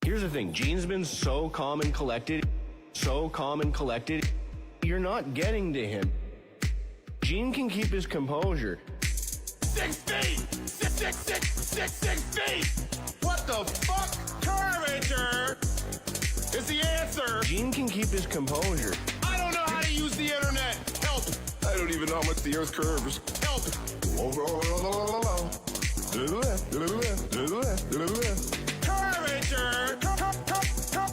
Here's the thing, Gene's been so calm and collected, you're not getting to him. Gene can keep his composure. 6 feet! 6 feet! What the fuck? Curvature is the answer! Gene can keep his composure. I don't know how to use the internet! Help! I don't even know how much the earth curves. Help! To the left, to the left, to the left, to the left. Curvature!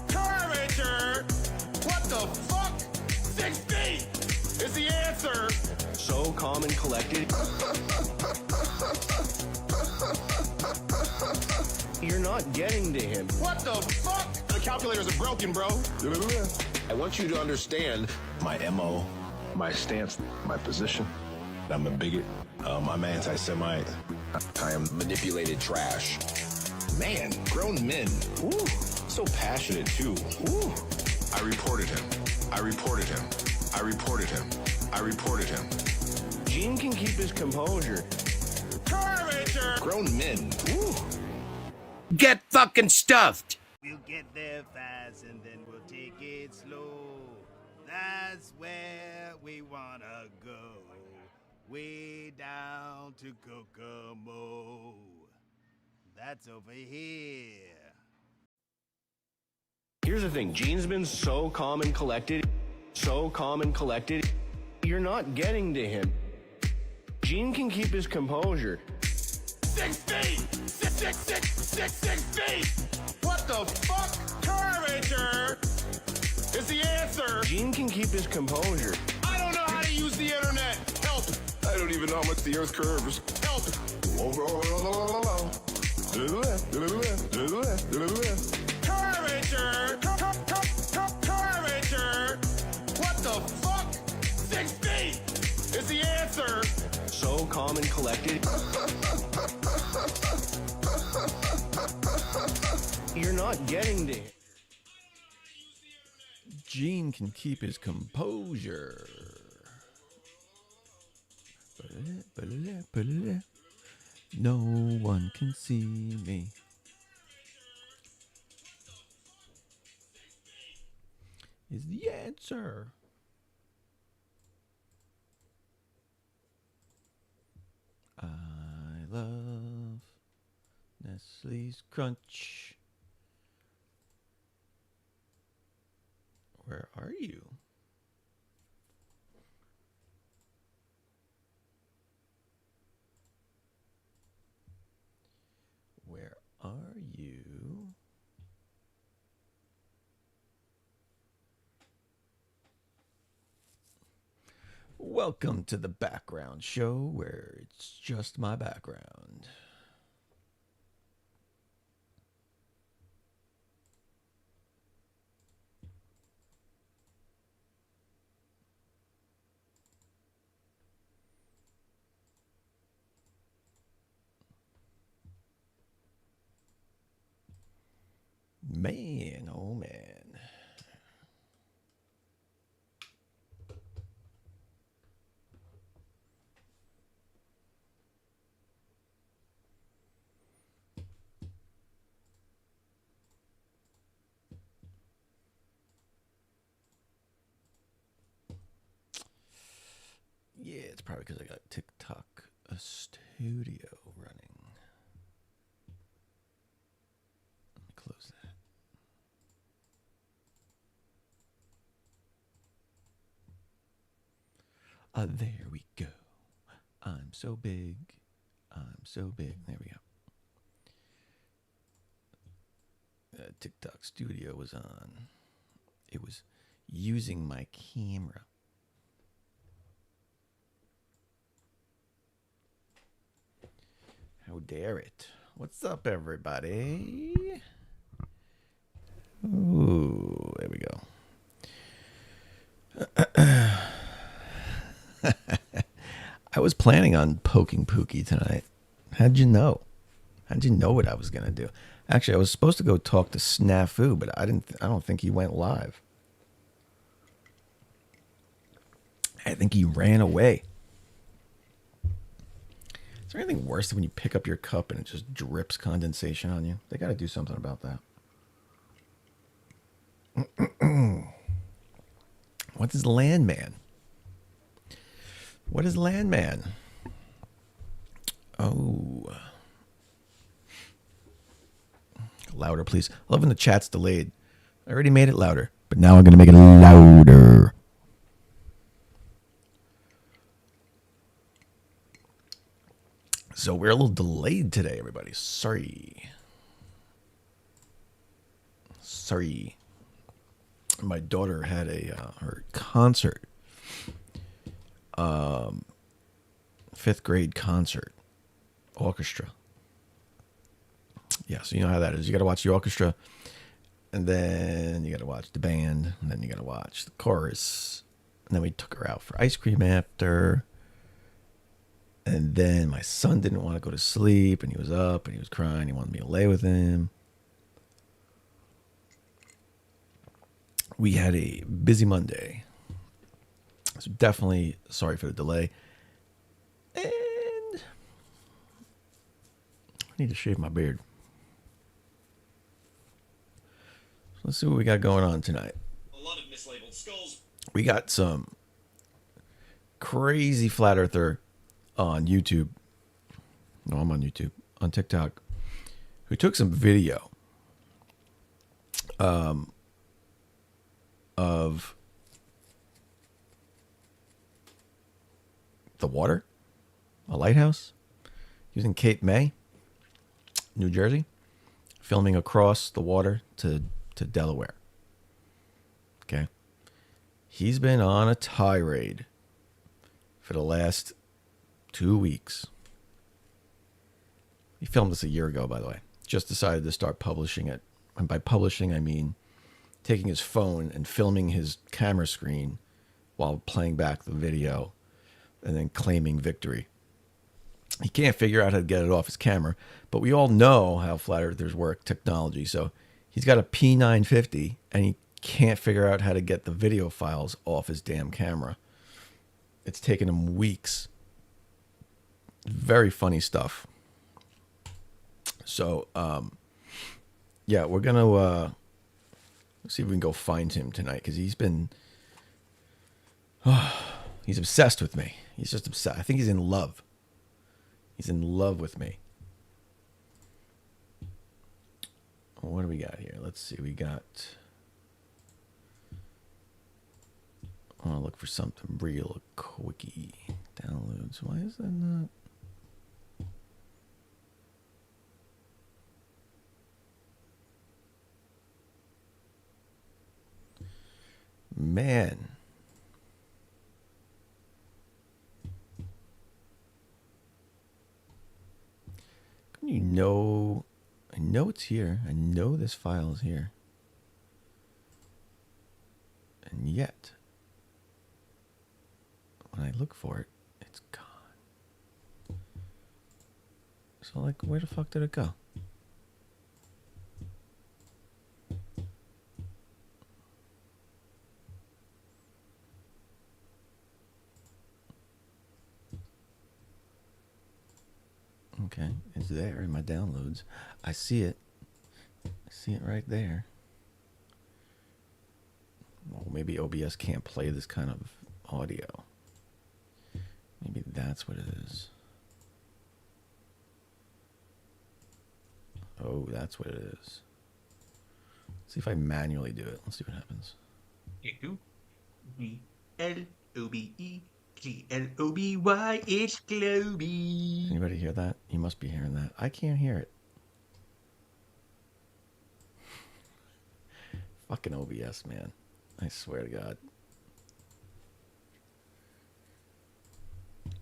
Curvature! What the fuck? 6 feet is the answer! So calm and collected. You're not getting to him. What the fuck? The calculators are broken, bro. I want you to understand my MO, my stance, my position. I'm a bigot. I'm anti-Semite. I am manipulated trash. Man, grown men. Ooh, so passionate too. Ooh. I reported him. I reported him. I reported him. I reported him. Gene can keep his composure. Curvature! Grown men. Ooh. Get fucking stuffed! We'll get there fast and then we'll take it slow. That's where we wanna go. Way down to Kokomo. That's over here. Here's the thing, Gene's been so calm and collected, you're not getting to him. Gene can keep his composure. 6 feet! 6 feet! What the fuck? Curvature is the answer! Gene can keep his composure. I don't know how to use the internet! Help! I don't even know how much the earth curves. Help! To the left, to the left, to the left, to the left. Curvature! Curvature! What the fuck? 6 feet is the answer! So calm and collected. You're not getting to him. Gene can keep his composure. No one can see me. Is the answer. I love Nestle's Crunch. Where are you? Where are you? Welcome to the background show where it's just my background. Man, oh man. Yeah, it's probably because I got TikTok Studio running. Let me close that. There we go. I'm so big. I'm so big. There we go. TikTok Studio was on. It was using my camera. How dare it? What's up, everybody? Ooh, there we go. I was planning on poking Pookie tonight. How'd you know? How'd you know what I was gonna do? Actually, I was supposed to go talk to Snafu, but I don't think he went live. I think he ran away. Is there anything worse than when you pick up your cup and it just drips condensation on you? They got to do something about that. What is Landman? What is Landman? Oh. Louder, please. I love when the chat's delayed. I already made it louder, but now I'm going to make it louder. So we're a little delayed today, everybody. Sorry. My daughter had her concert. 5th grade concert. Orchestra. Yeah, so you know how that is. You got to watch the orchestra, and then you got to watch the band, and then you got to watch the chorus. And then we took her out for ice cream after. And then my son didn't want to go to sleep, and he was up, and he was crying. He wanted me to lay with him. We had a busy Monday. So definitely sorry for the delay. And I need to shave my beard. So let's see what we got going on tonight. A lot of mislabeled skulls. We got some crazy flat earther on YouTube. No, I'm on YouTube. On TikTok. Who took some video of the water, a lighthouse, using Cape May, New Jersey, filming across the water to Delaware. Okay. He's been on a tirade for the last 2 weeks. He filmed this a year ago, by the way. Just decided to start publishing it. And by publishing, I mean taking his phone and filming his camera screen while playing back the video and then claiming victory. He can't figure out how to get it off his camera, but we all know how flat earthers work technology. So he's got a P950 and he can't figure out how to get the video files off his damn camera. It's taken him weeks. Very funny stuff. So, yeah, we're going to see if we can go find him tonight because he's been, he's obsessed with me. He's just obsessed. I think he's in love. He's in love with me. What do we got here? Let's see. We got, I want to look for something real quickie. Downloads. Why is that not? Man. You know, I know it's here. I know this file is here. And yet, when I look for it, it's gone. So, like, where the fuck did it go? Okay, it's there in my downloads. I see it. I see it right there. Well, maybe OBS can't play this kind of audio. Maybe that's what it is. Oh, that's what it is. Let's see if I manually do it. Let's see what happens. Globy, it's Globy. Anybody hear that? You must be hearing that. I can't hear it. Fucking OBS, man. I swear to God. It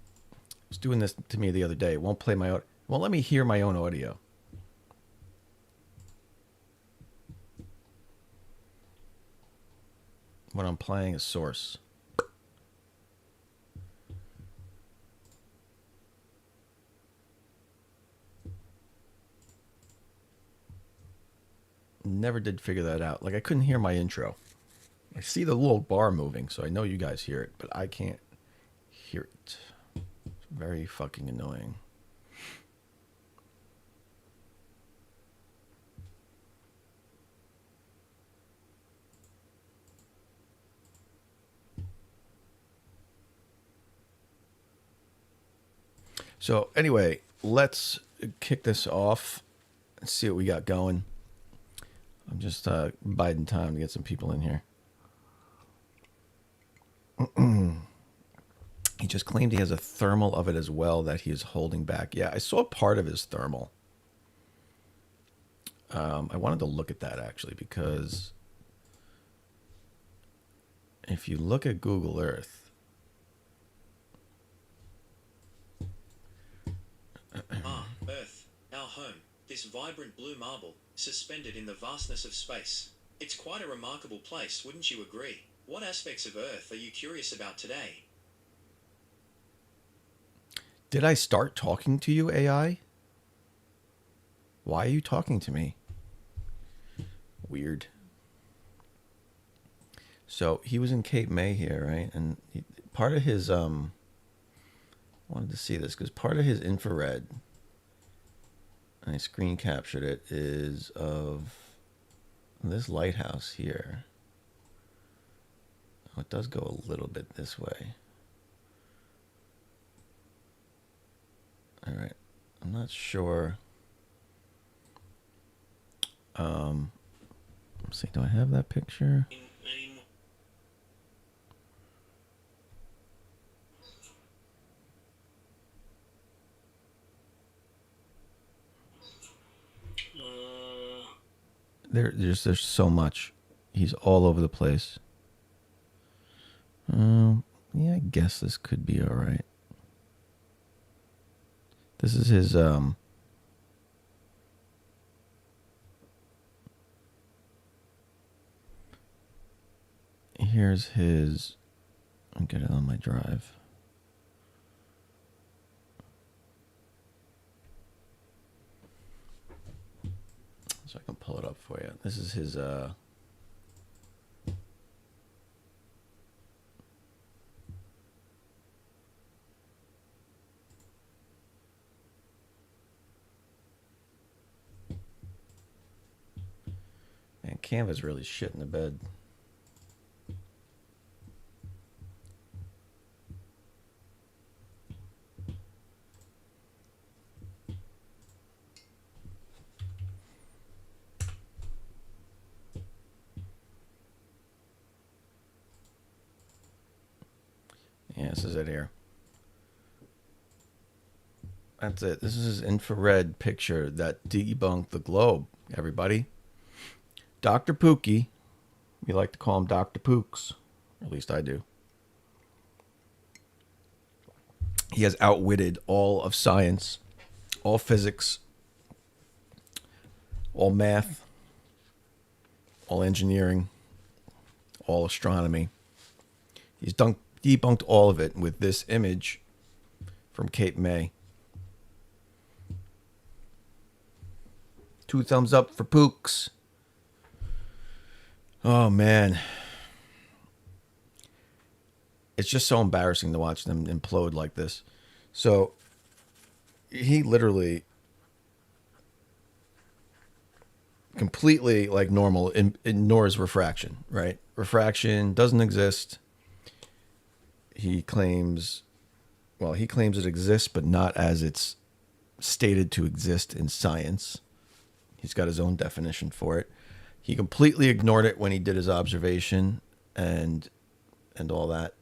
was doing this to me the other day. It won't play my audio. Won't let me hear my own audio. When I'm playing a source. Never did figure that out. Like, I couldn't hear my intro. I see the little bar moving, so I know you guys hear it, but I can't hear it. It's very fucking annoying. So anyway, let's kick this off and see what we got going. I'm just biding time to get some people in here. He just claimed he has a thermal of it as well that he is holding back. Yeah, I saw part of his thermal. I wanted to look at that actually because if you look at Google Earth. Earth, our home, this vibrant blue marble, suspended in the vastness of space. It's quite a remarkable place, wouldn't you agree? What aspects of Earth are you curious about today? Did I start talking to you, AI? Why are you talking to me? Weird. So he was in Cape May here, right? And part of his I wanted to see this because part of his infrared, I screen captured it, is of this lighthouse here. Oh, it does go a little bit this way. All right. I'm not sure. Let's see. Do I have that picture? There's so much. He's all over the place. Yeah, I guess this could be all right. This is his here's his. I'll get it on my drive. So I can pull it up for you. This is his man, Canva's really shit in the bed. Yeah, this is it here. That's it. This is his infrared picture that debunked the globe, everybody. Dr. Pookie, we like to call him Dr. Pooks, at least I do. He has outwitted all of science, all physics, all math, all engineering, all astronomy. He's debunked all of it with this image from Cape May. 2 thumbs up for Pooks. Oh, man. It's just so embarrassing to watch them implode like this. So, he literally completely, like normal, ignores refraction, right? Refraction doesn't exist. He claims it exists, but not as it's stated to exist in science. He's got his own definition for it. He completely ignored it when he did his observation and all that.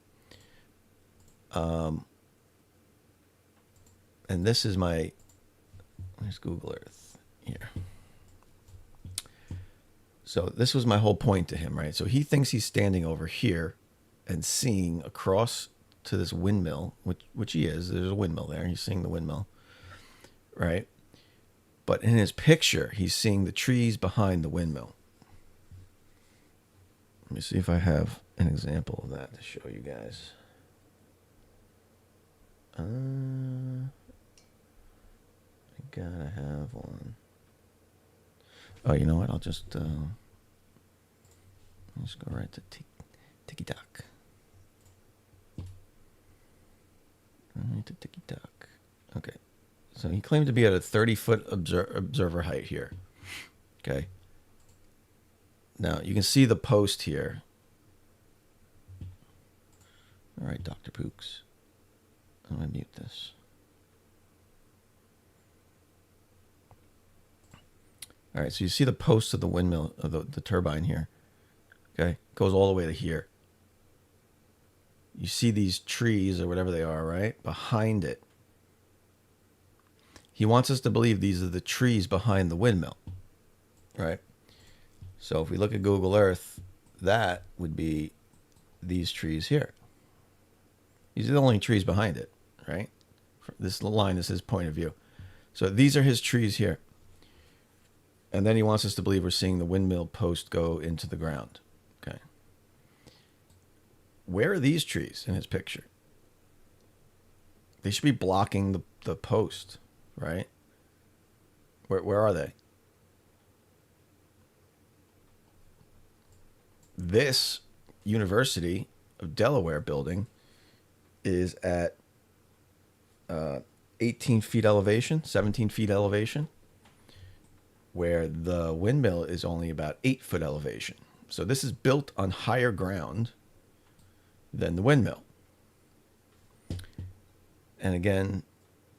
And this is where's Google Earth? Here. So this was my whole point to him, right? So he thinks he's standing over here and seeing across to this windmill, which he is. There's a windmill there. He's seeing the windmill, right? But in his picture, he's seeing the trees behind the windmill. Let me see if I have an example of that to show you guys. I gotta have one. Oh, you know what? I'll just go right to Tiki-Tock. Right to Tiki-Tock. Okay. So he claimed to be at a 30-foot observer height here. Okay. Now, you can see the post here. All right, Dr. Pooks. I'm going to mute this. All right, so you see the post of the windmill, of the turbine here. Okay, goes all the way to here. You see these trees or whatever they are, right? Behind it. He wants us to believe these are the trees behind the windmill, right? So if we look at Google Earth, that would be these trees here. These are the only trees behind it, right? This line is his point of view. So these are his trees here. And then he wants us to believe we're seeing the windmill post go into the ground. Okay. Where are these trees in his picture? They should be blocking the post, right? Where are they? This University of Delaware building is at 18 feet elevation, 17 feet elevation, where the windmill is only about 8 foot elevation. So this is built on higher ground than the windmill. And again,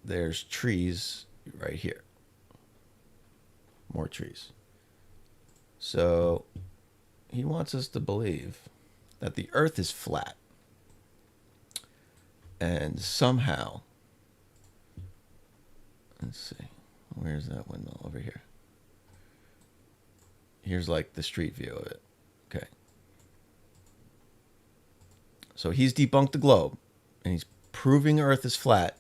there's trees right here. More trees. So he wants us to believe that the earth is flat. And somehow, let's see, where's that windmill? Over here. Here's like the street view of it. Okay. So he's debunked the globe, and he's proving Earth is flat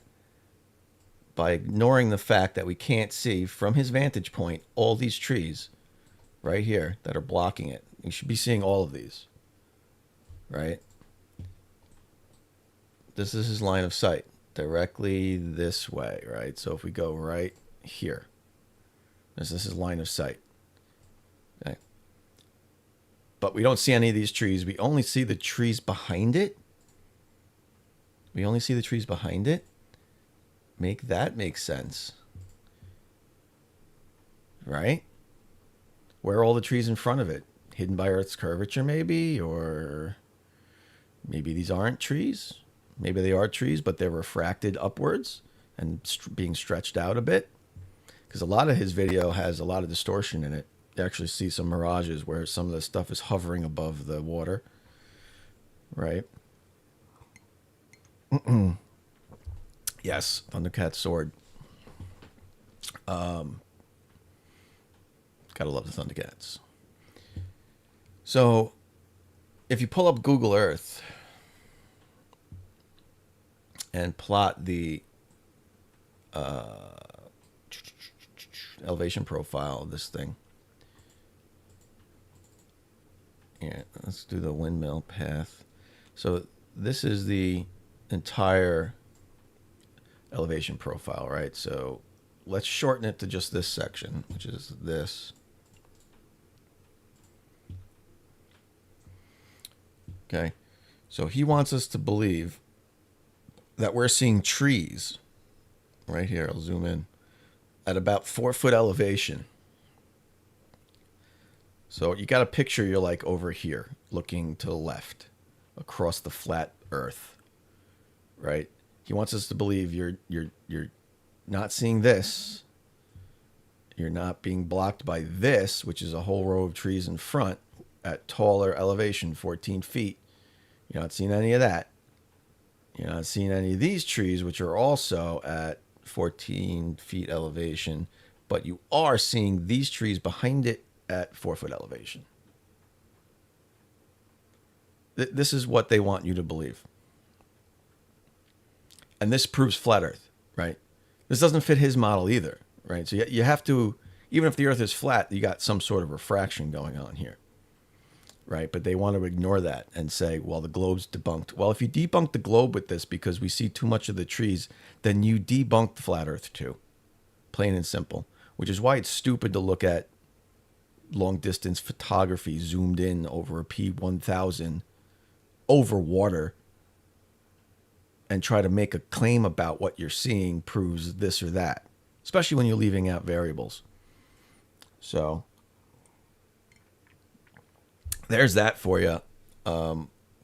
by ignoring the fact that we can't see from his vantage point all these trees right here that are blocking it. You should be seeing all of these, right? This is his line of sight, directly this way, right? So if we go right here, this is his line of sight. Okay. But we don't see any of these trees. We only see the trees behind it. We only see the trees behind it. Make that make sense. Right? Where are all the trees in front of it? Hidden by Earth's curvature, maybe? Or maybe these aren't trees? Maybe they are trees, but they're refracted upwards and being stretched out a bit. Because a lot of his video has a lot of distortion in it. You actually see some mirages where some of the stuff is hovering above the water. Right? Yes, Thundercat sword. Gotta love the Thundercats. So, if you pull up Google Earth and plot the elevation profile of this thing. Yeah, let's do the windmill path. So this is the entire elevation profile, right? So let's shorten it to just this section, which is this. Okay. So he wants us to believe that we're seeing trees right here. I'll zoom in at about 4 foot elevation. So you got a picture, you're like over here looking to the left across the flat earth, right? He wants us to believe you're not seeing this. You're not being blocked by this, which is a whole row of trees in front at taller elevation, 14 feet. You're not seeing any of that. You're not seeing any of these trees, which are also at 14 feet elevation, but you are seeing these trees behind it at 4 foot elevation. This is what they want you to believe. And this proves flat Earth, right? This doesn't fit his model either, right? So you have to, even if the Earth is flat, you got some sort of refraction going on here, right? But they want to ignore that and say, well, the globe's debunked. Well, if you debunk the globe with this because we see too much of the trees, then you debunk the flat Earth too, plain and simple, which is why it's stupid to look at long distance photography zoomed in over a P1000 over water and try to make a claim about what you're seeing proves this or that, especially when you're leaving out variables. So there's that for you.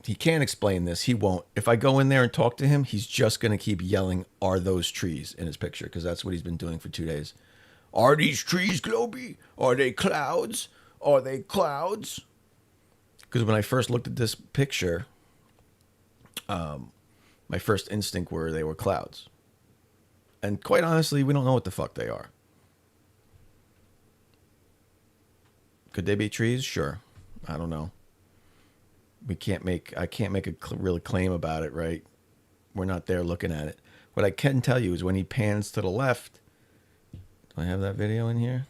He can't explain this. He won't. If I go in there and talk to him, he's just going to keep yelling, "Are those trees?" in his picture, because that's what he's been doing for 2 days. Are these trees, Globy? Are they clouds? Are they clouds? Because when I first looked at this picture, my first instinct were they were clouds. And quite honestly, we don't know what the fuck they are. Could they be trees? Sure. I don't know. I can't make a real claim about it, right? We're not there looking at it. What I can tell you is when he pans to the left. Do I have that video in here?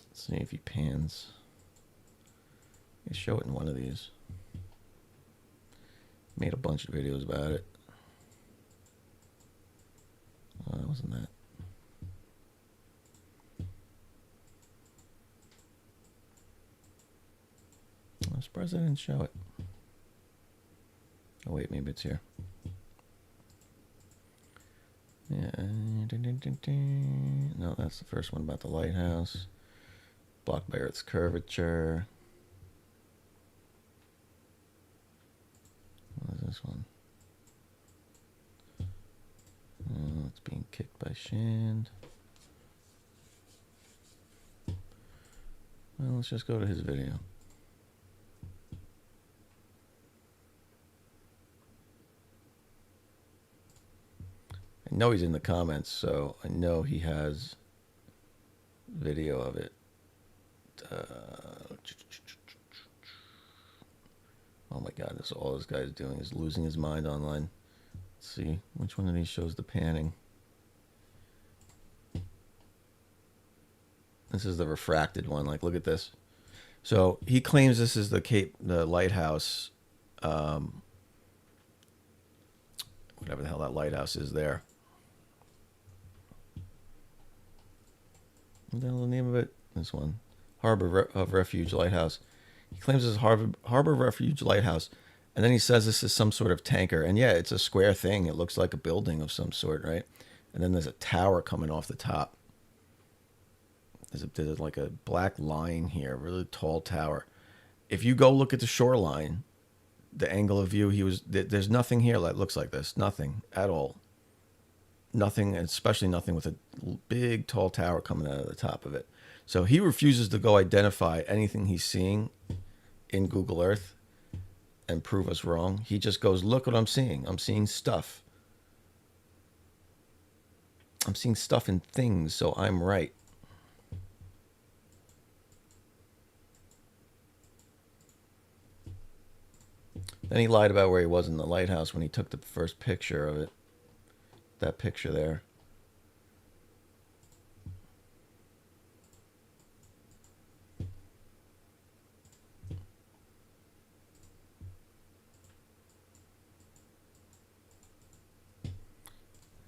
Let's see if he pans. Let's show it in one of these. Made a bunch of videos about it. Oh, that wasn't that. I'm surprised I didn't show it. Oh wait, maybe it's here. Yeah. No, that's the first one about the lighthouse. Blocked by Earth's curvature. What is this one? It's being kicked by Shand. Well, let's just go to his video. I know he's in the comments, so I know he has video of it. Oh my God, this all this guy's doing is losing his mind online. Let's see, which one of these shows the panning? This is the refracted one. Like, look at this. So he claims this is the lighthouse, whatever the hell that lighthouse is there. What the hell is the name of it? This one. Harbor of Refuge Lighthouse. He claims this is Harbor Refuge Lighthouse. And then he says this is some sort of tanker. And yeah, it's a square thing. It looks like a building of some sort, right? And then there's a tower coming off the top. There's like a black line here, a really tall tower. If you go look at the shoreline, the angle of view, there's nothing here that looks like this. Nothing at all. Nothing, especially nothing with a big, tall tower coming out of the top of it. So he refuses to go identify anything he's seeing in Google Earth and prove us wrong. He just goes, look what I'm seeing. I'm seeing stuff. I'm seeing stuff in things, so I'm right. Then he lied about where he was in the lighthouse when he took the first picture of it. That picture there.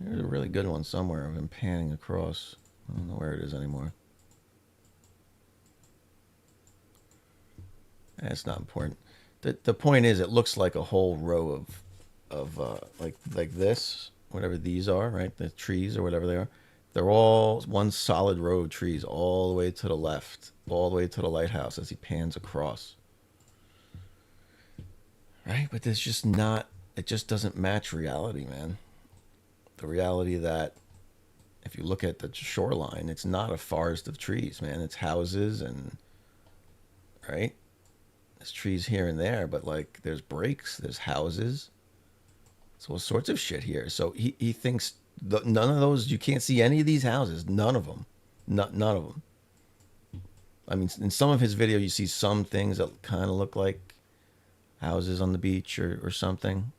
There's a really good one somewhere of him panning across. I don't know where it is anymore. It's not important. The point is, it looks like a whole row of like this, whatever these are, right? The trees or whatever they are. They're all one solid row of trees all the way to the left, all the way to the lighthouse as he pans across. Right? But there's just not, it just doesn't match reality, man. The reality that if you look at the shoreline, it's not a forest of trees, man. It's houses and, right? There's trees here and there, but like there's breaks, there's houses. There's all sorts of shit here. So he thinks none of those, you can't see any of these houses. None of them. None of them. I mean, in some of his video, you see some things that kind of look like houses on the beach or something.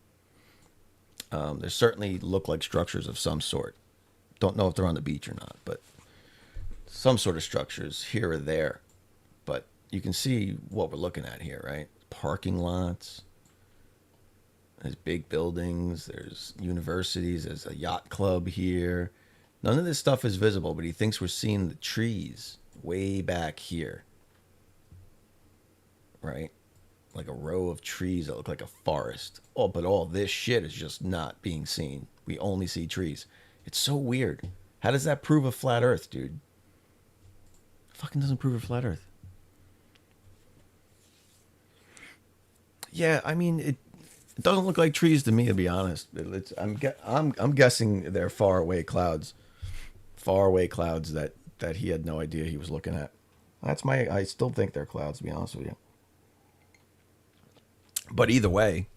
They certainly look like structures of some sort. Don't know if they're on the beach or not, but some sort of structures here or there. But you can see what we're looking at here, right? Parking lots. There's big buildings. There's universities. There's a yacht club here. None of this stuff is visible, but he thinks we're seeing the trees way back here. Right? Like a row of trees that look like a forest. Oh, but all this shit is just not being seen. We only see trees. It's so weird. How does that prove a flat earth, dude? Fucking doesn't prove a flat earth. Yeah, I mean, it doesn't look like trees to me, to be honest. I'm guessing they're far away clouds. far away clouds that he had no idea he was looking at. I still think they're clouds, to be honest with you. But either way,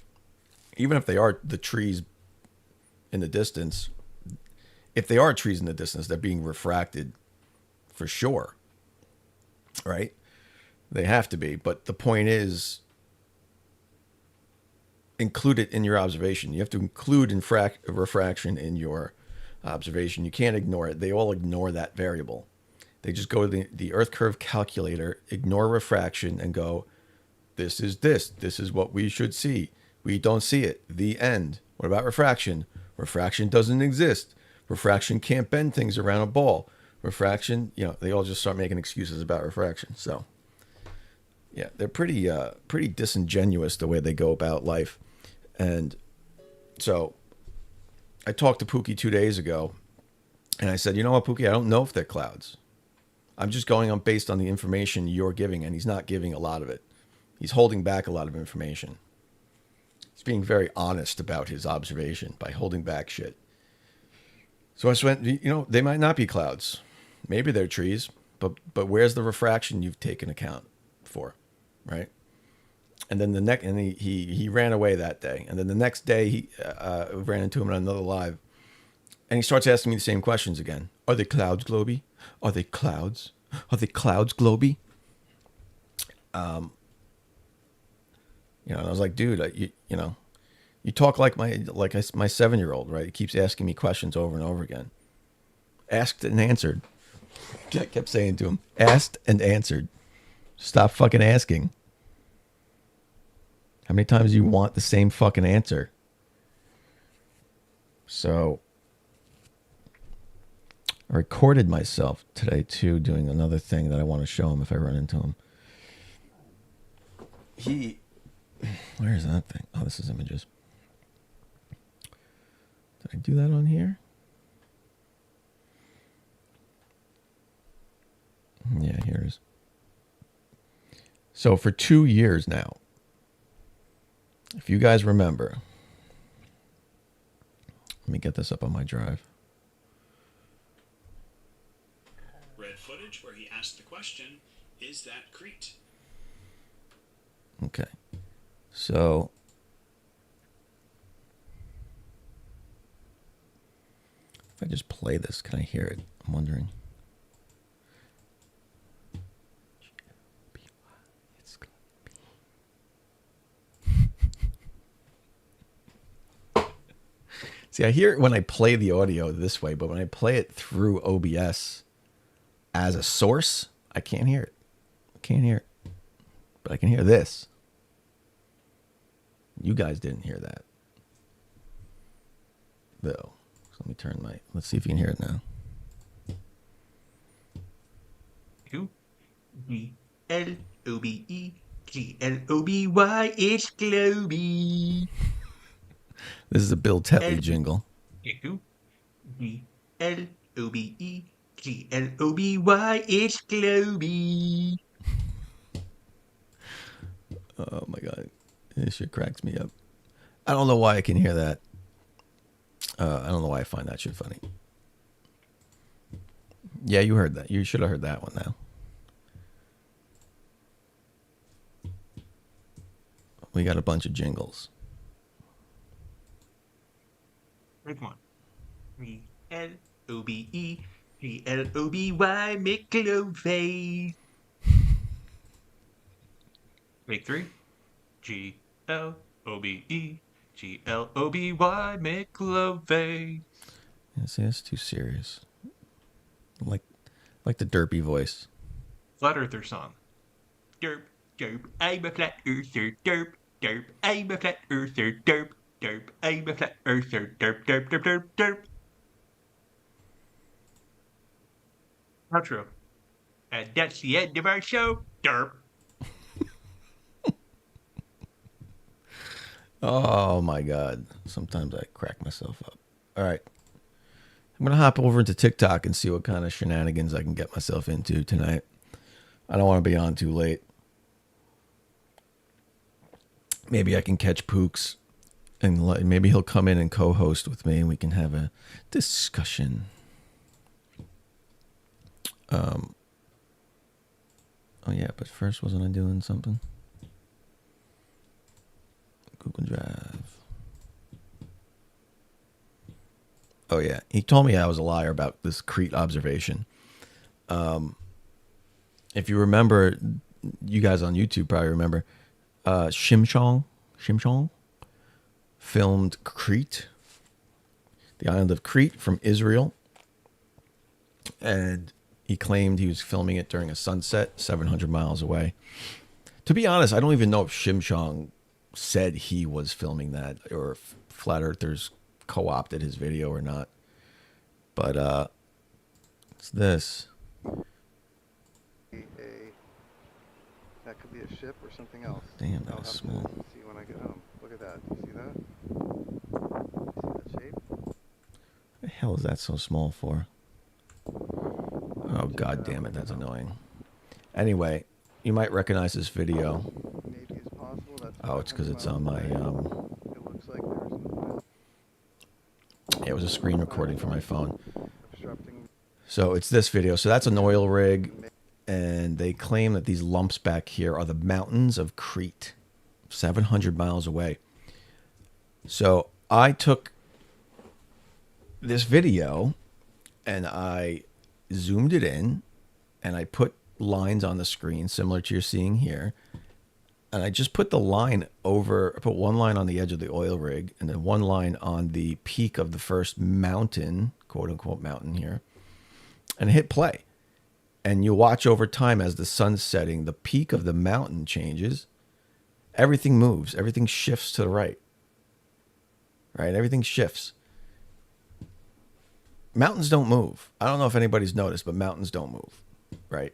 even if they are the trees in the distance, if they are trees in the distance, they're being refracted for sure, right? They have to be. But the point is, include it in your observation. You have to include refraction in your observation. You can't ignore it. They all ignore that variable. They just go to the Earth curve calculator, ignore refraction, and go, this is this. This is what we should see. We don't see it. The end. What about refraction? Refraction doesn't exist. Refraction can't bend things around a ball. Refraction, they all just start making excuses about refraction. So, yeah, they're pretty disingenuous the way they go about life. And so I talked to Pookie 2 days ago, and I said, you know what, Pookie, I don't know if they're clouds. I'm just going on based on the information you're giving, and he's not giving a lot of it. He's holding back a lot of information. He's being very honest about his observation by holding back shit. So I just went, they might not be clouds. Maybe they're trees, but where's the refraction you've taken account for, right? And then he ran away that day. And then the next day he ran into him on another live, and he starts asking me the same questions again. Are they clouds, Globy? Are they clouds? Are they clouds, Globy? And I was like, dude, you talk like my 7-year-old, right? He keeps asking me questions over and over again. Asked and answered. I kept saying to him, asked and answered. Stop fucking asking. How many times do you want the same fucking answer? So I recorded myself today too, doing another thing that I want to show him if I run into him. Where is that thing? Oh, this is images. Did I do that on here? Yeah, here it is. So for 2 years now, if you guys remember, let me get this up on my drive. Red footage where he asked the question, is that Crete? Okay. So if I just play this, can I hear it? I'm wondering. See, I hear it when I play the audio this way, but when I play it through OBS as a source, I can't hear it. I can't hear it. But I can hear this. You guys didn't hear that, though. So let me turn let's see if you can hear it now. Globe, Globy, it's Globy. This is a Bill Tetley jingle. Globe, Globy, it's Globy. Oh my God. This shit cracks me up. I don't know why I can hear that. I don't know why I find that shit funny. Yeah, you heard that. You should have heard that one now. We got a bunch of jingles. Come on. Globe, Globy, McFlerfs. Make 3. Globe, Globy, McFlerfs. Yeah, see, that's too serious. Like the derpy voice. Flat Earther song. Derp, derp, I'm a flat earther. Derp, derp, I'm a flat earther. Derp, derp, I'm a flat earther. Derp, derp, derp, derp, derp. Outro. And that's the end of our show. Derp. Oh my God. Sometimes I crack myself up. All right. I'm going to hop over into TikTok and see what kind of shenanigans I can get myself into tonight. I don't want to be on too late. Maybe I can catch Pooks and maybe he'll come in and co-host with me and we can have a discussion. Oh yeah, but first wasn't I doing something? Google Drive. Oh yeah, he told me I was a liar about this Crete observation. If you remember, you guys on YouTube probably remember, Shimshon filmed Crete, the island of Crete from Israel, and he claimed he was filming it during a sunset 700 miles away. To be honest, I don't even know if Shimshon said he was filming that or if Flat Earthers co-opted his video or not. But it's this. That could be a ship or something else. Damn, that's small. See when I get home. Look at that. Do you see that? See that shape? What the hell is that so small for? Oh, god damn it, that's annoying. Anyway, you might recognize this video. Maybe it's possible. That's Oh, it's because it's on my, it looks like there's yeah, it was a screen recording from my phone. obstructing. So it's this video. So that's an oil rig, and they claim that these lumps back here are the mountains of Crete, 700 miles away. So I took this video and I zoomed it in and I put lines on the screen similar to you're seeing here. And I just put the line over, I put one line on the edge of the oil rig and then one line on the peak of the first mountain, quote unquote mountain here, and hit play. And you'll watch over time as the sun's setting, the peak of the mountain changes. Everything moves. Everything shifts to the right. Right? Everything shifts. Mountains don't move. I don't know if anybody's noticed, but mountains don't move. Right?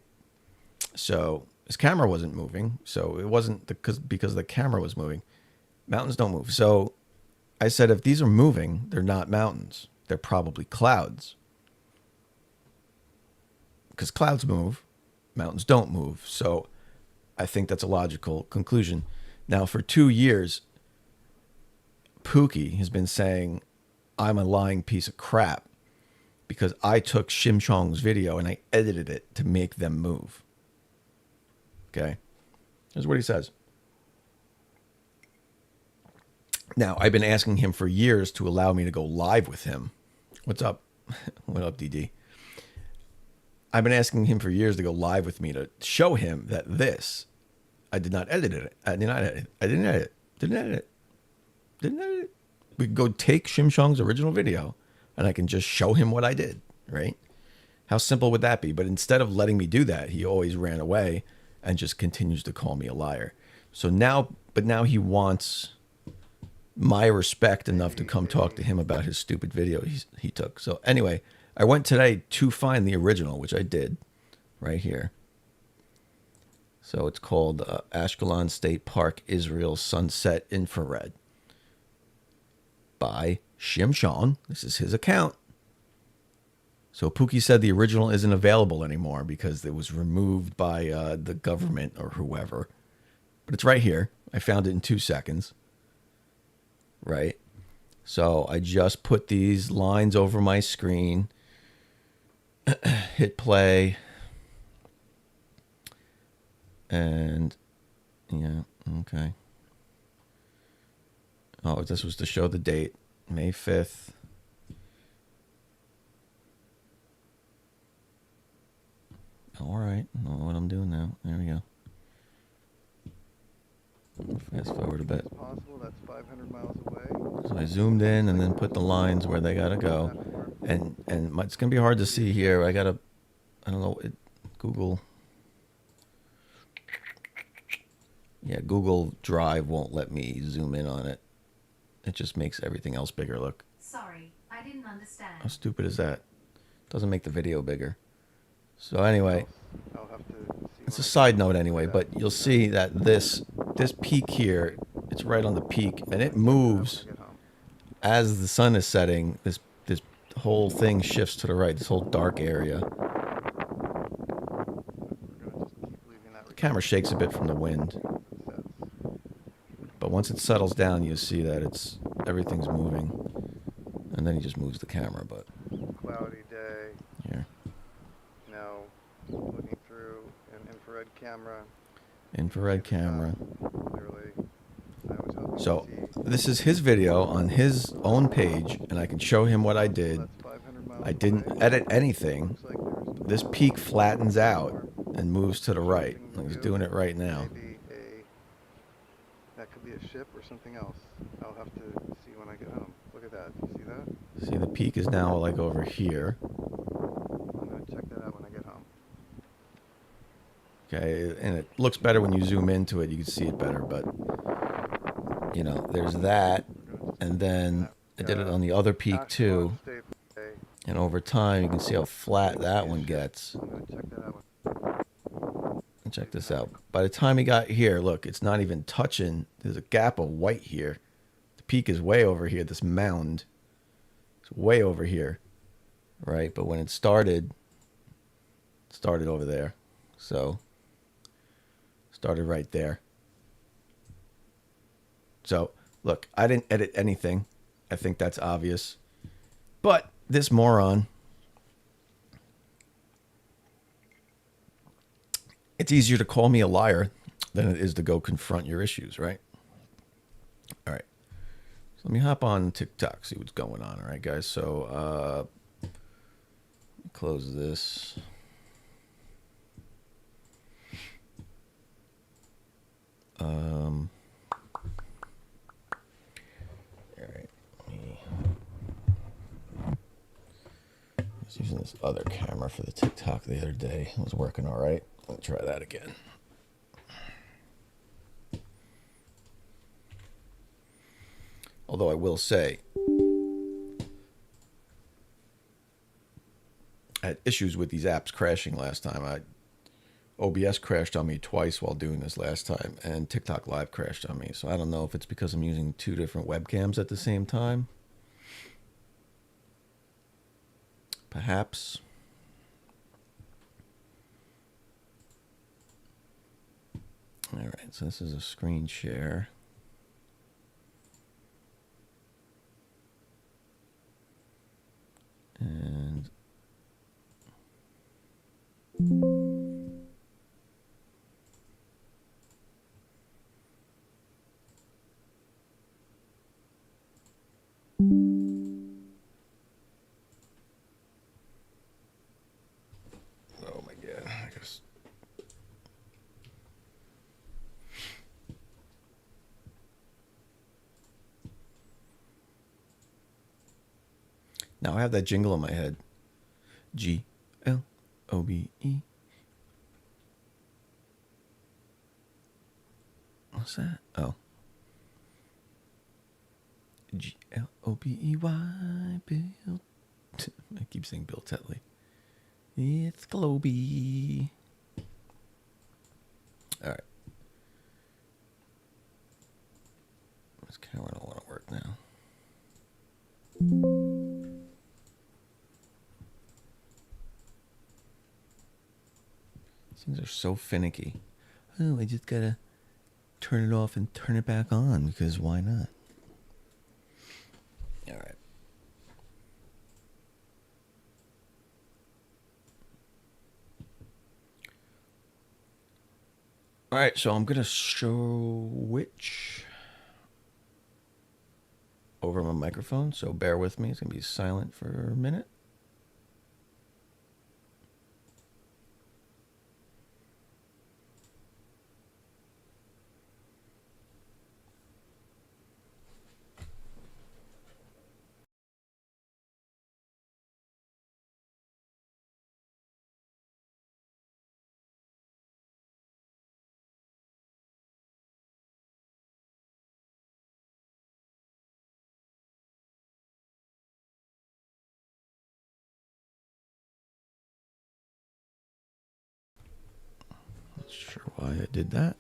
So his camera wasn't moving. So it wasn't because the camera was moving. Mountains don't move. So I said, if these are moving, they're not mountains. They're probably clouds. Because clouds move, mountains don't move. So I think that's a logical conclusion. Now, for 2 years, Pookie has been saying, I'm a lying piece of crap because I took Shimshong's video and I edited it to make them move. Okay? Here's what he says. Now, I've been asking him for years to allow me to go live with him. What's up? What up, DD? I've been asking him for years to go live with me to show him that this, I did not edit it. I did not edit. I didn't edit. Didn't edit it. Didn't edit it. We could go take Shimshong's original video and I can just show him what I did, right? How simple would that be? But instead of letting me do that, he always ran away and just continues to call me a liar. So now, but now he wants my respect enough to come talk to him about his stupid video he took. So anyway, I went today to find the original, which I did right here. So it's called Ashkelon State Park, Israel Sunset Infrared by Shimshon. This is his account. So Pookie said the original isn't available anymore because it was removed by the government or whoever. But it's right here. I found it in 2 seconds. Right? So I just put these lines over my screen. Hit play. And yeah, okay. Oh, this was to show the date, May 5th. All right, I know what I'm doing now. There we go. Fast forward a bit. It's possible. That's 500 miles away. So I zoomed in and then put the lines where they gotta go, and it's gonna be hard to see here. I don't know, Google. Yeah, Google Drive won't let me zoom in on it. It just makes everything else bigger. Look. Sorry, I didn't understand. How stupid is that? Doesn't make the video bigger. So anyway, I'll have to see it's a side note anyway, but you'll see that this peak here, it's right on the peak, and it moves as the sun is setting. This whole thing shifts to the right. This whole dark area. The camera shakes a bit from the wind, but once it settles down, you'll see that everything's moving, and then he just moves the camera. But cloudy day. here. No. infrared camera. Infrared camera. Clearly, I was hoping to So see. this is his video on his own page, and I can show him what I did. That's 500 miles I didn't away. edit anything. Looks like there's This peak flattens out and moves to the right. He's doing it right now. maybe that could be a ship or something else. I'll have to see when I get home. Look at that. You see that? See, the peak is now like over here. I'm gonna check that out when I get home. Okay, and it looks better when you zoom into it. You can see it better, but you know, there's that, and then I did it on the other peak too. And over time, you can see how flat that one gets. I'm gonna check that out. And check this out. By the time he got here, look, it's not even touching. There's a gap of white here. The peak is way over here. This mound is way over here, right? But when it started over there. So, started right there. So, look, I didn't edit anything. I think that's obvious. But this moron, it's easier to call me a liar than it is to go confront your issues, right? All right. So let me hop on TikTok, see what's going on. All right, guys. So close this. All right. I was using this other camera for the TikTok the other day. It was working all right. I'll try that again. Although I will say, I had issues with these apps crashing last time. OBS crashed on me twice while doing this last time, and TikTok Live crashed on me. So I don't know if it's because I'm using two different webcams at the same time. Perhaps. All right, so this is a screen share. And oh my God, I guess. Now I have that jingle in my head. G-L-O-B-E. What's that? Oh. G-L-O-B-E-Y, Bill. I keep saying Bill Tetley. It's Globy. All right. This camera don't want to work now. These things are so finicky. Oh, I just gotta turn it off and turn it back on because why not? All right. All right, so I'm gonna switch over my microphone, so bear with me. It's gonna be silent for a minute. Not sure why I did that.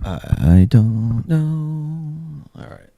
I don't know. All right.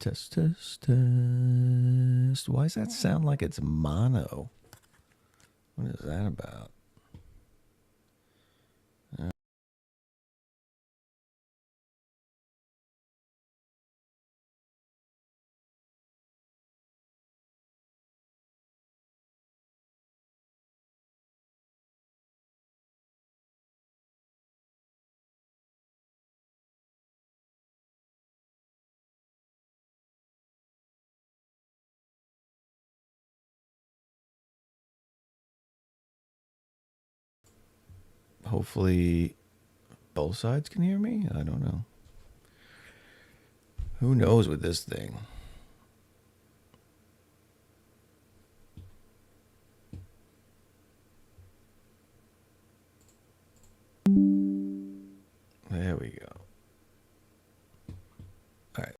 Test, test, test. Why does that sound like it's mono? What is that about? Hopefully both sides can hear me. I don't know. Who knows with this thing? There we go. All right.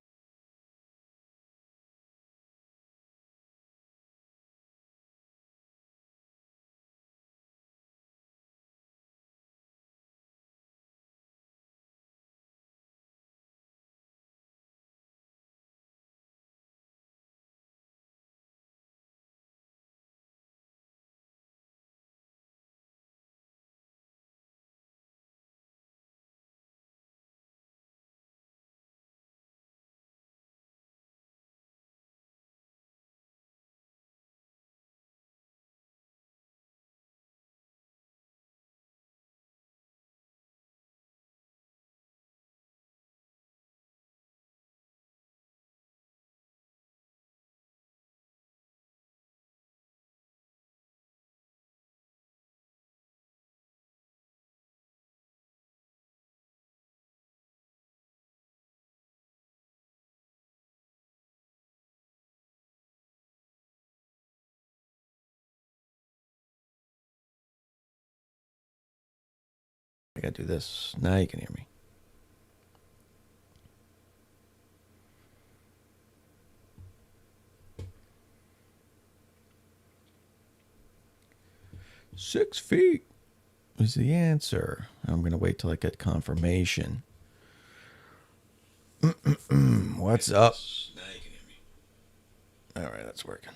I gotta do this. Now you can hear me. Six feet is the answer. I'm gonna wait till I get confirmation. What's up? Now you can hear me. All right, that's working.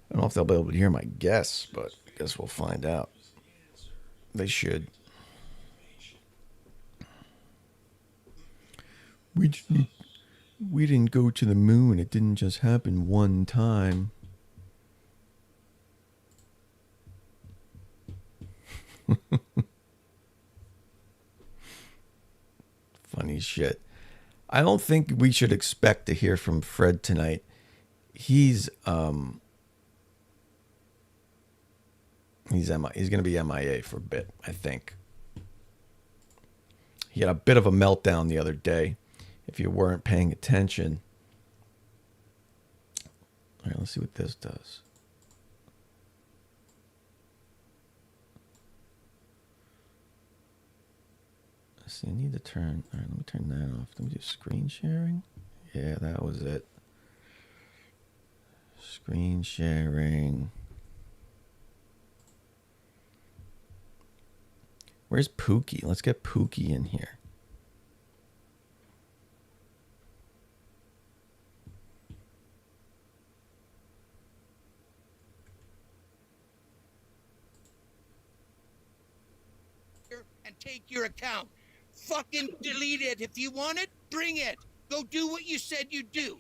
I don't know if they'll be able to hear my guess, but I guess we'll find out. They should. We didn't go to the moon. It didn't just happen one time. Funny shit. I don't think we should expect to hear from Fred tonight. He's going to be MIA for a bit, I think. He had a bit of a meltdown the other day, if you weren't paying attention. All right, let's see what this does. Let's see, I need to turn. All right, let me turn that off. Let me do screen sharing. Yeah, that was it. Screen sharing. Where's Pookie? Let's get Pookie in here. And take your account. Fucking delete it. If you want it, bring it. Go do what you said you'd do.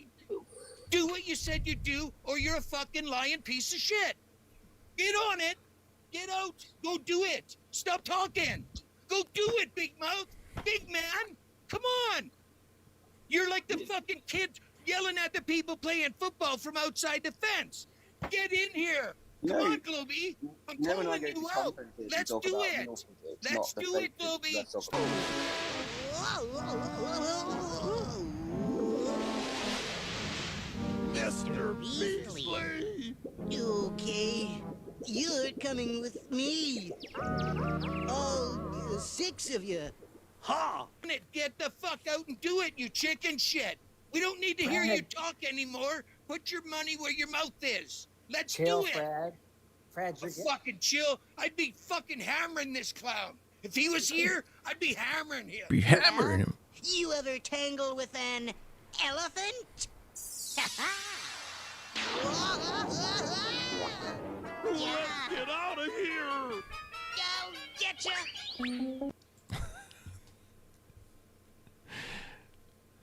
Do what you said you'd do, or you're a fucking lying piece of shit. Get on it. Get out. Go do it. Stop talking. Go do it, big mouth. Big man. Come on. You're like the fucking kid yelling at the people playing football from outside the fence. Get in here. Come on, Glooby. I'm calling you out. Let's do it. Let's do it, Glooby. Mr. Beasley! Okay, you're coming with me. All 6 of you. Ha! Get the fuck out and do it, you chicken shit. We don't need to hear you talk anymore. Put your money where your mouth is. Let's do it. Fred, you're fucking chill. I'd be fucking hammering this clown. If he was here, I'd be hammering him. Be hammering him. You ever tangle with an elephant? Let's get out of here! Go getcha!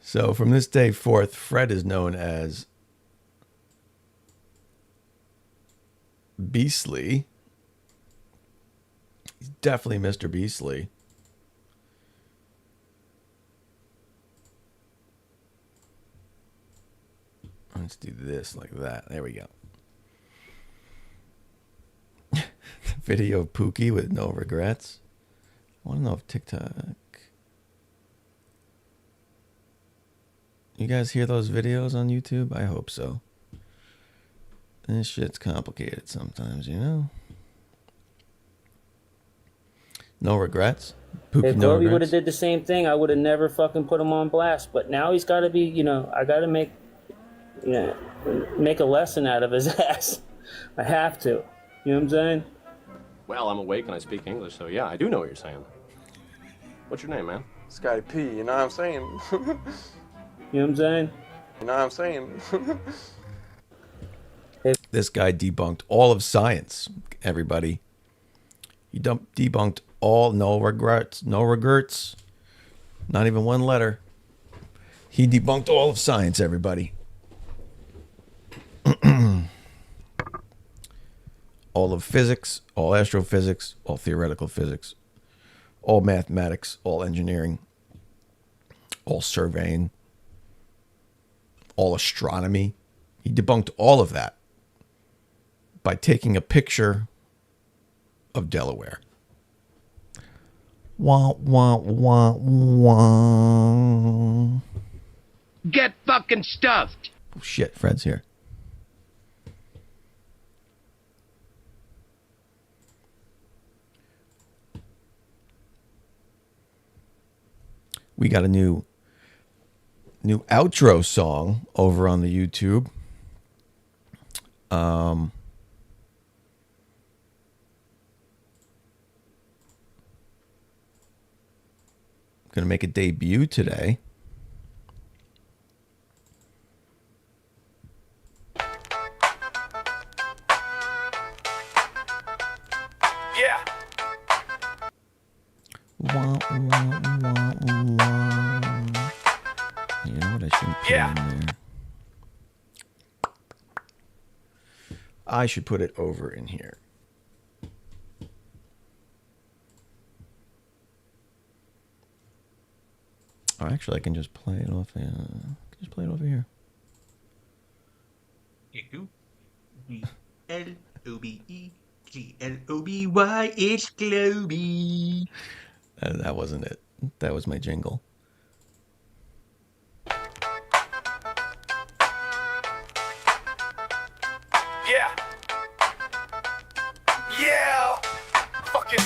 So from this day forth, Fred is known as Beastly. He's definitely Mr. Beastly. Let's do this like that. There we go. Video of Pookie with no regrets. I want to know if TikTok... You guys hear those videos on YouTube? I hope so. This shit's complicated sometimes, you know? No regrets? If No Dobie would regrets? have did the same thing, I would have never fucking put him on blast. But now he's got to be, you know, I got to make a lesson out of his ass. I have to. You know what I'm saying? Well, I'm awake and I speak English, so yeah, I do know what you're saying. What's your name, man? Scotty P, you know what I'm saying? You know what I'm saying? You know what I'm saying? This guy debunked all of science, everybody. He debunked all, no regrets, not even one letter. He debunked all of science, everybody. All of physics, all astrophysics, all theoretical physics, all mathematics, all engineering, all surveying, all astronomy. He debunked all of that by taking a picture of Delaware. Wah, wah, wah, wah. Get fucking stuffed. Oh, shit, Fred's here. We got a new outro song over on the YouTube. Gonna make a debut today. Yeah. Wah, wah, wah, wah. You know what I shouldn't put in there? I should put it over in here. Oh, actually, I can just play it off. Just play it over here. Globy, it's Globy. That wasn't it. That was my jingle. Yeah. Yeah. Fucking.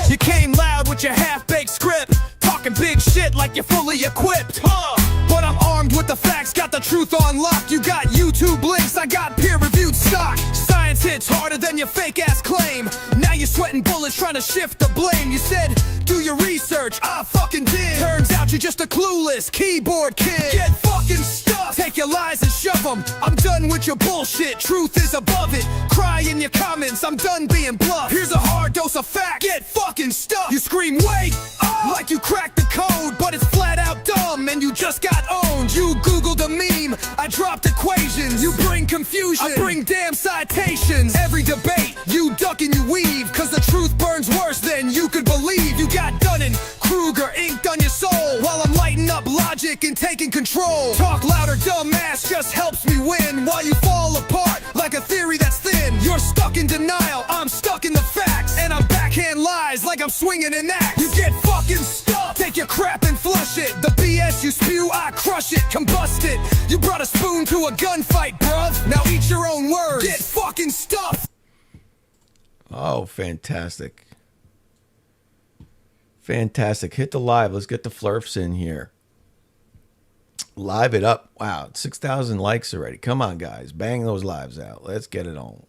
You came loud with your half-baked script, talking big shit like you're fully equipped. But I'm armed with the facts, got the truth on lock. You got YouTube links, I got peer-reviewed stock. Science hits harder than your fake-ass claim. Now you're sweating bullets trying to shift the blame. You said, do your research, I fucking did. Turns out you're just a clueless keyboard kid. Get fucking stuffed. Take your lies and shove them. I'm done with your bullshit, truth is above it. Cry in your comments, I'm done being bluff. Here's a hard dose of fact, get fucking stuffed. You scream, wait, like you cracked the code, but it's flat out dumb and you just got owned. You googled a meme, I dropped equations. You bring confusion, I bring damn citations. Every debate, you duck and you weave, cause the truth burns worse than you could believe. You got Dunning, Kruger inked on your soul, while I'm lighting up logic and taking control. Talk louder, dumbass, just helps me win, while you fall apart like a theory that's thin. You're stuck in denial, I'm stuck in the facts, and I'm backhand lies like I'm swinging an axe. You get fucking stuck, take your crap and flush it. The BS you spew, I crush it, combust it. You brought a spoon to a gunfight, bruv. Now eat your own words, get fucking stuffed. Oh, fantastic. Fantastic. Hit the live. Let's get the Flerfs in here. Live it up. Wow, 6,000 likes already. Come on, guys. Bang those lives out. Let's get it on.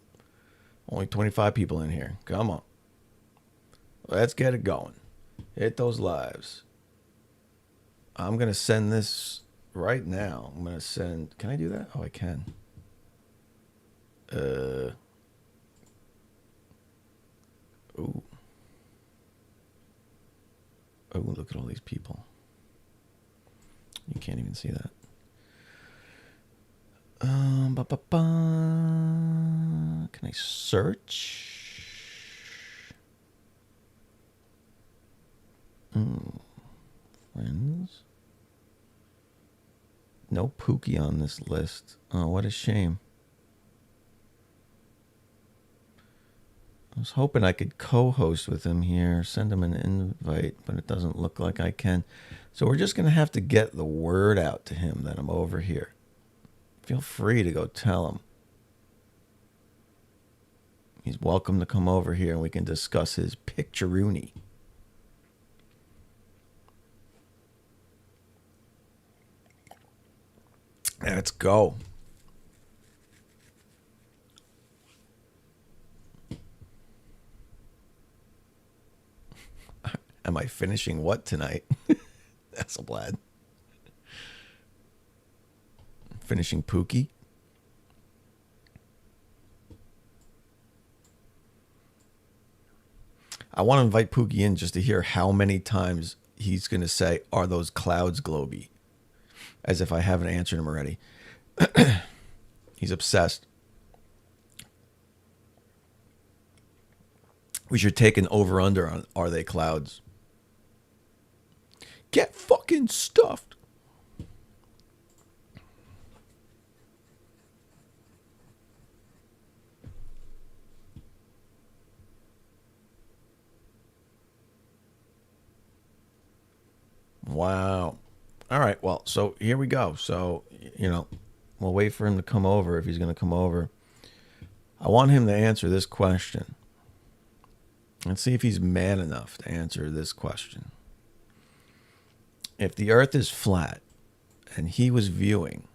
Only 25 people in here. Come on. Let's get it going. Hit those lives. I'm going to send this right now. I'm going to send... Can I do that? Oh, I can. Ooh. Oh, look at all these people. You can't even see that. Can I search? Friends? No Pookie on this list. Oh, what a shame. I was hoping I could co-host with him here, send him an invite, but it doesn't look like I can. So we're just going to have to get the word out to him that I'm over here. Feel free to go tell him. He's welcome to come over here and we can discuss his picture-rooney. Let's go. Am I finishing what tonight? That's a lad. Finishing Pookie. I want to invite Pookie in just to hear how many times he's going to say, "Are those clouds globy?" As if I haven't answered him already. He's obsessed. We should take an over-under on "Are they clouds?" Get fucking stuffed. Wow. All right. Well, so here we go. So, you know, we'll wait for him to come over if he's going to come over. I want him to answer this question. Let's see if he's man enough to answer this question. If the earth is flat and he was viewing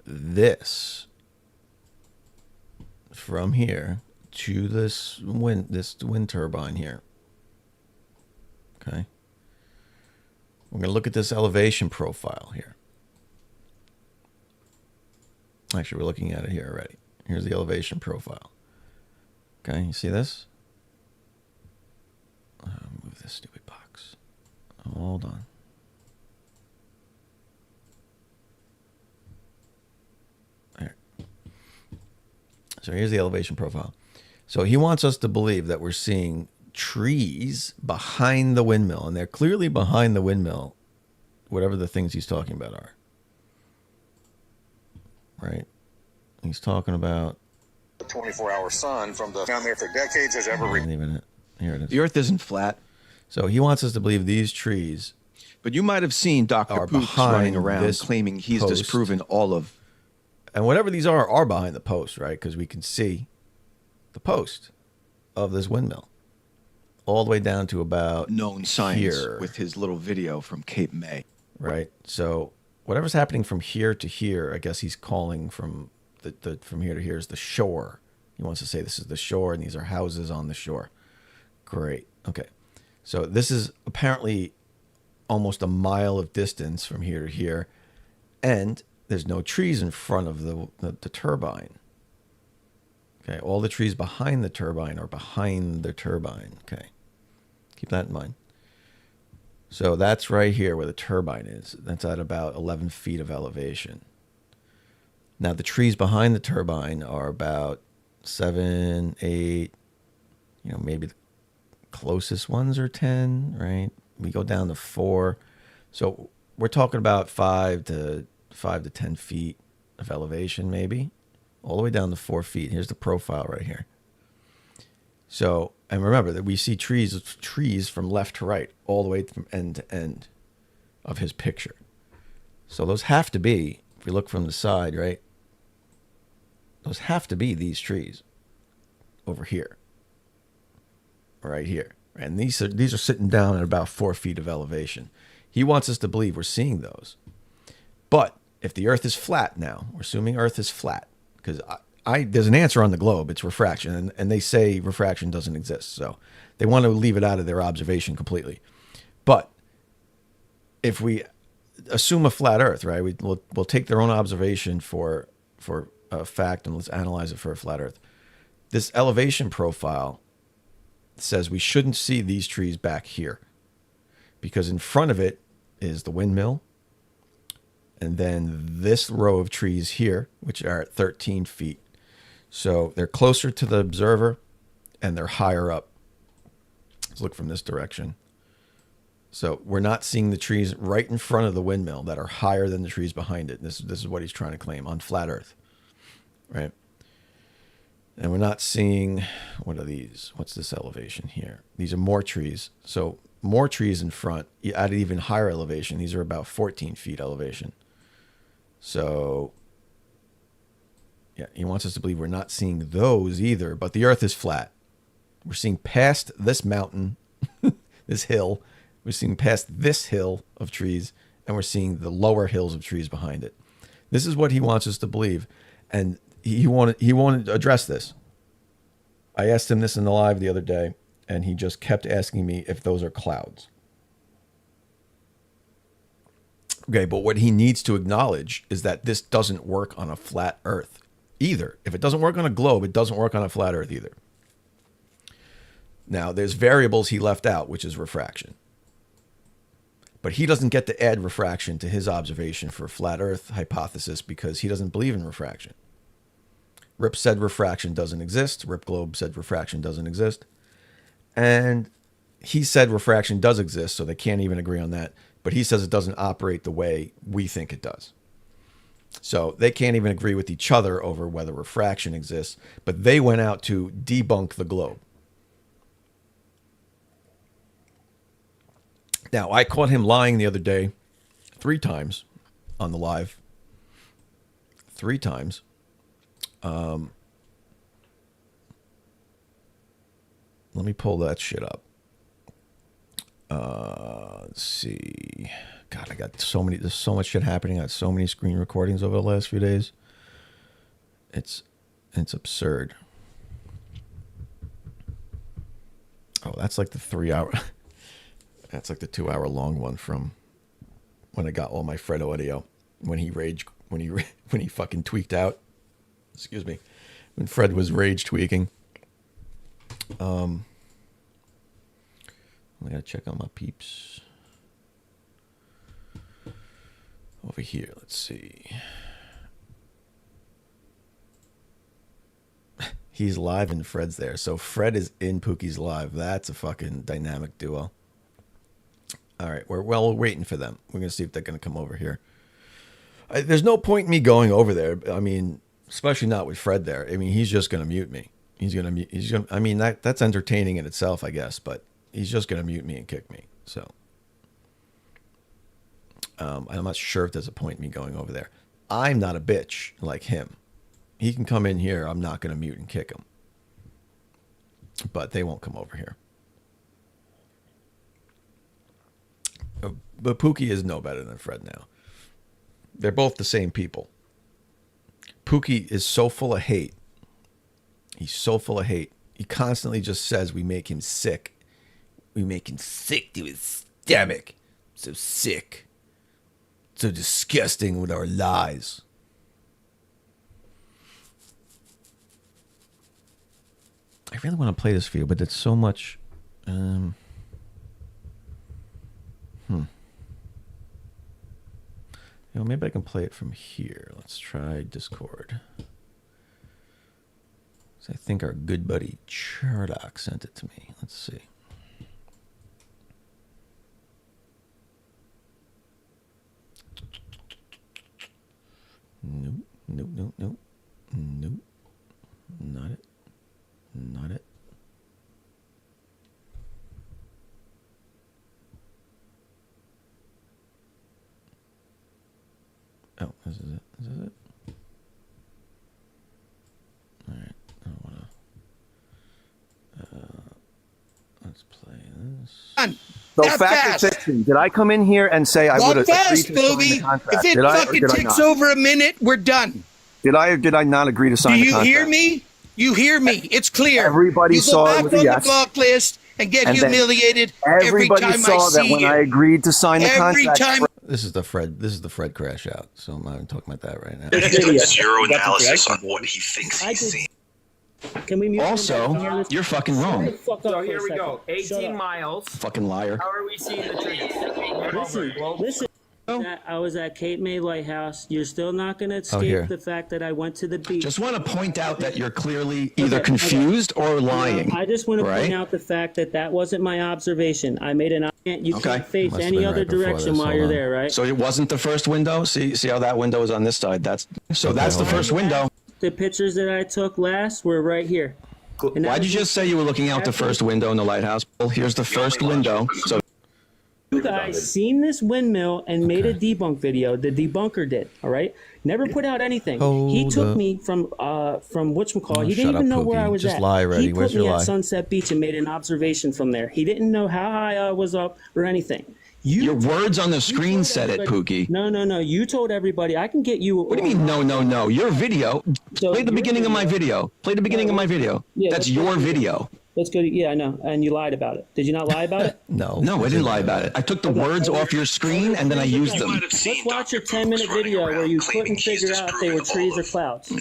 this from here to this wind turbine here. Okay. We're going to look at this elevation profile here. Actually, we're looking at it here already. Here's the elevation profile. Okay, you see this? Move this stupid box. Hold on. There. So here's the elevation profile. So he wants us to believe that we're seeing trees behind the windmill, and they're clearly behind the windmill, whatever the things he's talking about are. Right? He's talking about the 24-hour sun from the down there for decades has ever even it. Here it is. The earth isn't flat. So he wants us to believe these trees. But you might have seen Dr. Poops running around claiming he's disproven all of. And whatever these are behind the post, right? Because we can see the post of this windmill all the way down to about known science here. With his little video from Cape May. Right. So whatever's happening from here to here, I guess he's calling from the from here to here is the shore. He wants to say this is the shore and these are houses on the shore. Great. Okay. So this is apparently almost a mile of distance from here to here. And there's no trees in front of the turbine. Okay. All the trees behind the turbine are behind the turbine. Okay. Keep that in mind. So that's right here where the turbine is. That's at about 11 feet of elevation. Now the trees behind the turbine are about 7, 8, maybe the closest ones are 10, right? We go down to 4. So we're talking about 5 to 10 feet of elevation, maybe all the way down to 4 feet. Here's the profile right here. So, and remember that we see trees from left to right, all the way from end to end of his picture. So those have to be, if we look from the side, right? Those have to be these trees over here, right here. And these are sitting down at about 4 feet of elevation. He wants us to believe we're seeing those. But if the earth is flat now, we're assuming earth is flat, because there's an answer on the globe. It's refraction, and they say refraction doesn't exist. So they want to leave it out of their observation completely. But if we assume a flat Earth, right? We'll take their own observation for a fact, and let's analyze it for a flat Earth. This elevation profile says we shouldn't see these trees back here because in front of it is the windmill, and then this row of trees here, which are at 13 feet. So they're closer to the observer, and they're higher up. Let's look from this direction. So we're not seeing the trees right in front of the windmill that are higher than the trees behind it. This is what he's trying to claim on flat Earth, right? And we're not seeing, what are these? What's this elevation here? These are more trees. So more trees in front at an even higher elevation. These are about 14 feet elevation. So yeah, he wants us to believe we're not seeing those either, but the Earth is flat. We're seeing past this mountain, this hill. We're seeing past this hill of trees, and we're seeing the lower hills of trees behind it. This is what he wants us to believe, and he wanted to address this. I asked him this in the live the other day, and he just kept asking me if those are clouds. Okay, but what he needs to acknowledge is that this doesn't work on a flat Earth either. If it doesn't work on a globe, it doesn't work on a flat Earth either. Now, there's variables he left out, which is refraction. But he doesn't get to add refraction to his observation for a flat Earth hypothesis because he doesn't believe in refraction. Rip said refraction doesn't exist. Rip Globe said refraction doesn't exist. And he said refraction does exist, so they can't even agree on that. But he says it doesn't operate the way we think it does. So they can't even agree with each other over whether refraction exists. But they went out to debunk the globe. Now, I caught him lying the other day 3 times on the live. 3 times. Let me pull that shit up. Let's see. God, I got there's so much shit happening. I got so many screen recordings over the last few days. It's absurd. Oh, that's like the 3-hour. That's like the 2-hour long one from when I got all my Fred audio when he fucking tweaked out. Excuse me. When Fred was rage tweaking. I gotta check on my peeps. Over here, let's see. He's live and Fred's there. So Fred is in Pookie's live. That's a fucking dynamic duo. All right, we're waiting for them. We're going to see if they're going to come over here. There's no point in me going over there. I mean, especially not with Fred there. I mean, he's just going to mute me. I mean, that's entertaining in itself, I guess, but he's just going to mute me and kick me. So I'm not sure if there's a point in me going over there. I'm not a bitch like him. He can come in here. I'm not going to mute and kick him. But they won't come over here. But Pookie is no better than Fred now. They're both the same people. Pookie is so full of hate. He's so full of hate. He constantly just says we make him sick. We make him sick to his stomach. So sick. So disgusting with our lies. I really want to play this for you, but it's so much... You know, maybe I can play it from here. Let's try Discord. So I think our good buddy Chardock sent it to me. Let's see. Nope. Nope. Not it. Oh, this is it. Is this it? All right. I don't want to. Let's play this. So fact or fiction? Did I come in here and say I would have agreed to sign the contract? If it fucking takes over a minute, we're done. Did I or did I not agree to sign Do the you contract? hear me? You hear me? It's clear. Everybody you go saw back it with a on yes. the block list and get And then humiliated every everybody time saw I that see when you. I agreed to sign the Every contract. time. This is the Fred crash out. So I'm not even talking about that right now. He's doing zero analysis on what he thinks he's seeing. Can we mute Also, you're fucking wrong. So here we go. 18 miles. Fucking liar. How are we seeing the trees? Listen. I was at Cape May Lighthouse. You're still not going to here. escape the fact that I went to the beach. Just want to point out that you're clearly either confused or lying. I just want to right? point out the fact that that wasn't my observation. I made an. You Okay. can't face Must have any been other right before direction this. while Hold you're on. there, right? So it wasn't the first window? See how that window is on this side? That's the first window. The pictures that I took last were right here. Why'd you just say you were looking out the first window in the lighthouse? Well, here's the first window. So You guys seen this windmill and made a debunk video. The debunker did, all right? Never put out anything. He Hold took up. me from whatchamacallit. Oh, He shut didn't even up, know where Pookie. I was Just at. lie already. He Where's put me your at lie? Sunset Beach and made an observation from there. He didn't know how high I was up or anything. your words on the screen said it, Pookie. No. You told everybody. I can get you. What do you mean, no? Your video. Play the beginning of my video. Play the beginning of my video. Yeah, That's your video. Let's go. Yeah, I know. And you lied about it. Did you not lie about it? No, I didn't lie about it. I took the words off your screen and then I used them. Let's watch a 10-minute video where you couldn't figure out if they were trees or clouds.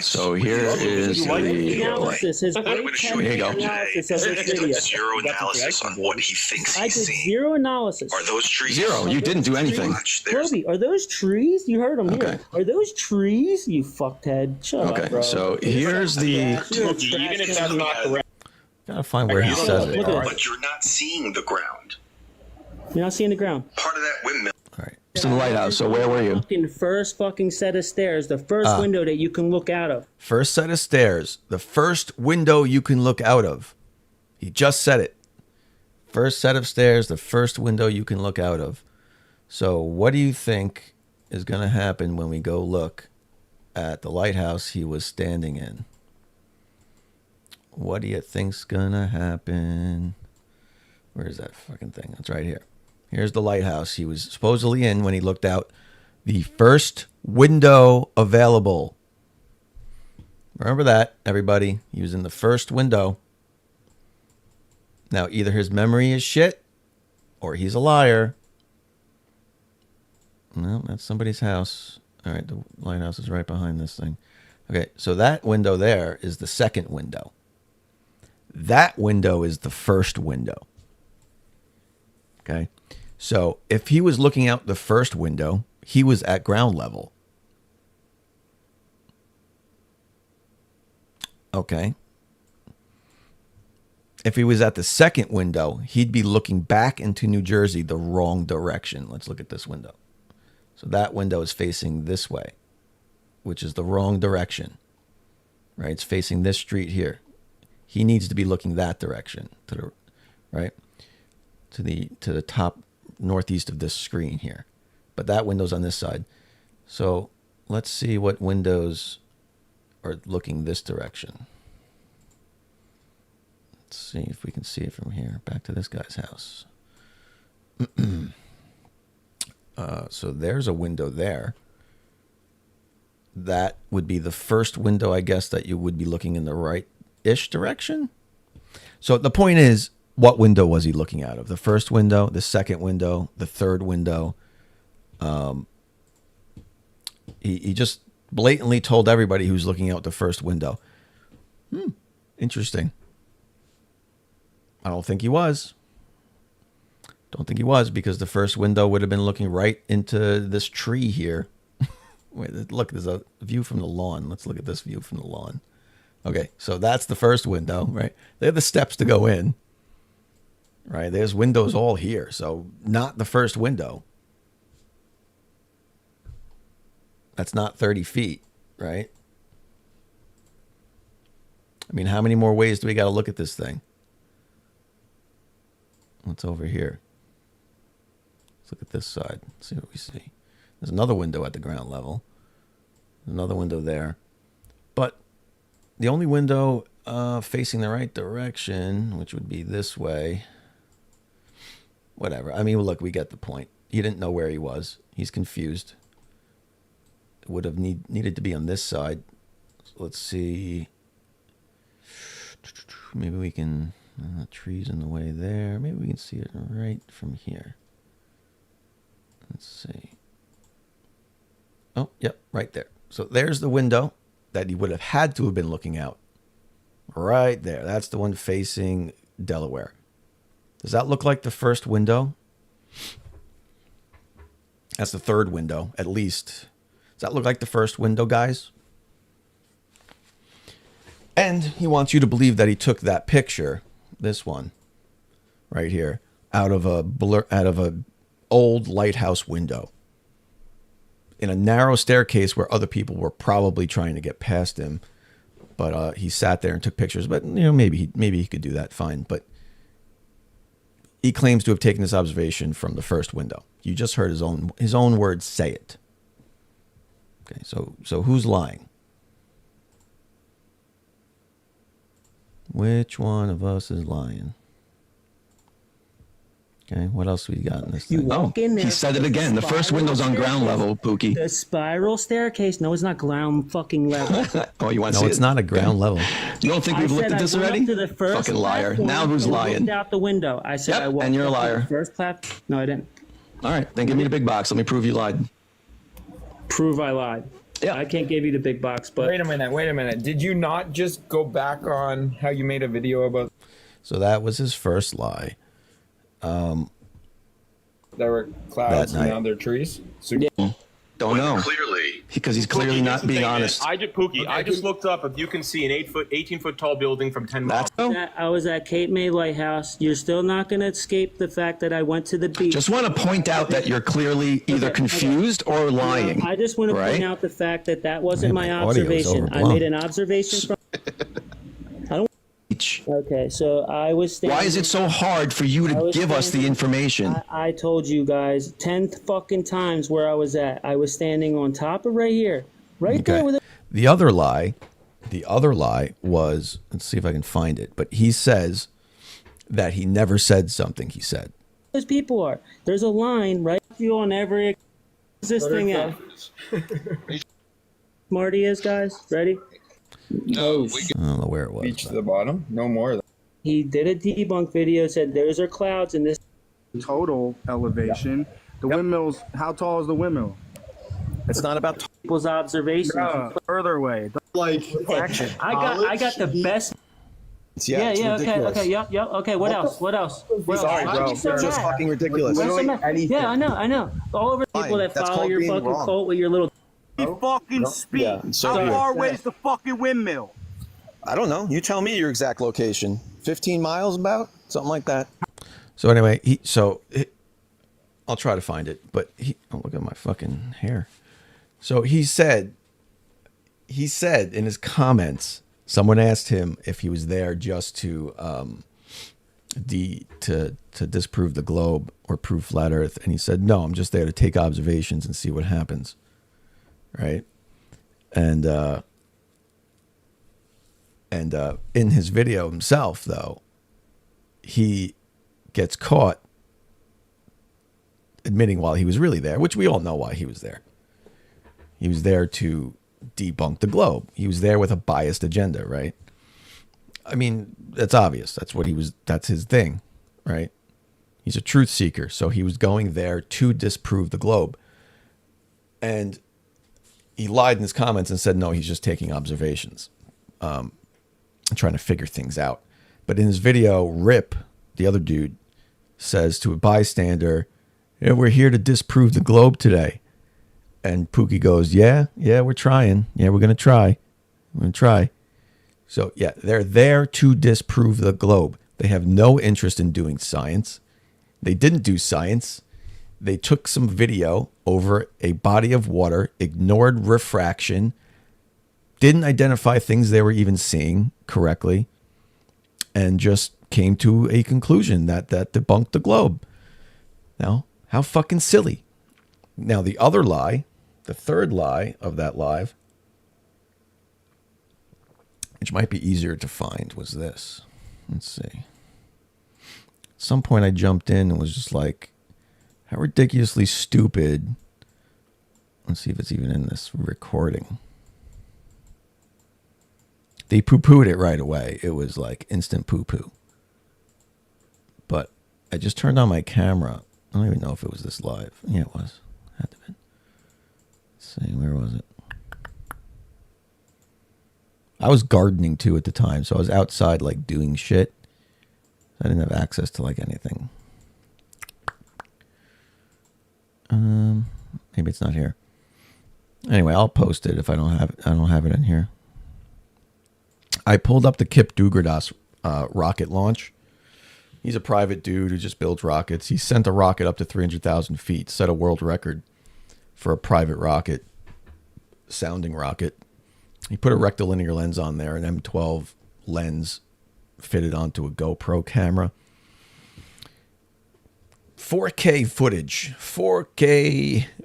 So here is the analysis. His great Here you go. analysis of this video. Zero analysis on what he thinks I he's did seeing. zero analysis. Are those trees? Zero. You didn't do anything. Kobe, are those trees? You heard him here. Are those trees? You fuckhead. Shut up, bro. Okay, so here's the. Even if that's not correct. Gotta find where he says it. But you're not seeing the ground. You're not seeing the ground. Part of that windmill. It's in the lighthouse. So where were you? First fucking set of stairs. The first window that you can look out of. First set of stairs. The first window you can look out of. He just said it. First set of stairs. The first window you can look out of. So what do you think is going to happen when we go look at the lighthouse he was standing in? What do you think's going to happen? Where's that fucking thing? It's right here. Here's the lighthouse he was supposedly in when he looked out. The first window available. Remember that, everybody. He was in the first window. Now, either his memory is shit or he's a liar. No, that's somebody's house. All right, the lighthouse is right behind this thing. Okay, so that window there is the second window. That window is the first window. Okay, so if he was looking out the first window, he was at ground level. Okay. If he was at the second window, he'd be looking back into New Jersey the wrong direction. Let's look at this window. So that window is facing this way, which is the wrong direction. Right? It's facing this street here. He needs to be looking that direction, to the right, to the top northeast of this screen here. But that window's on this side. So let's see what windows are looking this direction. Let's see if we can see it from here. Back to this guy's house. So there's a window there. That would be the first window, I guess, that you would be looking in the right-ish direction. So the point is, what window was he looking out of? The first window, the second window, the third window. He just blatantly told everybody who's looking out the first window. Interesting. I don't think he was. Don't think he was, because the first window would have been looking right into this tree here. Wait, look, there's a view from the lawn. Let's look at this view from the lawn. Okay, so that's the first window, right? They have the steps to go in, right? There's windows all here, so not the first window. That's not 30 feet, right? I mean, how many more ways do we got to look at this thing? What's over here? Let's look at this side. Let's see what we see. There's another window at the ground level. Another window there. But the only window facing the right direction, which would be this way. Whatever. I mean, look, we get the point. He didn't know where he was. He's confused. would have needed to be on this side. So let's see. Maybe we can, trees in the way there. Maybe we can see it right from here. Let's see. Oh, yep, right there. So there's the window that he would have had to have been looking out. Right there. That's the one facing Delaware. Does that look like the first window? That's the third window, at least. Does that look like the first window, guys? And he wants you to believe that he took that picture, this one, right here, out of a old lighthouse window in a narrow staircase where other people were probably trying to get past him. But he sat there and took pictures. But maybe he could do that fine. But he claims to have taken this observation from the first window. You just heard his own words say it. Okay, so who's lying? Which one of us is lying? Okay, what else we got in this thing? You walk in there. He said it again. The first window's on ground level, Pookie. The spiral staircase. No, it's not ground fucking level. Oh, you want to see No, it's not a ground level. You don't think we've looked at this already? Fucking liar. Now who's lying? Looked out the window. I said I walked and you're a up to liar. the first platform. No, I didn't. All right, then give me the big box. Let me prove you lied. Prove I lied. Yeah. I can't give you the big box, but... Wait a minute. Did you not just go back on how you made a video about... So that was his first lie. There were clouds and now they're trees? So Don't know. Clearly. Because he's clearly not being honest. I just looked up if you can see an 18-foot tall building from 10 miles. I was at Cape May Lighthouse. You're still not going to escape the fact that I went to the beach. Just want to point out that you're clearly either confused or lying. I just want to point out the fact that that wasn't my observation. I made an observation from... I don't... Okay, so I was standing... Why is it so hard for you to give us the information? I told you guys 10 fucking times where I was at. I was standing on top of right here. Right there with it. The other lie was, let's see if I can find it, but he says that he never said something he said. Those people are. There's a line right you on every existing app. Smarty is, guys. Ready? No, I don't know where it was. Beach to the bottom? No more. He did a debunk video, said those are clouds in this total elevation. The windmills, how tall is the windmill? It's not about people's observations. Further away. Like I got the best. Yeah, okay, yep. Okay, what else? Sorry, bro. It's just fucking ridiculous. Yeah, I know. All over people that follow your fucking cult with your little... You fucking speak. Yeah, How far away is the fucking windmill? I don't know. You tell me your exact location. 15 miles about? Something like that. So anyway, I'll try to find it, but oh, look at my fucking hair. So he said in his comments, someone asked him if he was there just to disprove the globe or prove flat Earth, and he said, "No, I'm just there to take observations and see what happens." Right, and in his video himself, though, he gets caught admitting while he was really there, which we all know why he was there. He was there to debunk the globe. He was there with a biased agenda, right? I mean, that's obvious. That's his thing, right? He's a truth seeker, so he was going there to disprove the globe. And he lied in his comments and said, no, he's just taking observations, trying to figure things out. But in his video, Rip, the other dude, says to a bystander, "Yeah, we're here to disprove the globe today." And Pookie goes, yeah, we're trying. Yeah, we're going to try. We're going to try. So, yeah, they're there to disprove the globe. They have no interest in doing science. They didn't do science. They took some video over a body of water, ignored refraction, didn't identify things they were even seeing correctly, and just came to a conclusion that debunked the globe. Now, how fucking silly. Now, the other lie, the third lie of that live, which might be easier to find, was this. Let's see. At some point I jumped in and was just like, how ridiculously stupid Let's see if it's even in this recording. They poo-pooed it right away. It was like instant poo-poo. But I just turned on my camera. I don't even know if it was this live. Yeah, it was. Had to be. Let's see, where was it? I was gardening too at the time, so I was outside like doing shit. I didn't have access to like anything. Maybe it's not here. Anyway, I'll post it if I don't have it in here. I pulled up the Kip Dugerdas rocket launch. He's a private dude who just builds rockets. He sent a rocket up to 300,000 feet, set a world record for a private rocket, sounding rocket. He put a rectilinear lens on there, an M12 lens fitted onto a GoPro camera. 4K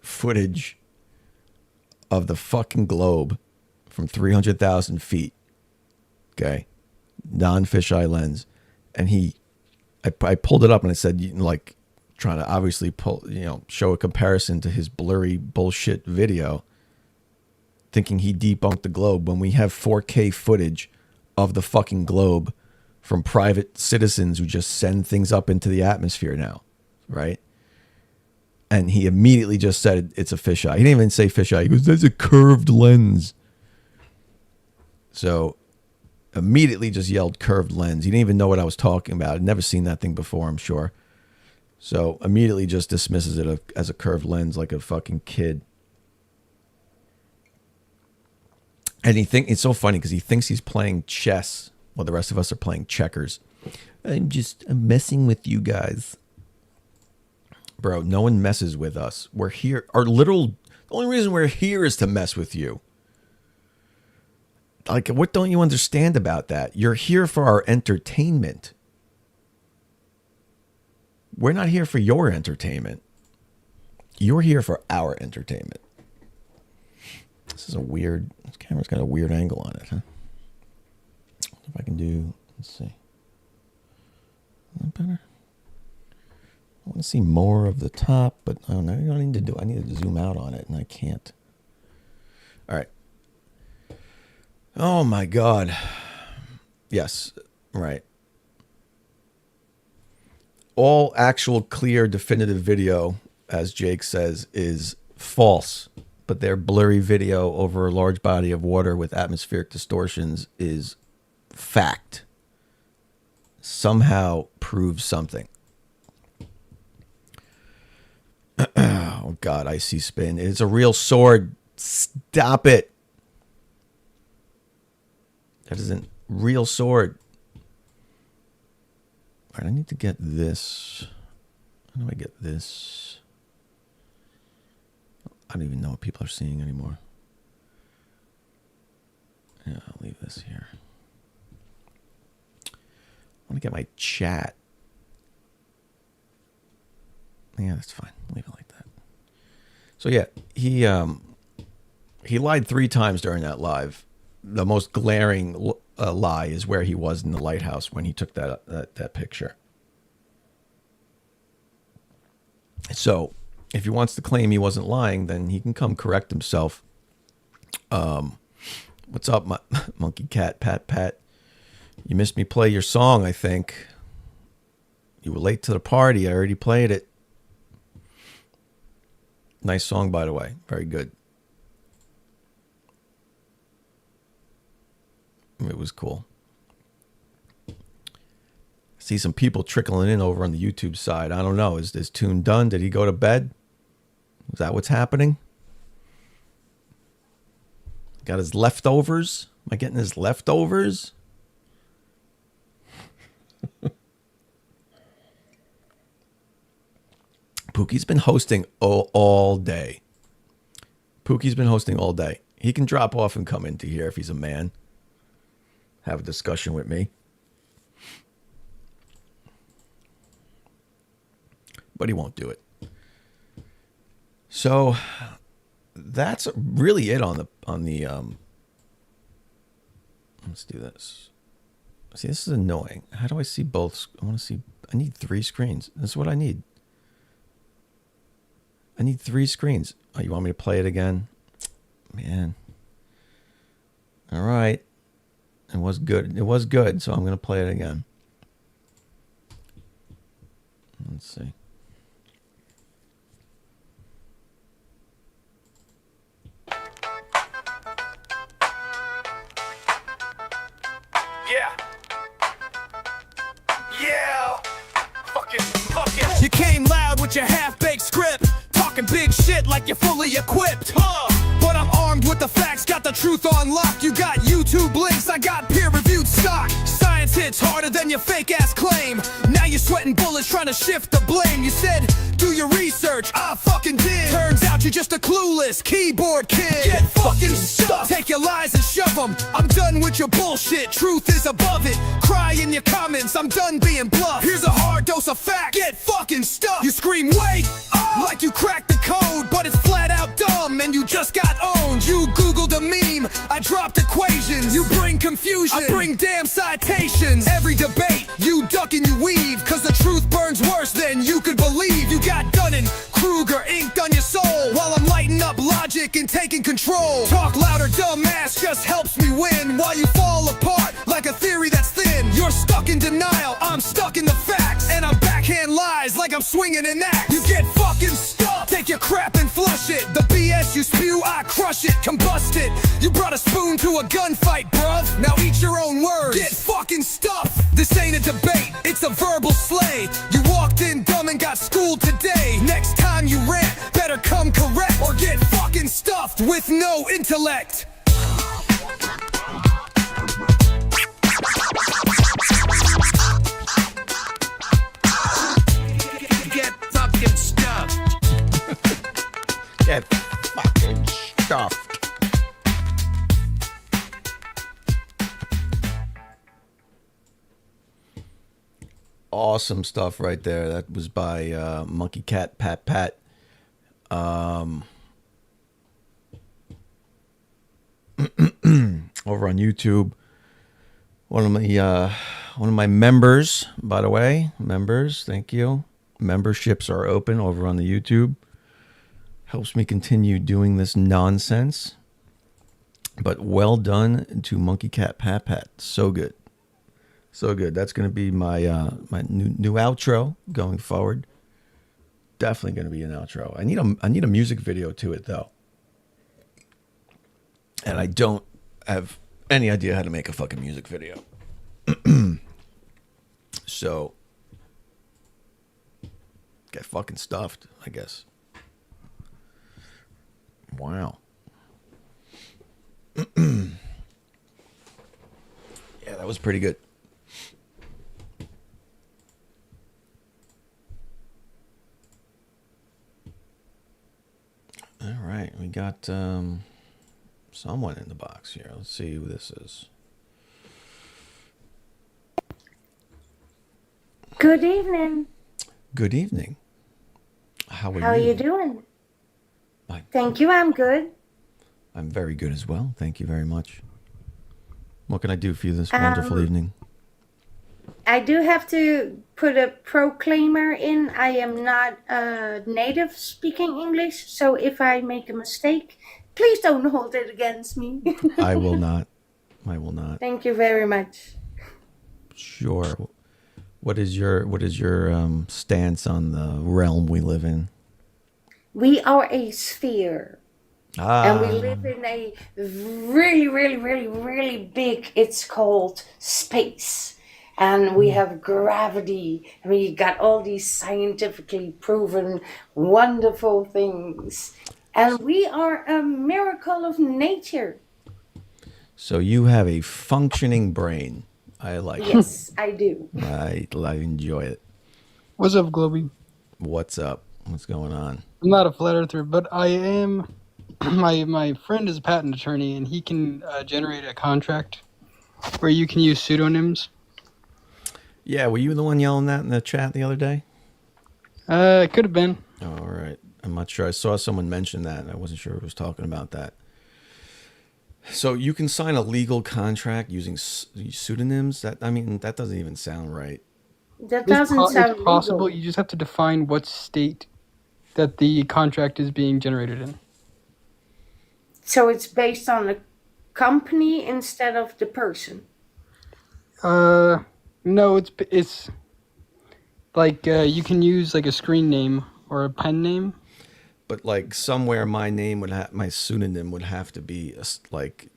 footage of the fucking globe from 300,000 feet. Okay. Non-fisheye lens. And I pulled it up and I said, like, trying to obviously show a comparison to his blurry bullshit video, thinking he debunked the globe when we have 4K footage of the fucking globe from private citizens who just send things up into the atmosphere now, right? And he immediately just said it's a fisheye. He didn't even say fisheye. He goes, "That's a curved lens." So immediately just yelled curved lens. He didn't even know what I was talking about. I'd never seen that thing before, I'm sure. So immediately just dismisses it as a curved lens like a fucking kid. And it's so funny because he thinks he's playing chess while the rest of us are playing checkers. I'm messing with you guys. Bro, no one messes with us. We're here. The only reason we're here is to mess with you. Like, what don't you understand about that? You're here for our entertainment. We're not here for your entertainment. You're here for our entertainment. This camera's got a weird angle on it, huh? If I can do, let's see. Is that better? I want to see more of the top, but I don't know. I need to zoom out on it, and I can't. All right. Oh my God. Yes, right. All actual clear definitive video, as Jake says, is false. But their blurry video over a large body of water with atmospheric distortions is fact. Somehow proves something. Oh God, icy spin. It's a real sword. Stop it. That isn't real sword. All right, I need to get this. How do I get this? I don't even know what people are seeing anymore. Yeah, I'll leave this here. I want to get my chat. Yeah, that's fine. Leave it like that. So yeah, he lied 3 times during that live. The most glaring lie is where he was in the lighthouse when he took that picture. So if he wants to claim he wasn't lying, then he can come correct himself. What's up, my monkey cat, Pat? You missed me play your song, I think. You were late to the party. I already played it. Nice song, by the way. Very good. It was cool. See some people trickling in over on the YouTube side. I don't know. Is this tune done? Did he go to bed? Is that what's happening? Got his leftovers? Am I getting his leftovers? Pookie's been hosting all day. Pookie's been hosting all day. He can drop off and come into here if he's a man. Have a discussion with me. But he won't do it. So that's really it on the let's do this. See, this is annoying. How do I see both? I need 3 screens. That's what I need. I need 3 screens. Oh, you want me to play it again? Man. All right. It was good. It was good, so I'm going to play it again. Let's see. Yeah. Yeah. Fucking. You came loud with your half-baked script, talking big shit like you're fully equipped. But I'm armed with the facts, got the truth on lock. You got YouTube links, I got peer-reviewed stock. Science hits harder than your fake-ass claim. Now you're sweating bullets trying to shift the blame. You said, do your research, I fucking did. Turns out you're just a clueless keyboard kid. Get fucking stuffed. Take your lies and shove them. I'm done with your bullshit, truth is above it. Cry in your comments, I'm done being bluff. Here's a hard dose of fact, get fucking stuffed. You scream, wait, like you cracked the code, but it's flat out dumb and you just got owned. You Googled a meme, I dropped equations. You bring confusion, I bring damn citations. Every debate, you duck and you weave, cause the truth burns worse than you could believe. You got Dunning-Kruger inked on your soul, while I'm lighting up logic and taking control. Talk louder, dumbass, just helps me win, while you fall apart like a theory that's thin. You're stuck in denial, I'm stuck in the facts, and I'm backhand lies like I'm swinging an axe. You get fucking stuck, take your crap and flush it. The BS you spew, I crush it, combust it. You brought a spoon to a gunfight, bruv, now eat your own words. Get fucking stuffed. This ain't a debate, it's a verbal slay. You walked in dumb and got schooled today. Next time you rant, better come correct, or get fucking stuffed with no intellect. Get fucking stuffed. Get fucking stuffed. Awesome stuff right there. That was by Monkey Cat Pat Pat. Over on YouTube. One of my members, by the way. Members, thank you. Memberships are open over on the YouTube. Helps me continue doing this nonsense. But well done to Monkey Cat Pat Pat. So good. So good. That's going to be my my new outro going forward. Definitely going to be an outro. I need a music video to it though. And I don't have any idea how to make a fucking music video. So get fucking stuffed, I guess. Wow. Yeah, that was pretty good. All right, we got someone in the box here. Let's see who this is. Good evening. Good evening. How are you doing? Thank you, I'm good. I'm very good as well. Thank you very much. What can I do for you this wonderful evening? I do have to put a proclaimer in. I am not native speaking English, so if I make a mistake, please don't hold it against me. I will not. I will not. Thank you very much. Sure. What is your stance on the realm we live in? We are a sphere. And we live in a really, really, really, really big, it's called space. And we have gravity. And we got all these scientifically proven wonderful things. And we are a miracle of nature. So you have a functioning brain. I like it. Yes, I do. I enjoy it. What's up, Globey? What's up? What's going on? I'm not a flat earther, but I am. My friend is a patent attorney, and he can generate a contract where you can use pseudonyms. Yeah, were you the one yelling that in the chat the other day? It could have been. Oh, all right. I'm not sure. I saw someone mention that, and I wasn't sure who was talking about that. So you can sign a legal contract using pseudonyms? That doesn't even sound right. That doesn't sound It's possible. legal. You just have to define what state that the contract is being generated in. So it's based on the company instead of the person. No, it's like you can use like a screen name or a pen name. But like somewhere, my name my pseudonym would have to be like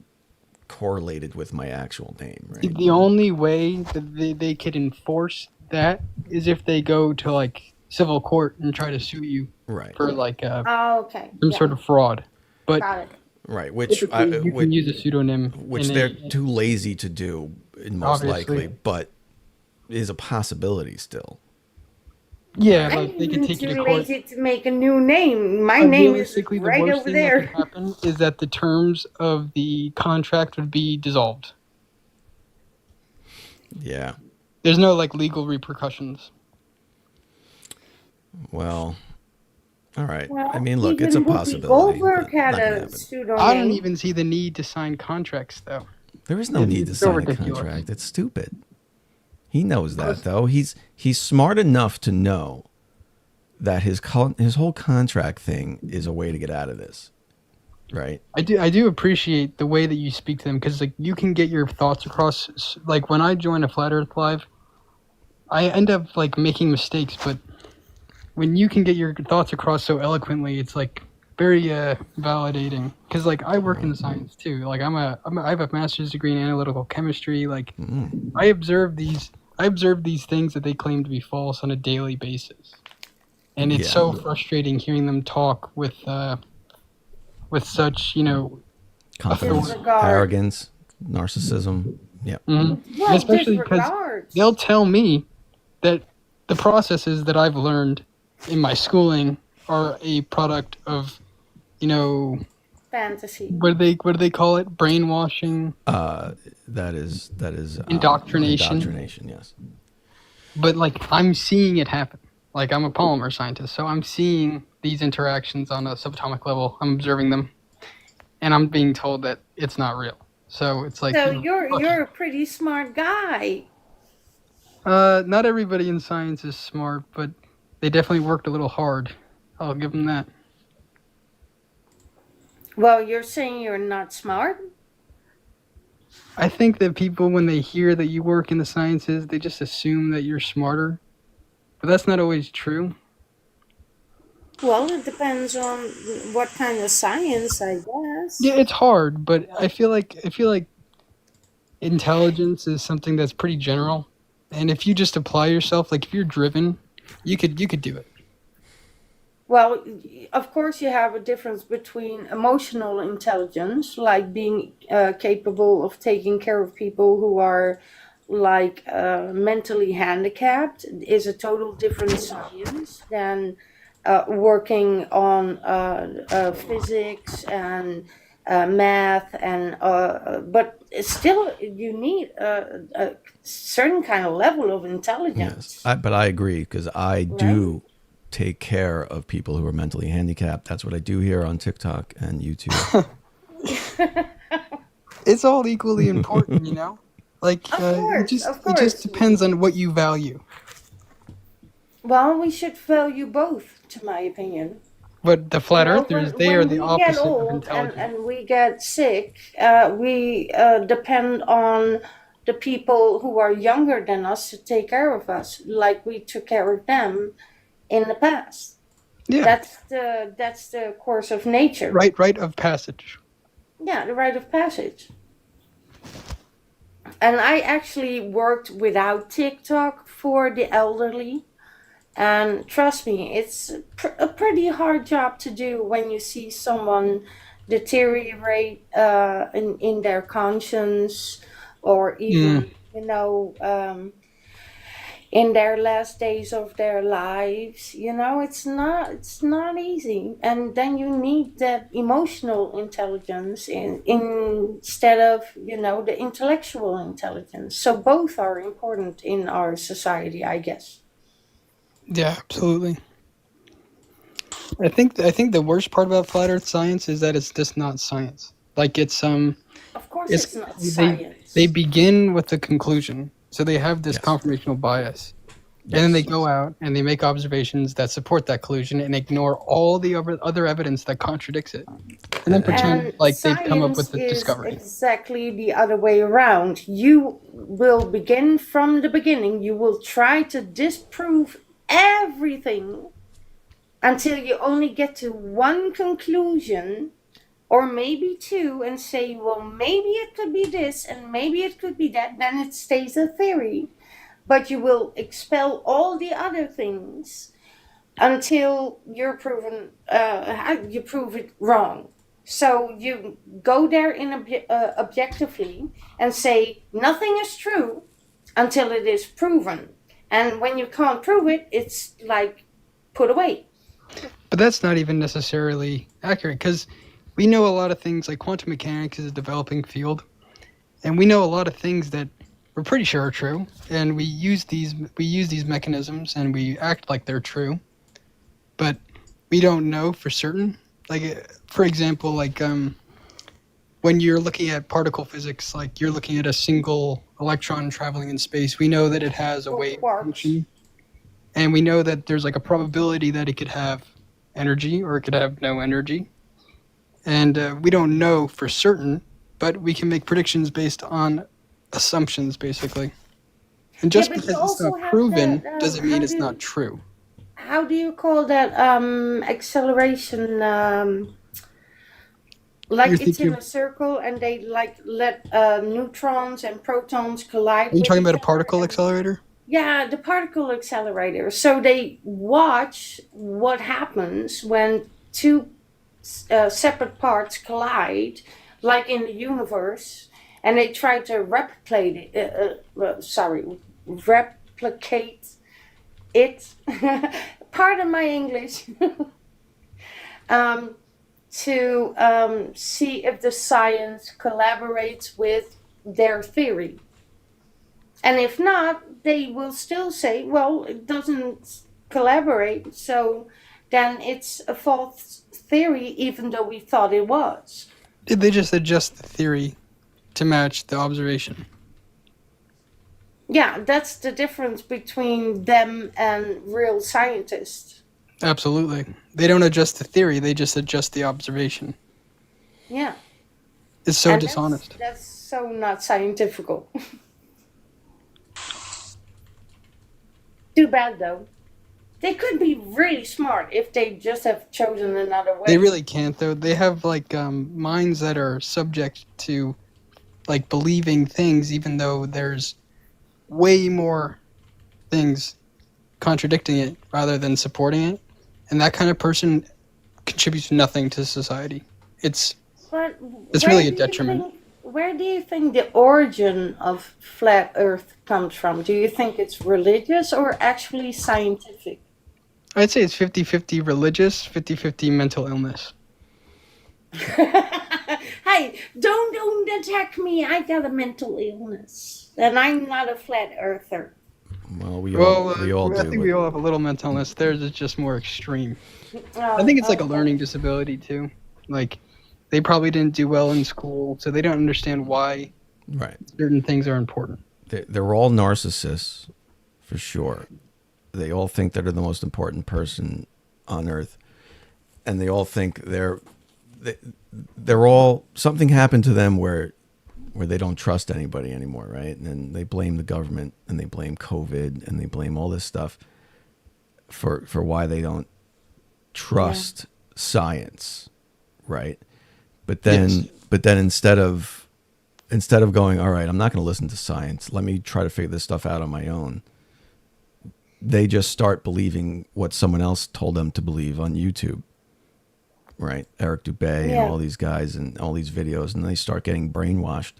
correlated with my actual name, right? The only way that they could enforce that is if they go to like civil court and try to sue you, right, for like okay, some sort of fraud. But got it. Right, which you can use a pseudonym, which they're too lazy to do, most likely, but is a possibility still. Yeah, I'm like they can take you to too court. lazy to make a new name. My name is Realistically, the right worst over thing there. that could happen is that the terms of the contract would be dissolved. Yeah. There's no like legal repercussions. Well, all right. Well, I mean, look, even it's a Whoopi possibility. Goldberg had not gonna a happen. pseudonym. I don't even see the need to sign contracts, though. There is no need to so sign ridiculous. a contract. It's stupid. He knows that, though. He's smart enough to know that his whole contract thing is a way to get out of this, right? I do appreciate the way that you speak to them, because like you can get your thoughts across. Like when I join a Flat Earth Live, I end up like making mistakes, but when you can get your thoughts across so eloquently, it's like very validating. Because like I work in science too. Like I have a master's degree in analytical chemistry. Like I observe these things that they claim to be false on a daily basis, and it's so frustrating hearing them talk with such confidence, arrogance, narcissism. Yeah. Mm-hmm. Well, Especially because disregards. they'll tell me that the processes that I've learned in my schooling are a product of, Fantasy. what do they call it? Brainwashing. That is indoctrination. Indoctrination, yes. But like I'm seeing it happen. Like I'm a polymer scientist, so I'm seeing these interactions on a subatomic level. I'm observing them, and I'm being told that it's not real. So it's like. So you're a pretty smart guy. Not everybody in science is smart, but they definitely worked a little hard. I'll give them that. Well, you're saying you're not smart? I think that people, when they hear that you work in the sciences, they just assume that you're smarter. But that's not always true. Well, it depends on what kind of science, I guess. Yeah, it's hard, but I feel like intelligence is something that's pretty general. And if you just apply yourself, like if you're driven, you could do it. Well, of course, you have a difference between emotional intelligence, like being capable of taking care of people who are like mentally handicapped, is a total different science than working on physics and math, and but still you need a certain kind of level of intelligence. Yes, but I agree, because I do take care of people who are mentally handicapped. That's what I do here on TikTok and YouTube. It's all equally important, Like it just depends on what you value. Well, we should value both, to my opinion. But the flat earthers, they are the opposite of of intelligence. And we get sick, we depend on the people who are younger than us to take care of us, like we took care of them in the past. Yeah. That's the course of nature. Rite of passage. Yeah, the rite of passage. And I actually worked without TikTok for the elderly. And trust me, it's a pretty hard job to do when you see someone deteriorate in their conscience, or even, in their last days of their lives. It's not easy. And then you need that emotional intelligence instead of, the intellectual intelligence. So both are important in our society, I guess. Yeah, absolutely. I think the worst part about flat Earth science is that it's just not science. Like it's Of course, it's not science. They begin with the conclusion, so they have this confirmational bias, And then they go out and they make observations that support that conclusion and ignore all the other evidence that contradicts it. And then pretend like they've come up with a discovery. Exactly the other way around. You will begin from the beginning. You will try to disprove everything until you only get to one conclusion or maybe two and say, well, maybe it could be this and maybe it could be that. Then it stays a theory. But you will expel all the other things until you're proven you prove it wrong. So you go there in objectively and say nothing is true until it is proven. And when you can't prove it, it's like put away. But that's not even necessarily accurate because we know a lot of things like quantum mechanics is a developing field. And we know a lot of things that we're pretty sure are true, and we use these mechanisms, and we act like they're true, but we don't know for certain. Like, for example, like when you're looking at particle physics, like you're looking at a single electron traveling in space, we know that it has a wave function, and we know that there's like a probability that it could have energy or it could have no energy, and we don't know for certain, but we can make predictions based on assumptions, basically. And just because it's not proven doesn't mean it's not true. How do you call that acceleration? Like it's in a circle and they like let neutrons and protons collide. Are you talking about a particle accelerator? Yeah, the particle accelerator. So they watch what happens when two separate parts collide, like in the universe. And they try to replicate it. Pardon my English. To see if the science collaborates with their theory. And if not, they will still say, well, it doesn't collaborate, so then it's a false theory, even though we thought it was. Did they just adjust the theory to match the observation? Yeah, that's the difference between them and real scientists. Absolutely. They don't adjust the theory, they just adjust the observation. Yeah. It's so dishonest. That's so not scientific. Too bad, though. They could be really smart if they just have chosen another way. They really can't, though. They have, like, minds that are subject to, like, believing things, even though there's way more things contradicting it rather than supporting it. And that kind of person contributes nothing to society. It's really a detriment. Where do you think the origin of flat Earth comes from? Do you think it's religious or actually scientific? I'd say it's 50-50 religious, 50-50 mental illness. Hey, don't attack me. I got a mental illness. And I'm not a flat earther. Well, we all do. I think we all have a little mental illness. Theirs is just more extreme. I think it's like a learning disability, too. Like, they probably didn't do well in school, so they don't understand why certain things are important. They're all narcissists, for sure. They all think they're the most important person on Earth. And they all think they're all, something happened to them where they don't trust anybody anymore, right? And then they blame the government and they blame COVID and they blame all this stuff for why they don't trust science, right? But then instead of going, all right, I'm not going to listen to science. Let me try to figure this stuff out on my own. They just start believing what someone else told them to believe on YouTube, right? Eric Dubay and all these guys and all these videos, and they start getting brainwashed.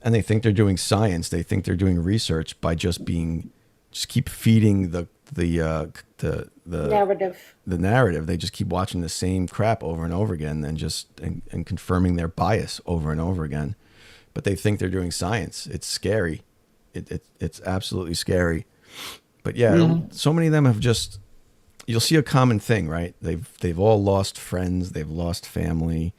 And they think they're doing science. They think they're doing research by just keep feeding the narrative. The narrative. They just keep watching the same crap over and over again, and confirming their bias over and over again. But they think they're doing science. It's scary. It's absolutely scary. But yeah, so many of them have just. You'll see a common thing, right? They've all lost friends. They've lost family.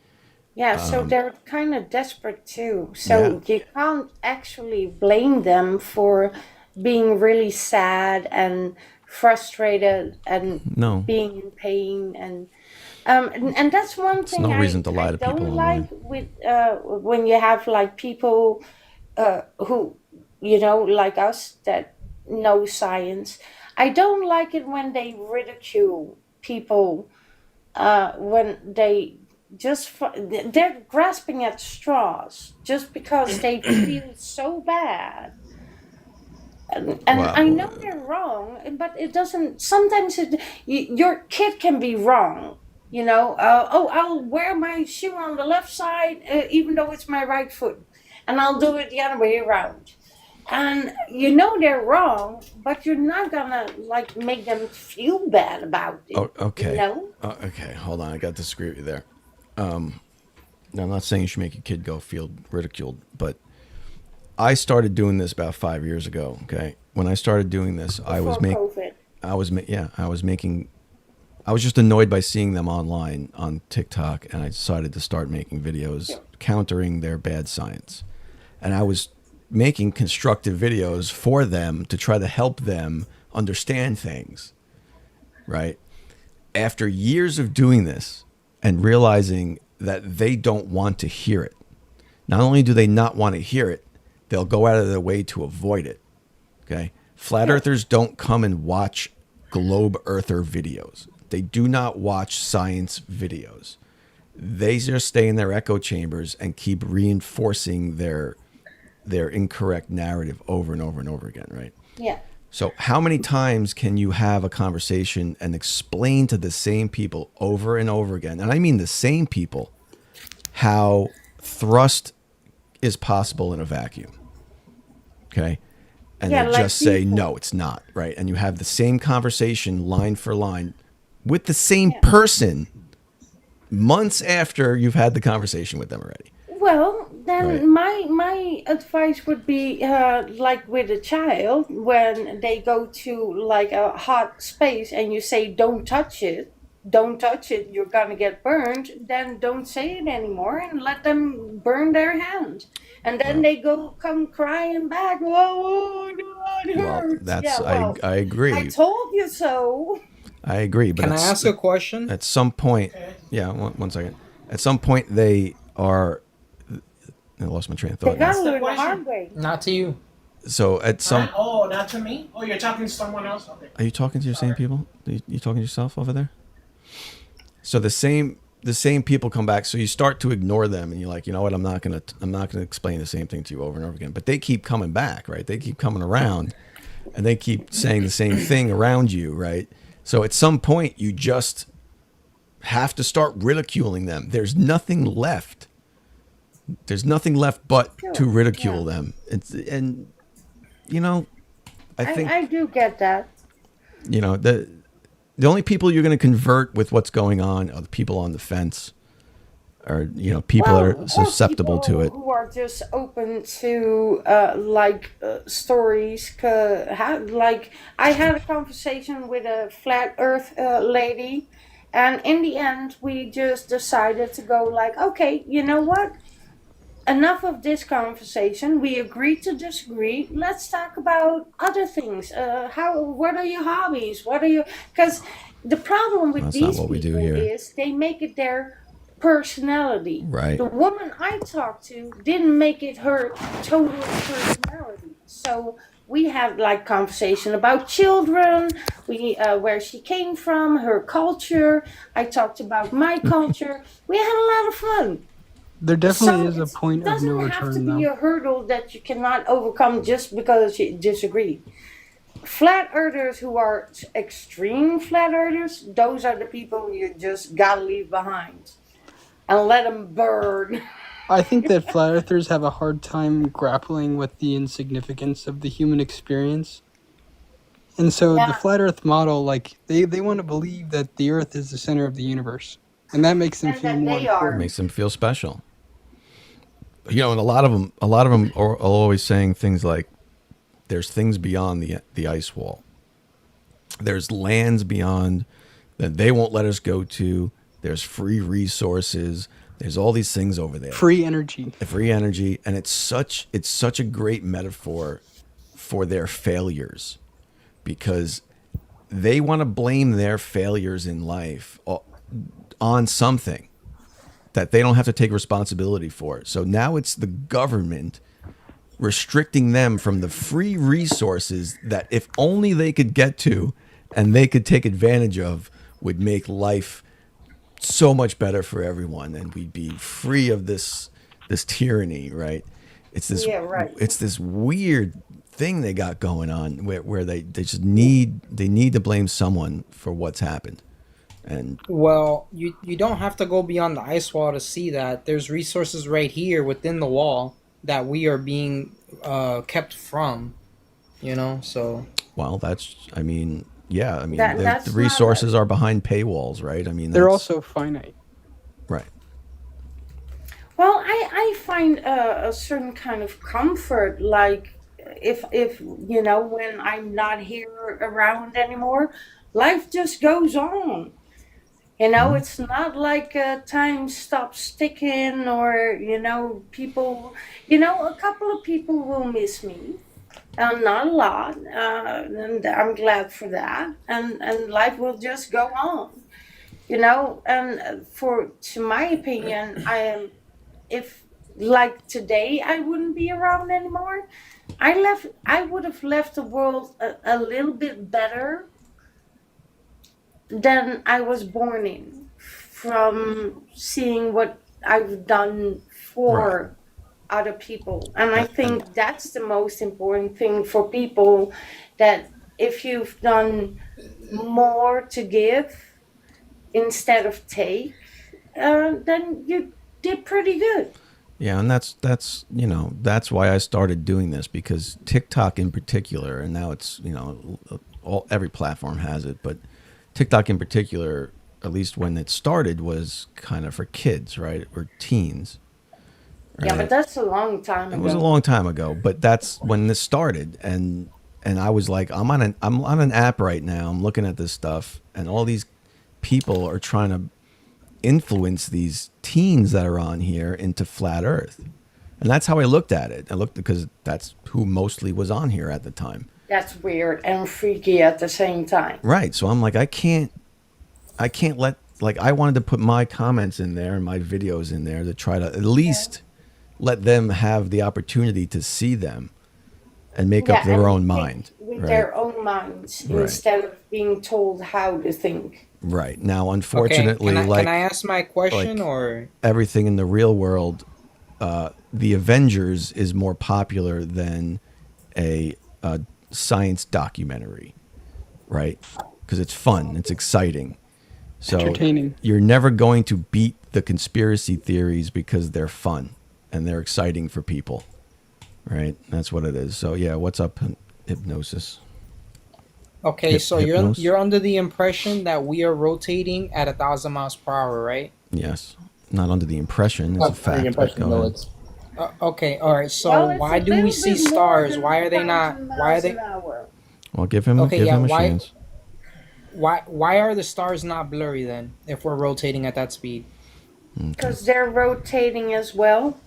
Yeah, so they're kind of desperate too. So you can't actually blame them for being really sad and frustrated and No. being in pain and that's one It's thing no reason I to lie to people don't online. like with when you have like people who like us that know science. I don't like it when they ridicule people when they they're grasping at straws just because they feel so bad. And Well, I know they're wrong, but it doesn't. Sometimes your kid can be wrong. Oh, I'll wear my shoe on the left side, even though it's my right foot, and I'll do it the other way around. And they're wrong, but you're not gonna like make them feel bad about it. Oh, okay. No. Okay, hold on. I got to disagree with you there. Now, I'm not saying you should make your kid go feel ridiculed, but I started doing this about 5 years ago. Okay, when I started doing this, I was just annoyed by seeing them online on TikTok, and I decided to start making videos countering their bad science. And I was making constructive videos for them to try to help them understand things, right? After years of doing this and realizing that they don't want to hear it, not only do they not want to hear it, they'll go out of their way to avoid it. Okay. Flat earthers don't come and watch globe earther videos. They do not watch science videos. They just stay in their echo chambers and keep reinforcing their incorrect narrative over and over and over again, right? Yeah. So how many times can you have a conversation and explain to the same people over and over again, and I mean the same people, how thrust is possible in a vacuum? Okay. And they just say, no, it's not, right? And you have the same conversation line for line with the same person months after you've had the conversation with them already. Well, then my advice would be like with a child, when they go to like a hot space and you say, don't touch it, you're gonna get burned, then don't say it anymore and let them burn their hand. And then they come crying back, oh, it hurts. That's I agree. I told you so. I agree. But can I ask a question? At some point, one second. At some point, they are. I lost my train of thought. They gotta learn the hard way. Not to you. So at some. Oh, not to me. Oh, you're talking to someone else. Okay. Are you talking to your same people? You talking to yourself over there? So the same people come back. So you start to ignore them, and you're like, you know what? I'm not gonna explain the same thing to you over and over again. But they keep coming back, right? They keep coming around, and they keep saying the same thing around you, right? So at some point, you just have to start ridiculing them. There's nothing left. There's nothing left but to ridicule them. I think I do get that. The only people you're going to convert with what's going on are the people on the fence, or people that are susceptible to it. Who are just open to stories. Like I had a conversation with a flat Earth lady, and in the end, we just decided to go like, okay, you know what? Enough of this conversation. We agreed to disagree. Let's talk about other things. What are your hobbies? Because the problem with these people is they make it their personality. Right. The woman I talked to didn't make it her total personality. So we had like conversation about children, where she came from, her culture. I talked about my culture. We had a lot of fun. There definitely is a point of no return. It doesn't have to be a hurdle that you cannot overcome just because you disagree. Flat earthers who are extreme flat earthers, those are the people you just gotta leave behind and let them burn. I think that flat earthers have a hard time grappling with the insignificance of the human experience. And so the flat earth model, like they want to believe that the earth is the center of the universe. And that makes them feel more important. Makes them feel special. And a lot of them are always saying things like, there's things beyond the ice wall. There's lands beyond that they won't let us go to. There's free resources. There's all these things over there. Free energy. Free energy. And it's such a great metaphor for their failures because they want to blame their failures in life on something that they don't have to take responsibility for. So now it's the government restricting them from the free resources that if only they could get to and they could take advantage of would make life so much better for everyone, and we'd be free of this tyranny, right? It's this weird thing they got going on where they just need to blame someone for what's happened. And well, you don't have to go beyond the ice wall to see that there's resources right here within the wall that we are being kept from, so well, that's the resources are behind paywalls, right? I mean, they're also finite, right? Well, I find a certain kind of comfort, like if when I'm not here around anymore, life just goes on. It's not like time stops ticking, or people. A couple of people will miss me, not a lot, and I'm glad for that. And life will just go on, And to my opinion, if like today I wouldn't be around anymore, I would have left the world a little bit better than I was born in, from seeing what I've done for other people. And I think that's the most important thing for people, that if you've done more to give instead of take, then you did pretty good. Yeah, and that's why I started doing this, because TikTok in particular, and now it's every platform has it, but TikTok in particular, at least when it started, was kind of for kids, right, or teens. Right? Yeah, but that's a long time ago. It was a long time ago, but that's when this started, and I was like, I'm on an app right now. I'm looking at this stuff, and all these people are trying to influence these teens that are on here into flat Earth, and that's how I looked at it. I looked because that's who mostly was on here at the time. That's weird and freaky at the same time. Right. So I'm like, I can't let, like, I wanted to put my comments in there and my videos in there to try to at least let them have the opportunity to see them and make up their own mind. With their own minds, instead of being told how to think. Right. Now, unfortunately, can I ask my question, or everything in the real world, the Avengers is more popular than a science documentary, right? Because it's fun, it's exciting, so entertaining. You're never going to beat the conspiracy theories because they're fun and they're exciting for people, right? That's what it is. So yeah, what's up, Hypnosis? Okay, so you're under the impression that we are rotating at 1,000 miles per hour, right? Yes, not under the impression. It's a fact. Go ahead. Okay, all right. So why do we see stars? Why are they not? Why are they? Well, give him a chance. Why are the stars not blurry then, if we're rotating at that speed? Because they're rotating as well.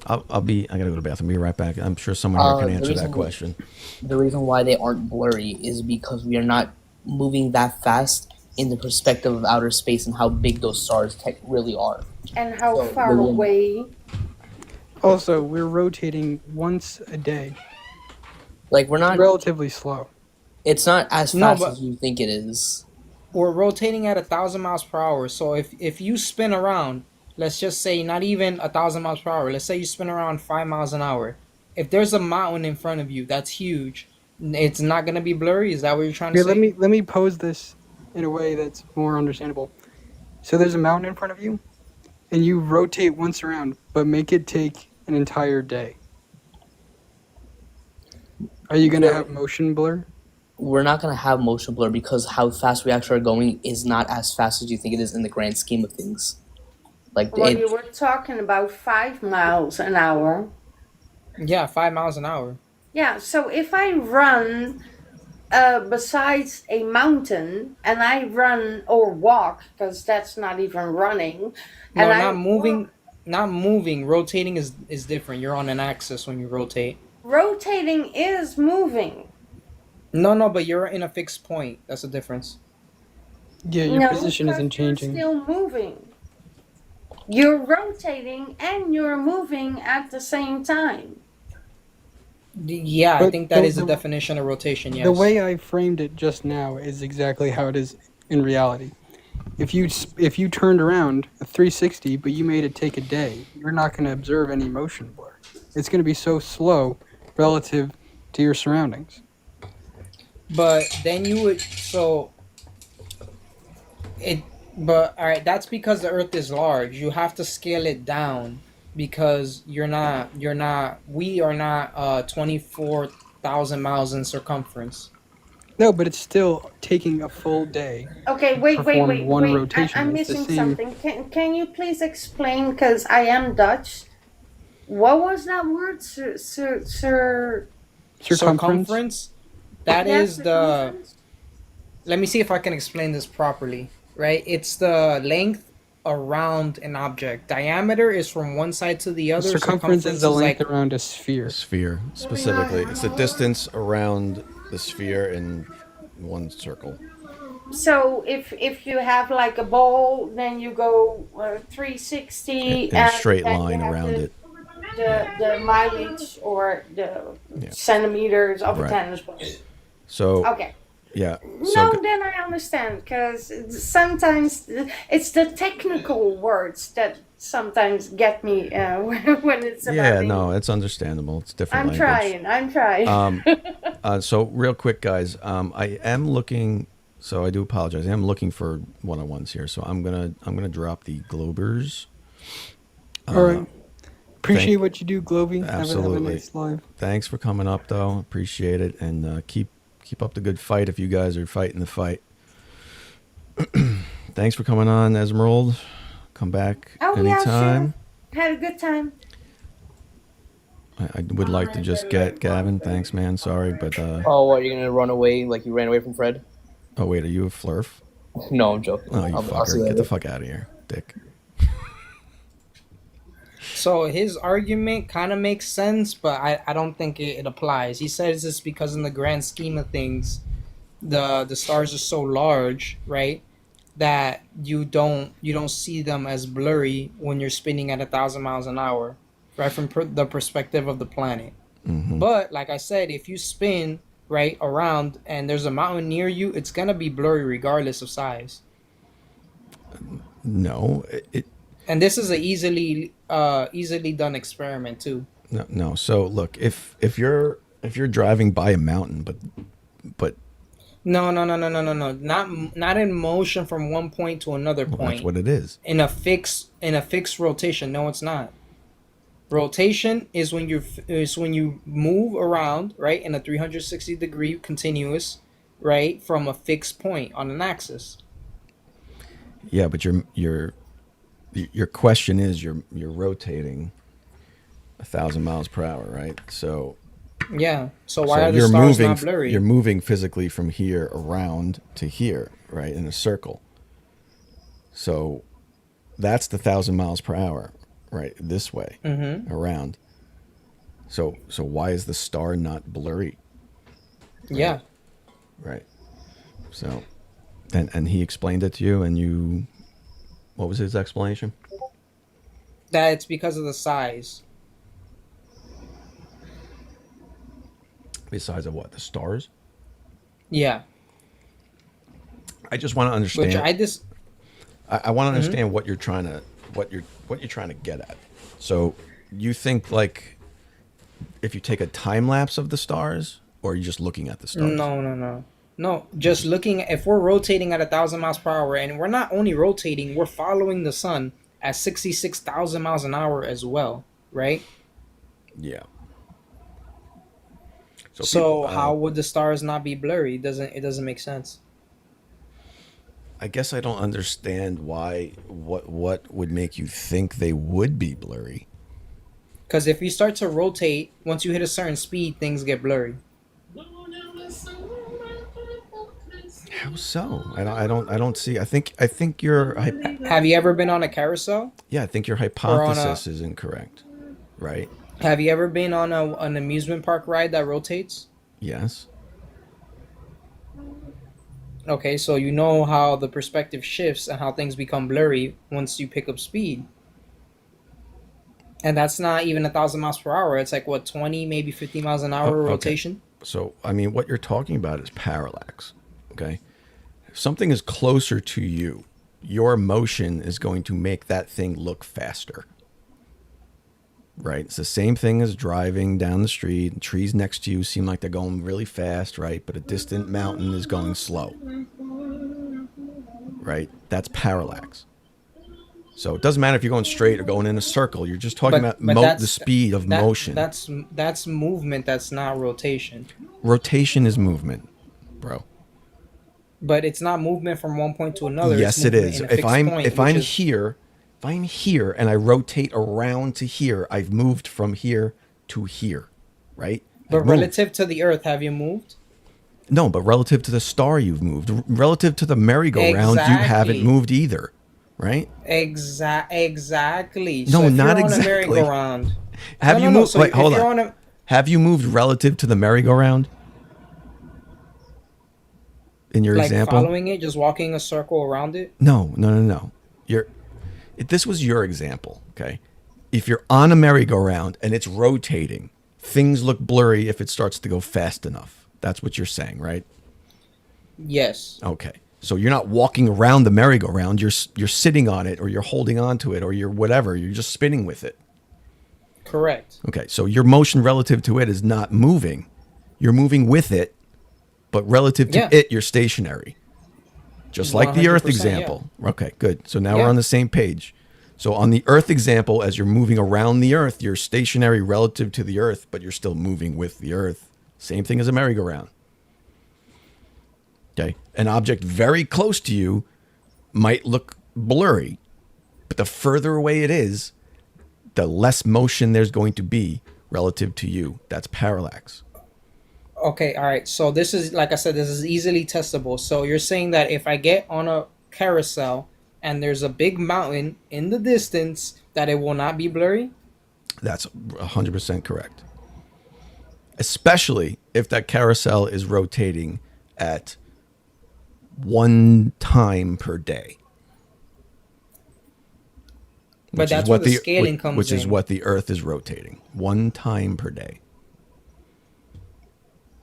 I gotta go to the bathroom. Be right back. I'm sure someone here can answer that question. The reason why they aren't blurry is because we are not moving that fast in the perspective of outer space and how big those stars really are. And how far away. Also, we're rotating once a day. Like, we're not relatively slow. It's not as fast as you think it is. We're rotating at 1,000 miles per hour. So if you spin around, let's just say not even 1,000 miles per hour. Let's say you spin around 5 miles an hour. If there's a mountain in front of you that's huge, it's not gonna be blurry. Is that what you're trying to say? Let me pose this in a way that's more understandable. So there's a mountain in front of you, and you rotate once around, but make it take an entire day. Are you gonna have motion blur? We're not gonna have motion blur because how fast we actually are going is not as fast as you think it is in the grand scheme of things. You were talking about 5 miles an hour. Yeah, 5 miles an hour. Yeah, so if I run besides a mountain, and I run or walk, because that's not even running. No, not moving. Rotating is different. You're on an axis when you rotate. Rotating is moving. No, but you're in a fixed point. That's the difference. Yeah, your position isn't changing. You're still moving. You're rotating and you're moving at the same time. Yeah, I think that is the definition of rotation, yes. The way I framed it just now is exactly how it is in reality. If you turned around a 360, but you made it take a day, you're not going to observe any motion blur. It's going to be so slow relative to your surroundings. But then you would But all right, that's because the Earth is large. You have to scale it down because we are not 24,000 miles in circumference. No, but it's still taking a full day. Okay, wait. Rotation. I'm missing something. Can you please explain? Because I am Dutch. What was that word? Circumference. That is the. Let me see if I can explain this properly. Right, it's the length around an object. Diameter is from one side to the other. Circumference is the length around a sphere. A sphere, specifically. It's the distance around the sphere in one circle. So if you have like a ball, then you go 360 in a straight line around it. The mileage or the centimeters of a tennis ball. So okay. Yeah. So then I understand, because sometimes it's the technical words that sometimes get me when it's about. Yeah, no, it's understandable. It's different. I'm trying. So real quick, guys, I am looking. So I do apologize. I am looking for one-on-ones here. So I'm gonna drop the Globers. All right. Appreciate what you do, Globy. Absolutely. Have a nice live. Thanks for coming up, though. Appreciate it, and keep up the good fight if you guys are fighting the fight. Thanks for coming on, Esmeralda. Come back anytime. Yeah, sure. Had a good time. I would like to just get Gavin. Thanks, man. Sorry, but Oh, what, you're gonna run away like you ran away from Fred? Oh wait, are you a Flerf? No, I'm joking. Oh, you fucker! Get the fuck out of here, dick. So his argument kind of makes sense, but I don't think it applies. He says it's because in the grand scheme of things, the stars are so large, right, that you don't see them as blurry when you're spinning at 1,000 miles an hour, right, from the perspective of the planet. Mm-hmm. But like I said, if you spin right around and there's a mountain near you, it's gonna be blurry regardless of size. No, and this is a easily done experiment too. No. So look, if you're driving by a mountain, but no, not in motion from one point to another point. That's what it is. In a fixed rotation. No, it's not. Rotation is when you move around, right, in a 360-degree continuous, right, from a fixed point on an axis. Yeah, but your question is you're rotating 1,000 miles per hour, right? So yeah. So why are the stars not blurry? You're moving physically from here around to here, right, in a circle. So that's the 1,000 miles per hour, right, this way around. So why is the star not blurry? Right? Yeah. Right. So, and he explained it to you, and you. What was his explanation? That it's because of the size. The size of what? The stars? Yeah. I just want to understand. Which I want to understand what you're trying to get at. So you think like if you take a time lapse of the stars, or are you just looking at the stars? No, just looking. If we're rotating at 1,000 miles per hour, and we're not only rotating, we're following the sun at 66,000 miles an hour as well, right? Yeah. So how would the stars not be blurry? It doesn't make sense. I guess I don't understand why. What would make you think they would be blurry? Because if you start to rotate, once you hit a certain speed, things get blurry. How so? I don't see. I think your. Have you ever been on a carousel? Yeah, I think your hypothesis is incorrect, right? Have you ever been on an amusement park ride that rotates? Yes. Okay, so you know how the perspective shifts and how things become blurry once you pick up speed. And that's not even 1,000 miles per hour. It's like what, 20, maybe 50 miles an hour Okay. rotation. So, I mean, what you're talking about is parallax. Okay. If something is closer to you, your motion is going to make that thing look faster. Right? It's the same thing as driving down the street, and trees next to you seem like they're going really fast, right? But a distant mountain is going slow. Right? That's parallax. So it doesn't matter if you're going straight or going in a circle. You're just talking about the speed of motion. That's movement. That's not rotation. Rotation is movement, bro. But it's not movement from one point to another. Yes, it's it is. In a fixed point, if I'm here and I rotate around to here, I've moved from here to here, right? But relative to the Earth, have you moved? No, but relative to the star, you've moved. Relative to the merry-go-round, you haven't moved either, right? Exactly. No, so if not you're exactly. On a merry-go-round, have you moved? So wait, hold on. Have you moved relative to the merry-go-round? In your example, following it, just walking a circle around it. No. This was your example, okay? If you're on a merry-go-round and it's rotating, things look blurry if it starts to go fast enough. That's what you're saying, right? Yes. Okay. So you're not walking around the merry-go-round. You're sitting on it, or you're holding on to it, or you're whatever. You're just spinning with it. Correct. Okay. So your motion relative to it is not moving. You're moving with it, but relative to it, you're stationary. Just like the Earth example. Yeah. Okay, good. So now we're on the same page. So on the Earth example, as you're moving around the Earth, you're stationary relative to the Earth, but you're still moving with the Earth. Same thing as a merry-go-round. Okay. An object very close to you might look blurry, but the further away it is, the less motion there's going to be relative to you. That's parallax. Okay, all right. So this is, like I said, this is easily testable. So you're saying that if I get on a carousel and there's a big mountain in the distance, that it will not be blurry? That's 100% correct. Especially if that carousel is rotating at 1 time per day. But that's what the scaling comes in. Which is what the Earth is rotating. 1 time per day.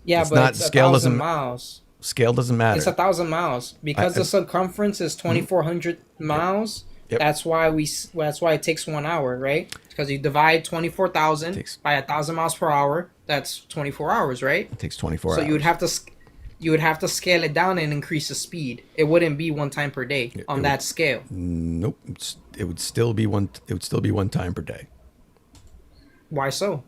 Yeah, but it's 1,000 miles. Scale doesn't matter. It's 1,000 miles because the circumference is 2,400 miles. Yep. That's why it takes 1 hour, right? Because you divide 24,000 by 1,000 miles per hour. That's 24 hours, right? It takes 24 hours. So you would have to scale it down and increase the speed. It wouldn't be 1 time per day on that scale. Nope. It would still be 1 time per day. Why so?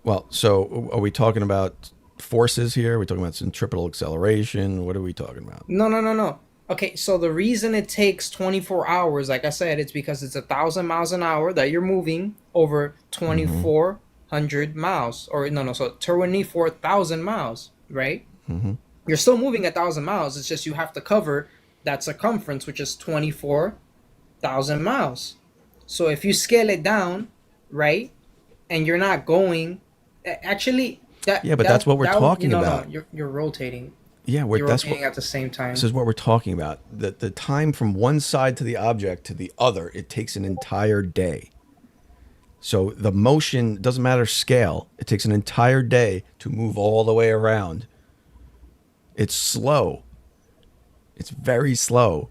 Well, so are we talking about forces here? Are we talking about centripetal acceleration? What are we talking about? No. Okay, so the reason it takes 24 hours, like I said, it's because it's 1,000 miles an hour that you're moving over 2,400 miles. So 24,000 miles, right? Mm-hmm. You're still moving 1,000 miles. It's just you have to cover that circumference, which is 24,000 miles. So if you scale it down, right, and you're not going, actually... that's what we're talking about. No, you're rotating. Yeah, you're rotating at the same time. This is what we're talking about. The time from one side to the object to the other, it takes an entire day. So the motion doesn't matter scale. It takes an entire day to move all the way around. It's slow. It's very slow.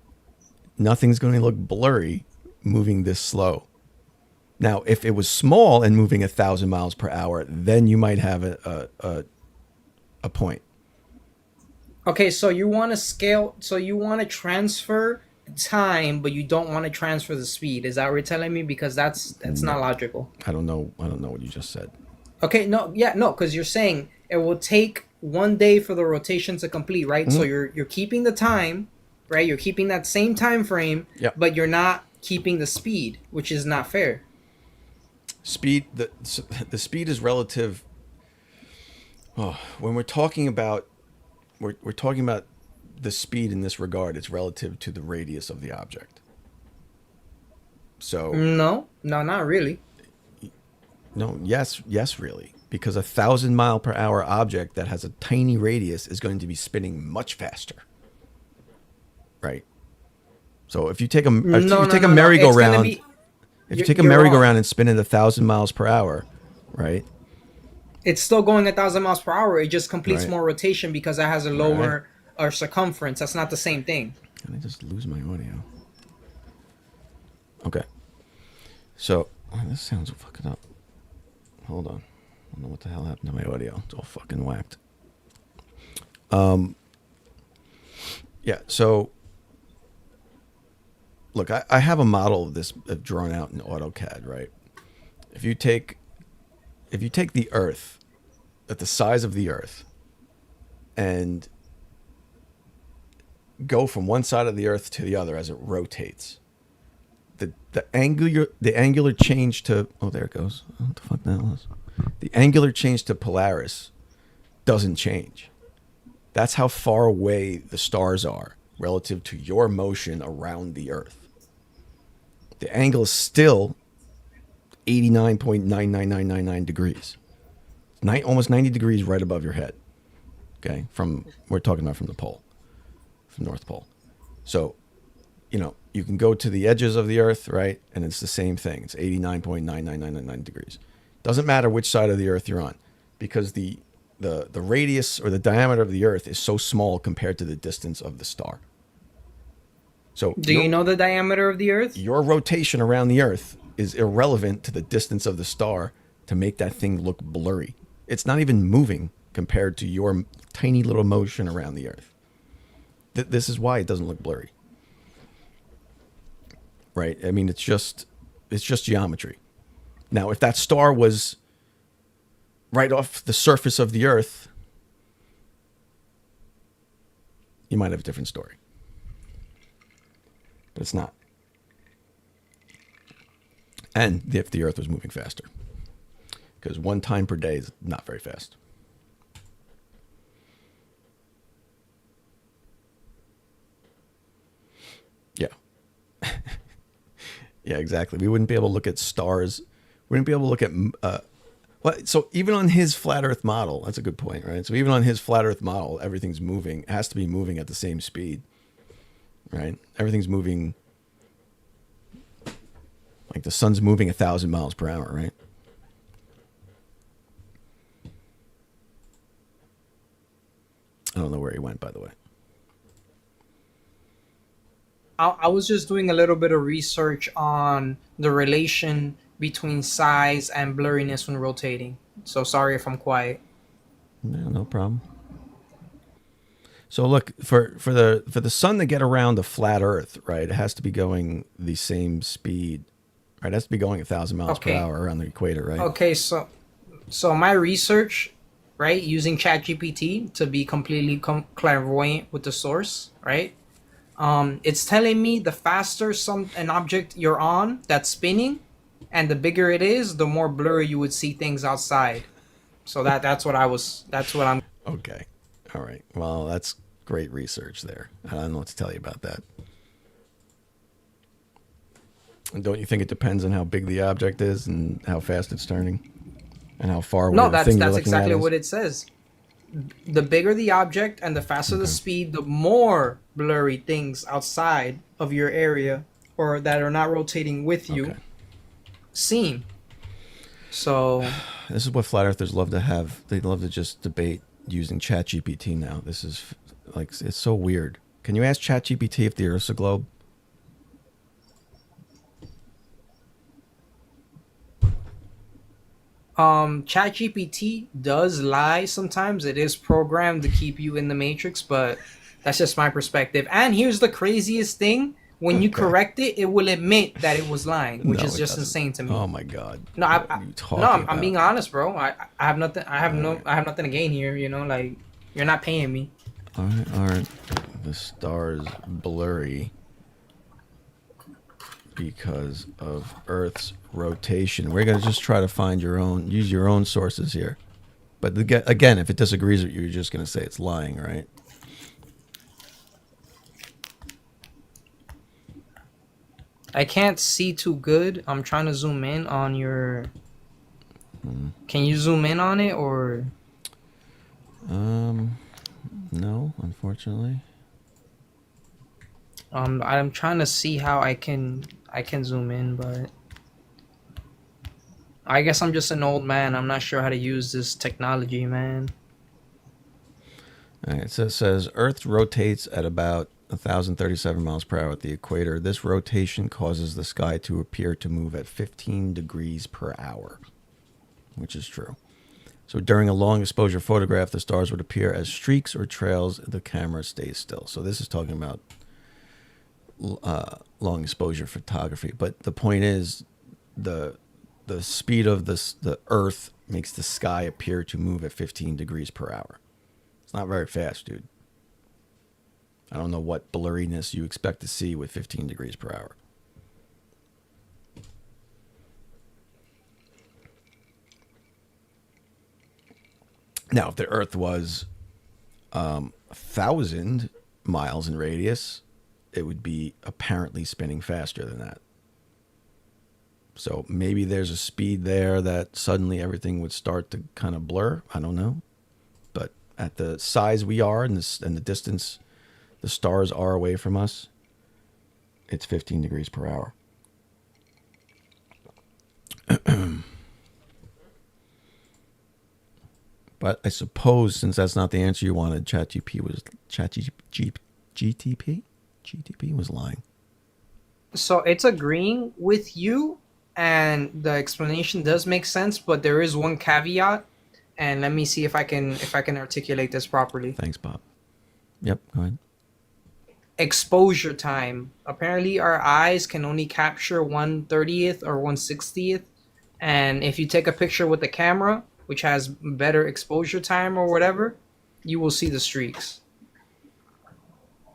Nothing's going to look blurry moving this slow. Now, if it was small and moving 1,000 miles per hour, then you might have a point. Okay, so you want to scale, so you want to transfer time, but you don't want to transfer the speed. Is that what you're telling me? Because that's not logical. I don't know what you just said. Okay, because you're saying it will take 1 day for the rotation to complete, right? Mm-hmm. So you're keeping the time, right? You're keeping that same time frame, but you're not keeping the speed, which is not fair. Speed, the speed is relative. When we're talking about the speed in this regard, it's relative to the radius of the object. So no, not really. No, yes, really. Because a 1,000-mile-per-hour object that has a tiny radius is going to be spinning much faster. Right? So if you take a merry-go-round, if you take a merry-go-round and spin it 1,000 miles per hour, right? It's still going 1,000 miles per hour. It just completes more rotation because it has a lower circumference. That's not the same thing. Can I just lose my audio? Okay. So this sounds fucking up. Hold on. I don't know what the hell happened to my audio. It's all fucking whacked. Yeah. So look, I have a model of this drawn out in AutoCAD, right? If you take the Earth at the size of the Earth and go from one side of the Earth to the other as it rotates, the angular change to there it goes. What the fuck that was? The angular change to Polaris doesn't change. That's how far away the stars are relative to your motion around the Earth. The angle is still 89.99999 degrees. Almost 90 degrees right above your head. Okay, we're talking about from the pole, from North Pole. So, you can go to the edges of the Earth, right? And it's the same thing. It's 89.99999 degrees. Doesn't matter which side of the Earth you're on, because the radius or the diameter of the Earth is so small compared to the distance of the star. So, do you know the diameter of the Earth? Your rotation around the Earth is irrelevant to the distance of the star to make that thing look blurry. It's not even moving compared to your tiny little motion around the Earth. This is why it doesn't look blurry. Right? I mean, it's just geometry. Now, if that star was right off the surface of the Earth, you might have a different story. But it's not. And if the Earth was moving faster. Because 1 time per day is not very fast. Yeah. Yeah, exactly. We wouldn't be able to look at stars. We wouldn't be able to look at... so even on his flat Earth model, that's a good point, right? So even on his flat Earth model, everything's moving. It has to be moving at the same speed, right? Everything's moving... Like the sun's moving 1,000 miles per hour, right? I don't know where he went, by the way. I was just doing a little bit of research on the relation between size and blurriness when rotating. So sorry if I'm quiet. No problem. So look, for the sun to get around the flat Earth, right, it has to be going the same speed. Right, it has to be going 1,000 miles per hour around the equator, right? Okay, so my research, right, using ChatGPT to be completely clairvoyant with the source, right? It's telling me the faster an object you're on that's spinning, and the bigger it is, the more blurry you would see things outside. So that's what I'm. Okay, all right. Well, that's great research there. I don't know what to tell you about that. And don't you think it depends on how big the object is and how fast it's turning, and how far away the thing you're looking at is? No, that's exactly what it says. The bigger the object and the faster the speed, the more blurry things outside of your area or that are not rotating with you seem. So this is what flat earthers love to have. They love to just debate using ChatGPT now. This is like, it's so weird. Can you ask ChatGPT if the Earth's a globe? ChatGPT does lie sometimes. It is programmed to keep you in the matrix, but that's just my perspective. And here's the craziest thing: when you correct it, it will admit that it was lying, which is just insane to me. Oh my god! No, I'm being honest, bro. I have nothing. I have nothing to gain here. You know, like, you're not paying me. Aren't the stars blurry because of Earth's rotation? We're going to just try to use your own sources here. But again, if it disagrees with you, you're just going to say it's lying, right? I can't see too good. I'm trying to zoom in on your Can you zoom in on it or? No, unfortunately. I'm trying to see how I can zoom in, but I guess I'm just an old man. I'm not sure how to use this technology, man. All right, so it says Earth rotates at about 1,037 miles per hour at the equator. This rotation causes the sky to appear to move at 15 degrees per hour, which is true. So during a long exposure photograph, the stars would appear as streaks or trails. The camera stays still. So this is talking about long exposure photography. But the point is, the speed of the Earth makes the sky appear to move at 15 degrees per hour. It's not very fast, dude. I don't know what blurriness you expect to see with 15 degrees per hour. Now, if the Earth was 1,000 miles in radius, it would be apparently spinning faster than that. So maybe there's a speed there that suddenly everything would start to kind of blur. I don't know. But at the size we are and the distance the stars are away from us, it's 15 degrees per hour. But I suppose since that's not the answer you wanted, GTP was lying. So it's agreeing with you, and the explanation does make sense, but there is one caveat, and let me see if I can articulate this properly. Thanks, Bob. Yep, go ahead. Exposure time. Apparently, our eyes can only capture 1/30th or 1/60th, and if you take a picture with the camera, which has better exposure time or whatever, you will see the streaks.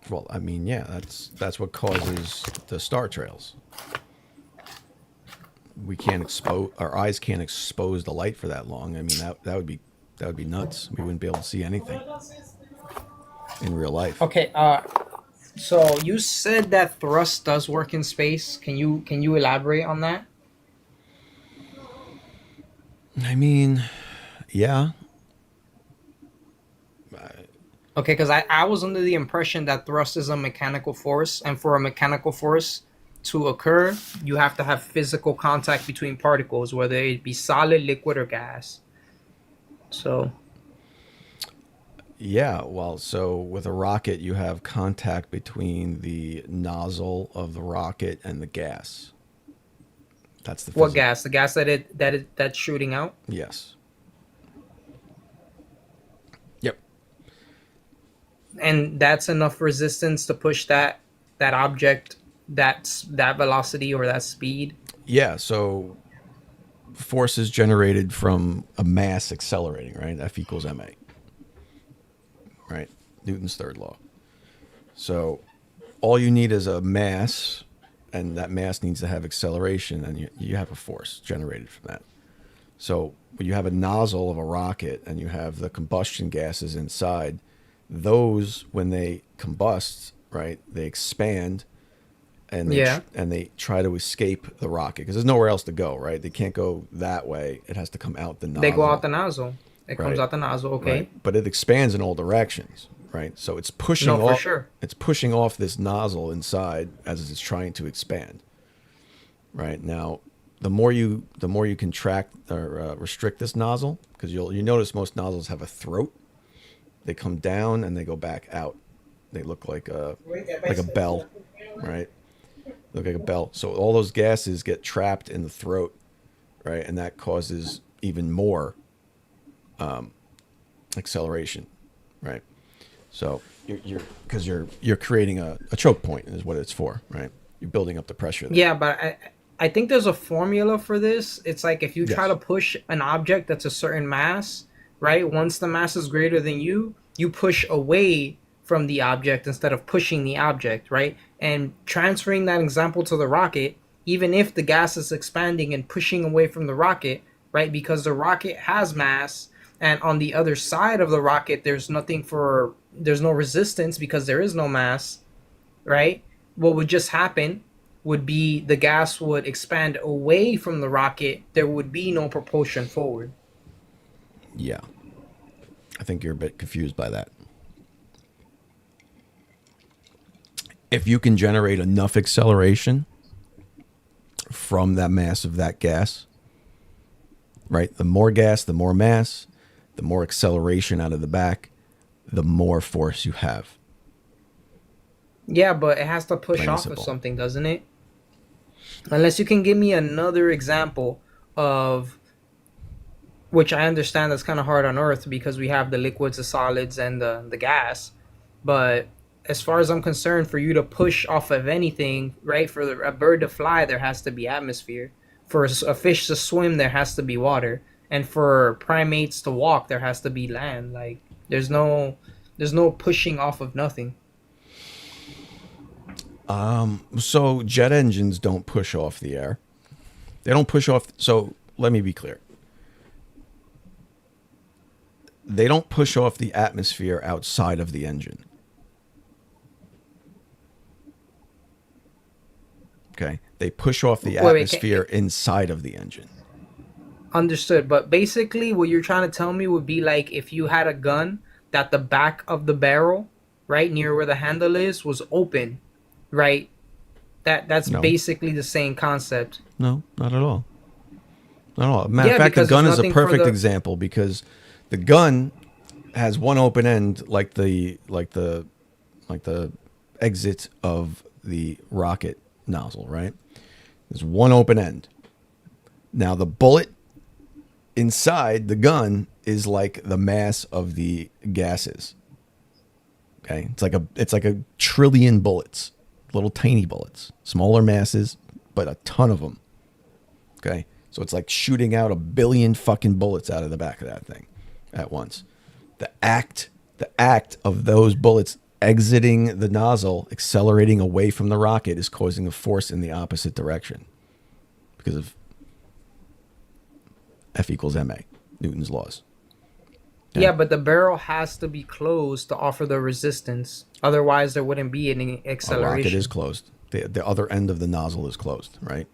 Well, I mean, yeah, that's what causes the star trails. We can't expose, our eyes can't expose the light for that long. I mean, that would be nuts. We wouldn't be able to see anything in real life. Okay, so you said that thrust does work in space. Can you elaborate on that? I mean, yeah. Okay, because I was under the impression that thrust is a mechanical force, and for a mechanical force to occur, you have to have physical contact between particles, whether it be solid, liquid, or gas. So. Yeah, well, so with a rocket, you have contact between the nozzle of the rocket and the gas. That's the what gas? The gas that's shooting out? Yes. Yep. And that's enough resistance to push that object that velocity or that speed? Yeah, so force is generated from a mass accelerating, right? F equals ma. Right? Newton's third law. So all you need is a mass, and that mass needs to have acceleration, and you have a force generated from that. So when you have a nozzle of a rocket and you have the combustion gases inside, those, when they combust, right, they expand and they try to escape the rocket because there's nowhere else to go, right? They can't go that way. It has to come out the nozzle. They go out the nozzle. It comes out the nozzle, okay. Right. But it expands in all directions, right? So it's pushing off. Sure. It's pushing off this nozzle inside as it's trying to expand. Right now, the more you contract or restrict this nozzle, because you notice most nozzles have a throat. They come down and they go back out. They look like a bell, right? Look like a bell. So all those gases get trapped in the throat, right? And that causes even more acceleration, right? So you're creating a choke point is what it's for, right? You're building up the pressure there. Yeah, but I think there's a formula for this. It's like if you try to push an object that's a certain mass, right? Once the mass is greater than you push away from the object instead of pushing the object, right? And transferring that example to the rocket, even if the gas is expanding and pushing away from the rocket, right? Because the rocket has mass, and on the other side of the rocket, there's no resistance because there is no mass, right? What would just happen would be the gas would expand away from the rocket. There would be no propulsion forward. Yeah. I think you're a bit confused by that. If you can generate enough acceleration from that mass of that gas, right? The more gas, the more mass, the more acceleration out of the back, the more force you have. Yeah, but it has to push Plain off simple. of something, doesn't it? Unless you can give me another example of, which I understand that's kind of hard on Earth because we have the liquids, the solids, and the gas. But as far as I'm concerned, for you to push off of anything, right? For a bird to fly, there has to be atmosphere. For a fish to swim, there has to be water. And for primates to walk, there has to be land. Like there's no pushing off of nothing. So jet engines don't push off the air. They don't push off. So let me be clear. They don't push off the atmosphere outside of the engine. Okay. They push off the atmosphere inside of the engine. Understood. But basically what you're trying to tell me would be like if you had a gun that the back of the barrel, right near where the handle is, was open, right? That's basically the same concept. No, not at all. Not at all. Matter of fact, the gun is a perfect example because the gun has one open end like the exit of the rocket nozzle, right? There's one open end. Now the bullet inside the gun is like the mass of the gases. Okay? It's like a trillion bullets, little tiny bullets, smaller masses, but a ton of them. Okay? So it's like shooting out 1 billion fucking bullets out of the back of that thing at once. The act of those bullets exiting the nozzle, accelerating away from the rocket, is causing a force in the opposite direction because of F equals ma, Newton's laws. Yeah, but the barrel has to be closed to offer the resistance. Otherwise, there wouldn't be any acceleration. A rocket is closed. The other end of the nozzle is closed, right?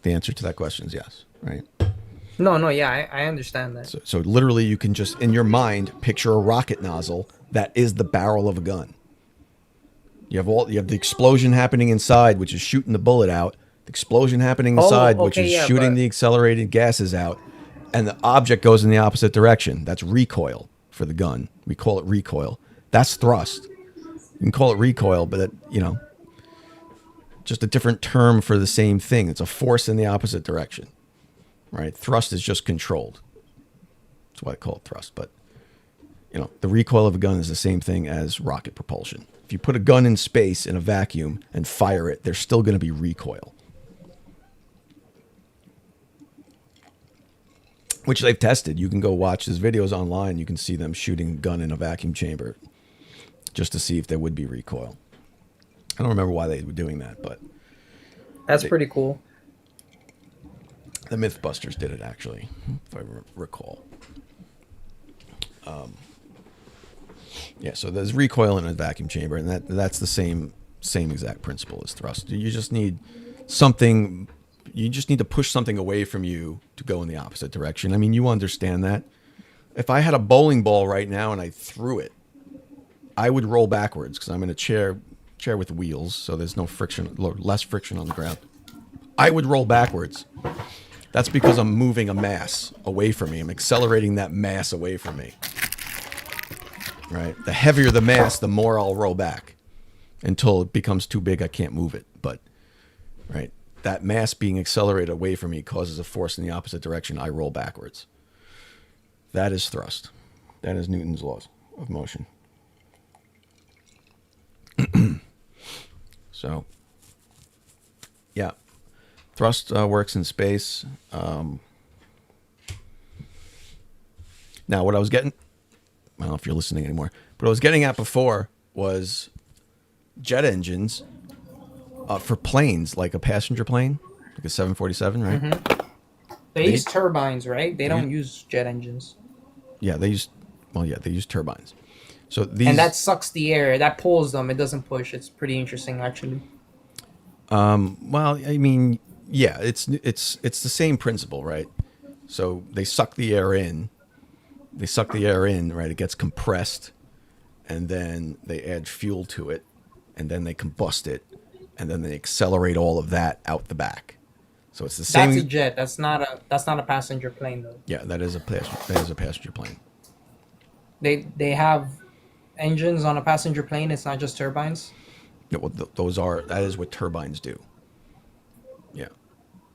The answer to that question is yes, right? No, yeah, I understand that. So literally you can just, in your mind, picture a rocket nozzle that is the barrel of a gun. You have the explosion happening inside, which is shooting the bullet out. The explosion happening inside, which is shooting the accelerated gases out. And the object goes in the opposite direction. That's recoil for the gun. We call it recoil. That's thrust. You can call it recoil, but just a different term for the same thing. It's a force in the opposite direction, right? Thrust is just controlled. That's why I call it thrust. But, the recoil of a gun is the same thing as rocket propulsion. If you put a gun in space in a vacuum and fire it, there's still going to be recoil. Which they've tested. You can go watch these videos online. You can see them shooting a gun in a vacuum chamber just to see if there would be recoil. I don't remember why they were doing that, but... That's pretty cool. The Mythbusters did it, actually, if I recall. Yeah, so there's recoil in a vacuum chamber, and that's the same exact principle as thrust. You just need something... You just need to push something away from you to go in the opposite direction. I mean, you understand that. If I had a bowling ball right now and I threw it, I would roll backwards because I'm in a chair with wheels, so there's no friction, less friction on the ground. I would roll backwards. That's because I'm moving a mass away from me. I'm accelerating that mass away from me. Right? The heavier the mass, the more I'll roll back until it becomes too big I can't move it. But, right? That mass being accelerated away from me causes a force in the opposite direction. I roll backwards. That is thrust. That is Newton's laws of motion. So, yeah. Thrust works in space. Now, what I was getting... I don't know if you're listening anymore. But what I was getting at before was jet engines... for planes, like a passenger plane, like a 747, right? Mm-hmm. They use turbines, right? They don't use jet engines. Yeah, they use turbines. So these, and that sucks the air. That pulls them. It doesn't push. It's pretty interesting, actually. Well, I mean, yeah, it's the same principle, right? So they suck the air in. Right? It gets compressed, and then they add fuel to it, and then they combust it, and then they accelerate all of that out the back. So it's the same. That's a jet. That's not a passenger plane, though. Yeah, that is a passenger plane. They have engines on a passenger plane. It's not just turbines. Yeah, well, that is what turbines do. Yeah.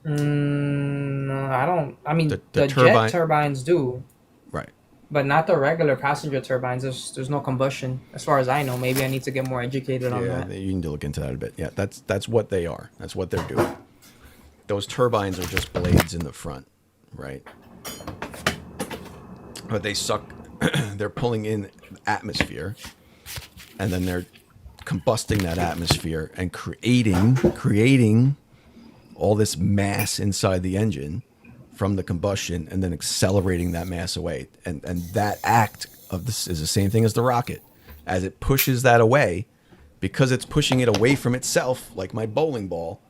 I don't. I mean, the jet turbines do. Right. But not the regular passenger turbines. There's no combustion, as far as I know. Maybe I need to get more educated on that. Yeah, you need to look into that a bit. Yeah, that's what they are. That's what they're doing. Those turbines are just blades in the front, right? But they suck. They're pulling in atmosphere, and then they're combusting that atmosphere and creating all this mass inside the engine from the combustion, and then accelerating that mass away. And that act of this is the same thing as the rocket. As it pushes that away, because it's pushing it away from itself, like my bowling ball,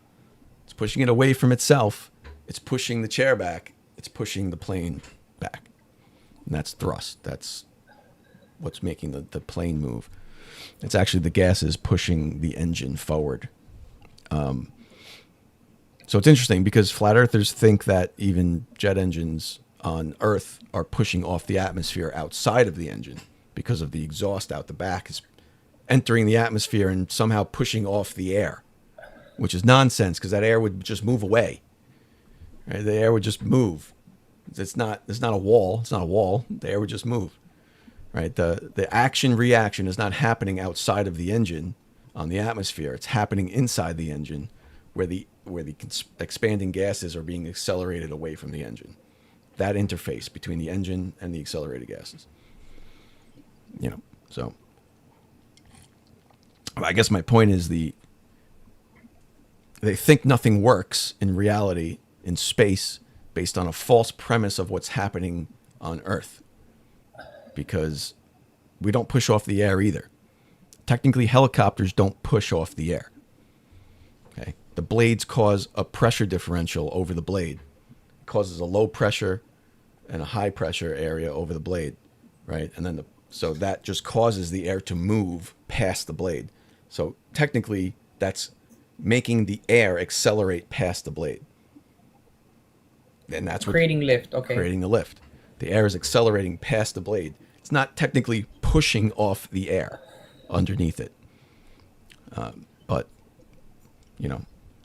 it's pushing it away from itself. It's pushing the chair back. It's pushing the plane back. And that's thrust. That's what's making the plane move. It's actually the gases pushing the engine forward. So it's interesting because flat earthers think that even jet engines on Earth are pushing off the atmosphere outside of the engine because of the exhaust out the back is entering the atmosphere and somehow pushing off the air, which is nonsense because that air would just move away. Right? The air would just move. It's not a wall. It's not a wall. The air would just move. Right? The action reaction is not happening outside of the engine on the atmosphere. It's happening inside the engine where the expanding gases are being accelerated away from the engine. That interface between the engine and the accelerated gases. So I guess my point is they think nothing works in reality in space based on a false premise of what's happening on Earth. Because we don't push off the air either. Technically, helicopters don't push off the air. Okay. The blades cause a pressure differential over the blade. It causes a low pressure and a high pressure area over the blade, right? And then so that just causes the air to move past the blade. So technically, that's making the air accelerate past the blade. And that's what creating lift. Okay. Creating the lift. The air is accelerating past the blade. It's not technically pushing off the air underneath it. But,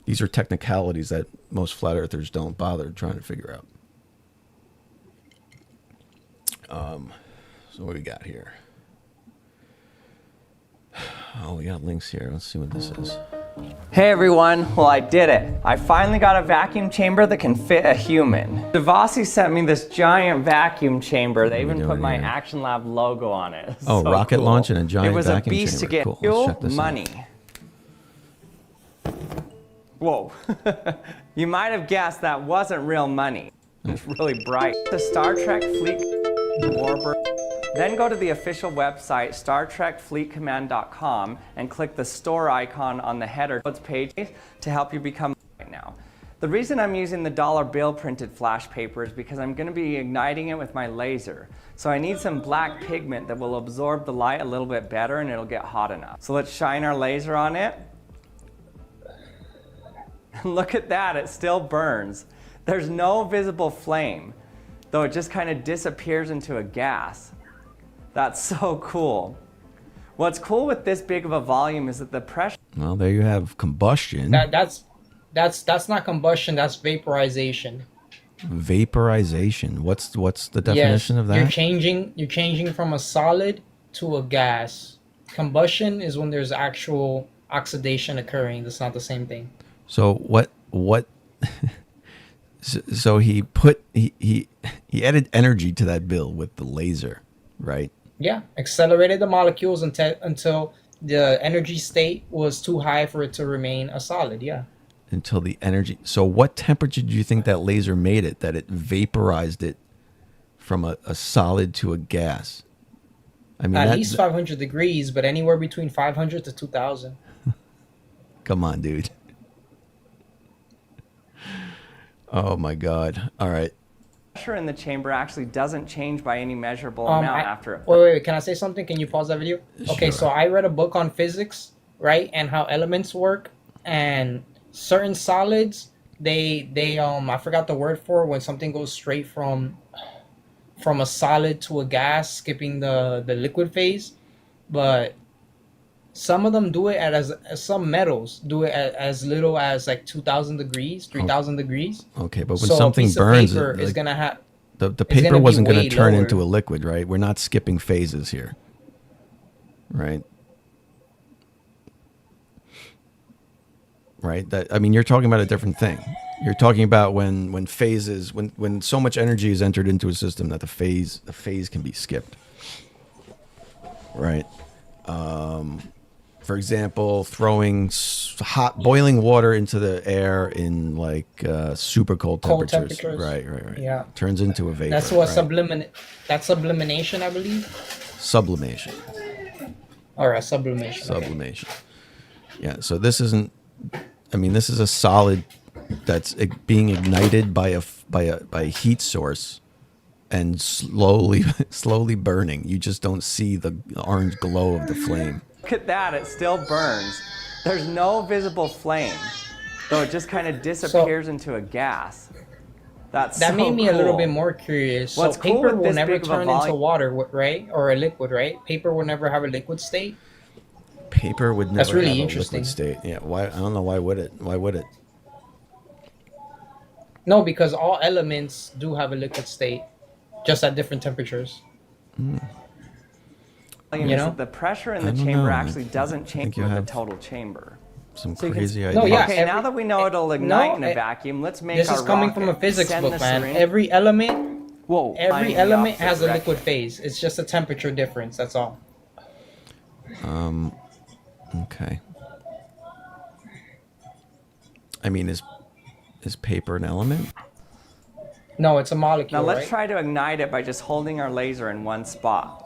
these are technicalities that most flat earthers don't bother trying to figure out. So what do we got here? Oh, we got links here. Let's see what this is. Hey everyone, well I did it. I finally got a vacuum chamber that can fit a human. Devasi sent me this giant vacuum chamber. They even put my Action Lab logo on it. Oh, so rocket launch and a giant vacuum chamber. It was a beast to get cool. fuel, money. Whoa. You might have guessed that wasn't real money. It's really bright. The Star Trek Fleet Warbird. Then go to the official website, StarTrekFleetCommand.com, and click the store icon on the header page to help you become right now. The reason I'm using the dollar bill printed flash paper is because I'm going to be igniting it with my laser. So I need some black pigment that will absorb the light a little bit better and it'll get hot enough. So let's shine our laser on it. Look at that, it still burns. There's no visible flame, though it just kind of disappears into a gas. That's so cool. What's cool with this big of a volume is that the pressure... Well, there you have combustion. That's not combustion, that's vaporization. Vaporization. What's the definition of that? You're changing from a solid to a gas. Combustion is when there's actual oxidation occurring. That's not the same thing. So what so he added energy to that bill with the laser, right? Yeah, accelerated the molecules until the energy state was too high for it to remain a solid, yeah. Until the energy... So what temperature do you think that laser made it, that it vaporized it from a solid to a gas? I mean, At least 500 degrees, but anywhere between 500 to 2,000. Come on, dude. Oh my God. All right. Pressure in the chamber actually doesn't change by any measurable amount after it. Wait. Can I say something? Can you pause that video? Okay, so I read a book on physics, right, and how elements work, and certain solids, they I forgot the word for it, when something goes straight from a solid to a gas, skipping the liquid phase, but some of them do it as some metals do it as little as like 2,000 degrees, 3,000 degrees. Okay, but when something burns, is gonna have the paper wasn't going to turn into a liquid, right? We're not skipping phases here, right? Right. That, I mean, you're talking about a different thing. You're talking about when phases, when so much energy is entered into a system that the phase can be skipped, right? For example, throwing boiling water into the air in like super cold temperatures. Right. Yeah. Turns into a vapor. That's what that's sublimation, I believe. Sublimation. All right, sublimation. Sublimation. Okay. Yeah. So this isn't. I mean, this is a solid that's being ignited by a heat source and slowly burning. You just don't see the orange glow of the flame. Look at that, it still burns. There's no visible flame, though it just kind of disappears into a gas. That made me a little bit more curious. What's so cool paper with will this never big of a turn into volume- water, right? Or a liquid, right? Paper will never have a liquid state. Paper would never That's really have interesting. a liquid state. Yeah, why? I don't know why would it? Why would it? No, because all elements do have a liquid state, just at different temperatures. You know, the pressure in the chamber actually doesn't change with the total chamber. Some So you can- crazy No, idea. yeah, okay, now that we know it'll ignite in a vacuum, let's make This our is coming from a rocket. physics Send book, the man. syringe- Every element, Whoa, every finding the element opposite has a direction. liquid phase. It's just a temperature difference. That's all. Okay. I mean, is paper an element? No, it's a molecule. Now let's right? try to ignite it by just holding our laser in one spot.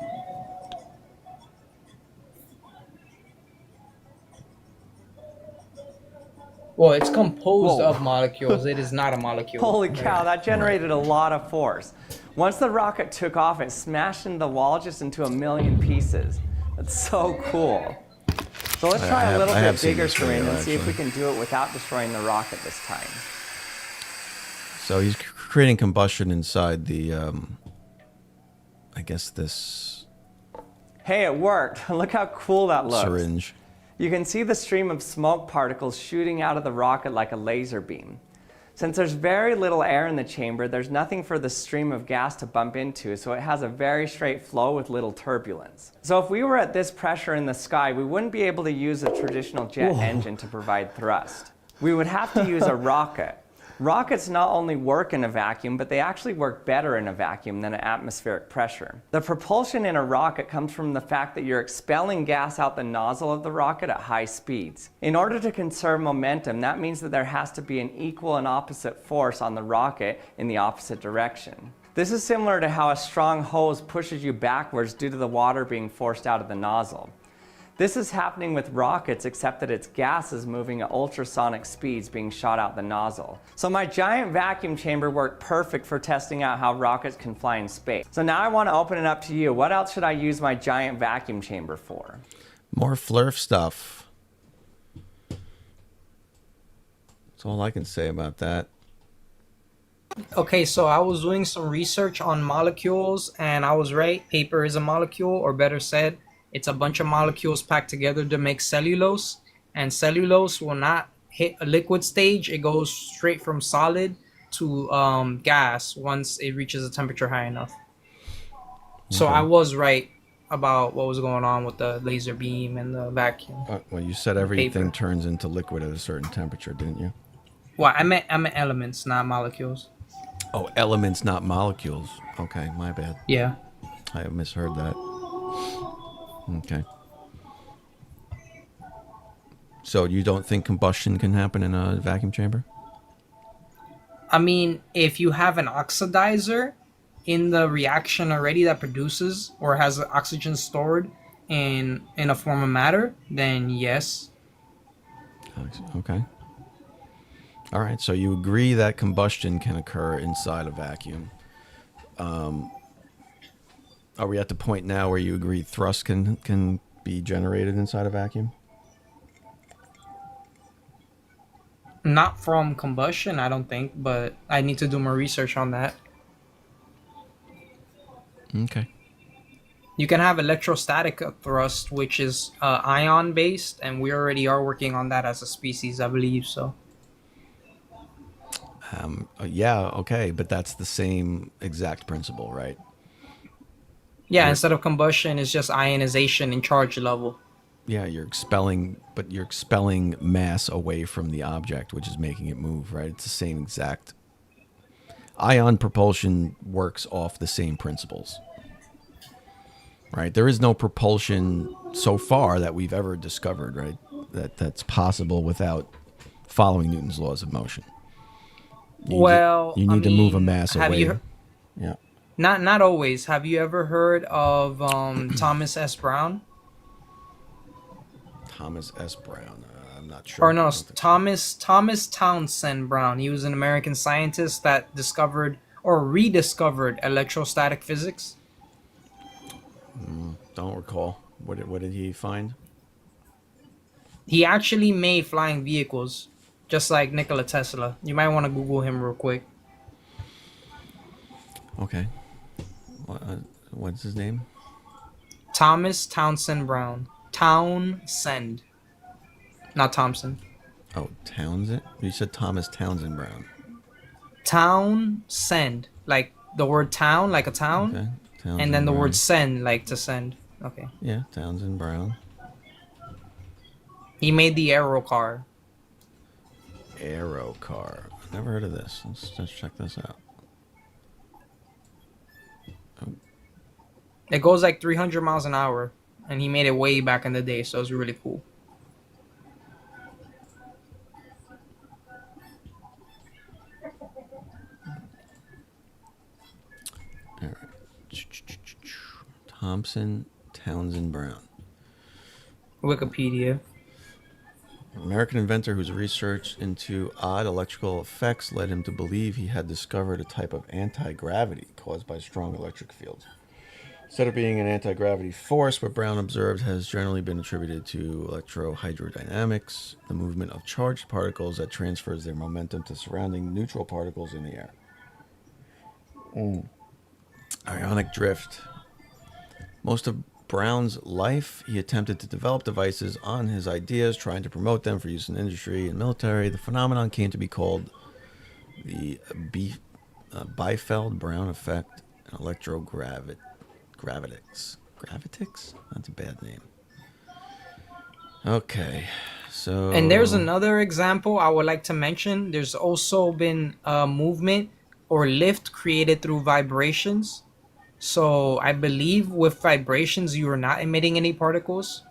Well, it's composed Whoa. of molecules. It is not a molecule. Holy cow, that generated a lot of force. Once the rocket took off, it smashed into the wall just into a million pieces. That's so cool. So let's try a little bit bigger syringe and see if we can do it without destroying the rocket this time. So he's creating combustion inside the, I guess this Hey, it worked. Look how cool that looks. syringe. You can see the stream of smoke particles shooting out of the rocket like a laser beam. Since there's very little air in the chamber, there's nothing for the stream of gas to bump into, so it has a very straight flow with little turbulence. So if we were at this pressure in the sky, we wouldn't be able to use a traditional jet engine to provide thrust. We would have to use a rocket. Rockets not only work in a vacuum, but they actually work better in a vacuum than at atmospheric pressure. The propulsion in a rocket comes from the fact that you're expelling gas out the nozzle of the rocket at high speeds. In order to conserve momentum, that means that there has to be an equal and opposite force on the rocket in the opposite direction. This is similar to how a strong hose pushes you backwards due to the water being forced out of the nozzle. This is happening with rockets, except that it's gases moving at ultrasonic speeds being shot out the nozzle. So my giant vacuum chamber worked perfect for testing out how rockets can fly in space. So now I want to open it up to you. What else should I use my giant vacuum chamber for? More Flerf stuff. That's all I can say about that. Okay, so I was doing some research on molecules, and I was right. Paper is a molecule, or better said, it's a bunch of molecules packed together to make cellulose, and cellulose will not hit a liquid stage. It goes straight from solid to gas once it reaches a temperature high enough. So Okay. I was right about what was going on with the laser beam and the vacuum. Well, you said everything Paper. turns into liquid at a certain temperature, didn't you? Well, I meant elements, not molecules. Oh, elements, not molecules. Okay, my bad. Yeah. I misheard that. Okay. So you don't think combustion can happen in a vacuum chamber? I mean, if you have an oxidizer, in the reaction already that produces or has oxygen stored in a form of matter, then yes. Okay. All right. So you agree that combustion can occur inside a vacuum. Are we at the point now where you agree thrust can be generated inside a vacuum? Not from combustion, I don't think, but I need to do more research on that. Okay. You can have electrostatic thrust, which is ion based, and we already are working on that as a species, I believe so. Yeah, okay, but that's the same exact principle, right? Yeah, instead of combustion, it's just ionization and charge level. Yeah, you're expelling mass away from the object, which is making it move, right? It's the same exact. Ion propulsion works off the same principles, right? There is no propulsion so far that we've ever discovered, right? That's possible without following Newton's laws of motion. You need to move a mass away. Yeah. Not always. Have you ever heard of Thomas S. Brown? Thomas S. Brown. I'm not sure. Or no, Thomas Townsend Brown. He was an American scientist that discovered or rediscovered electrostatic physics. Don't recall. What did he find? He actually made flying vehicles, just like Nikola Tesla. You might want to Google him real quick. Okay. What's his name? Thomas Townsend Brown. Townsend. Not Thompson. Oh, Townsend? You said Thomas Townsend Brown. Townsend. Like the word town, like a town. Okay. Townsend and then the Brown. word send, like to send. Okay. Yeah, Townsend Brown. He made the Aero car. Aero car. Never heard of this. Let's check this out. Oh. It goes like 300 miles an hour, and he made it way back in the day, so it was really cool. All right. Thompson Townsend Brown. Wikipedia. American inventor whose research into odd electrical effects led him to believe he had discovered a type of anti-gravity caused by strong electric fields. Instead of being an anti-gravity force, what Brown observed has generally been attributed to electrohydrodynamics, the movement of charged particles that transfers their momentum to surrounding neutral particles in the air. Ionic drift. Most of Brown's life, he attempted to develop devices on his ideas, trying to promote them for use in industry and military. The phenomenon came to be called the Biefeld-Brown effect and electrogravitics. Gravitics? That's a bad name. Okay, so... And there's another example I would like to mention. There's also been a movement or lift created through vibrations. So I believe with vibrations, you are not emitting any particles.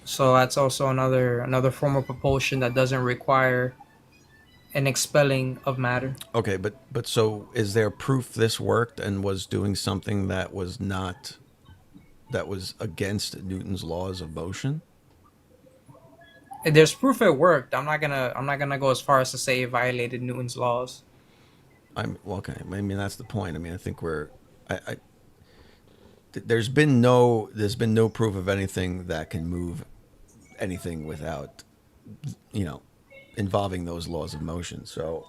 So that's also another form of propulsion that doesn't require an expelling of matter. Okay, but so is there proof this worked and was doing something that was against Newton's laws of motion? There's proof it worked. I'm not gonna go as far as to say it violated Newton's laws. Okay. I mean, that's the point. I mean, I think there's been no proof of anything that can move anything without, involving those laws of motion. So,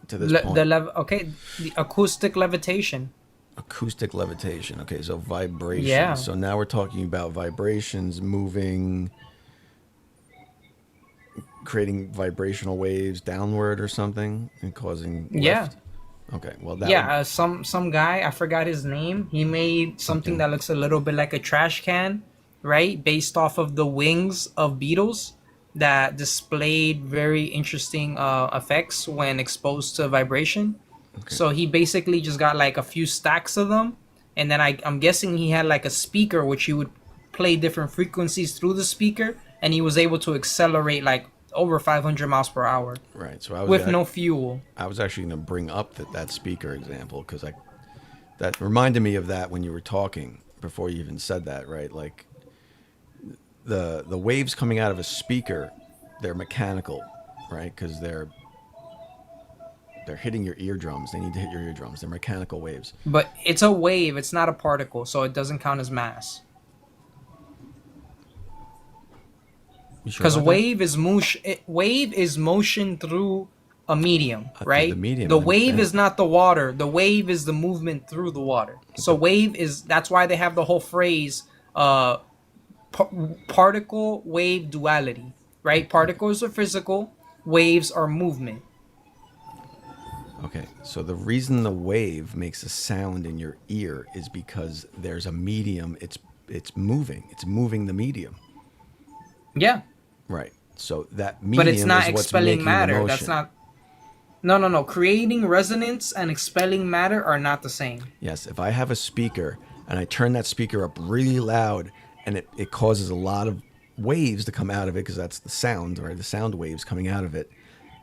to this point, the acoustic levitation. Acoustic levitation. Okay, so vibrations. Yeah. So now we're talking about vibrations moving, creating vibrational waves downward or something and causing lift. Yeah. Okay, well some guy, I forgot his name. He made something that looks a little bit like a trash can, right? Based off of the wings of beetles that displayed very interesting effects when exposed to vibration. Okay. So he basically just got like a few stacks of them, and then I'm guessing he had like a speaker which he would play different frequencies through the speaker, and he was able to accelerate like over 500 miles per hour. Right. So with no fuel. I was actually going to bring up that speaker example because that reminded me of that when you were talking before you even said that, right? Like the waves coming out of a speaker, they're mechanical, right? Because they're hitting your eardrums. They need to hit your eardrums. They're mechanical waves. But it's a wave. It's not a particle, so it doesn't count as mass. Because wave is motion. Wave is motion through a medium, right? The medium. The wave is not the water. The wave is the movement through the water. So wave is. That's why they have the whole phrase, particle wave duality, right? Particles are physical. Waves are movement. Okay, so the reason the wave makes a sound in your ear is because there's a medium. It's moving. It's moving the medium. Yeah. Right. So that medium but it's not is what's expelling making matter. the motion. That's not. No. Creating resonance and expelling matter are not the same. Yes. If I have a speaker and I turn that speaker up really loud and it causes a lot of waves to come out of it because that's the sound, right? The sound waves coming out of it.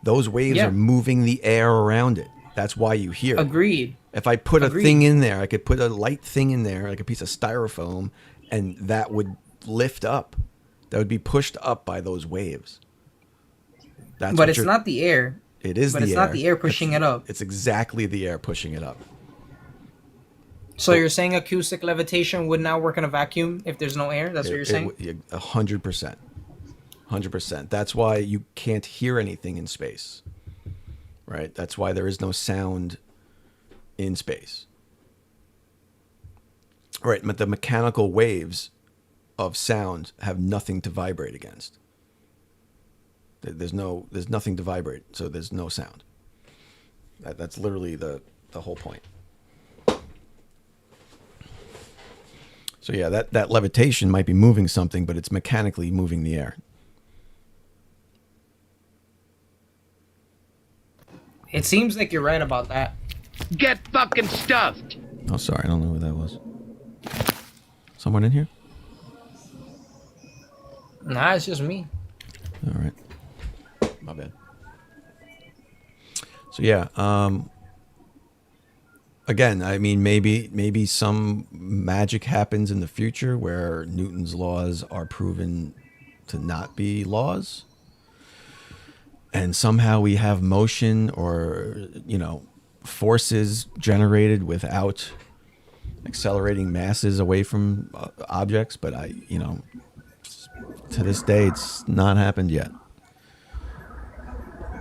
Those waves are moving the air around it. That's why you hear it. Agreed. If I put a thing in there, I could put a light thing in there, like a piece of styrofoam, and that would lift up. That would be pushed up by those waves. But it's not the air. It is the air. But it's not the air pushing it up. It's exactly the air pushing it up. So you're saying acoustic levitation would not work in a vacuum if there's no air? That's what you're saying? 100%. 100%. That's why you can't hear anything in space. Right? That's why there is no sound in space. Right, but the mechanical waves of sound have nothing to vibrate against. There's nothing to vibrate, so there's no sound. That's literally the whole point. So yeah, that levitation might be moving something, but it's mechanically moving the air. It seems like you're right about that. Get fucking stuffed. Oh, sorry, I don't know who that was. Someone in here? Nah, it's just me. All right. My bad. So yeah, again, I mean, maybe some magic happens in the future where Newton's laws are proven to not be laws, and somehow we have motion or forces generated without accelerating masses away from objects. But to this day, it's not happened yet.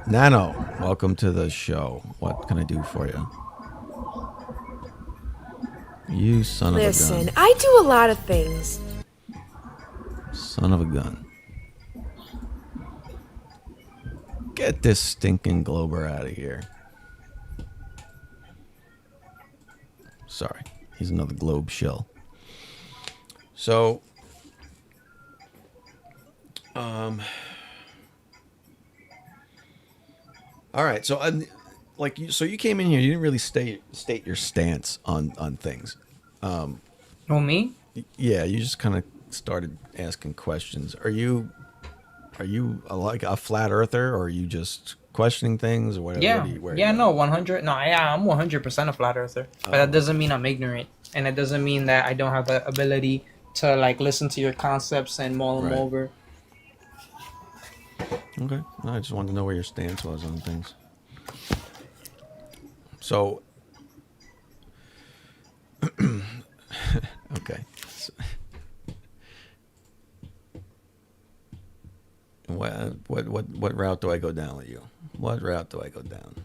Nano, welcome to the show. What can I do for you? You son of a gun. Listen, I do a lot of things. Son of a gun. Get this stinking Glober out of here. Sorry, he's another globe shill. So, all right. So, so you came in here. You didn't really state your stance on things. Oh, me? Yeah, you just kind of started asking questions. Are you like a flat earther, or are you just questioning things, or whatever? Yeah. No, 100. No, yeah, I'm 100% a flat earther. But that doesn't mean I'm ignorant, and it doesn't mean that I don't have the ability to listen to your concepts and mull them over. Okay. No, I just wanted to know where your stance was on things. So, okay. What route do I go down with you? What route do I go down?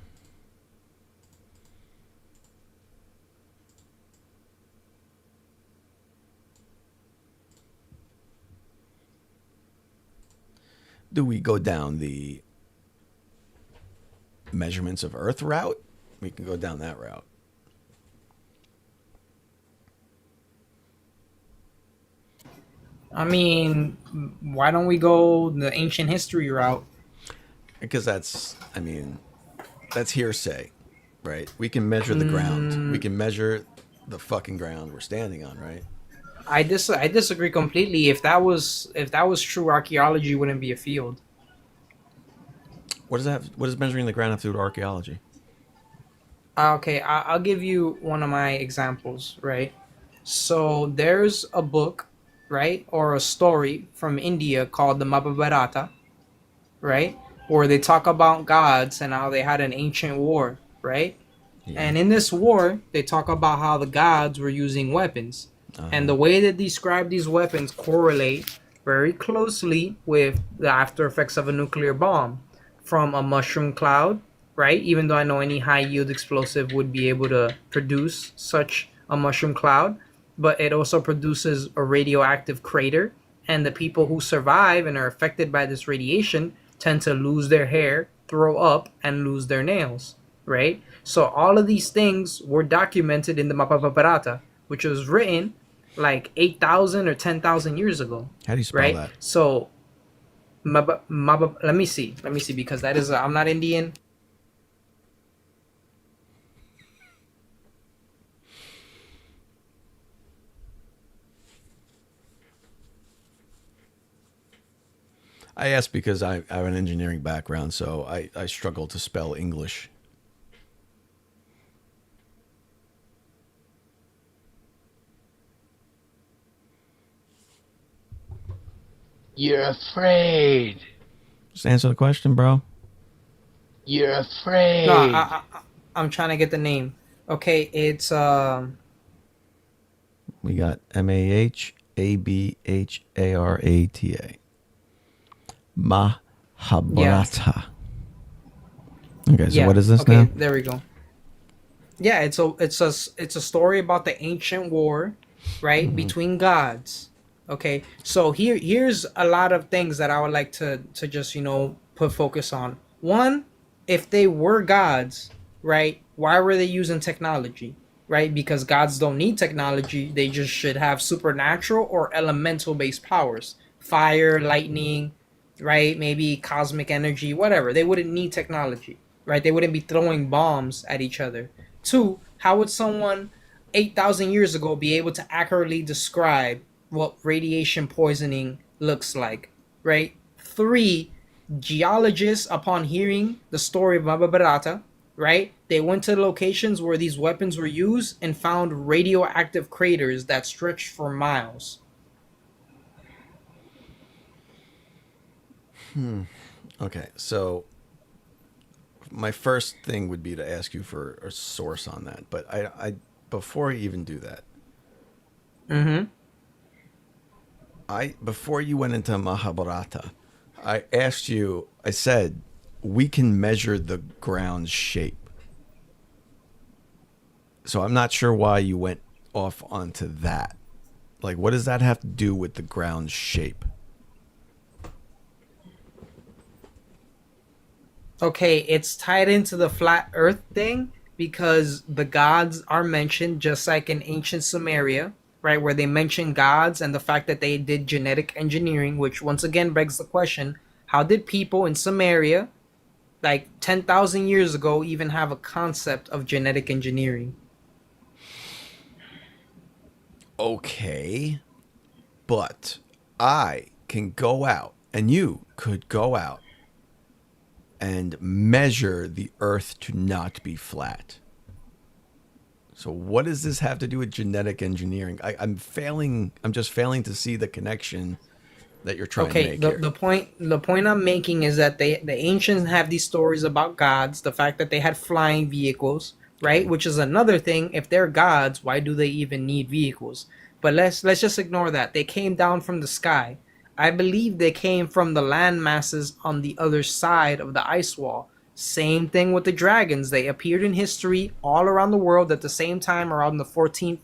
Do we go down the measurements of Earth route? We can go down that route. I mean, why don't we go the ancient history route? Because that's hearsay, right? We can measure the ground. We can measure the fucking ground we're standing on, right? I disagree completely. If that was true, archaeology wouldn't be a field. What does measuring the ground have to do with archaeology? Okay, I'll give you one of my examples, right? So there's a book, right, or a story from India called the Mahabharata, right, where they talk about gods and how they had an ancient war, right? And in this war, they talk about how the gods were using weapons. And the way that they describe these weapons correlate very closely with the after effects of a nuclear bomb from a mushroom cloud, right? Even though I know any high yield explosive would be able to produce such a mushroom cloud, but it also produces a radioactive crater. And the people who survive and are affected by this radiation tend to lose their hair, throw up, and lose their nails, right? So all of these things were documented in the Mahabharata, which was written like 8,000 or 10,000 years ago. How do you spell right? that? So, let me see. Let me see, because that is, I'm not Indian. I ask because I have an engineering background, so I struggle to spell English. You're afraid. Just answer the question, bro. You're afraid. No, I'm trying to get the name. Okay, it's We got Mahabharata. Mahabharata. Okay, so what is this now? There we go. Yeah, it's a story about the ancient war, right, between gods. Okay, so here's a lot of things that I would like to just put focus on. One, if they were gods, right, why were they using technology? Right, because gods don't need technology. They just should have supernatural or elemental based powers, fire, lightning, right, maybe cosmic energy, whatever. They wouldn't need technology, right? They wouldn't be throwing bombs at each other. Two, how would someone 8,000 years ago be able to accurately describe what radiation poisoning looks like, right? Three, geologists, upon hearing the story of Mahabharata, right, they went to the locations where these weapons were used and found radioactive craters that stretched for miles. Okay, so my first thing would be to ask you for a source on that, but I before I even do that, before you went into Mahabharata, I asked you. I said we can measure the ground's shape. So I'm not sure why you went off onto that. Like, what does that have to do with the ground's shape? Okay, it's tied into the flat earth thing because the gods are mentioned just like in ancient Sumeria, right, where they mention gods and the fact that they did genetic engineering, which once again begs the question, how did people in Sumeria like 10,000 years ago even have a concept of genetic engineering? Okay, but I can go out and you could go out and measure the earth to not be flat. So what does this have to do with genetic engineering? I'm just failing to see the connection that you're trying to make here. The point I'm making is that the ancients have these stories about gods, the fact that they had flying vehicles, right? Okay. Which is another thing. If they're gods, why do they even need vehicles? But let's just ignore that. They came down from the sky. I believe they came from the land masses on the other side of the ice wall. Same thing with the dragons. They appeared in history all around the world at the same time around the 14th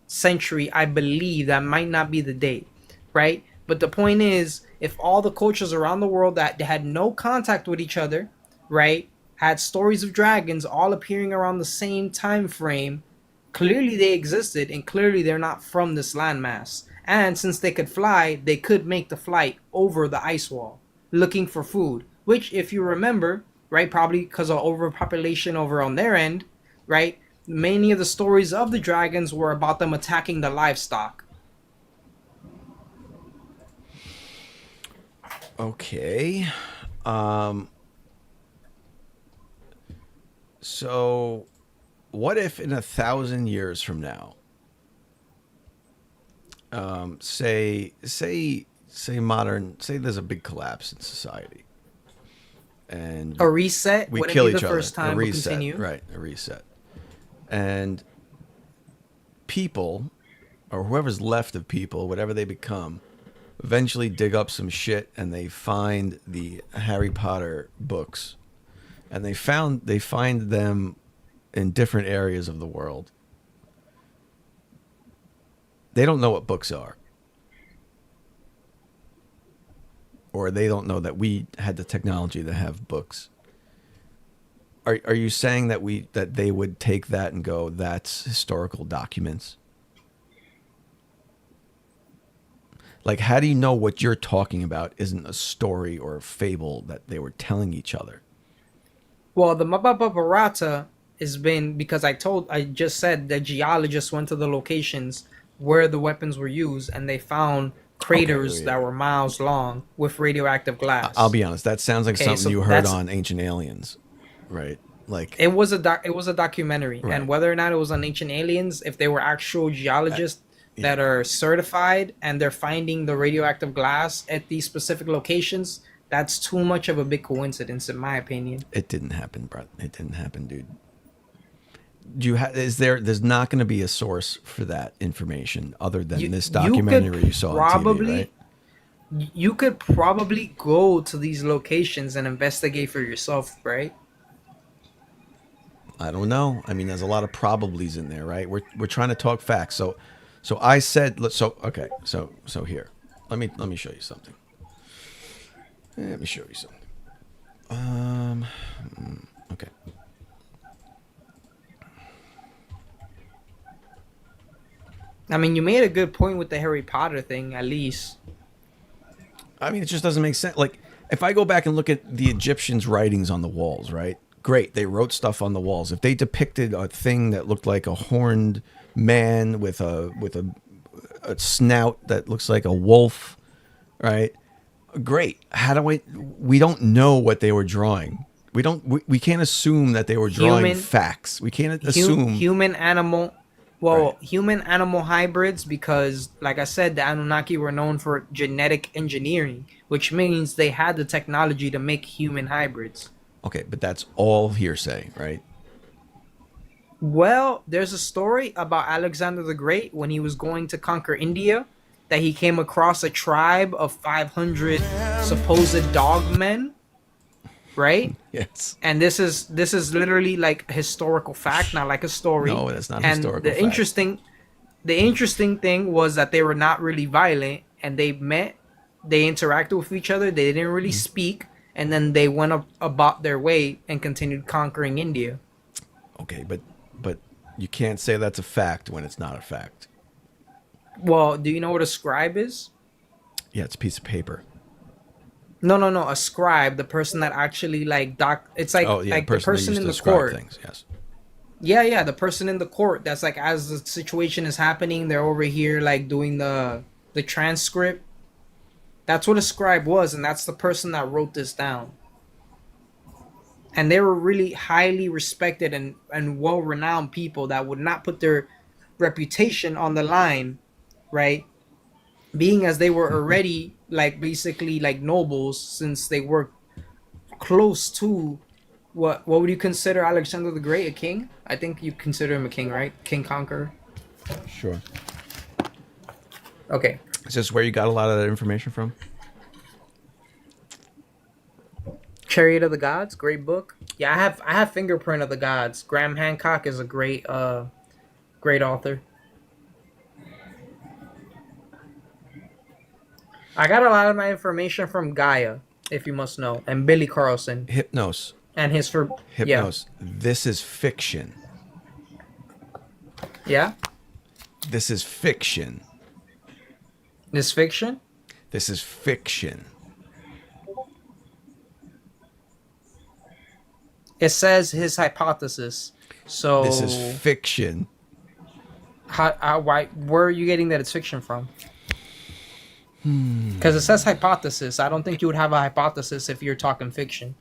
century. I believe that might not be the date, right? But the point is, if all the cultures around the world that had no contact with each other, right, had stories of dragons all appearing around the same time frame, clearly they existed and clearly they're not from this landmass. And since they could fly, they could make the flight over the ice wall, looking for food, which if you remember, right, probably because of overpopulation over on their end, right, many of the stories of the dragons were about them attacking the livestock. Okay. So what if in 1,000 years from now, say there's a big collapse in society, and a reset. We Would kill it be each the other. first time A we reset, continue? right? A reset, and people, or whoever's left of people, whatever they become, eventually dig up some shit and they find the Harry Potter books, and they find them in different areas of the world. They don't know what books are, or they don't know that we had the technology to have books. Are you saying that they would take that and go, that's historical documents? Like, how do you know what you're talking about isn't a story or a fable that they were telling each other? Well, the Mababarata has been, because I just said the geologists went to the locations where the weapons were used, and they found craters that were miles long with radioactive glass. I'll be honest, that sounds like something so you heard on Ancient Aliens, right? Like, it was a documentary, Right. and whether or not it was on Ancient Aliens, if they were actual geologists that are certified and they're finding the radioactive glass at these specific locations, that's too much of a big coincidence, in my opinion. it didn't happen, bro. It didn't happen, dude. There's not going to be a source for that information other than this documentary you saw on TV, right? You could probably go to these locations and investigate for yourself, right? I don't know. I mean, there's a lot of probablys in there, right? We're trying to talk facts. So I said, so here, let me show you something. Let me show you something. Okay. I mean, you made a good point with the Harry Potter thing, at least. I mean, it just doesn't make sense. Like, if I go back and look at the Egyptians' writings on the walls, right? Great, they wrote stuff on the walls. If they depicted a thing that looked like a horned man with a snout that looks like a wolf, right? Great. We don't know what they were drawing. We can't assume that they were drawing facts. We can't assume human animal hybrids, because like I said, the Anunnaki were known for genetic engineering, which means they had the technology to make human hybrids. Okay, but that's all hearsay, right? Well, there's a story about Alexander the Great when he was going to conquer India, that he came across a tribe of 500 supposed dogmen, right? Yes. And this is literally like a historical fact, not like a story. No, that's not and historical fact. The interesting thing was that they were not really violent, and they interacted with each other. They didn't really speak, and then they went about their way and continued conquering India. Okay, but you can't say that's a fact when it's not a fact. Well, do you know what a scribe is? Yeah, it's a piece of paper. No. A scribe, the person that actually it's like the person in the court. Things, yes. Yeah, the person in the court that's like, as the situation is happening, they're over here like doing the transcript. That's what a scribe was, and that's the person that wrote this down. And they were really highly respected and well-renowned people that would not put their reputation on the line, right? Being as they were already like basically like nobles, since they were close to what would you consider Alexander the Great, a king? I think you consider him a king, right? King conqueror. Sure. Okay. Is this where you got a lot of that information from? Chariot of the Gods, great book. Yeah, I have Fingerprint of the Gods. Graham Hancock is a great author. I got a lot of my information from Gaia, if you must know, and Billy Carlson. Hypnos. And his Hypnos. Yeah. This is fiction. Yeah? This is fiction. This fiction? This is fiction. It says his hypothesis. So this is fiction. Why? Where are you getting that it's fiction from? Because it says hypothesis. I don't think you would have a hypothesis if you're talking fiction.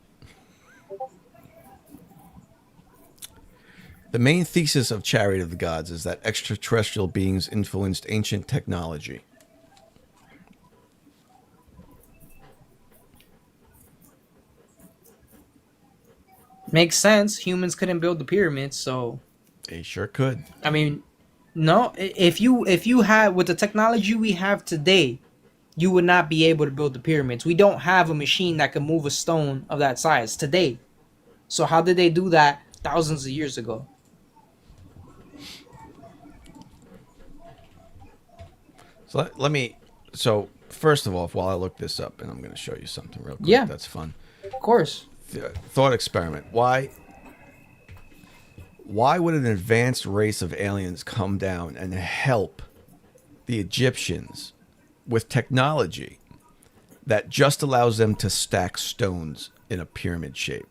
The main thesis of Chariot of the Gods is that extraterrestrial beings influenced ancient technology. Makes sense. Humans couldn't build the pyramids, so they sure could. I mean, no. If you had with the technology we have today, you would not be able to build the pyramids. We don't have a machine that can move a stone of that size today. So how did they do that thousands of years ago? So let me. So first of all, while I look this up, and I'm going to show you something real quick. Yeah, that's fun. Of course. Thought experiment. Why would an advanced race of aliens come down and help the Egyptians with technology that just allows them to stack stones in a pyramid shape?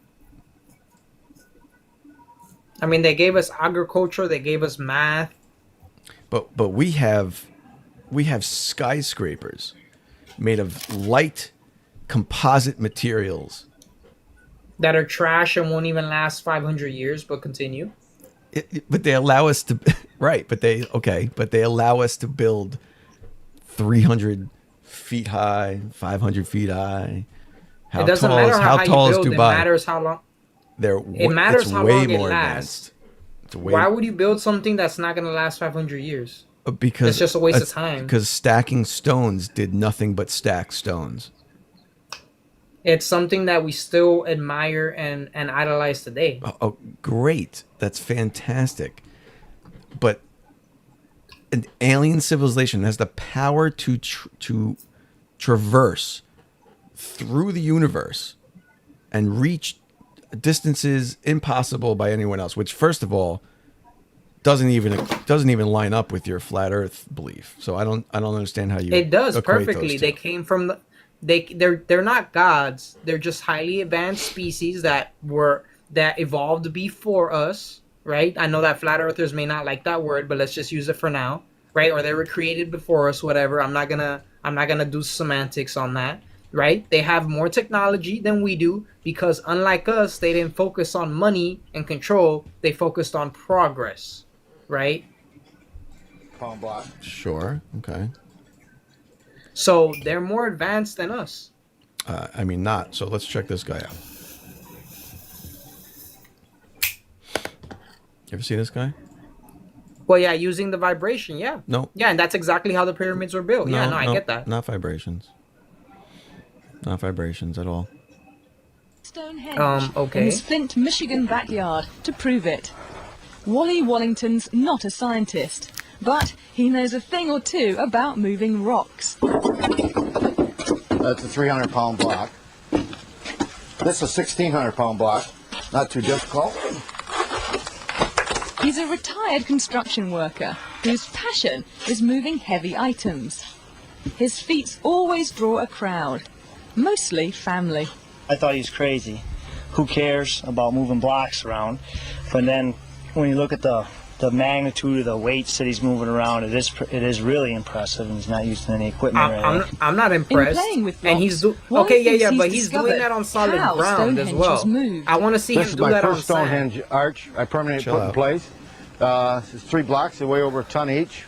I mean, they gave us agriculture, they gave us math. But we have skyscrapers made of light composite materials that are trash and won't even last 500 years, but continue. But they allow us to right, but they allow us to build 300 feet high, 500 feet high. It doesn't matter how tall you build, it matters how long. It matters how long it lasts. Why would you build something that's not going to last 500 years? Because it's just a waste of time. Because stacking stones did nothing but stack stones. It's something that we still admire and idolize today. Oh, great. That's fantastic. But an alien civilization has the power to traverse through the universe and reach distances impossible by anyone else, which first of all doesn't even line up with your flat earth belief. So I don't understand how you It does perfectly. They came from the they're not gods. They're just highly advanced species that evolved before us, right? I know that flat earthers may not like that word, but let's just use it for now, right? Or they were created before us, whatever. I'm not gonna do semantics on that, right? They have more technology than we do because unlike us, they didn't focus on money and control. They focused on progress, right? Palm block. Sure. Okay. So they're more advanced than us. I mean, not. So let's check this guy out. You ever see this guy? Well, yeah, using the vibration, yeah. No. Yeah, and that's exactly how the pyramids were built. I get that. Not vibrations. Not vibrations at all. Stonehenge okay. in his Flint, Michigan backyard to prove it. Wally Wallington's not a scientist, but he knows a thing or two about moving rocks. That's a 300-pound block. This is a 1,600-pound block. Not too difficult. He's a retired construction worker whose passion is moving heavy items. His feats always draw a crowd, mostly family. I thought he was crazy. Who cares about moving blocks around? But then when you look at the magnitude of the weights that he's moving around, it is really impressive, and he's not using any equipment or anything. I'm not impressed. And he's but he's doing that on solid ground as well. I want to see him do that on sand. This is my first Stonehenge arch I permanently put in place. It's 3 blocks, they weigh over a ton each.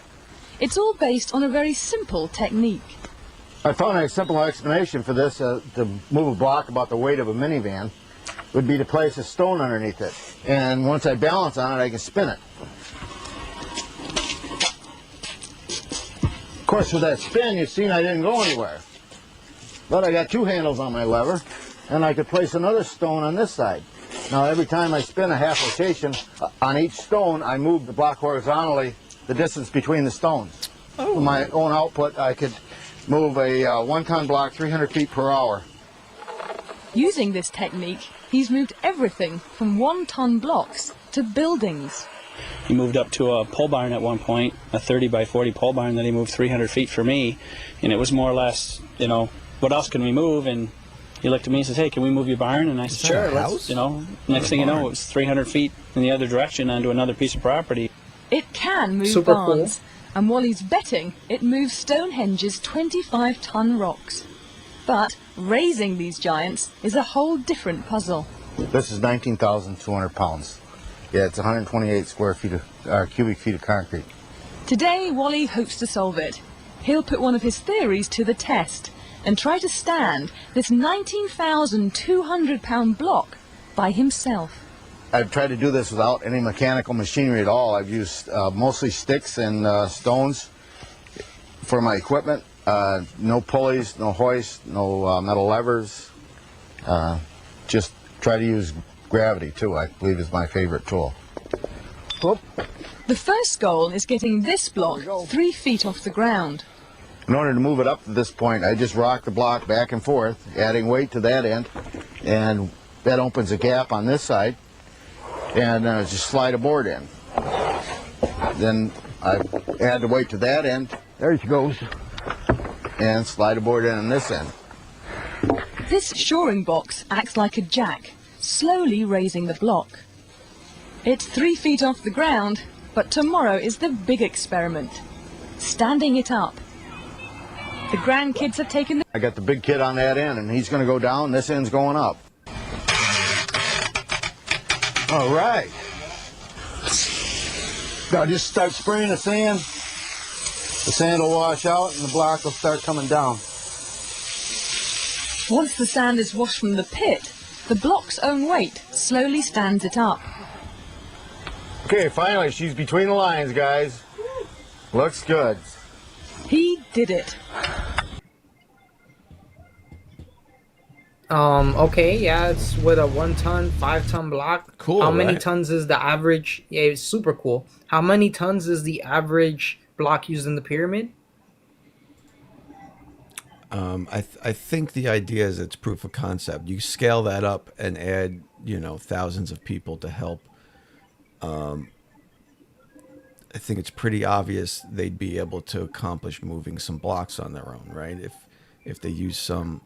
It's all based on a very simple technique. I found a simple explanation for this, to move a block about the weight of a minivan, would be to place a stone underneath it. And once I balance on it, I can spin it. Of course, with that spin, you've seen I didn't go anywhere. But I got 2 handles on my lever, and I could place another stone on this side. Now, every time I spin a half rotation on each stone, I move the block horizontally, the distance between the stones. With my own output, I could move a 1-ton block 300 feet per hour. Using this technique, he's moved everything from 1-ton blocks to buildings. He moved up to a pole barn at one point, a 30 by 40 pole barn that he moved 300 feet for me, and it was more or less, what else can we move? And he looked at me and says, "Hey, can we move your barn?" And I said, "Sure." Let's, next thing you know, it was 300 feet in the other direction onto another piece of property. It can move barns, and Wally's betting it moves Stonehenge's 25-ton rocks. But raising these giants is a whole different puzzle. This is 19,200 pounds. Yeah, it's 128 square feet of cubic feet of concrete. Today, Wally hopes to solve it. He'll put one of his theories to the test and try to stand this 19,200-pound block by himself. I've tried to do this without any mechanical machinery at all. I've used mostly sticks and stones for my equipment. No pulleys, no hoist, no metal levers. Just try to use gravity too, I believe is my favorite tool. Whoop. The first goal is getting this block 3 feet off the ground. In order to move it up to this point, I just rock the block back and forth, adding weight to that end, and that opens a gap on this side, and just slide a board in. Then I add the weight to that end, there she goes, and slide a board in on this end. This shoring box acts like a jack, slowly raising the block. It's 3 feet off the ground, but tomorrow is the big experiment, standing it up. The grandkids have taken the... I got the big kid on that end, and he's going to go down, this end's going up. All right. Now just start spraying the sand. The sand will wash out and the block will start coming down. Once the sand is washed from the pit, the block's own weight slowly stands it up. Okay, finally, she's between the lines, guys. Looks good. He did it. Okay, yeah, it's with a 1 ton, 5 ton block. Cool. How many right? tons is the average? Yeah, it's super cool. How many tons is the average block used in the pyramid? I think the idea is it's proof of concept. You scale that up and add, thousands of people to help. I think it's pretty obvious they'd be able to accomplish moving some blocks on their own, right? If they use some.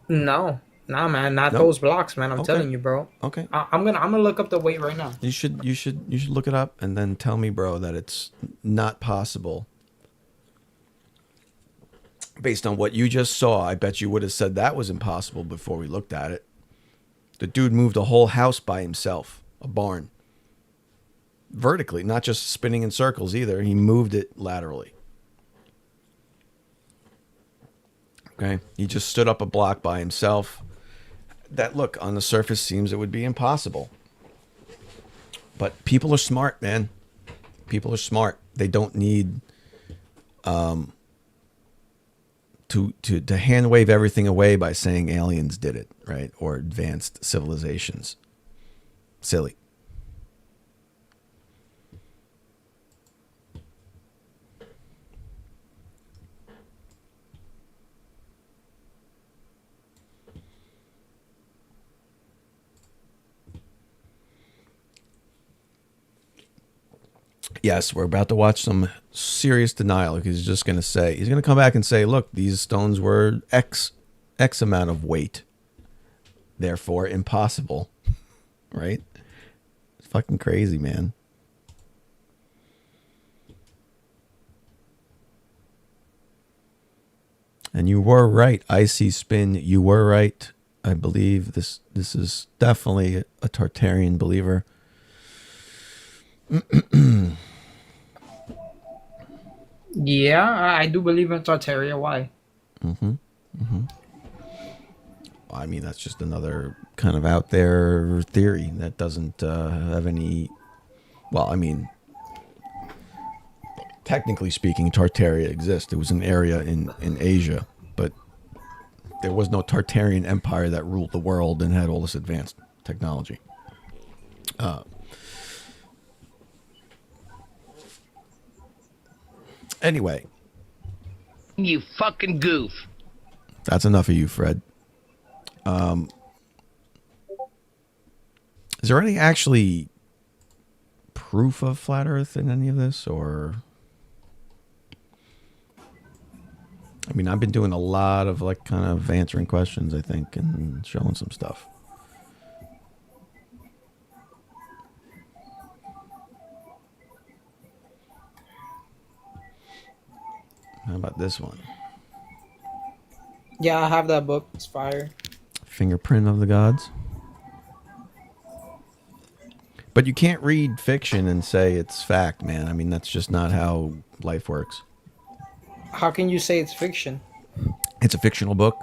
No, man, not Nope. those blocks, man. I'm Okay. telling you, bro. Okay. I'm gonna look up the weight right now. You should look it up and then tell me, bro, that it's not possible. Based on what you just saw, I bet you would have said that was impossible before we looked at it. The dude moved a whole house by himself, a barn. Vertically, not just spinning in circles either. He moved it laterally. Okay. He just stood up a block by himself. That, look, on the surface seems it would be impossible. But people are smart, man. People are smart. They don't need to hand wave everything away by saying aliens did it, right? Or advanced civilizations. Silly. Yes, we're about to watch some serious denial. He's just going to say, he's going to come back and say, look, these stones were X amount of weight. Therefore, impossible. Right? It's fucking crazy, man. And you were right. Icy Spin, you were right. I believe this is definitely a Tartarian believer. Yeah, I do believe in Tartaria. Why? I mean, that's just another kind of out there theory that doesn't have any. Well, I mean, technically speaking, Tartaria exists. It was an area in Asia, but there was no Tartarian empire that ruled the world and had all this advanced technology. Anyway. You fucking goof. That's enough of you, Fred. Is there any actually proof of flat Earth in any of this, or? I mean, I've been doing a lot of like kind of answering questions, I think, and showing some stuff. How about this one? Yeah, I have that book. It's fire. Fingerprint of the Gods. But you can't read fiction and say it's fact, man. I mean, that's just not how life works. How can you say it's fiction? It's a fictional book.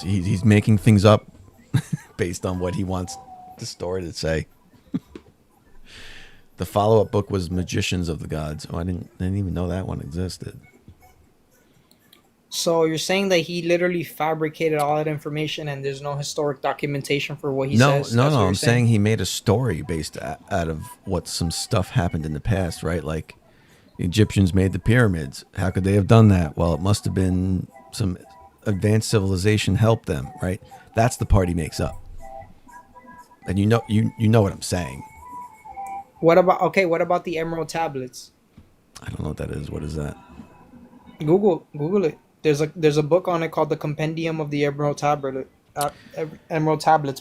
He's making things up based on what he wants the story to say. The follow-up book was Magicians of the Gods. Oh, I didn't even know that one existed. So you're saying that he literally fabricated all that information and there's no historic documentation for what he says? No. I'm saying he made a story based out of what some stuff happened in the past, right? Like the Egyptians made the pyramids. How could they have done that? Well, it must have been some advanced civilization helped them, right? That's the part he makes up. And you know what I'm saying. What about the Emerald Tablets? I don't know what that is. What is that? Google it. There's a book on it called The Compendium of the Emerald Tablets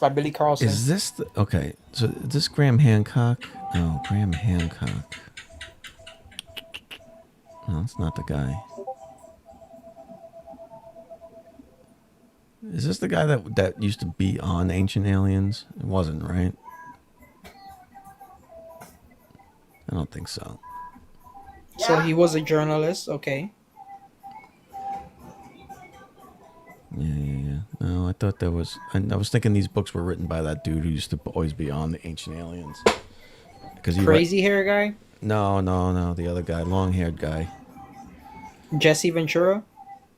by Billy Carlson. Is this okay? So is this Graham Hancock? No, Graham Hancock. No, it's not the guy. Is this the guy that used to be on Ancient Aliens? It wasn't, right? I don't think so. So he was a journalist, okay. Yeah. No, I thought that was... I was thinking these books were written by that dude who used to always be on the Ancient Aliens. Crazy hair guy? No. The other guy. Long-haired guy. Jesse Ventura?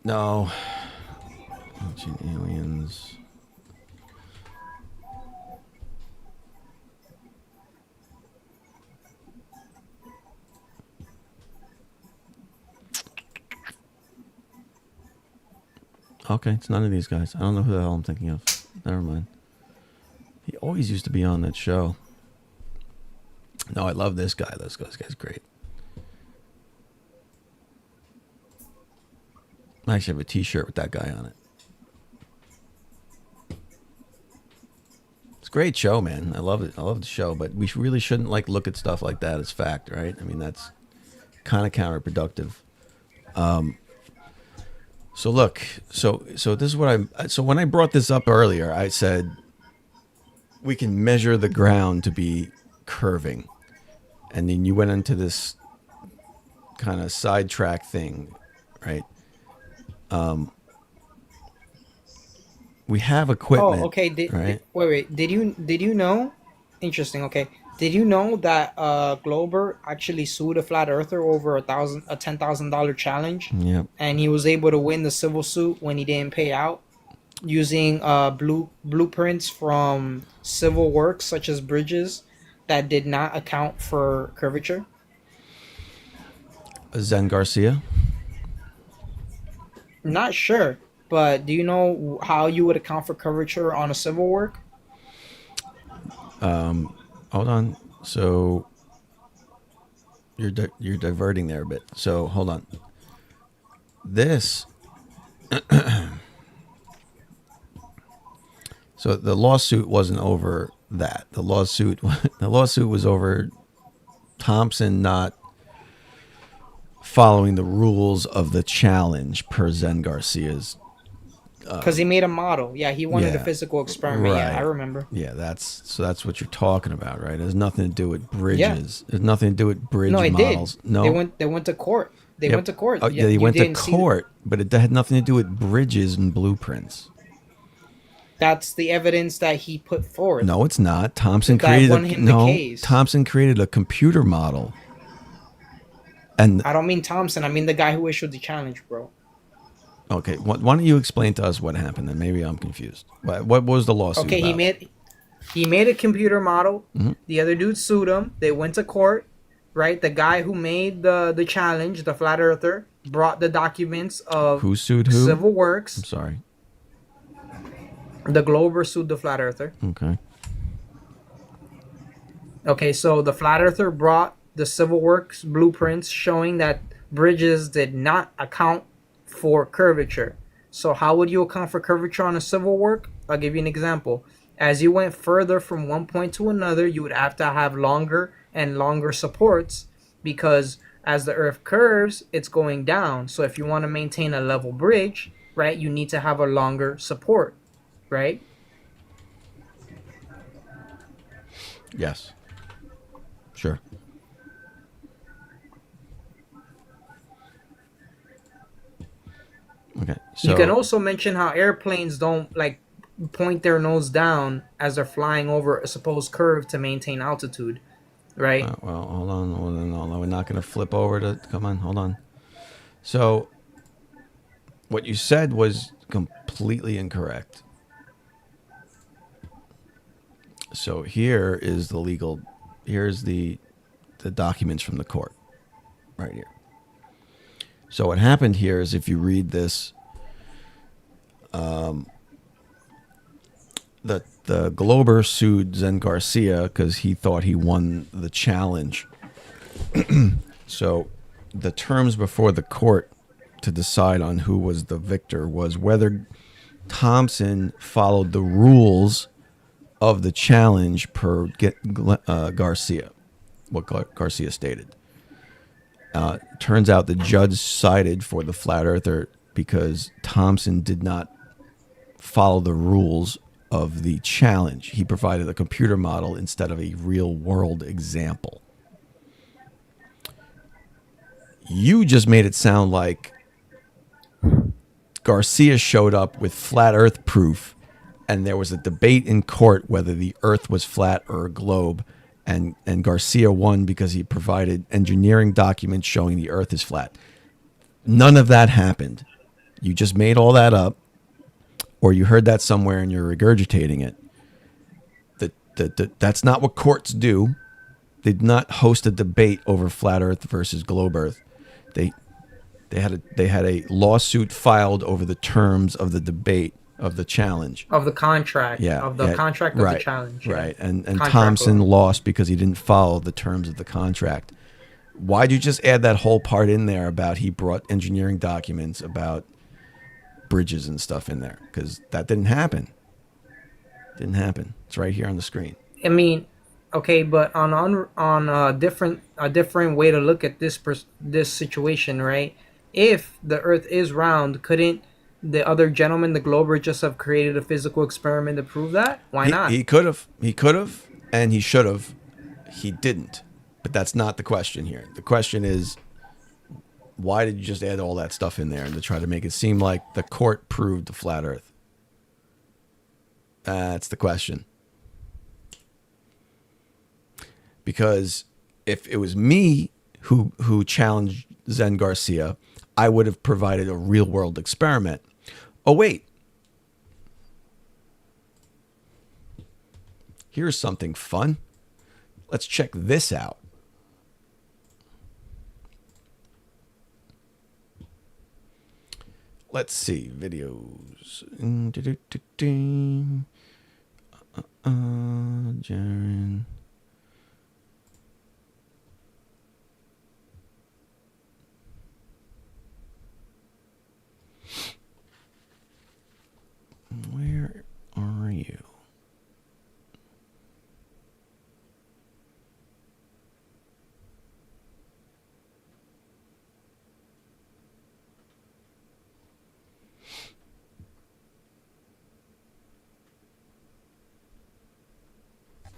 No. Ancient Aliens... Okay, it's none of these guys. I don't know who the hell I'm thinking of. Never mind. He always used to be on that show. No, I love this guy. This guy's great. I actually have a t-shirt with that guy on it. It's a great show, man. I love it. I love the show, but we really shouldn't look at stuff like that as fact, right? I mean, that's kind of counterproductive. So look, so this is what so when I brought this up earlier, I said we can measure the ground to be curving. And then you went into this kind of sidetrack thing, right? We have equipment. Oh, okay. Right? Wait. Did you know? Interesting. Okay. Did you know that Glober actually sued a flat earther over a $10,000 challenge? Yep. And he was able to win the civil suit when he didn't pay out, using blueprints from civil works such as bridges that did not account for curvature. Zen Garcia? Not sure, but do you know how you would account for curvature on a civil work? Hold on. So you're diverting there a bit. So hold on. This. So the lawsuit wasn't over that. The lawsuit was over Thompson not following the rules of the challenge per Zen Garcia's. Because he made a model. Yeah, he wanted a physical experiment. Right. Yeah, I remember. Yeah, that's what you're talking about, right? It has nothing to do with bridges. Yeah. It has nothing to do with bridge models. Did. No, they went to court. They went to court. Oh, yeah, they went to court, but it had nothing to do with bridges and blueprints. That's the evidence that he put forth. No, it's not. Thompson created a computer model. And I don't mean Thompson. I mean the guy who issued the challenge, bro. Okay, why don't you explain to us what happened? Then maybe I'm confused. What was the lawsuit? Okay, about? he made a computer model. Mm-hmm. The other dude sued him. They went to court, right? The guy who made the challenge, the flat earther, brought the documents of who sued who? Civil Works. I'm sorry. The Glober sued the flat earther. Okay. Okay, so the flat earther brought the Civil Works blueprints showing that bridges did not account for curvature. So how would you account for curvature on a civil work? I'll give you an example. As you went further from one point to another, you would have to have longer and longer supports, because as the earth curves, it's going down. So if you want to maintain a level bridge, right, you need to have a longer support, right? Yes. Sure. Okay. So You can also mention how airplanes don't like point their nose down as they're flying over a supposed curve to maintain altitude, right? well, hold on. We're not going to flip over to. Come on, hold on. So, what you said was completely incorrect. So here is the legal. Here's the documents from the court, right here. So what happened here is, if you read this, the Glober sued Zen Garcia because he thought he won the challenge. So the terms before the court to decide on who was the victor was whether Thompson followed the rules of the challenge per Garcia, what Garcia stated. Turns out the judge sided for the flat earther because Thompson did not follow the rules of the challenge. He provided a computer model instead of a real world example. You just made it sound like Garcia showed up with flat earth proof, and there was a debate in court whether the earth was flat or a globe, and Garcia won because he provided engineering documents showing the earth is flat. None of that happened. You just made all that up, or you heard that somewhere and you're regurgitating it. That's not what courts do. They did not host a debate over flat earth versus globe earth. They had a lawsuit filed over the terms of the debate of the challenge. Of the contract. Yeah. Of the contract of right, the challenge. Right. Yeah. And Contract Thompson law. lost because he didn't follow the terms of the contract. Why'd you just add that whole part in there about he brought engineering documents about bridges and stuff in there? Because that didn't happen. Didn't happen. It's right here on the screen. I mean, okay, but on a different way to look at this situation, right? If the Earth is round, couldn't the other gentleman, the Glober, just have created a physical experiment to prove that? Why not? He could have, and he should have. He didn't. But that's not the question here. The question is, why did you just add all that stuff in there and to try to make it seem like the court proved the flat Earth? That's the question. Because if it was me who challenged Zen Garcia, I would have provided a real world experiment. Oh, wait. Here's something fun. Let's check this out. Let's see. Videos. Jaren. Where are you?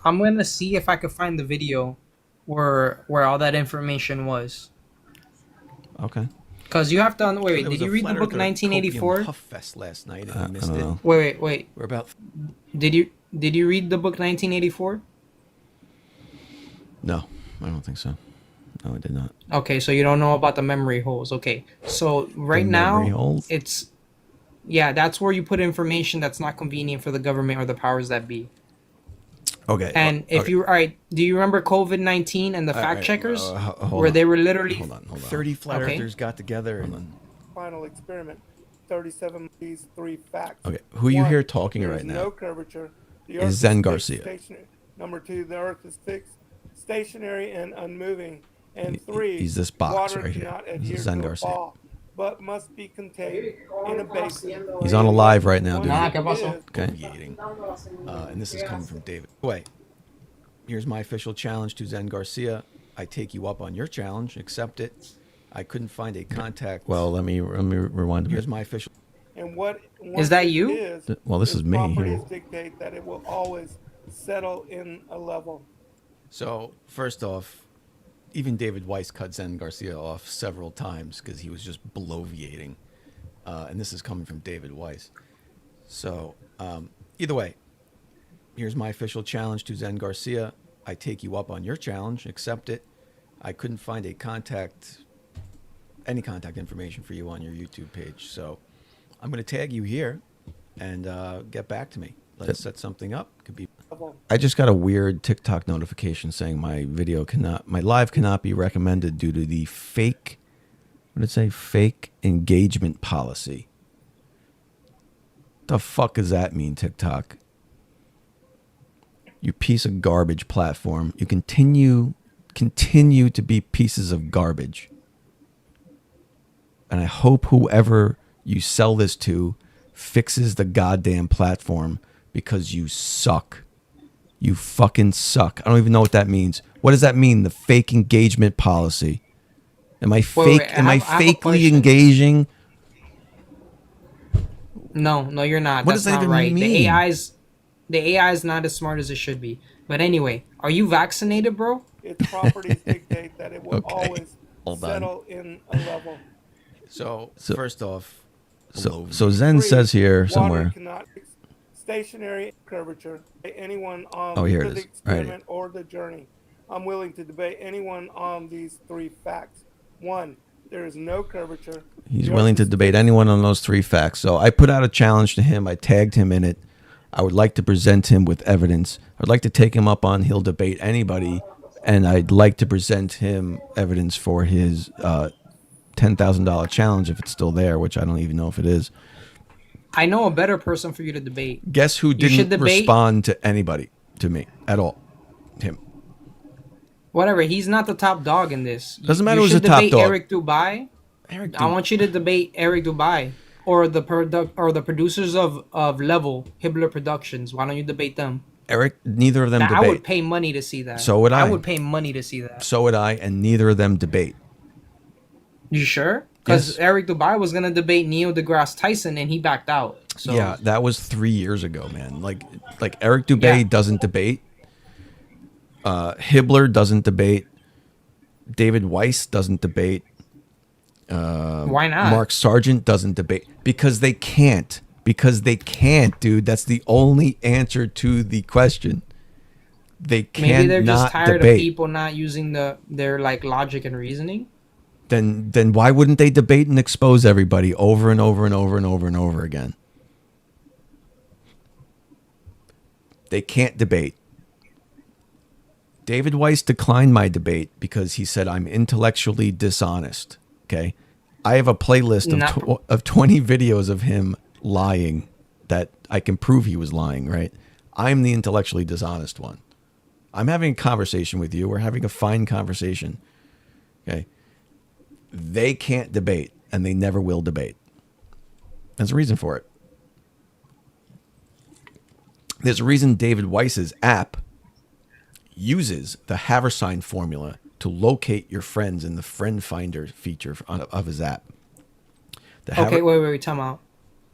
I'm gonna see if I could find the video where all that information was. Okay. Because you have to wait. There was Did you a read the Flat book Earther 1984? Copium Puff Fest last night and you missed it. Wait. We're about. Did you read the book 1984? No, I don't think so. No, I did not. Okay, so you don't know about the memory holes. Okay, so right memory now holes? it's that's where you put information that's not convenient for the government or the powers that be. Okay. And if okay. you all right, do you remember COVID-19 and the fact checkers, where on. they were literally hold on. 30 flat earthers got together and. Final experiment. 37 of these 3 facts. Okay, who you One, hear talking there right is now no curvature. The is Earth Zen fixed, Garcia. stationary. Number 2, the Earth is fixed, stationary, and unmoving. And 3, he's this box water right do here. not This adhere is Zen to a Garcia. ball, but must be contained in a basin. He's on a live right now, dude. Is Okay. And this is coming from David. Wait. Here's my official challenge to Zen Garcia. I take you up on your challenge. Accept it. I couldn't find a contact. Well, let me rewind. Here's my official. And what is that? You? Is, well, this is me. Properties dictate that it will always settle in a level. So first off, even David Weiss cut Zen Garcia off several times because he was just bloviating. And this is coming from David Weiss. So either way, here's my official challenge to Zen Garcia. I take you up on your challenge, accept it. I couldn't find any contact information for you on your YouTube page. So I'm going to tag you here and get back to me. Let's set something up. Could be. I just got a weird TikTok notification saying my live cannot be recommended due to the fake, what did it say? Fake engagement policy. The fuck does that mean, TikTok? You piece of garbage platform. You continue to be pieces of garbage. And I hope whoever you sell this to fixes the goddamn platform because you suck. You fucking suck. I don't even know what that means. What does that mean? The fake engagement policy. Am I fake? Am I fakely engaging? No, you're not. What That's does that not even right. mean? The AI is not as smart as it should be. But anyway, are you vaccinated, bro? Its properties dictate that it will always settle in a level. So first off, so Zen says here somewhere. Stationary curvature. Anyone on here to it the is. experiment or the journey. I'm willing to debate anyone on these three facts. 1, there is no curvature. He's willing to debate anyone on those three facts. So I put out a challenge to him. I tagged him in it. I would like to present him with evidence. I'd like to take him up on he'll debate anybody, and I'd like to present him evidence for his $10,000 challenge if it's still there, which I don't even know if it is. I know a better person for you to debate. Guess who didn't respond to anybody, to me, at all? Him. Whatever. He's not the top dog in this. Doesn't matter who's the top dog. Eric Dubai. I want you to debate Eric Dubai or the producers of Level Hibbler Productions. Why don't you debate them? Eric, neither of them debate. I would pay money to see that. So would I. I would pay money to see that. So would I, and neither of them debate. You sure? Because Yes. Eric Dubai was gonna debate Neil deGrasse Tyson and he backed out. So Yeah, that was 3 years ago, man. Like Eric Dubay doesn't debate. Hibbler doesn't debate. David Weiss doesn't debate. Why not? Mark Sargent doesn't debate because they can't. Because they can't, dude. That's the only answer to the question. They can't. maybe they're just tired debate. of people not using their like logic and reasoning. Then why wouldn't they debate and expose everybody over and over and over and over and over again? They can't debate. David Weiss declined my debate because he said I'm intellectually dishonest. Okay, I have a playlist of 20 videos of him lying that I can prove he was lying. Right? I'm the intellectually dishonest one. I'm having a conversation with you. We're having a fine conversation. Okay. They can't debate, and they never will debate. There's a reason for it. There's a reason David Weiss's app uses the Haversine formula to locate your friends in the friend finder feature of his app. Okay, wait, time out.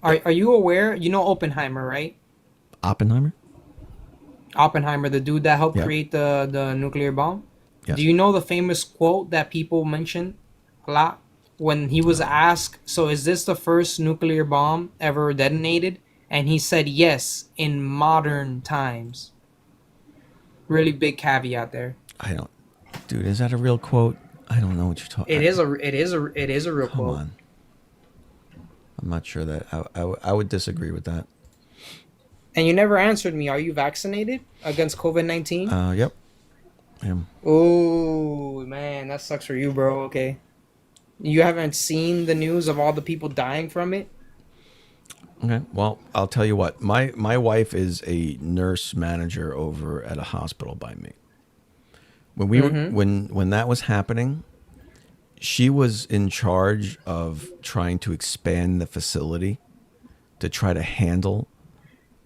Are you aware? You know Oppenheimer, right? Oppenheimer, the dude that helped create the nuclear bomb. Yes. Do you know the famous quote that people mention a lot when he was asked, so is this the first nuclear bomb ever detonated? And he said yes, in modern times. Really big caveat there. I don't, dude. Is that a real quote? I don't know what you're talking. It is a real Come quote. on. I'm not sure that I would disagree with that. And you never answered me. Are you vaccinated against COVID-19? Yep. I am. Oh man, that sucks for you, bro. Okay. You haven't seen the news of all the people dying from it? Okay. Well, I'll tell you what. My wife is a nurse manager over at a hospital by me. When we were, when that was happening, she was in charge of trying to expand the facility to try to handle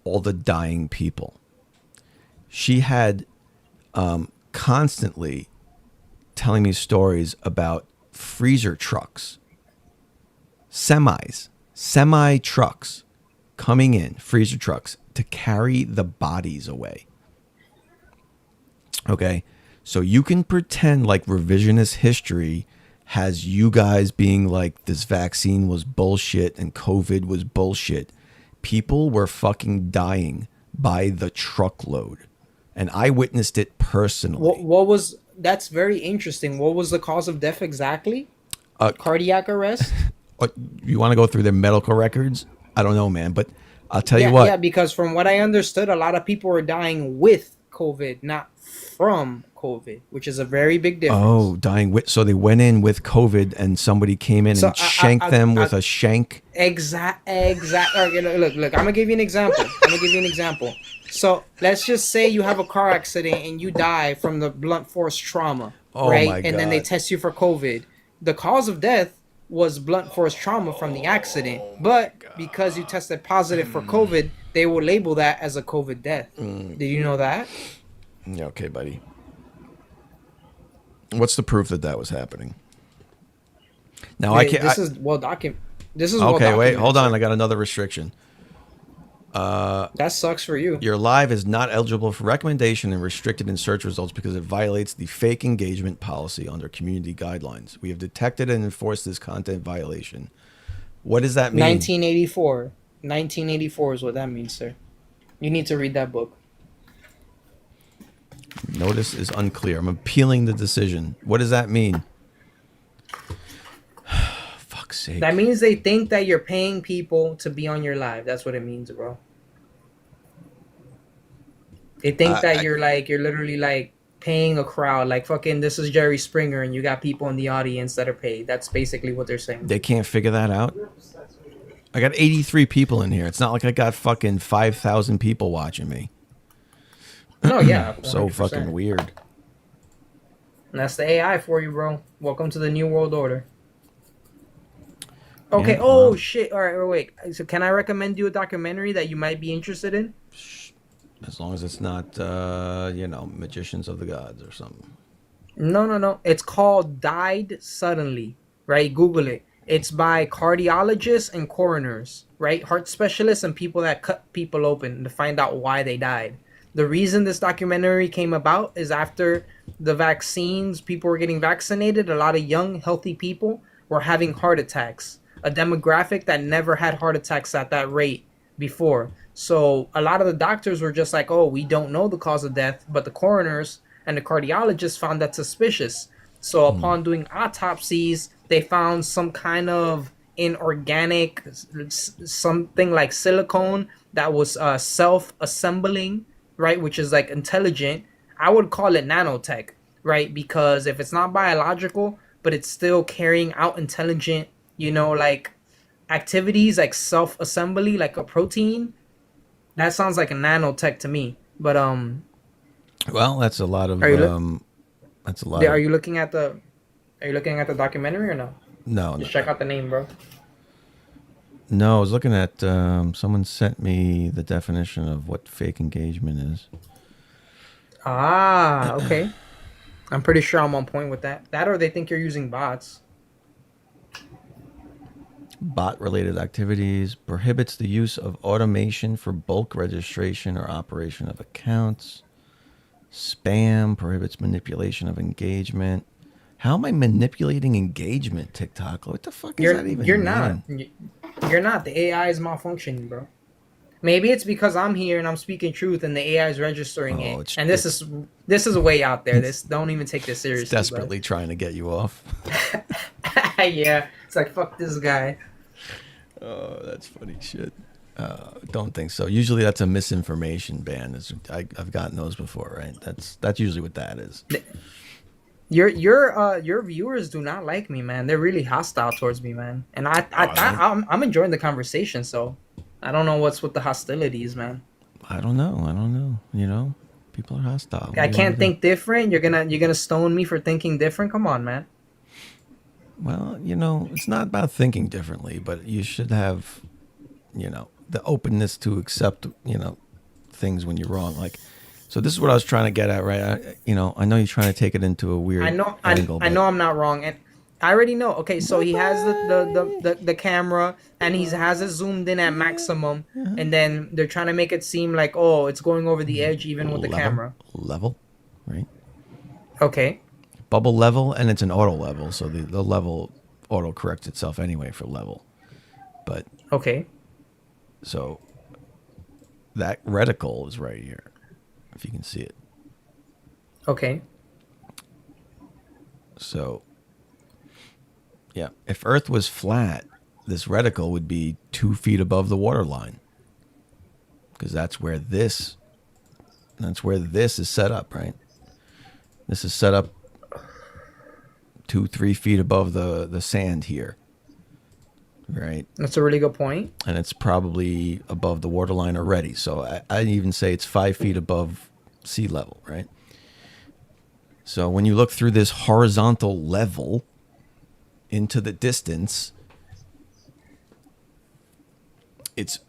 all the dying people. She had constantly telling me stories about freezer trucks, semi trucks coming in, freezer trucks to carry the bodies away. Okay. So you can pretend like revisionist history has you guys being like this vaccine was bullshit and COVID was bullshit. People were fucking dying by the truckload. And I witnessed it personally. That's very interesting. What was the cause of death exactly? Cardiac arrest? You want to go through their medical records? I don't know, man, but I'll tell you what. Yeah, because from what I understood, a lot of people were dying with COVID, not from COVID, which is a very big difference. Oh, dying with. So they went in with COVID and somebody came in and shanked them with a shank. Exact. Okay, look. I'm gonna give you an example. So let's just say you have a car accident and you die from the blunt force trauma, right? My God. And then they test you for COVID. The cause of death was blunt force trauma from the accident, but because you tested positive for COVID, they will label that as a COVID death. Did you know that? Yeah, okay, buddy. What's the proof that was happening? Now I can't. This is well documented. Okay, wait, hold on. I got another restriction. That sucks for you. Your live is not eligible for recommendation and restricted in search results because it violates the fake engagement policy under community guidelines. We have detected and enforced this content violation. What does that mean? 1984. 1984 is what that means, sir. You need to read that book. Notice is unclear. I'm appealing the decision. What does that mean? Fuck's sake. That means they think that you're paying people to be on your live. That's what it means, bro. They think that you're literally like paying a crowd, like fucking this is Jerry Springer and you got people in the audience that are paid. That's basically what they're saying. They can't figure that out? I got 83 people in here. It's not like I got fucking 5,000 people watching me. No, yeah. 100%. So fucking weird. And that's the AI for you, bro. Welcome to the new world order. Okay. Yeah, oh shit. All right. Wait. So can I recommend you a documentary that you might be interested in? As long as it's not, Magicians of the Gods or something. No. It's called Died Suddenly. Right? Google it. It's by cardiologists and coroners, right? Heart specialists and people that cut people open to find out why they died. The reason this documentary came about is after the vaccines, people were getting vaccinated. A lot of young, healthy people were having heart attacks, a demographic that never had heart attacks at that rate before. So a lot of the doctors were just like, oh, we don't know the cause of death, but the coroners and the cardiologists found that suspicious. So upon doing autopsies, they found some kind of inorganic, something like silicone that was self-assembling, right? Which is like intelligent. I would call it nanotech, right? Because if it's not biological, but it's still carrying out intelligent, like activities like self-assembly, like a protein, that sounds like a nanotech to me. But well, that's a lot of that's a lot. Are you looking at the documentary or no? No. Just check out the name, bro. No, I was looking at someone sent me the definition of what fake engagement is. Ah, okay. I'm pretty sure I'm on point with that. That or they think you're using bots. Bot-related activities prohibits the use of automation for bulk registration or operation of accounts. Spam prohibits manipulation of engagement. How am I manipulating engagement, TikTok? What the fuck is that even? You're not. You're not. The AI is malfunctioning, bro. Maybe it's because I'm here and I'm speaking truth and the AI is registering it. And this is way out there. Don't even take this seriously. It's desperately trying to get you off. Yeah. It's like, fuck this guy. Oh, that's funny shit. Don't think so. Usually that's a misinformation ban. I've gotten those before, right? That's usually what that is. Your viewers do not like me, man. They're really hostile towards me, man. And I'm enjoying the conversation, so I don't know what's with the hostilities, man. I don't know. People are hostile. I can't think different. You're gonna stone me for thinking different. Come on, man. Well, it's not about thinking differently, but you should have, the openness to accept, things when you're wrong. Like, so this is what I was trying to get at, right? I know you're trying to take it into a weird angle. I know I'm not wrong, and I already know. Okay, so he has the camera, and he has it zoomed in at maximum, and then they're trying to make it seem like, oh, it's going over the edge even with the camera. Level, right? Okay. Bubble level, and it's an auto level, so the level auto corrects itself anyway for level. But okay. So that reticle is right here, if you can see it. Okay. So yeah, if Earth was flat, this reticle would be 2 feet above the water line, because that's where this is set up, right? This is set up 2-3 feet above the sand here, right? That's a really good point. And it's probably above the waterline already. So I'd even say it's 5 feet above sea level, right? So when you look through this horizontal level into the distance, it's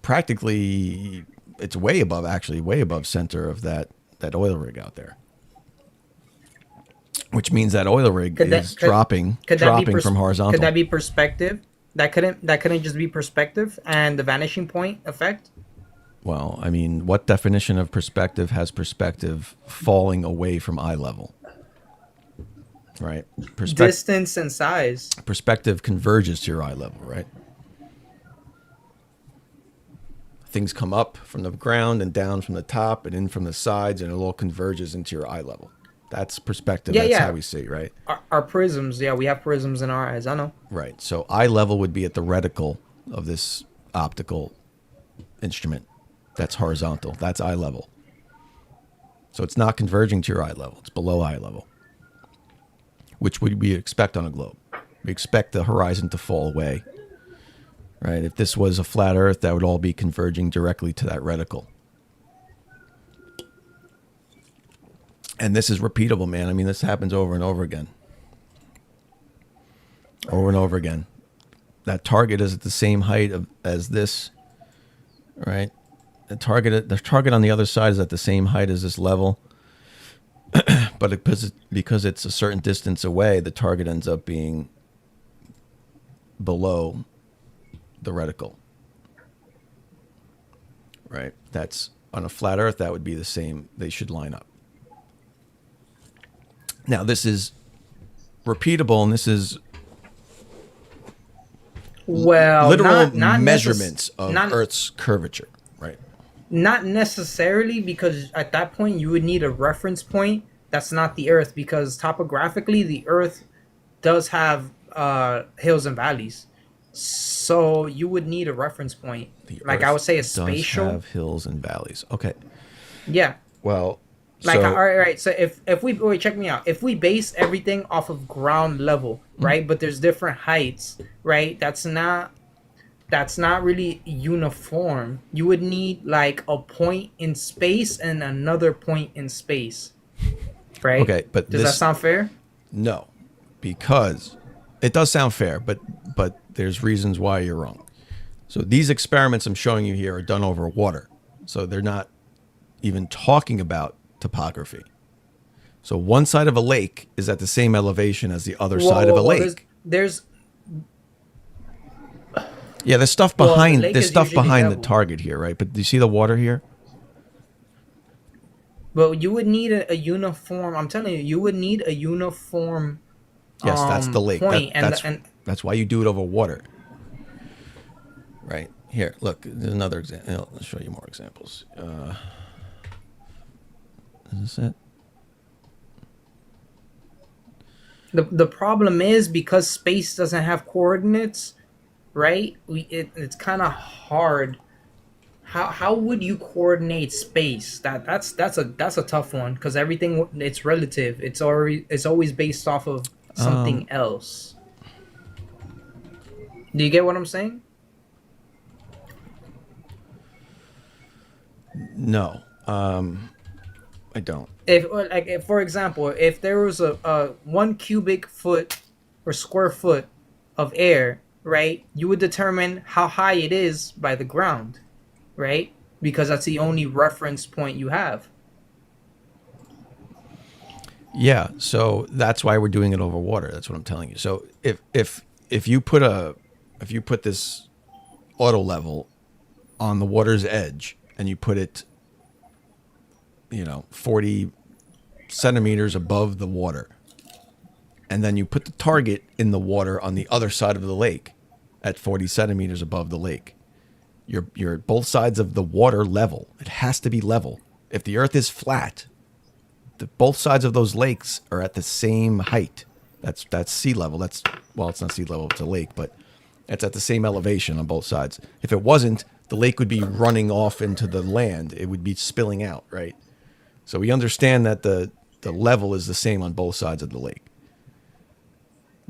practically, it's way above, actually way above center of that oil rig out there. Which means that oil rig is dropping from horizontal. Could that be perspective? That couldn't just be perspective and the vanishing point effect? Well, I mean, what definition of perspective has perspective falling away from eye level? Right? Distance and size. Perspective converges to your eye level, right? Things come up from the ground and down from the top and in from the sides, and it all converges into your eye level. That's perspective. Yeah, That's how we see, right? Our prisms, yeah, we have prisms in our eyes. I know. Right. So eye level would be at the reticle of this optical instrument. That's horizontal. That's eye level. So it's not converging to your eye level. It's below eye level, which we expect on a globe. We expect the horizon to fall away, right? If this was a flat Earth, that would all be converging directly to that reticle. And this is repeatable, man. I mean, this happens over and over again. Over and over again. That target is at the same height as this, right? The target on the other side is at the same height as this level. But because it's a certain distance away, the target ends up being below the reticle. Right? That's on a flat Earth, that would be the same. They should line up. Now, this is repeatable, and this is literal measurements of Earth's curvature, right? Not necessarily, because at that point you would need a reference point that's not the Earth, because topographically the Earth does have hills and valleys. So you would need a reference point. Like I would say a spatial. Does have hills and valleys. Okay. Yeah. Well, like, all right, so if we wait, check me out. If we base everything off of ground level, right? But there's different heights, right? That's not really uniform. You would need like a point in space and another point in space, right? Okay, but does that sound fair? No, because it does sound fair, but there's reasons why you're wrong. So these experiments I'm showing you here are done over water, so they're not even talking about topography. So one side of a lake is at the same elevation as the other side of a lake. There's stuff behind the target here, right? But do you see the water here? Well, you would need a uniform. I'm telling you, you would need a uniform. Yes, that's the lake. That's why you do it over water. Right here. Look, there's another example. I'll show you more examples. Is this it? The problem is, because space doesn't have coordinates, right? It's kind of hard. How would you coordinate space? That's a tough one, because everything, it's relative. It's always based off of something else. Do you get what I'm saying? No. I don't. If for example, if there was a 1 cubic foot or square foot of air, right, you would determine how high it is by the ground, right? Because that's the only reference point you have. Yeah, so that's why we're doing it over water. That's what I'm telling you. So if you put this auto level on the water's edge and you put it 40 centimeters above the water. And then you put the target in the water on the other side of the lake at 40 centimeters above the lake. You're both sides of the water level. It has to be level. If the earth is flat, both sides of those lakes are at the same height. That's sea level. It's not sea level, it's a lake, but it's at the same elevation on both sides. If it wasn't, the lake would be running off into the land. It would be spilling out, right? So we understand that the level is the same on both sides of the lake.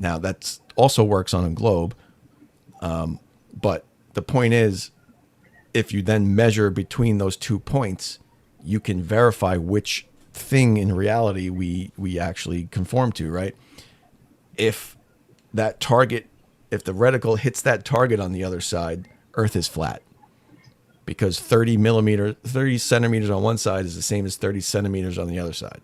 Now, that also works on a globe. But the point is, if you then measure between those 2 points, you can verify which thing in reality we actually conform to, right? If that target, if the reticle hits that target on the other side, Earth is flat. Because 30 centimeters on one side is the same as 30 centimeters on the other side.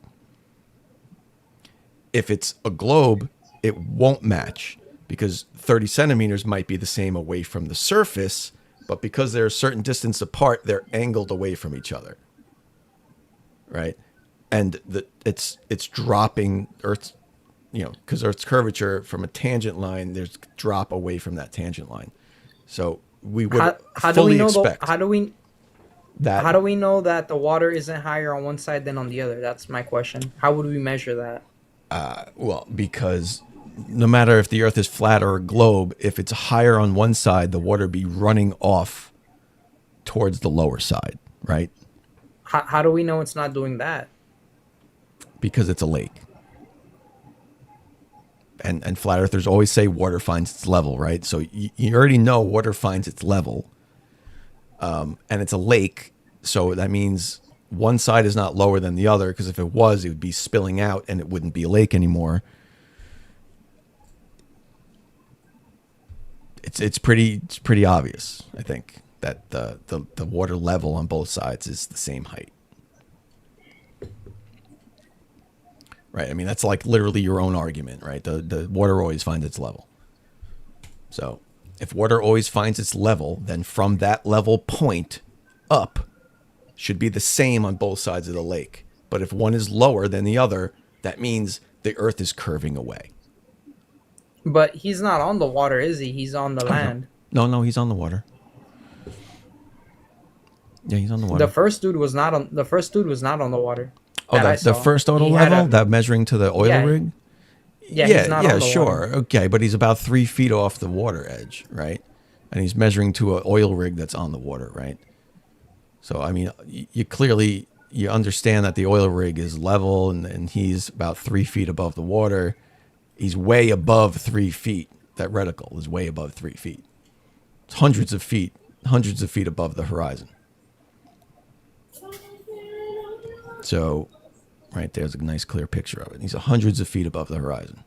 If it's a globe, it won't match because 30 centimeters might be the same away from the surface, but because they're a certain distance apart, they're angled away from each other, right? And it's dropping Earth's, because Earth's curvature from a tangent line, there's drop away from that tangent line. So we would fully expect. How do we know that the water isn't higher on one side than on the other? That's my question. How would we measure that? Well, because no matter if the Earth is flat or a globe, if it's higher on one side, the water be running off towards the lower side, right? How do we know it's not doing that? Because it's a lake. And flat earthers always say water finds its level, right? So you already know water finds its level. And it's a lake, so that means one side is not lower than the other, because if it was, it would be spilling out and it wouldn't be a lake anymore. It's pretty obvious, I think, that the water level on both sides is the same height. Right. I mean, that's like literally your own argument, right? The water always finds its level. So if water always finds its level, then from that level point up should be the same on both sides of the lake. But if one is lower than the other, that means the Earth is curving away. But he's not on the water, is he? He's on the land. No, he's on the water. Yeah, he's on the water. The first dude was not on the water. Oh, the first auto level, that measuring to the oil rig? Yeah, he's not on the sure. water. Okay, but he's about 3 feet off the water edge, right? And he's measuring to an oil rig that's on the water, right? So, I mean, you understand that the oil rig is level and he's about 3 feet above the water. He's way above 3 feet. That reticle is way above 3 feet. It's hundreds of feet above the horizon. So, right there's a nice clear picture of it. He's hundreds of feet above the horizon.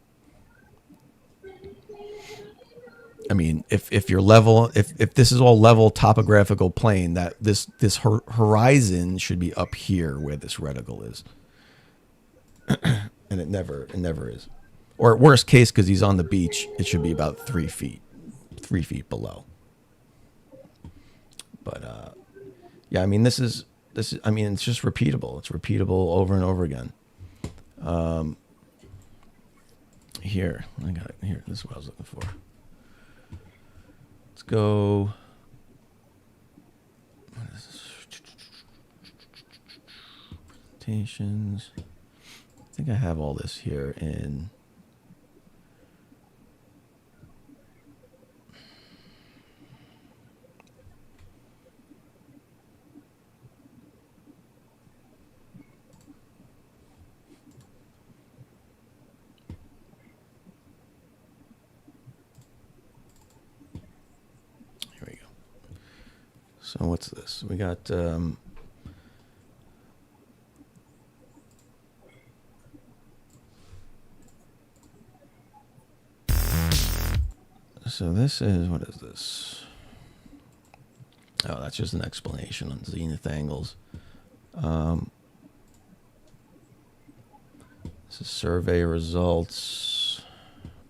I mean, if you're level, if this is all level topographical plane, that this horizon should be up here where this reticle is, and it never is. Or at worst case, because he's on the beach, it should be about 3 feet below. But yeah, I mean, this is. I mean, it's just repeatable. It's repeatable over and over again. Here, I got it. Here, this is what I was looking for. Let's go. What is this? Presentations. I think I have all this here in. So what's this? We got so this is, what is this? Oh, that's just an explanation on zenith angles. This is survey results.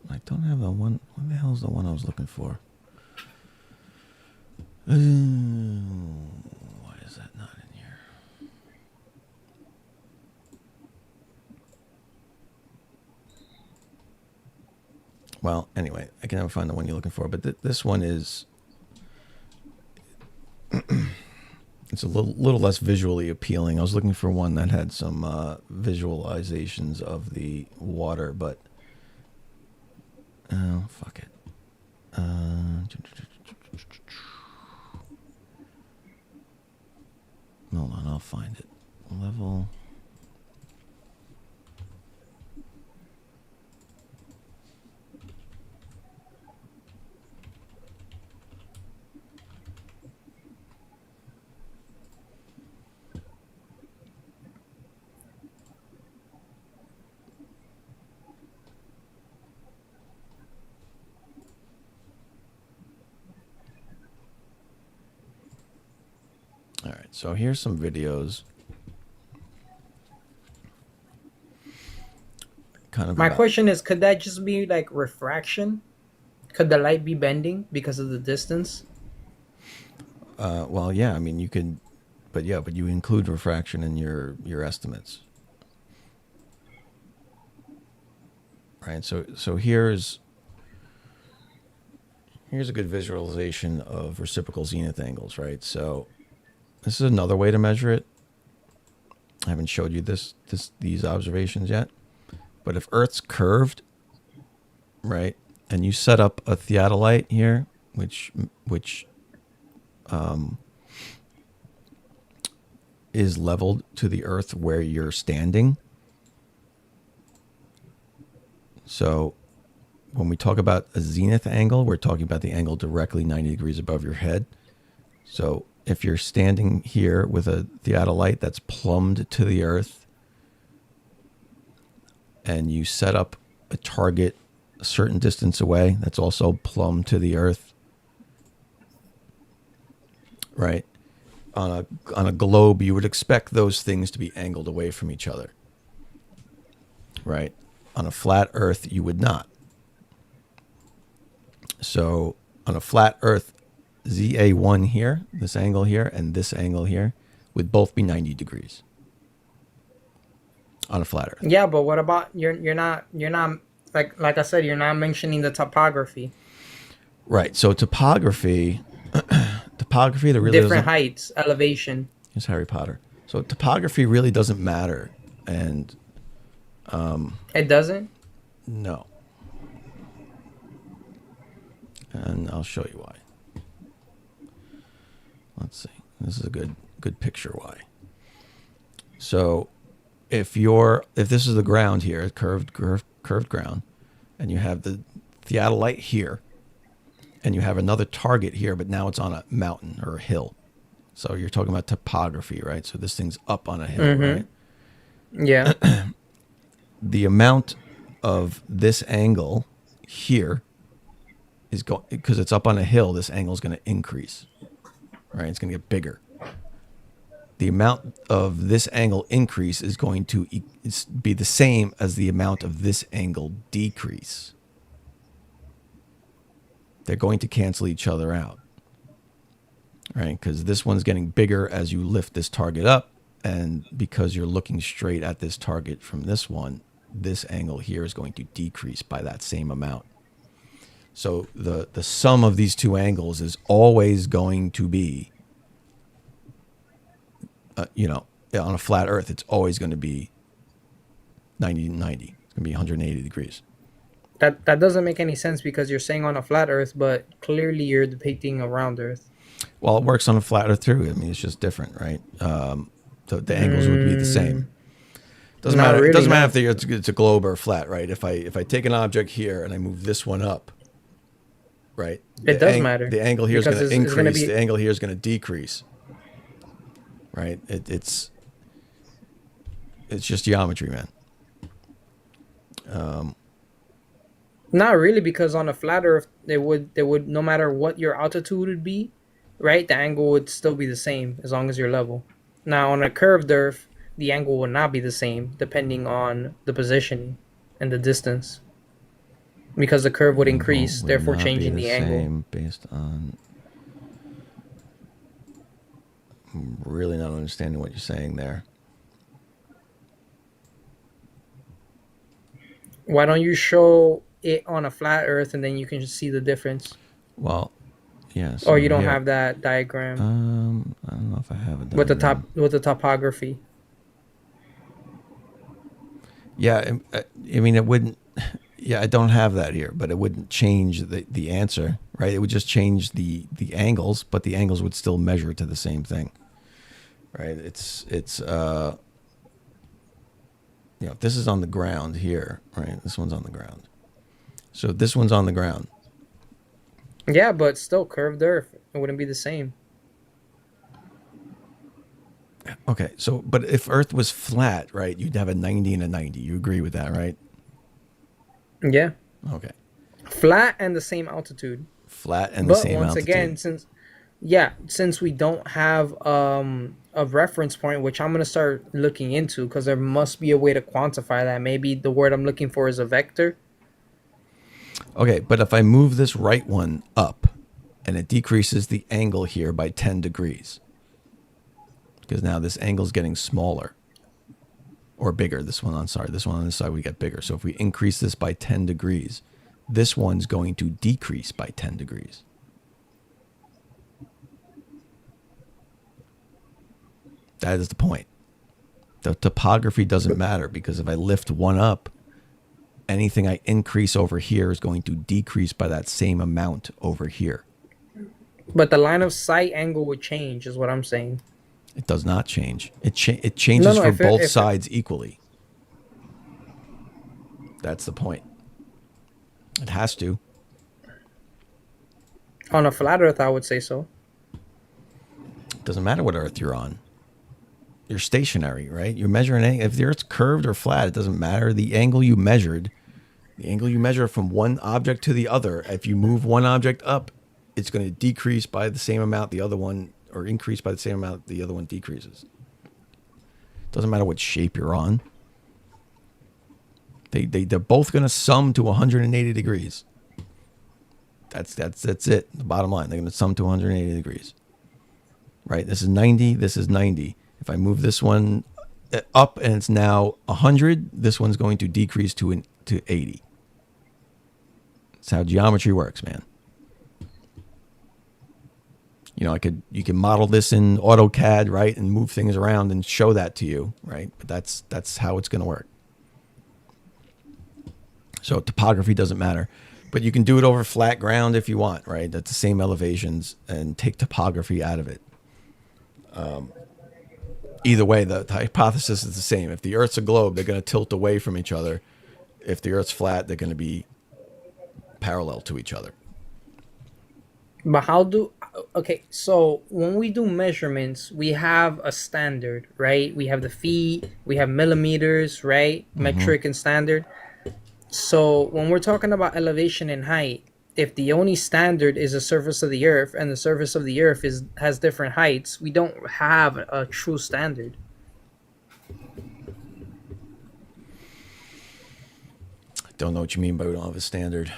I don't have the one. What the hell is the one I was looking for? Why is that not in here? Well, anyway, I can never find the one you're looking for, but this one is it's a little less visually appealing. I was looking for one that had some visualizations of the water, but oh, fuck it. Hold on, I'll find it. Level. All right, so here's some videos. Kind of. My question is, could that just be like refraction? Could the light be bending because of the distance? Well, yeah. I mean, you could, but you include refraction in your estimates, right? So here's a good visualization of reciprocal zenith angles, right? So this is another way to measure it. I haven't showed you these observations yet, but if Earth's curved, right, and you set up a theodolite here, which is leveled to the Earth where you're standing. So when we talk about a zenith angle, we're talking about the angle directly 90 degrees above your head. So if you're standing here with a theodolite that's plumbed to the Earth, and you set up a target a certain distance away that's also plumbed to the Earth, right? On a globe, you would expect those things to be angled away from each other, right? On a flat Earth, you would not. So on a flat Earth, ZA1 here, this angle here, and this angle here would both be 90 degrees on a flat Earth. Yeah, but what about you're not like I said, you're not mentioning the topography. Right. So topography, there really different heights, elevation. Here's Harry Potter. So topography really doesn't matter, and it doesn't. No. And I'll show you why. Let's see. This is a good picture why. So if this is the ground here, curved ground, and you have the theodolite here, and you have another target here, but now it's on a mountain or a hill. So you're talking about topography, right? So this thing's up on a hill, right? Yeah. The amount of this angle here is going, because it's up on a hill, this angle is going to increase, right? It's going to get bigger. The amount of this angle increase is going to be the same as the amount of this angle decrease. They're going to cancel each other out, right? Because this one's getting bigger as you lift this target up, and because you're looking straight at this target from this one, this angle here is going to decrease by that same amount. So the sum of these two angles is always going to be, on a flat Earth, it's always going to be 90. It's going to be 180 degrees. That doesn't make any sense because you're saying on a flat Earth, but clearly you're depicting a round Earth. Well, it works on a flat Earth too. I mean, it's just different, right? The angles would be the same. Doesn't matter. Really, it doesn't matter if it's a globe or flat, right? If I take an object here and I move this one up, right? It does matter. The angle here is going to increase. The angle here is going to decrease, right? It's just geometry, man. Not really, because on a flat Earth, they would no matter what your altitude would be, right? The angle would still be the same as long as you're level. Now on a curved Earth, the angle will not be the same depending on the positioning and the distance, because the curve would increase, therefore changing the angle. Based on, I'm really not understanding what you're saying there. Why don't you show it on a flat Earth, and then you can just see the difference. Well, yeah. So Or you don't here, have that diagram I don't know if I have it. with the topography. Yeah, I mean, it wouldn't. Yeah, I don't have that here, but it wouldn't change the answer, right? It would just change the angles, but the angles would still measure to the same thing, right? It's you know, if this is on the ground here, right? This one's on the ground. So if this one's on the ground. Yeah, but still curved Earth. It wouldn't be the same. Okay, so but if Earth was flat, right, you'd have a 90 and a 90. You agree with that, right? Yeah. Okay. Flat and the same altitude. Flat and the same altitude. But once again, since we don't have a reference point, which I'm gonna start looking into, because there must be a way to quantify that. Maybe the word I'm looking for is a vector. Okay, but if I move this right one up, and it decreases the angle here by 10 degrees, because now this angle is getting smaller or bigger. This one on this side we get bigger. So if we increase this by 10 degrees, this one's going to decrease by 10 degrees. That is the point. The topography doesn't matter, because if I lift one up, anything I increase over here is going to decrease by that same amount over here. But the line of sight angle would change, is what I'm saying. It does not change. It changes for both sides equally. That's the point. It has to. On a flat Earth, I would say so. It doesn't matter what Earth you're on. You're stationary, right? You're measuring if the Earth's curved or flat, it doesn't matter. The angle you measured, from one object to the other, if you move one object up, it's going to decrease by the same amount the other one, or increase by the same amount the other one decreases. Doesn't matter what shape you're on. They're both going to sum to 180 degrees. That's it. The bottom line, they're going to sum to 180 degrees. Right? This is 90. This is 90. If I move this one up and it's now 100, this one's going to decrease to 80. That's how geometry works, man. You know, you can model this in AutoCAD, right, and move things around and show that to you, right? But that's how it's going to work. So topography doesn't matter, but you can do it over flat ground if you want, right? That's the same elevations, and take topography out of it. Either way, the hypothesis is the same. If the Earth's a globe, they're going to tilt away from each other. If the Earth's flat, they're going to be parallel to each other. But okay, so when we do measurements, we have a standard, right? We have the feet, we have millimeters, right? Metric and standard. So when we're talking about elevation and height, if the only standard is the surface of the Earth, and the surface of the Earth has different heights, we don't have a true standard. I don't know what you mean by we don't have a standard.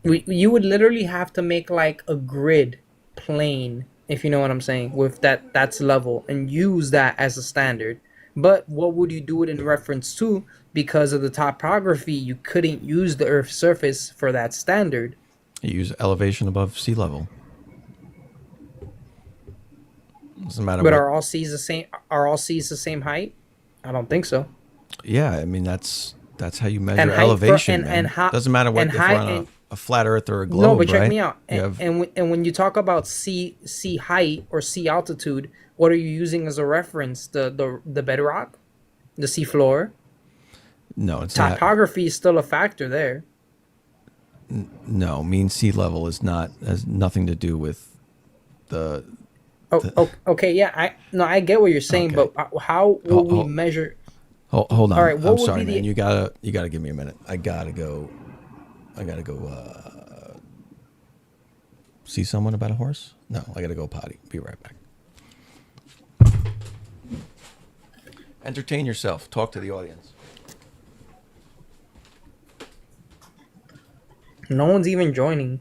You would literally have to make like a grid plane, if you know what I'm saying, with that's level, and use that as a standard. But what would you do it in reference to? Because of the topography, you couldn't use the Earth's surface for that standard. You use elevation above sea level. Doesn't matter. But are all seas the same? Are all seas the same height? I don't think so. Yeah, I mean that's how you measure elevation. Doesn't matter what if we're on a flat Earth or a globe. No, but check right? me out. And when you talk about sea height or sea altitude, what are you using as a reference? The bedrock, the sea floor. No, it's topography is still a factor there. No, mean sea level has nothing to do with the. Okay, yeah, I get what you're saying, but how will we measure? Hold on. All right, I'm sorry, man. You gotta give me a minute. I gotta go. See someone about a horse? No, I gotta go potty. Be right back. Entertain yourself. Talk to the audience. No one's even joining.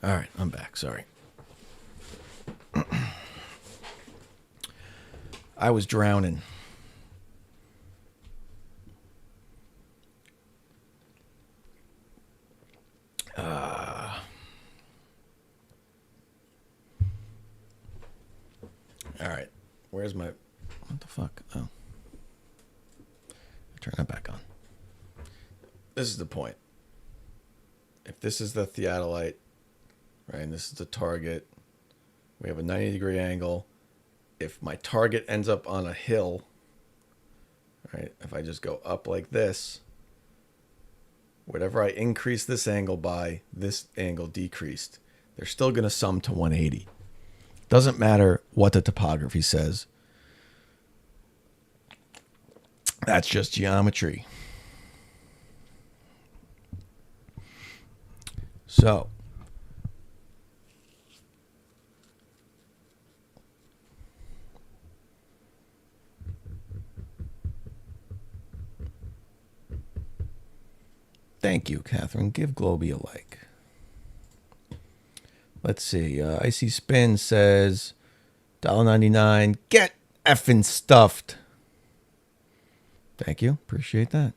All right, I'm back. Sorry. I was drowning. All right. Where's my... What the fuck? Oh. Turn that back on. This is the point. If this is the theodolite, right, and this is the target, we have a 90-degree angle. If my target ends up on a hill, right, if I just go up like this, whatever I increase this angle by, this angle decreased. They're still going to sum to 180. Doesn't matter what the topography says. That's just geometry. So, thank you, Catherine. Give Globy a like. Let's see. Icy Spin says $1.99. Get effing stuffed. Thank you. Appreciate that.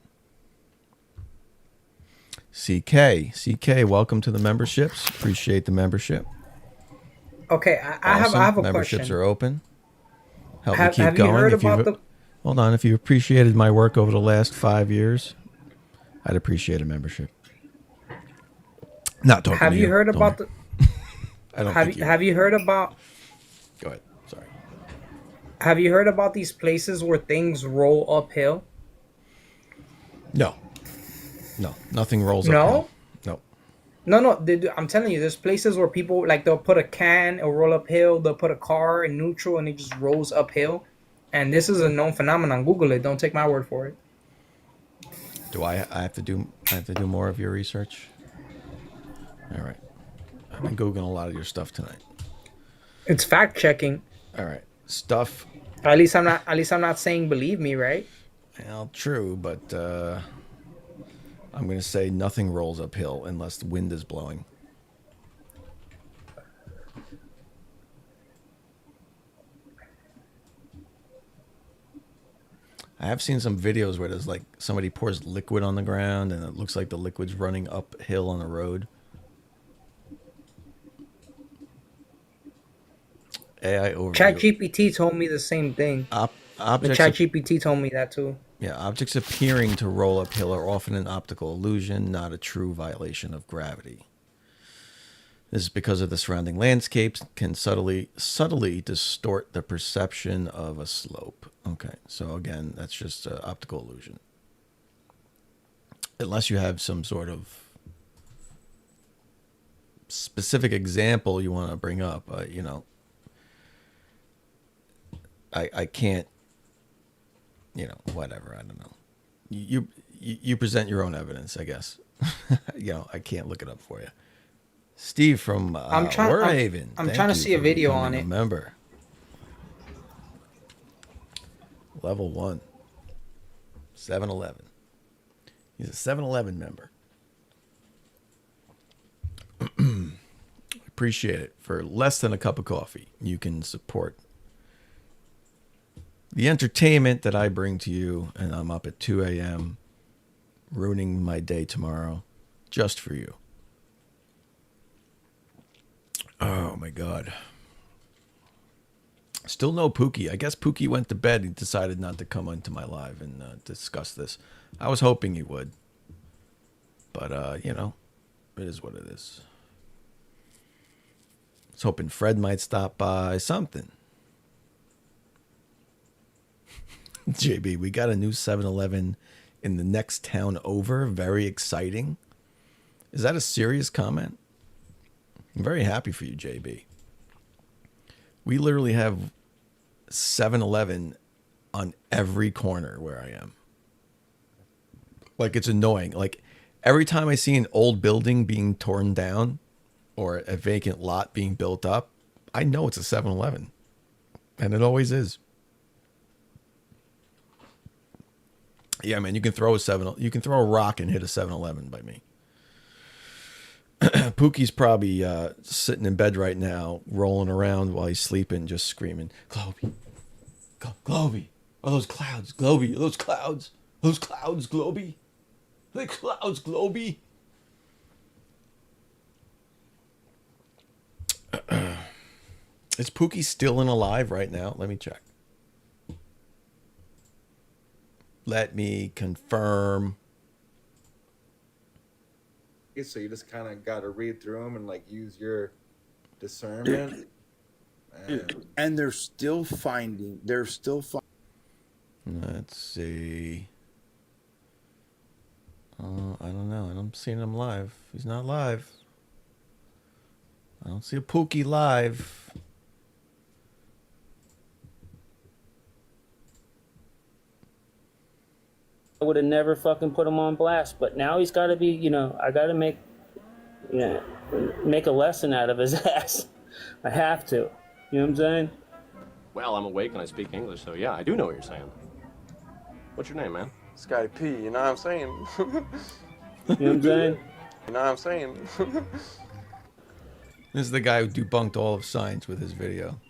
CK, welcome to the memberships. Appreciate the membership. Okay, I have a Memberships question. are open. Help me keep have going. You heard about the... Hold on. If you appreciated my work over the last 5 years, I'd appreciate a membership. Not talking Have to you heard about the... I don't think have you heard about... Go ahead. Sorry. Have you heard about these places where things roll uphill? No. Nothing rolls uphill. No. I'm telling you, there's places where people, like, they'll put a can, it'll roll uphill. They'll put a car in neutral, and it just rolls uphill. And this is a known phenomenon. Google it. Don't take my word for it. Do I have to do more of your research? All right. I've been Googling a lot of your stuff tonight. It's fact checking. All right. Stuff. At least I'm not saying believe me, right? Well, true, but I'm going to say nothing rolls uphill unless the wind is blowing. I have seen some videos where there's like somebody pours liquid on the ground and it looks like the liquid's running uphill on the road. AI overview. ChatGPT told me the same thing. ChatGPT told me that too. Yeah, objects appearing to roll uphill are often an optical illusion, not a true violation of gravity. This is because of the surrounding landscapes can subtly distort the perception of a slope. Okay, so again, that's just an optical illusion. Unless you have some sort of specific example you want to bring up, I can't, whatever, I don't know. You present your own evidence, I guess. I can't look it up for you. Steve from Warhaven. I'm trying to see a video on it. Remember. Level 1. 7-Eleven. He's a 7-Eleven member. Appreciate it. For less than a cup of coffee, you can support the entertainment that I bring to you, and I'm up at 2 a.m. ruining my day tomorrow just for you. Oh, my God. Still no Pookie. I guess Pookie went to bed. He decided not to come into my live and discuss this. I was hoping he would. But, it is what it is. I was hoping Fred might stop by. Something. JB, we got a new 7-Eleven in the next town over. Very exciting. Is that a serious comment? I'm very happy for you, JB. We literally have 7-Eleven on every corner where I am. Like, it's annoying. Like, every time I see an old building being torn down or a vacant lot being built up, I know it's a 7-Eleven. And it always is. Yeah, man, you can throw a rock and hit a 7-Eleven by me. Pookie's probably sitting in bed right now, rolling around while he's sleeping, just screaming, "Globy, Globy, are those clouds? Globy, are those clouds? Those clouds, Globy, the clouds, Globy." Is Pookie still in alive right now? Let me check. Let me confirm. So you just kind of got to read through them and like use your discernment. And they're still finding. Let's see. I don't know. I don't see him live. He's not live. I don't see a Pookie live. I would have never fucking put him on blast, but now he's got to be, you know, I got to make a lesson out of his ass. I have to. You know what I'm saying? Well, I'm awake and I speak English, so yeah, I do know what you're saying. What's your name, man? Scotty P, you know what I'm saying? You know what I'm saying? You know what I'm saying? This is the guy who debunked all of science with his video.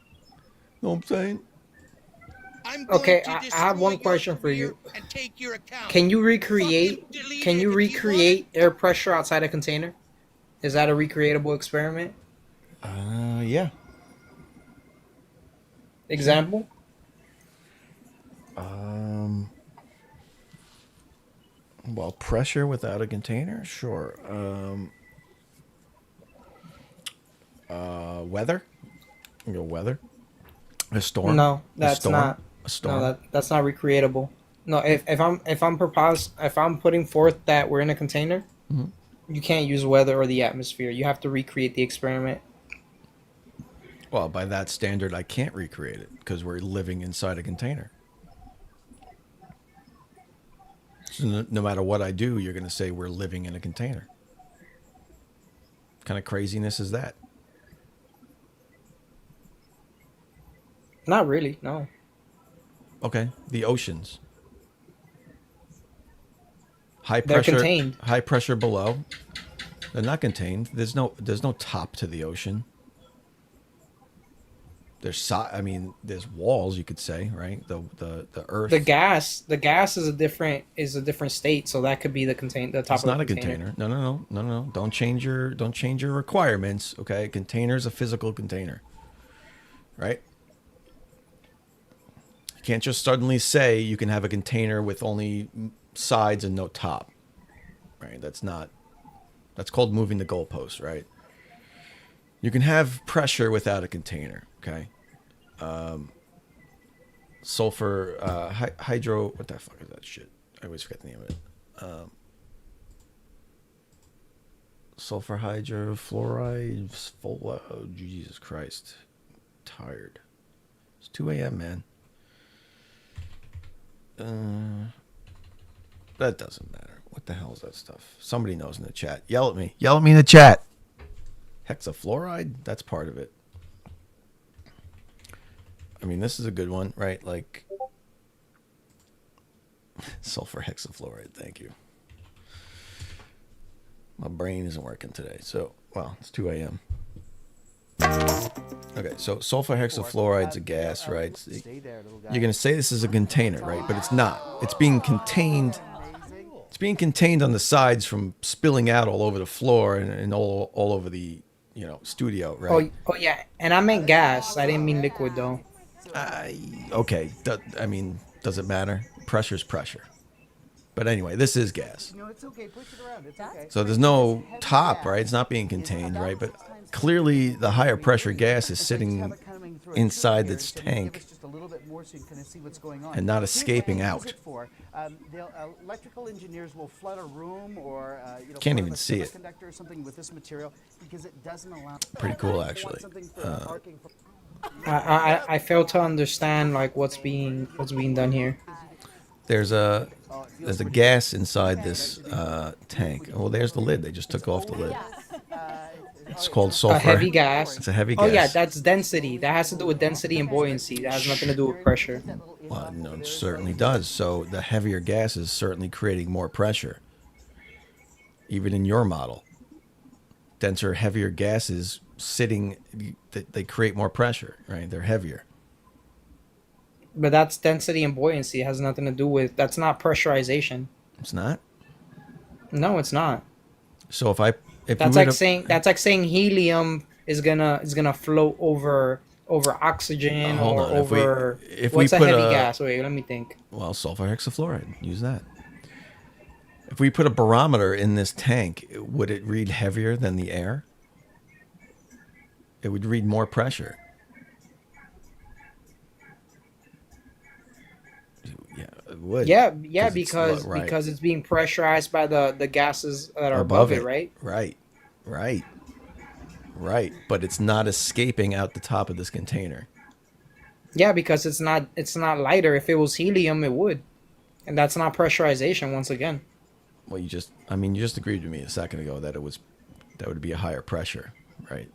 Know what I'm saying? Okay, I have one question for you. Can you recreate air pressure outside a container? Is that a recreatable experiment? Yeah. Example? Well, pressure without a container? Sure. Weather? You go weather? A storm? No, that's not. A storm? No, that's not recreatable. No, if I'm putting forth that we're in a container, you can't use weather or the atmosphere. You have to recreate the experiment. Well, by that standard, I can't recreate it because we're living inside a container. So no matter what I do, you're going to say we're living in a container. What kind of craziness is that? Not really, no. Okay, the oceans. They're contained. High pressure below. They're not contained. There's no top to the ocean. There's walls, you could say, right? The earth. The gas is a different state, so that could be the top It's of the not a container. container. No. Don't change your requirements. Okay, a container is a physical container, right? You can't just suddenly say you can have a container with only sides and no top, right? That's called moving the goalpost, right? You can have pressure without a container, okay? Sulfur, hydro, what the fuck is that shit? I always forget the name of it. Sulfur hydrofluoride, oh, Jesus Christ. I'm tired. It's 2 a.m., man. That doesn't matter. What the hell is that stuff? Somebody knows in the chat. Yell at me. Yell at me in the chat. Hexafluoride? That's part of it. I mean, this is a good one, right? Like sulfur hexafluoride. Thank you. My brain isn't working today. So, well, it's 2 a.m. Okay, so sulfur hexafluoride's a gas, right? You're going to say this is a container, right? But it's not. It's being contained. It's being contained on the sides from spilling out all over the floor and all over the, studio, right? Oh yeah, and I meant gas. I didn't mean liquid though. Okay. Does it matter? Pressure's pressure. But anyway, this is gas. It's okay. Push it around. It's okay. So there's no top, right? It's not being contained, right? But clearly the higher pressure gas is sitting inside this tank and not escaping out. Electrical engineers will flood a room or can't even see it. Or something with this material because it doesn't allow. Pretty cool, actually. I fail to understand like what's being done here. There's a gas inside this tank. Well, there's the lid. They just took off the lid. It's called sulfur. A heavy gas. It's a heavy gas. Oh yeah, that's density. That has to do with density and buoyancy. That has nothing to do with pressure. Well, no, it certainly does. So the heavier gas is certainly creating more pressure, even in your model. denser, heavier gases sitting, they create more pressure, right? They're heavier. But that's density and buoyancy. It has nothing to do with. That's not pressurization. It's not? No, it's not. So if that's like saying helium is gonna float over oxygen or over what's a heavy gas? Wait, let me think. Well, sulfur hexafluoride. Use that. If we put a barometer in this tank, would it read heavier than the air? It would read more pressure. Yeah, it would. Yeah, because it's being pressurized by the gases that are above it, right? Right. But it's not escaping out the top of this container. Yeah, because it's not lighter. If it was helium, it would. And that's not pressurization once again. Well, you just agreed with me a second ago that would be a higher pressure, right?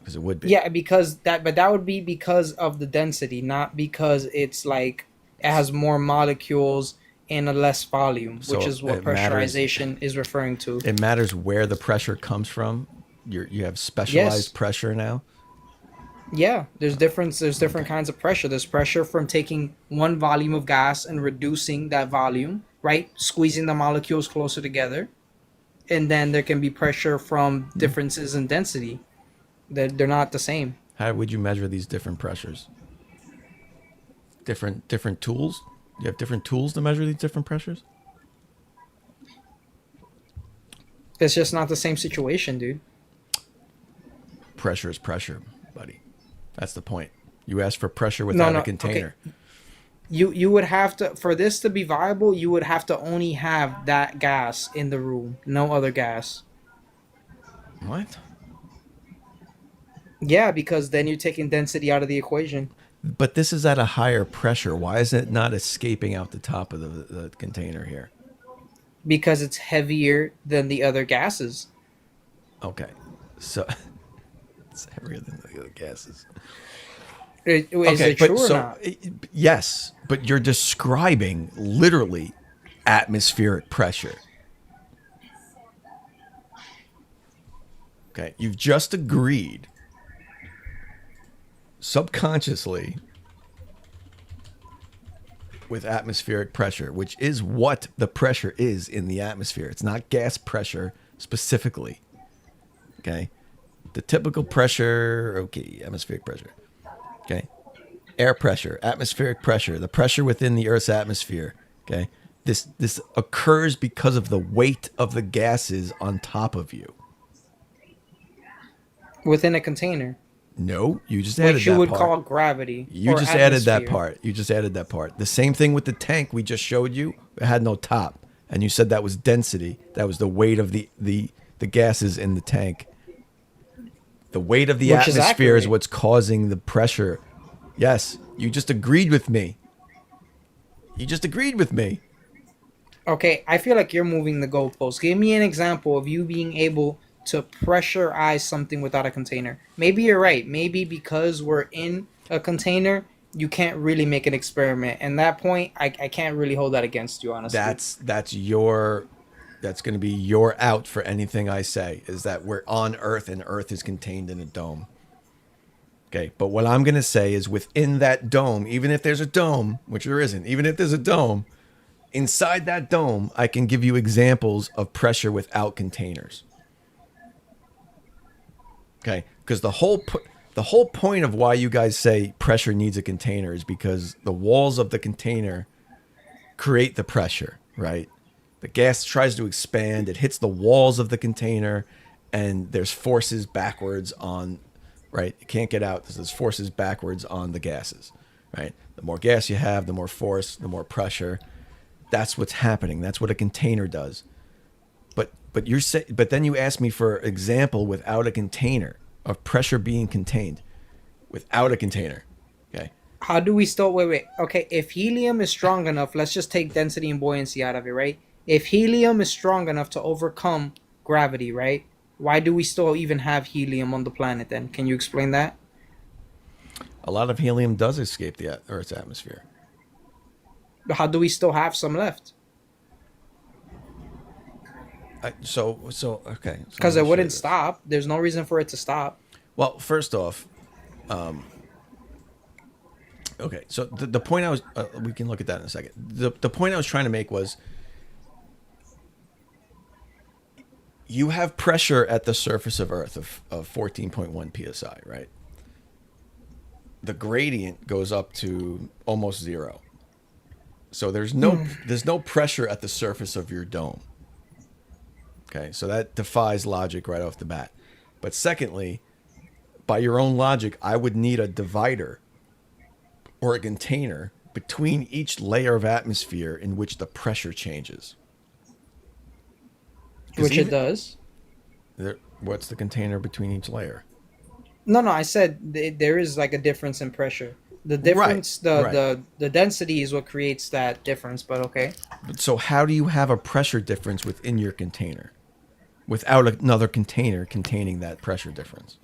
Because it would be. Yeah, but that would be because of the density, not because it's like it has more molecules in a less volume, which is what pressurization is referring to. It matters where the pressure comes from. You have specialized pressure now. Yeah, there's different kinds of pressure. There's pressure from taking one volume of gas and reducing that volume, right? Squeezing the molecules closer together. And then there can be pressure from differences in density. They're not the same. How would you measure these different pressures? Different tools? You have different tools to measure these different pressures? It's just not the same situation, dude. Pressure is pressure, buddy. That's the point. You asked for pressure without a container. Okay. You would have to, for this to be viable, you would have to only have that gas in the room, no other gas. What? Yeah, because then you're taking density out of the equation. But this is at a higher pressure. Why is it not escaping out the top of the container here? Because it's heavier than the other gases. Okay. So it's heavier than the other gases. Is it true or not? Yes, but you're describing literally atmospheric pressure. Okay, you've just agreed subconsciously with atmospheric pressure, which is what the pressure is in the atmosphere. It's not gas pressure specifically. Okay, the typical pressure, okay, atmospheric pressure. Okay, air pressure, atmospheric pressure, the pressure within the Earth's atmosphere. Okay, this occurs because of the weight of the gases on top of you. Within a container. No, you just added that part. Which you would call gravity. You just added that part. You just added that part. The same thing with the tank we just showed you. It had no top, and you said that was density. That was the weight of the gases in the tank. The weight of the atmosphere is what's causing the pressure. Yes, you just agreed with me. Okay, I feel like you're moving the goalposts. Give me an example of you being able to pressurize something without a container. Maybe you're right. Maybe because we're in a container, you can't really make an experiment. And that point, I can't really hold that against you, honestly. That's going to be your out for anything I say, is that we're on Earth and Earth is contained in a dome. Okay, but what I'm going to say is within that dome, even if there's a dome, which there isn't, even if there's a dome, inside that dome, I can give you examples of pressure without containers. Okay, because the whole point of why you guys say pressure needs a container is because the walls of the container create the pressure, right? The gas tries to expand, it hits the walls of the container, and there's forces backwards on, right? It can't get out. There's forces backwards on the gases, right? The more gas you have, the more force, the more pressure. That's what's happening. That's what a container does. But then you ask me for example without a container of pressure being contained without a container. Okay. How do we still wait? Okay, if helium is strong enough, let's just take density and buoyancy out of it, right? If helium is strong enough to overcome gravity, right? Why do we still even have helium on the planet then? Can you explain that? A lot of helium does escape the Earth's atmosphere. But how do we still have some left? Okay. Because it wouldn't stop. There's no reason for it to stop. Well, first off, okay. So the point I was, we can look at that in a second. The point I was trying to make was, you have pressure at the surface of Earth of 14.1 psi, right? The gradient goes up to almost 0. So there's no pressure at the surface of your dome. Okay, so that defies logic right off the bat. But secondly, by your own logic, I would need a divider or a container between each layer of atmosphere in which the pressure changes. Which it does. What's the container between each layer? No, I said there is like a difference in pressure. The difference, the density is what creates that difference, but okay. So how do you have a pressure difference within your container without another container containing that pressure difference?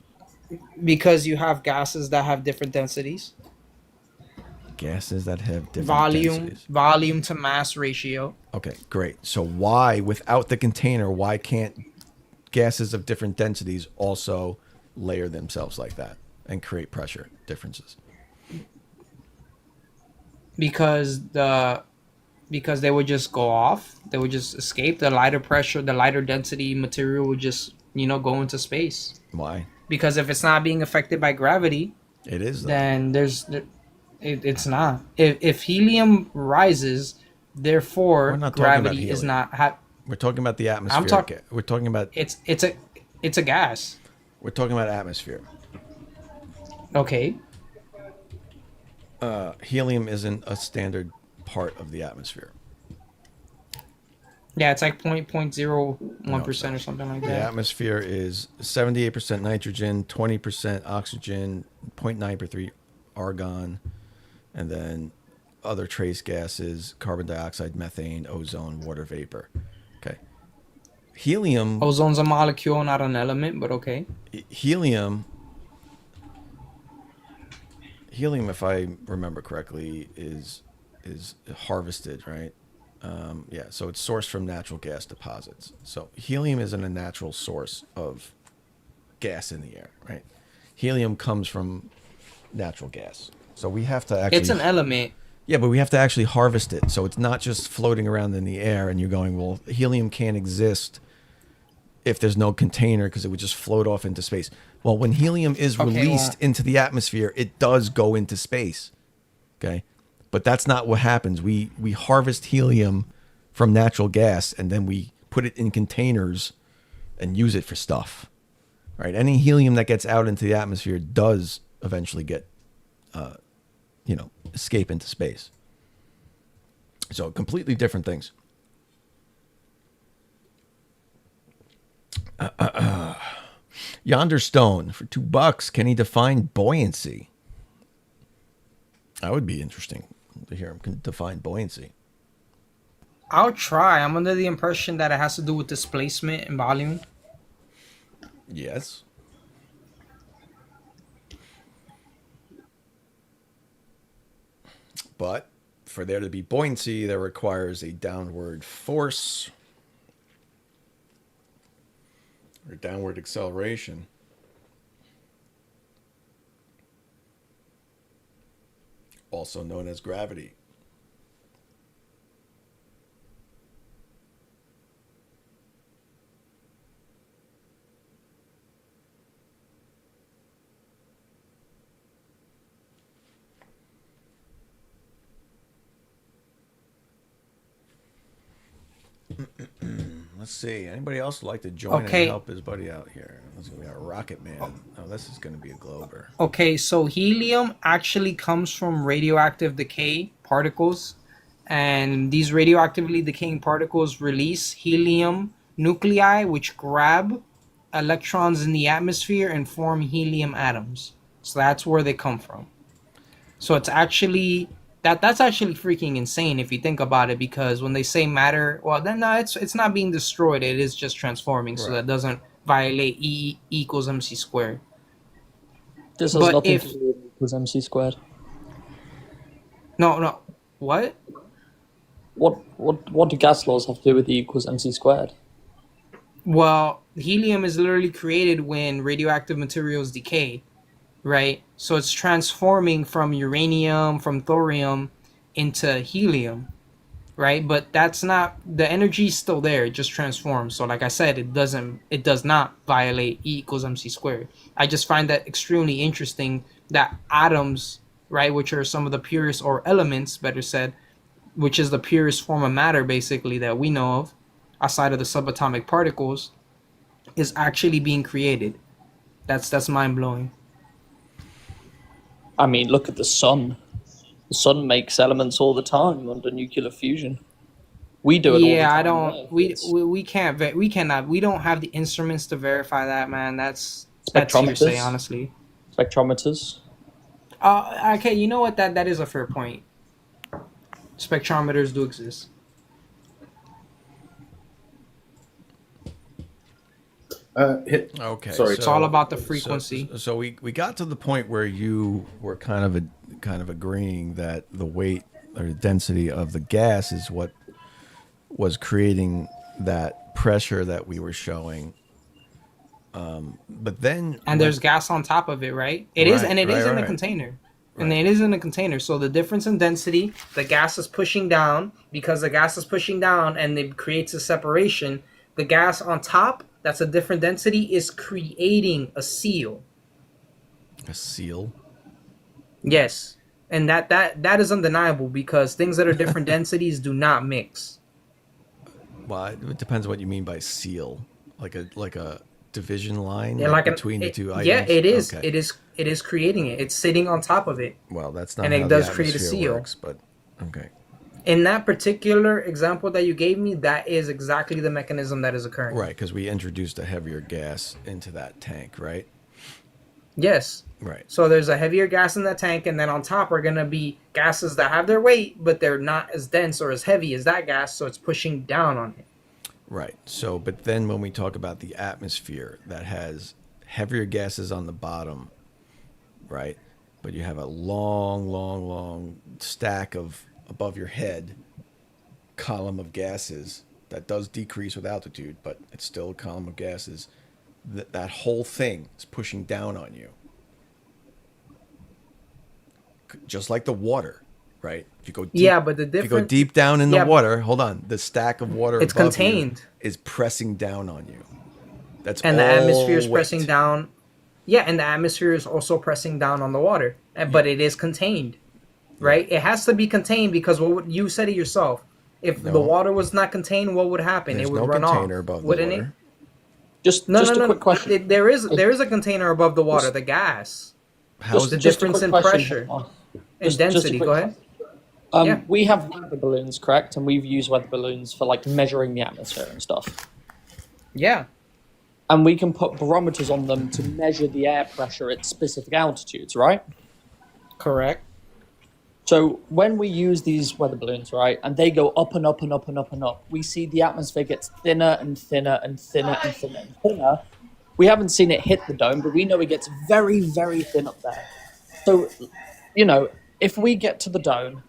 Because you have gases that have different densities. Gases that have different densities. Volume to mass ratio. Okay, great. So why, without the container, why can't gases of different densities also layer themselves like that and create pressure differences? Because they would just go off. They would just escape. The lighter pressure, the lighter density material would just, go into space. Why? Because if it's not being affected by gravity, it is. Then it's not. If helium rises, therefore gravity is not. We're talking about the atmosphere. We're talking about it's a gas. We're talking about atmosphere. Okay. Helium isn't a standard part of the atmosphere. Yeah, it's like 0.01% or something like that. The atmosphere is 78% nitrogen, 20% oxygen, 0.9% argon, and then other trace gases, carbon dioxide, methane, ozone, water vapor. Okay. Helium... Ozone's a molecule, not an element, but okay. Helium, if I remember correctly, is harvested, right? So it's sourced from natural gas deposits. So helium isn't a natural source of gas in the air, right? Helium comes from natural gas. So we have to actually... It's an element. Yeah, but we have to actually harvest it. So it's not just floating around in the air and you're going, well, helium can't exist if there's no container because it would just float off into space. Well, when helium is released into the atmosphere, it does go into space. Okay? But that's not what happens. We harvest helium from natural gas and then we put it in containers and use it for stuff. Right? Any helium that gets out into the atmosphere does eventually get escape into space. So completely different things. Yonder Stone for $2. Can he define buoyancy? That would be interesting to hear him define buoyancy. I'll try. I'm under the impression that it has to do with displacement and volume. Yes. But for there to be buoyancy, that requires a downward force or downward acceleration. Also known as gravity. Let's see. Anybody else would like to join and help his buddy out here? We got Rocket Man. Oh, this is going to be a glober. Okay, so helium actually comes from radioactive decay particles. And these radioactively decaying particles release helium nuclei, which grab electrons in the atmosphere and form helium atoms. So that's where they come from. So it's actually... That's actually freaking insane if you think about it, because when they say matter, well, then no, it's not being destroyed. It is just transforming, so that doesn't violate E equals MC squared. This has nothing to do with E equals MC squared. No. What? What do gas laws have to do with E equals MC squared? Well, helium is literally created when radioactive materials decay, right? So it's transforming from uranium, from thorium into helium, right? But that's not, the energy is still there, it just transforms. So like I said, it does not violate E equals MC squared. I just find that extremely interesting that atoms, right, which are some of the purest, or elements better said, which is the purest form of matter basically that we know of, aside of the subatomic particles, is actually being created. That's mind blowing. I mean, look at the sun. The sun makes elements all the time under nuclear fusion. We do it all the Yeah, I time. don't. On Earth. We can't. We cannot. We don't have the instruments to verify that, man. That's hearsay, honestly. Spectrometers. Okay. You know what? That is a fair point. Spectrometers do exist. Okay. Sorry. It's all about the frequency. So we got to the point where you were kind of agreeing that the weight or the density of the gas is what was creating that pressure that we were showing. But then there's gas on top of it, right? It is in a container. And it is in a container. So the difference in density, the gas is pushing down. Because the gas is pushing down and it creates a separation, the gas on top, that's a different density, is creating a seal. A seal? Yes. And that is undeniable, because things that are different densities do not mix. Well, it depends what you mean by seal. Like a division line between the two items? Yeah, it is. Okay. It is creating it. It's sitting on top of it. Well, that's not and how it does the create a atmosphere seal. works, but okay. In that particular example that you gave me, that is exactly the mechanism that is occurring. Right, because we introduced a heavier gas into that tank, right? Yes. Right. So there's a heavier gas in that tank, and then on top are going to be gases that have their weight, but they're not as dense or as heavy as that gas, so it's pushing down on it. Right. So, but then when we talk about the atmosphere that has heavier gases on the bottom, right? But you have a long stack of above your head column of gases that does decrease with altitude, but it's still a column of gases. That whole thing is pushing down on you. Just like the water, right? If you go deep, but the difference, if you go deep down in the water, hold on, the stack of water it's above contained you is pressing down on you. That's and all the atmosphere is weight. pressing down. Yeah, and the atmosphere is also pressing down on the water, but it is contained, right? It has to be contained, because you said it yourself. If the water was not contained, what would happen? There's it would no run container off, above the wouldn't water. it? Just a quick question. There is a container above the water, the gas. How's the difference in pressure and density? Go ahead. We have weather balloons, correct? And we've used weather balloons for like measuring the atmosphere and stuff. Yeah. And we can put barometers on them to measure the air pressure at specific altitudes, right? Correct. So when we use these weather balloons, right, and they go up and up and up and up and up, we see the atmosphere gets thinner and thinner and thinner and thinner and thinner. We haven't seen it hit the dome, but we know it gets very, very thin up there. So, if we get to the dome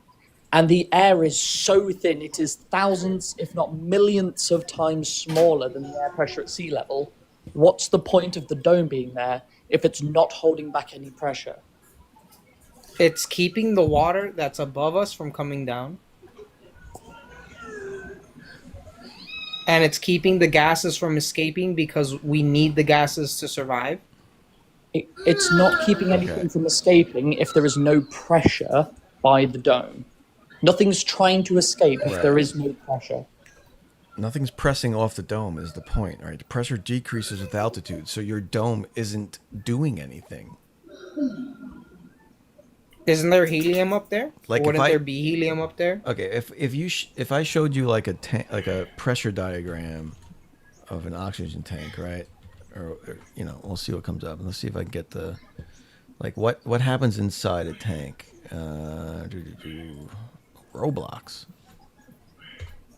and the air is so thin, it is thousands, if not millionths of times smaller than the air pressure at sea level, what's the point of the dome being there if it's not holding back any pressure? It's keeping the water that's above us from coming down. And it's keeping the gases from escaping, because we need the gases to survive. It's not keeping anything from escaping if there is no pressure by the dome. Nothing's trying to escape if there is no pressure. Nothing's pressing off the dome is the point, right? The pressure decreases with altitude, so your dome isn't doing anything. Isn't there helium up there? Like, wouldn't there be helium up there? Okay, if I showed you like a pressure diagram of an oxygen tank, right? Or we'll see what comes up, and let's see if I can get the what happens inside a tank. Roblox.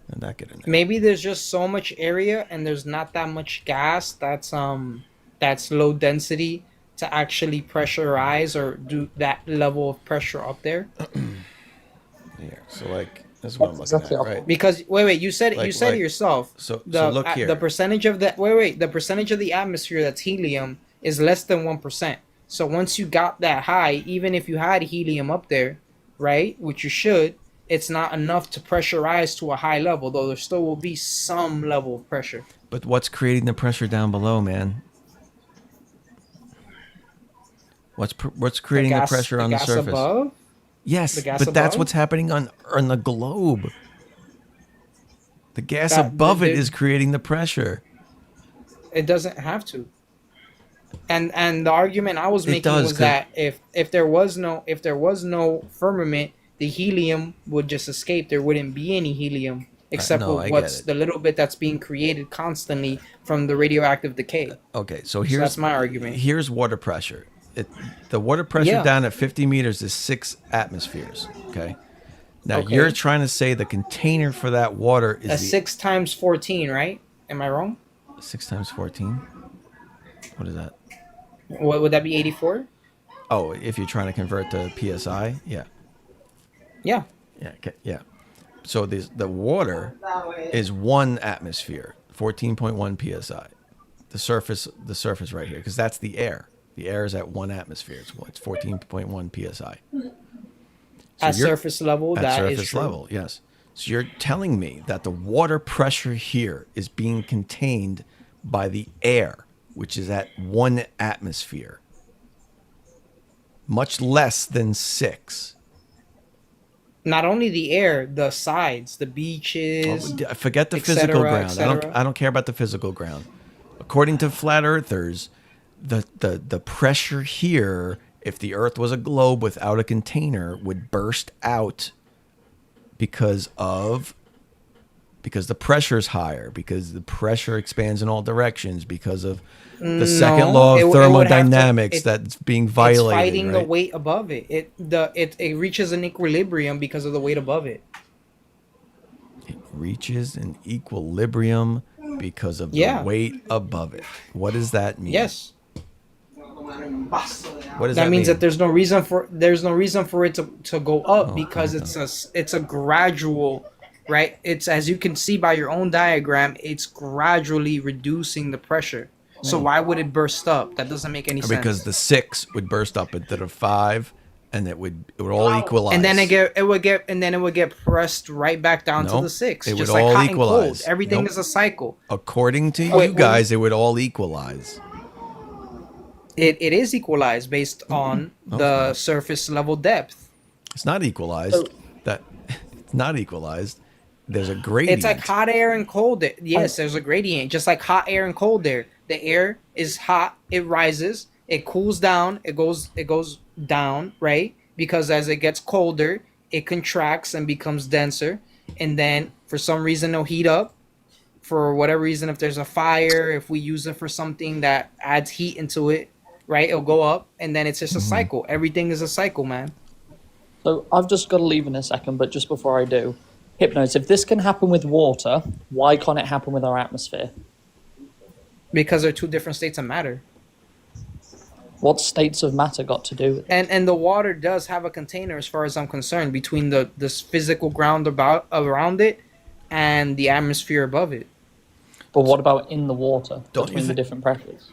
And that get in there. Maybe there's just so much area and there's not that much gas that's low density to actually pressurize or do that level of pressure up there. Yeah. So This is what I'm looking exactly at, right? Because wait, you said Like- you said like- it yourself. so The look here. the percentage of the the percentage of the atmosphere that's helium is less than 1%. So once you got that high, even if you had helium up there, right, which you should, it's not enough to pressurize to a high level, though there still will be some level of pressure. But what's creating the pressure down below, man? What's creating the pressure on the gas surface? above? Yes, The gas but that's above? what's happening on the globe. The gas That- above it the- is creating the pressure. It doesn't have to. And the argument I was It making does, was 'cause- that if there was no firmament, the helium would just escape. There wouldn't be any helium except no, I for get what's it. the little bit that's being created constantly from the radioactive decay. Okay, so here's that's my argument. Here's water pressure. The water pressure Yeah. down at 50 meters is 6 atmospheres. Okay. Now Okay. you're trying to say the container for that water is That's 6 times 14, right? Am I wrong? 6 times 14. What is that? What would that be? 84? Oh, if you're trying to convert to psi, yeah. Yeah. Yeah. Okay, yeah. So the water is 1 atmosphere, 14.1 psi. The surface right here, because that's the air. The air is at 1 atmosphere. It's 14.1 psi. So At surface level, that is surface true. level, yes. So you're telling me that the water pressure here is being contained by the air, which is at 1 atmosphere, much less than 6. Not only the air, the sides, the beaches. Forget the et physical cetera, et ground. cetera. I don't care about the physical ground. According to flat earthers, the pressure here, if the earth was a globe without a container, would burst out because the pressure is higher, because the pressure expands in all directions, because of the second law of thermodynamics that's being violated. It's fighting the right? weight above it. It reaches an equilibrium because of the weight above it. It reaches an equilibrium because of Yeah. the weight above it. What does that mean? Yes. What does That means mean? that there's no reason for it to go up because it's a gradual, right? It's, as you can see by your own diagram, it's gradually reducing the pressure. So why would it burst up? That doesn't make any sense. Because the 6 would burst up into the 5, and it would all equalize. And then it would get pressed right back down to Nope. the 6. It Just would like all hot and cold. equalize. Everything Nope. is a cycle. According to Wait, you guys, it would all equalize. It is equalized based on the surface level depth. It's not equalized. It's not equalized. There's a gradient. It's like hot air and cold air. Yes, there's a gradient, just like hot air and cold air. The air is hot, it rises, it cools down, it goes down, right? Because as it gets colder, it contracts and becomes denser, and then for some reason it'll heat up. For whatever reason, if there's a fire, if we use it for something that adds heat into it, right? It'll go up, and then it's just a cycle. Everything is a cycle, man. So I've just got to leave in a second, but just before I do, Hypnos, if this can happen with water, why can't it happen with our atmosphere? Because they're two different states of matter. What states of matter got to do with it? And the water does have a container, as far as I'm concerned, between this physical ground around it and the atmosphere above it. But what about in the water, Don't you between the think- different pressures?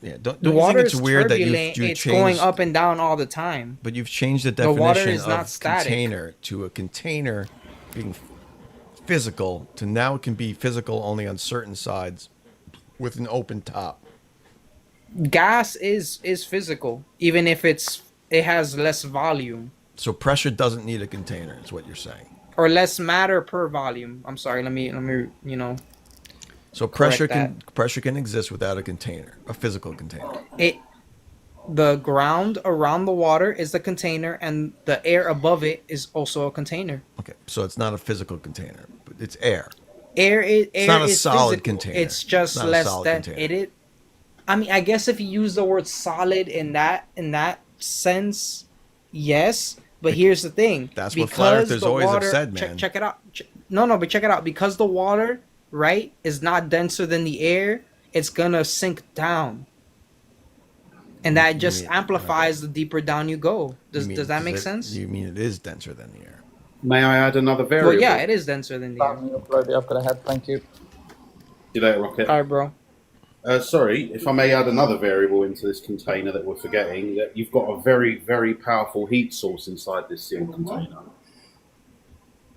Yeah, don't The you water think it's is weird that turbulent. you It's changed, going up and down all the time. But you've changed the The definition water is not of static. container to a container being physical to now it can be physical only on certain sides with an open top. Gas is physical, even if it has less volume So pressure doesn't need a container, is what you're saying. or less matter per volume. I'm sorry. Let me So correct pressure can exist without a container, a physical container. The ground around the water is the container, and the air above it is also a container. Okay, so it's not a physical container, but it's air. Air not a is solid physical. container. It's just It's not a less solid than container. it is. I mean, I guess if you use the word solid in that sense, yes. But here's the thing. That's what flat earthers the always have said, man. Check it out. But check it out. Because the water, right, is not denser than the air, it's gonna sink down. And that just amplifies the deeper down you go. Does that make sense? You mean it is denser than the air? May I add another variable? Well, yeah, it is denser than the air. I've got a head. Thank you. See you later, Rocket. All right, bro. Sorry, if I may add another variable into this container that we're forgetting, that you've got a very, very powerful heat source inside this sealed container.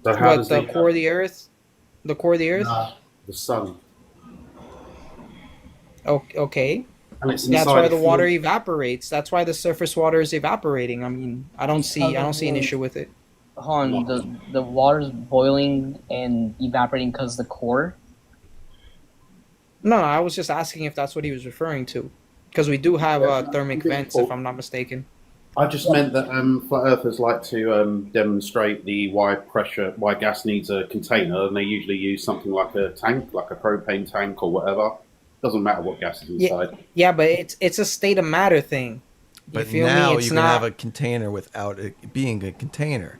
So how does the core of the Earth? The core of the Earth? The sun. Okay. And it's That's inside why a the water fuel- evaporates. That's why the surface water is evaporating. I mean, I don't see an issue with it. Hold on, the water's boiling and evaporating because the core? No, I was just asking if that's what he was referring to. Because we do have thermic vents, if I'm not mistaken. I just meant that flat earthers like to demonstrate why gas needs a container, and they usually use something like a tank, like a propane tank or whatever. Doesn't matter what gas is inside. Yeah, but it's a state of matter thing. But feel me? now It's you can not- have a container without it being a container.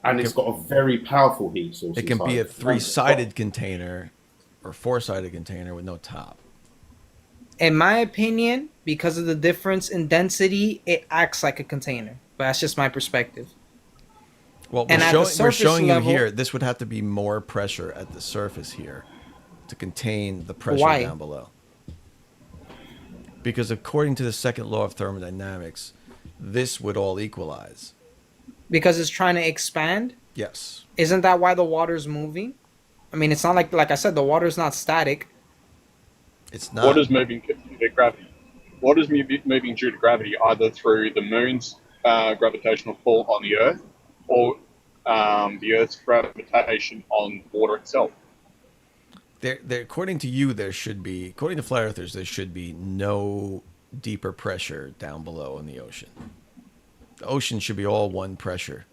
And it's got a very powerful heat source. It can be a inside. three-sided container or four-sided container with no top. In my opinion, because of the difference in density, it acts like a container. But that's just my perspective. Well, And at the we're surface showing level- you here, this would have to be more pressure at the surface here to contain the pressure Why? down below. Because according to the second law of thermodynamics, this would all equalize. Because it's trying to expand? Yes. Isn't that why the water's moving? I mean, it's not like I said, the water's not static. It's What is moving due to gravity? What is moving due to gravity, either through the moon's gravitational pull on the Earth or the Earth's gravitation on water itself? According to you, according to flat earthers, there should be no deeper pressure down below in the ocean. The ocean should be all one pressure.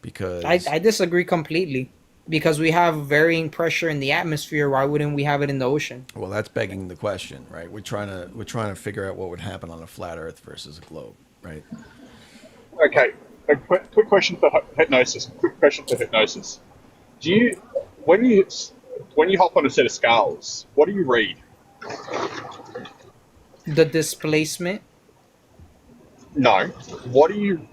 Because I disagree completely. Because we have varying pressure in the atmosphere, why wouldn't we have it in the ocean? Well, that's begging the question, right? We're trying to figure out what would happen on a flat Earth versus a globe, right? Okay, a quick question for hypnosis. Do you, when you hop on a set of scales, what do you read? The displacement. No. What are you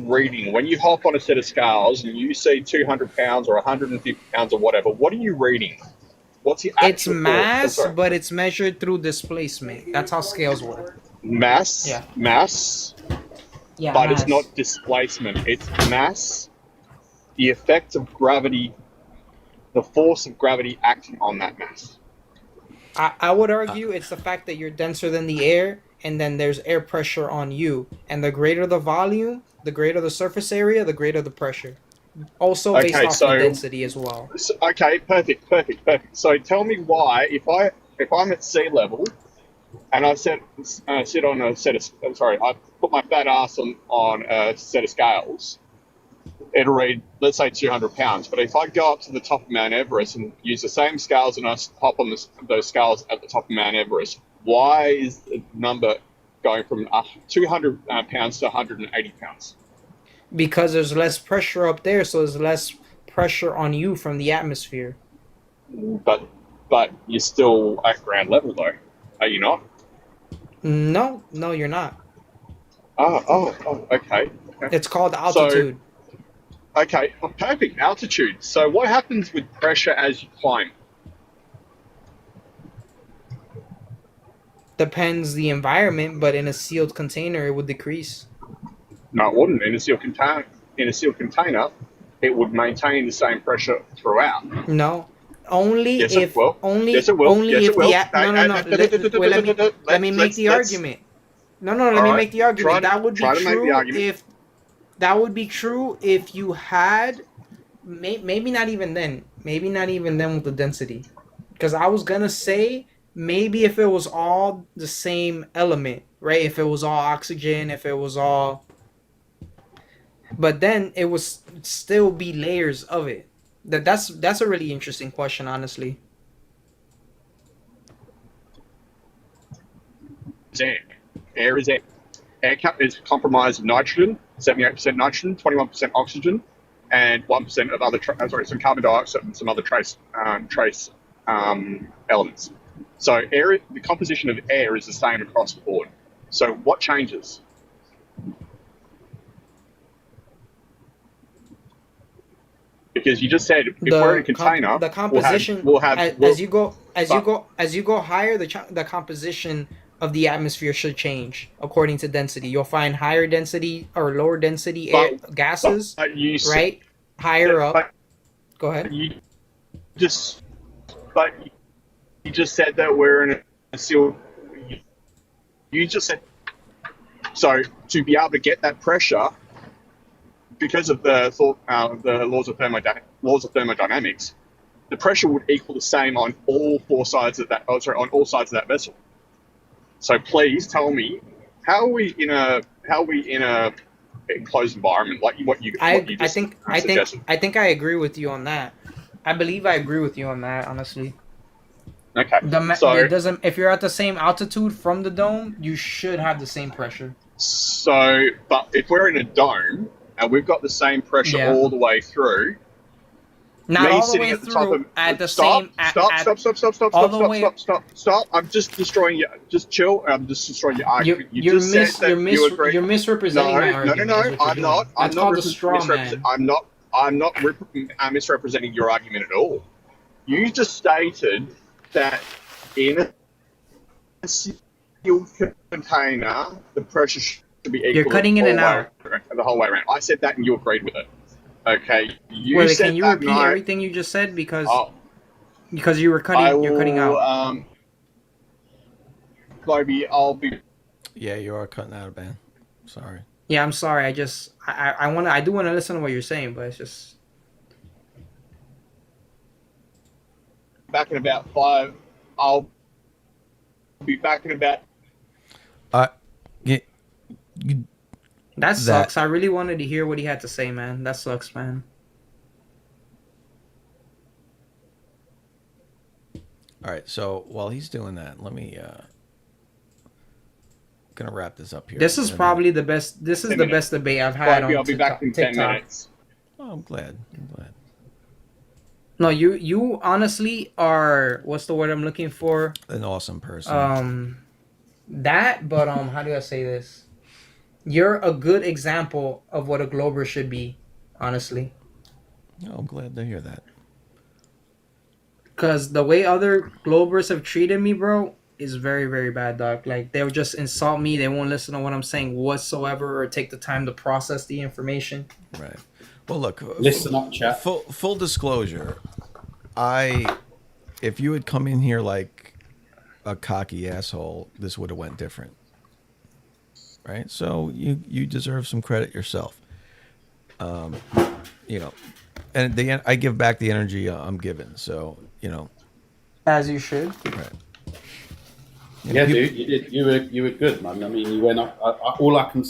reading when you hop on a set of scales and you see 200 pounds or 150 pounds or whatever? What are you reading? What's the actual It's mass, but it's measured through displacement. That's how scales work. Mass. Yeah. Mass. Yeah, but mass. it's not displacement. It's mass. The effect of gravity. The force of gravity acting on that mass. I would argue it's the fact that you're denser than the air, and then there's air pressure on you. And the greater the volume, the greater the surface area, the greater the pressure. Also based off the density as well. Okay, perfect. So tell me why, if I'm at sea level, and I sit on a set of, I put my fat ass on a set of scales, it'll read, let's say 200 pounds. But if I go up to the top of Mount Everest and use the same scales and I hop on those scales at the top of Mount Everest, why is the number going from 200 pounds to 180 pounds? Because there's less pressure up there, so there's less pressure on you from the atmosphere. But you're still at ground level, though, are you not? No, you're not. Oh, okay. It's called altitude. Okay, perfect, altitude. So what happens with pressure as you climb? Depends the environment, but in a sealed container, it would decrease. No, it wouldn't. In a sealed container, it would maintain the same pressure throughout. No, only Yes, if it will. only Yes, it will. only Yes, if it will. no. Let me make the argument. No, let me make the argument. That would be true if you had maybe not even then with the density, because I was gonna say maybe if it was all the same element, right? If it was all oxygen, if it was all, but then it would still be layers of it. That's a really interesting question, honestly. Air is air. Air is comprised of nitrogen, 78% nitrogen, 21% oxygen, and 1% of other some carbon dioxide and some other trace elements. So the composition of air is the same across the board. So what changes? because you just said if we're in a container, the composition as you go higher, the composition of the atmosphere should change according to density. You'll find higher density or lower density gases, right? Higher up. Go ahead. You just said that we're in a sealed. You just said so to be able to get that pressure because of the laws of thermodynamics. The pressure would equal the same on all sides of that vessel. So please tell me, how are we in a enclosed environment like what you just suggested? I think I agree with you on that. I believe I agree with you on that, honestly. Okay. It doesn't. If you're at the same altitude from the dome, you should have the same pressure. So, but if we're in a dome and we've got the same pressure all the way through. Not all the way through at the same. Stop! I'm just destroying you. Just chill. I'm just destroying your argument. You're misrepresenting my argument. No. I'm not. That's called a straw man. I'm not misrepresenting your argument at all. You just stated that in a sealed container, the pressure should be equal. You're cutting in and out the whole way around. I said that, and you agreed with it. Okay. Can you repeat everything you just said because you were cutting. You're cutting out. Kobe, I'll be. Yeah, you are cutting out, man. Sorry. Yeah, I'm sorry. I do want to listen to what you're saying, but it's just. Back in about 5. I'll be back in about. That sucks. I really wanted to hear what he had to say, man. That sucks, man. All right. So while he's doing that, let me. Gonna wrap this up here. This is probably the best. This is the best debate I've had on TikTok. I'll be back in 10 minutes. Oh, I'm glad. No, you honestly are. What's the word I'm looking for? An awesome person. How do I say this? You're a good example of what a Glober should be, honestly. Oh, I'm glad to hear that. Because the way other Globers have treated me, bro, is very, very bad, dog. Like, they'll just insult me. They won't listen to what I'm saying whatsoever or take the time to process the information. Right. Well, look. Listen up, chat. Full disclosure. If you had come in here like a cocky asshole, this would have went different. Right, so you deserve some credit yourself. And I give back the energy I'm given. So as you should. Right. Yeah, dude, you did. You were good, man. I mean, you went up. All I can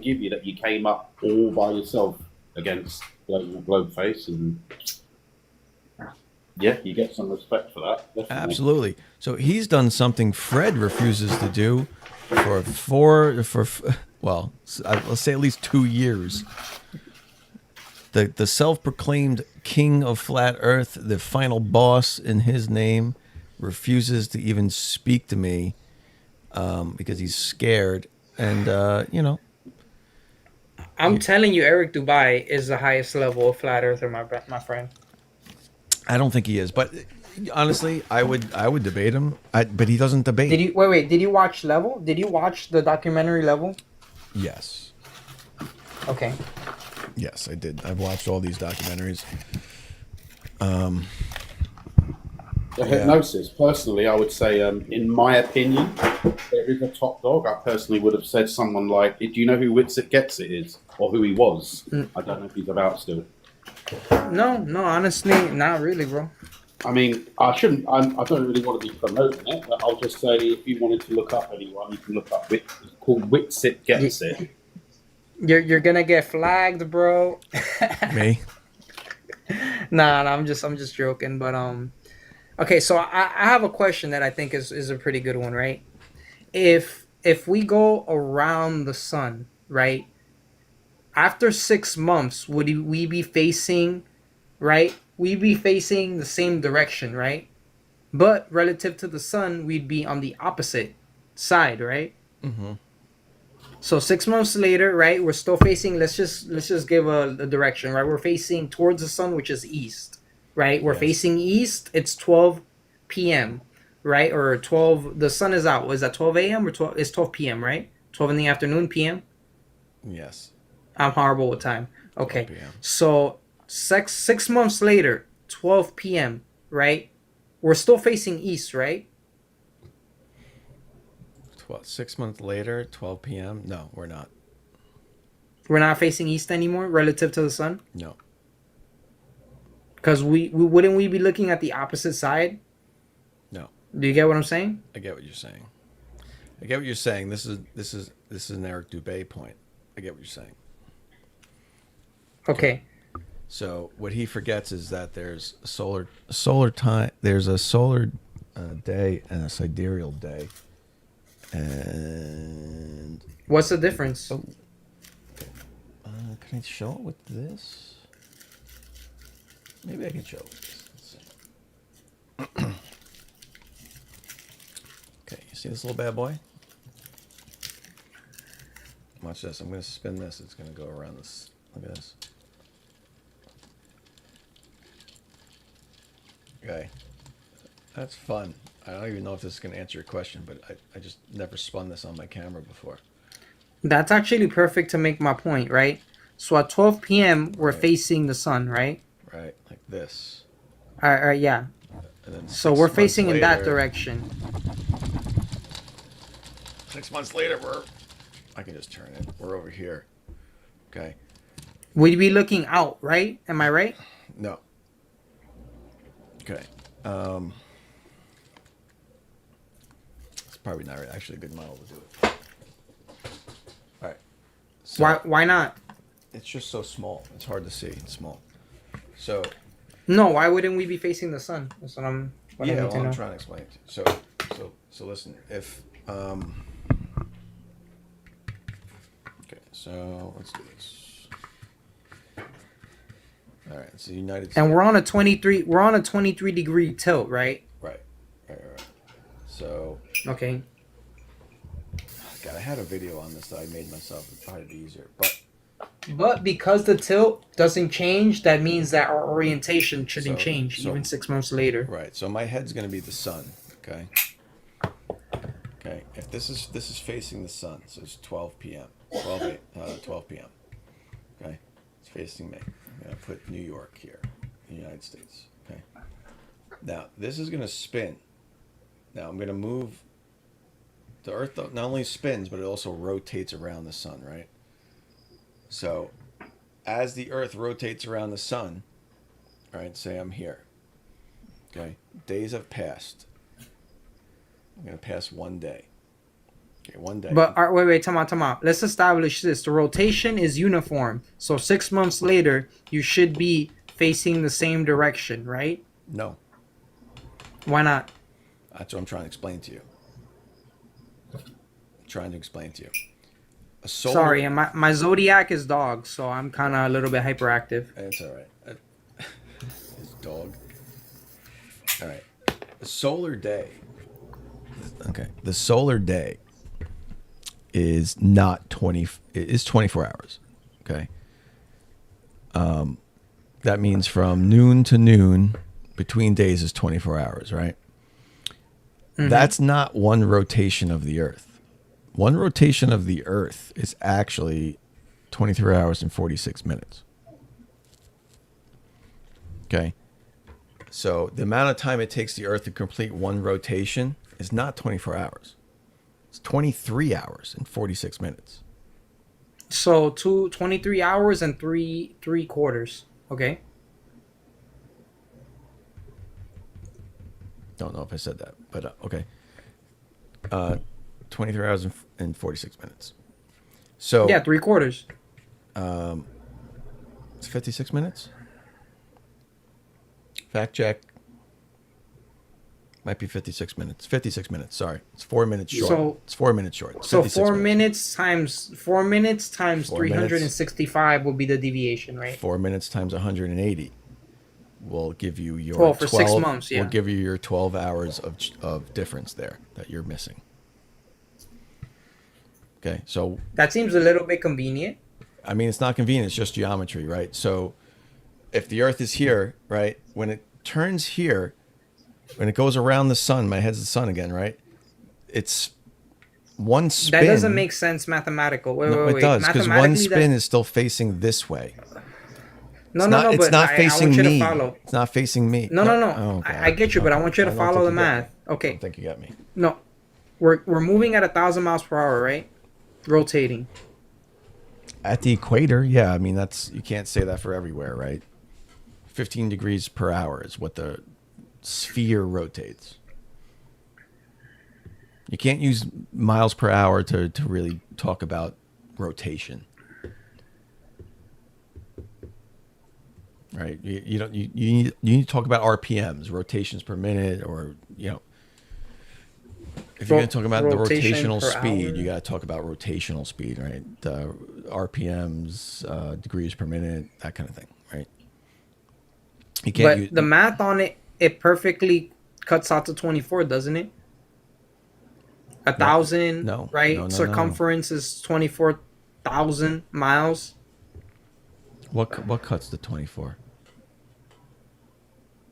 give you that you came up all by yourself against Globeface, and yeah, you get some respect for that. Definitely. Absolutely. So he's done something Fred refuses to do. Let's say at least 2 years. The self-proclaimed king of flat Earth, the final boss in his name, refuses to even speak to me because he's scared. And I'm telling you, Eric Dubai is the highest level of flat earther, my friend. I don't think he is, but. Honestly, I would debate him, but he doesn't debate. Did you watch Level? Did you watch the documentary Level? Yes. Okay. Yes, I did. I've watched all these documentaries. The hypnosis, personally, I would say, in my opinion, there is a top dog. I personally would have said someone like, do you know who Witsit Gets It is? Or who he was? I don't know if he's about still. No, honestly, not really, bro. I mean, I don't really want to be promoting it, but I'll just say if you wanted to look up anyone, you can look up It's called Witsit Gets It. You're gonna get flagged, bro. Me? Nah, I'm just joking. But okay. So I have a question that I think is a pretty good one, right? If we go around the sun, right? After 6 months, would we be facing, right? We'd be facing the same direction, right? But relative to the sun, we'd be on the opposite side, right? Mm-hmm. So 6 months later, right? We're still facing. Let's just give a direction, right? We're facing towards the sun, which is east, right? We're Yes. facing east. It's 12 p.m., right? Or 12. The sun is out. Was that 12 a.m. or 12? It's 12 p.m., right? 12 in the afternoon, p.m. Yes. I'm horrible with time. Okay. 12 p.m. So 6 months later, 12 p.m., right? We're still facing east, right? 6 months later, 12 p.m. No, we're not. We're not facing east anymore relative to the sun? No. Because we wouldn't we be looking at the opposite side? No. Do you get what I'm saying? I get what you're saying. I get what you're saying. This is an Eric Dubé point. I get what you're saying. Okay. So what he forgets is that there's a solar time. There's a solar day and a sidereal day. And what's the difference? Oh, can I show it with this? Maybe I can show it with this. Let's see. Okay, you see this little bad boy? Watch this. I'm going to spin this. It's going to go around this. Look at this. Okay. That's fun. I don't even know if this is going to answer your question, but I just never spun this on my camera before. That's actually perfect to make my point, right? So at 12 p.m., we're Right. facing the sun, right? Right, like this. Yeah. And then So 6 we're months facing in that later- direction. 6 months later, I can just turn it. We're over here. Okay. We'd be looking out, right? Am I right? No. Okay. It's probably not actually a good model to do it. All right. So Why not? It's just so small. It's hard to see. It's small. So No, why wouldn't we be facing the sun? That's what I yeah, need to well, I'm know. trying to explain it to you. So listen. If okay, so let's do this. All right, it's the United States. And we're on a 23 degree tilt, right? Right. So Okay. God, I had a video on this that I made myself. It's probably easier, But because the tilt doesn't change, that means that our orientation shouldn't So- change so- even 6 months later. right. So my head's going to be the sun. Okay. Okay. If this is facing the sun, so it's 12 p.m. 12 p.m. Okay. It's facing me. I'm going to put New York here, the United States. Okay. Now this is going to spin. Now I'm going to move. The Earth not only spins, but it also rotates around the sun, right? So, as the Earth rotates around the sun, all right, say I'm here. Okay, days have passed. I'm going to pass one day. Okay, one day. But wait, time out. Let's establish this. The rotation is uniform. So 6 months later, you should be facing the same direction, right? No. Why not? That's what I'm trying to explain to you. A solar, Sorry, and my zodiac is dog, so I'm kind of a little bit hyperactive. It's all right. His dog. All right. The solar day. Okay. The solar day is not 20. It is 24 hours. Okay. That means from noon to noon, between days is 24 hours, right? Mhm. That's not one rotation of the Earth. One rotation of the Earth is actually 23 hours and 46 minutes. Okay. So the amount of time it takes the Earth to complete one rotation is not 24 hours. It's 23 hours and 46 minutes. So 23 hours and three quarters. Okay. Don't know if I said that, but okay. 23 hours and 46 minutes. So Yeah, 3 quarters. It's 56 minutes. Fact check. Might be 56 minutes. 56 minutes. Sorry, it's 4 minutes short. So- It's 4 minutes short. It's So 56 4 minutes times 4 minutes times 4 minutes. 365 will be the deviation, right? 4 minutes times 180 will give you your Well, for 6 12 months, yeah. Will give you your 12 hours of difference there that you're missing. Okay, so that seems a little bit convenient. I mean, it's not convenient. It's just geometry, right? So if the Earth is here, right, when it turns here, when it goes around the sun, my head's the sun again, right? It's one spin. That doesn't make sense mathematical. Wait. It does, because one spin is still facing this way. No, it's not facing me. Follow. It's not facing me. No. Oh, I get you, but I want you to follow the math. Okay. I don't think you got me. No, we're moving at 1,000 miles per hour, right? Rotating. At the equator, yeah. I mean, you can't say that for everywhere, right? 15 degrees per hour is what the sphere rotates. You can't use miles per hour to really talk about rotation. Right? You don't you need to talk about RPMs, rotations per minute, or if you're going to talk about the rotational speed, you got to talk about rotational speed, right? RPMs, degrees per minute, that kind of thing, right? You can't. But the math on it perfectly cuts out to 24, doesn't it? 1,000, no, right? No, Circumference is 24,000 miles. What cuts to 24?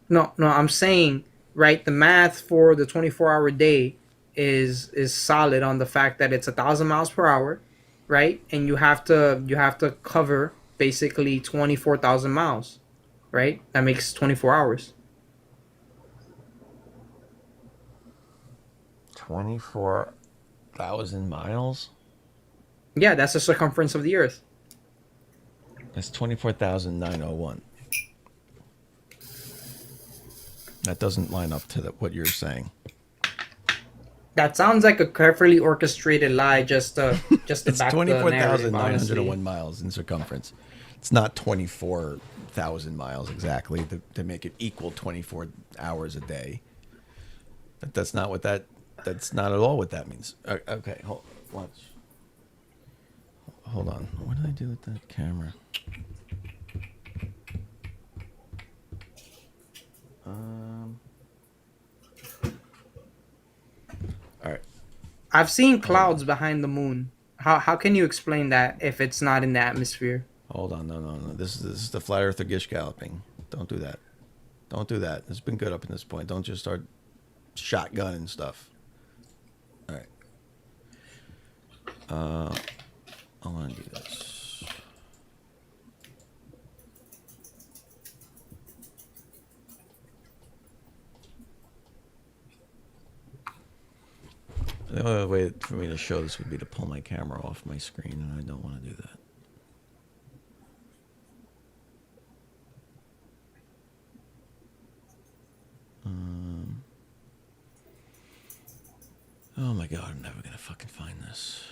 No, I'm saying, right, the math for the 24-hour day is solid on the fact that it's 1,000 miles per hour, right? And you have to cover basically 24,000 miles, right? That makes 24 hours. 24,000 miles? Yeah, that's the circumference of the Earth. That's 24,901. That doesn't line up to what you're saying. That sounds like a carefully orchestrated lie just to It's back the narrative, 24,901 miles in circumference. It's not 24,000 miles exactly to make it equal 24 hours a day. That's not at all what that means. Okay, watch. Hold on. What did I do with that camera? All right. I've seen clouds behind the moon. How can you explain that if it's not in the atmosphere? Hold on. No. This is the flat earther gish galloping. Don't do that. Don't do that. It's been good up to this point. Don't just start shotgunning stuff. All right. I want to do this. The only way for me to show this would be to pull my camera off my screen, and I don't want to do that. Oh my god, I'm never gonna fucking find this.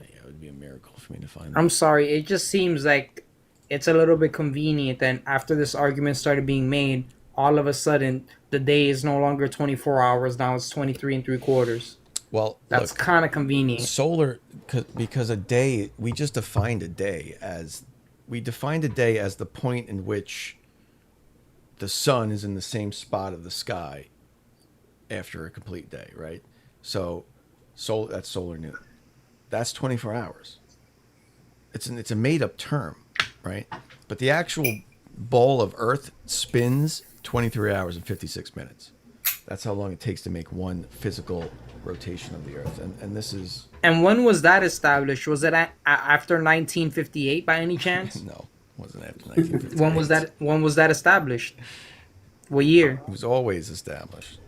Yeah, it would be a miracle for me to find that. I'm sorry, it just seems like it's a little bit convenient. And after this argument started being made, all of a sudden the day is no longer 24 hours. Now it's 23 3/4. Well, that's kind of convenient. Solar, because a day, we just defined a day as the point in which the sun is in the same spot of the sky after a complete day, right? So that's solar noon. That's 24 hours. It's a made up term, right? But the actual ball of Earth spins 23 hours and 56 minutes. That's how long it takes to make one physical rotation of the Earth. And this is... And when was that established? Was it after 1958 by any chance? No, it wasn't after 1958. When was that established? What year? It was always established.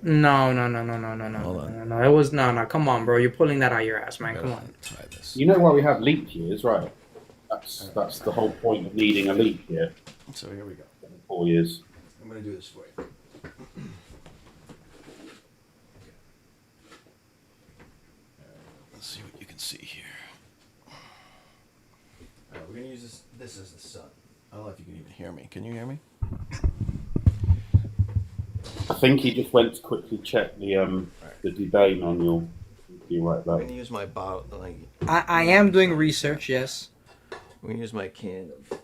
No. It was no. Come on, bro. You're pulling that out of your ass, man. Come on. Try this. You know why we have leap years, right? That's the whole point of needing a leap year. So here we go. 4 years. I'm going to do this for you. Let's see what you can see here. All right, we're going to use this as the sun. I don't know if you can even hear me. Can you hear me? I think he just went to quickly check the debate on your right I'm back. going to use my bottle. I am doing research, yes. I'm gonna use my can of.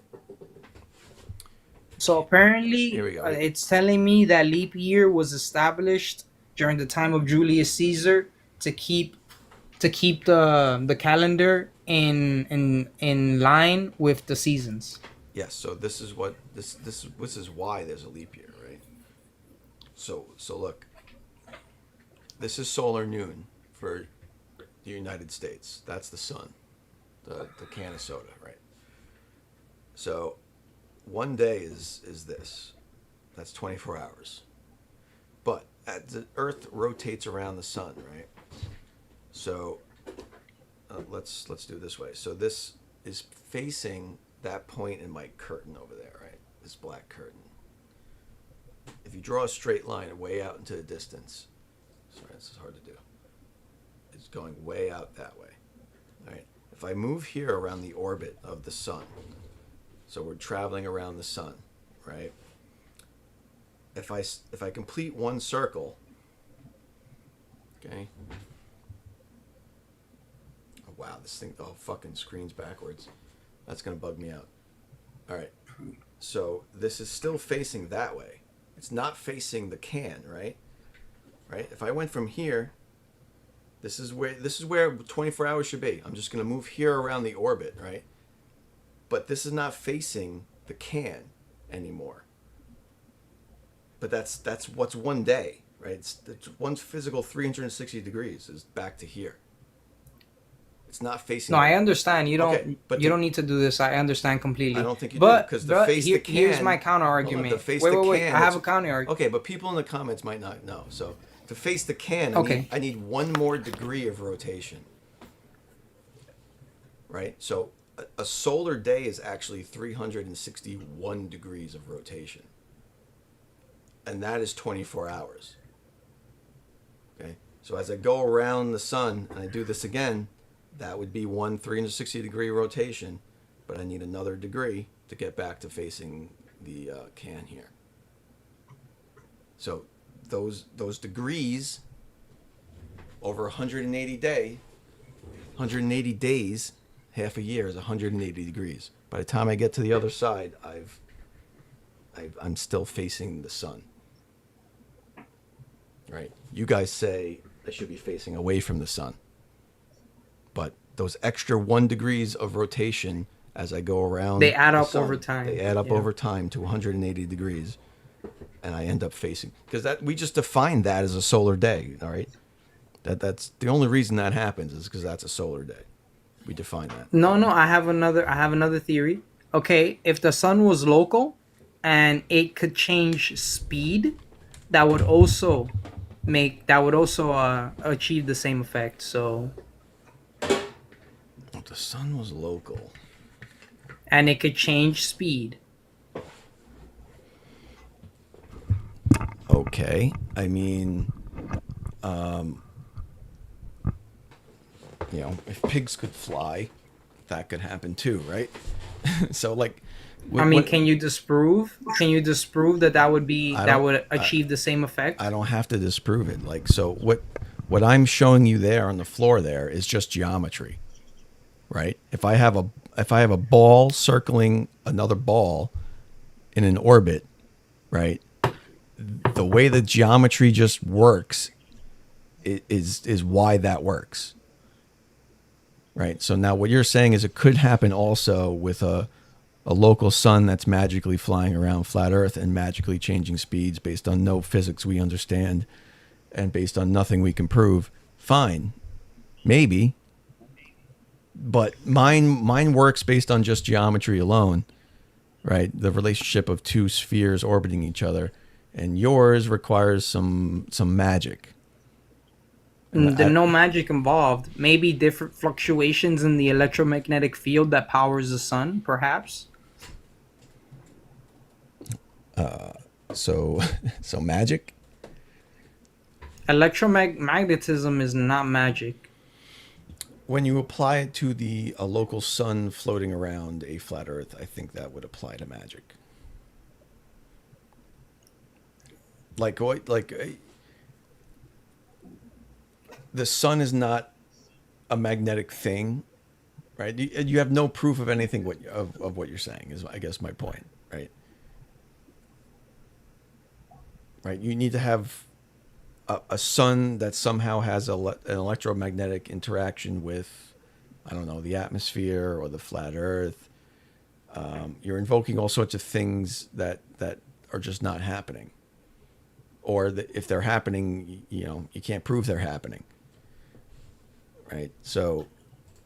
So apparently, Here we go. it's telling me that leap year was established during the time of Julius Caesar to keep the calendar in line with the seasons. Yes. So this is what this is why there's a leap year, right? So look, this is solar noon for the United States. That's the sun, the can of soda, right? So one day is this. That's 24 hours. But the Earth rotates around the sun, right? So let's do it this way. So this is facing that point in my curtain over there, right? This black curtain. If you draw a straight line way out into the distance, sorry, this is hard to do. It's going way out that way, right? If I move here around the orbit of the sun, so we're traveling around the sun, right? If I complete one circle, okay. Oh, wow, this thing, the whole fucking screen's backwards. That's gonna bug me out. All right, so this is still facing that way. It's not facing the can, right? Right. If I went from here, this is where 24 hours should be. I'm just gonna move here around the orbit, right? But this is not facing the can anymore. But that's what's one day, right? It's one physical 360 degrees is back to here. It's not facing. No, I understand. You don't. Okay, but you don't need to do this. I understand completely. I don't think you do because the face the can. Here's my counter argument. The face wait, the wait, wait. can, I have a counter argument. Okay, but people in the comments might not know. So to face the can, Okay. I need one more degree of rotation. Right. So a solar day is actually 361 degrees of rotation, and that is 24 hours. Okay. So as I go around the sun and I do this again, that would be one 360 degree rotation, but I need another degree to get back to facing the can here. So those degrees over 180 days, half a year is 180 degrees. By the time I get to the other side, I'm still facing the sun. Right? You guys say I should be facing away from the sun. But those extra 1 degrees of rotation as I go around, they add up sun, over time. They add up over time to 180 degrees, and I end up facing because that we just defined that as a solar day. All right, that's the only reason that happens is because that's a solar day. We define that. No, I have another theory. Okay, if the sun was local, and it could change speed, that would also achieve the same effect. So. The sun was local. And it could change speed. Okay. I mean, if pigs could fly, that could happen too, right? So like... can you disprove? Can you disprove that would achieve the same effect? I don't have to disprove it. Like, so what I'm showing you there on the floor there is just geometry. Right? If I have a ball circling another ball in an orbit, right? The way the geometry just works is why that works. Right? So now what you're saying is it could happen also with a local sun that's magically flying around flat Earth and magically changing speeds based on no physics we understand and based on nothing we can prove. Fine. Maybe. But mine works based on just geometry alone, right? The relationship of two spheres orbiting each other, and yours requires some magic. There's no magic involved. Maybe different fluctuations in the electromagnetic field that powers the sun, perhaps. So magic? Electromagnetism is not magic. When you apply it to a local sun floating around a flat Earth, I think that would apply to magic. The sun is not a magnetic thing, right? You have no proof of anything of what you're saying is, I guess, my point, right? Right. You need to have a sun that somehow has an electromagnetic interaction with, I don't know, the atmosphere or the flat Earth. You're invoking all sorts of things that are just not happening, or that if they're happening, you can't prove they're happening. Right. So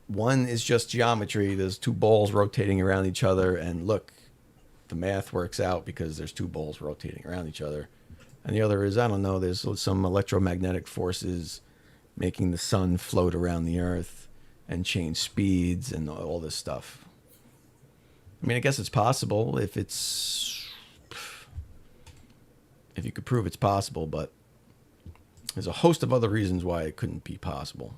one is just geometry. There's two balls rotating around each other, and look, the math works out because there's two balls rotating around each other. And the other is, I don't know, there's some electromagnetic forces making the sun float around the Earth and change speeds and all this stuff. I mean, I guess it's possible if you could prove it's possible, but there's a host of other reasons why it couldn't be possible.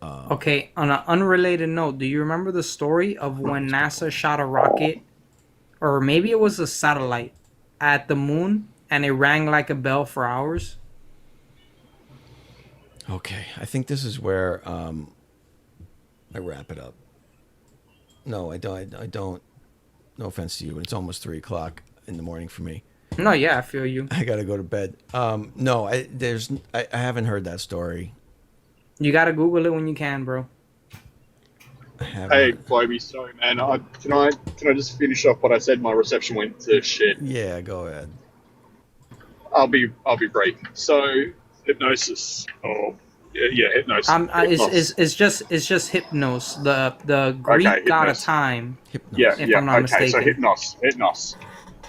Okay, on an unrelated note, do you remember the story of when NASA shot a rocket, or maybe it was a satellite, at the moon, and it rang like a bell for hours? Okay, I think this is where I wrap it up. No, I don't. No offense to you, it's almost 3:00 in the morning for me. No, yeah, I feel you. I gotta go to bed. No, I haven't heard that story. You gotta Google it when you can, bro. Hey, Chloe, sorry, man. Can I just finish off what I said? My reception went to shit. Yeah, go ahead. I'll be brief. So, hypnosis. Oh, yeah, hypnosis. It's just hypnos. The Greek god of time. Hypnos. Yeah, if I'm not mistaken. So hypnos.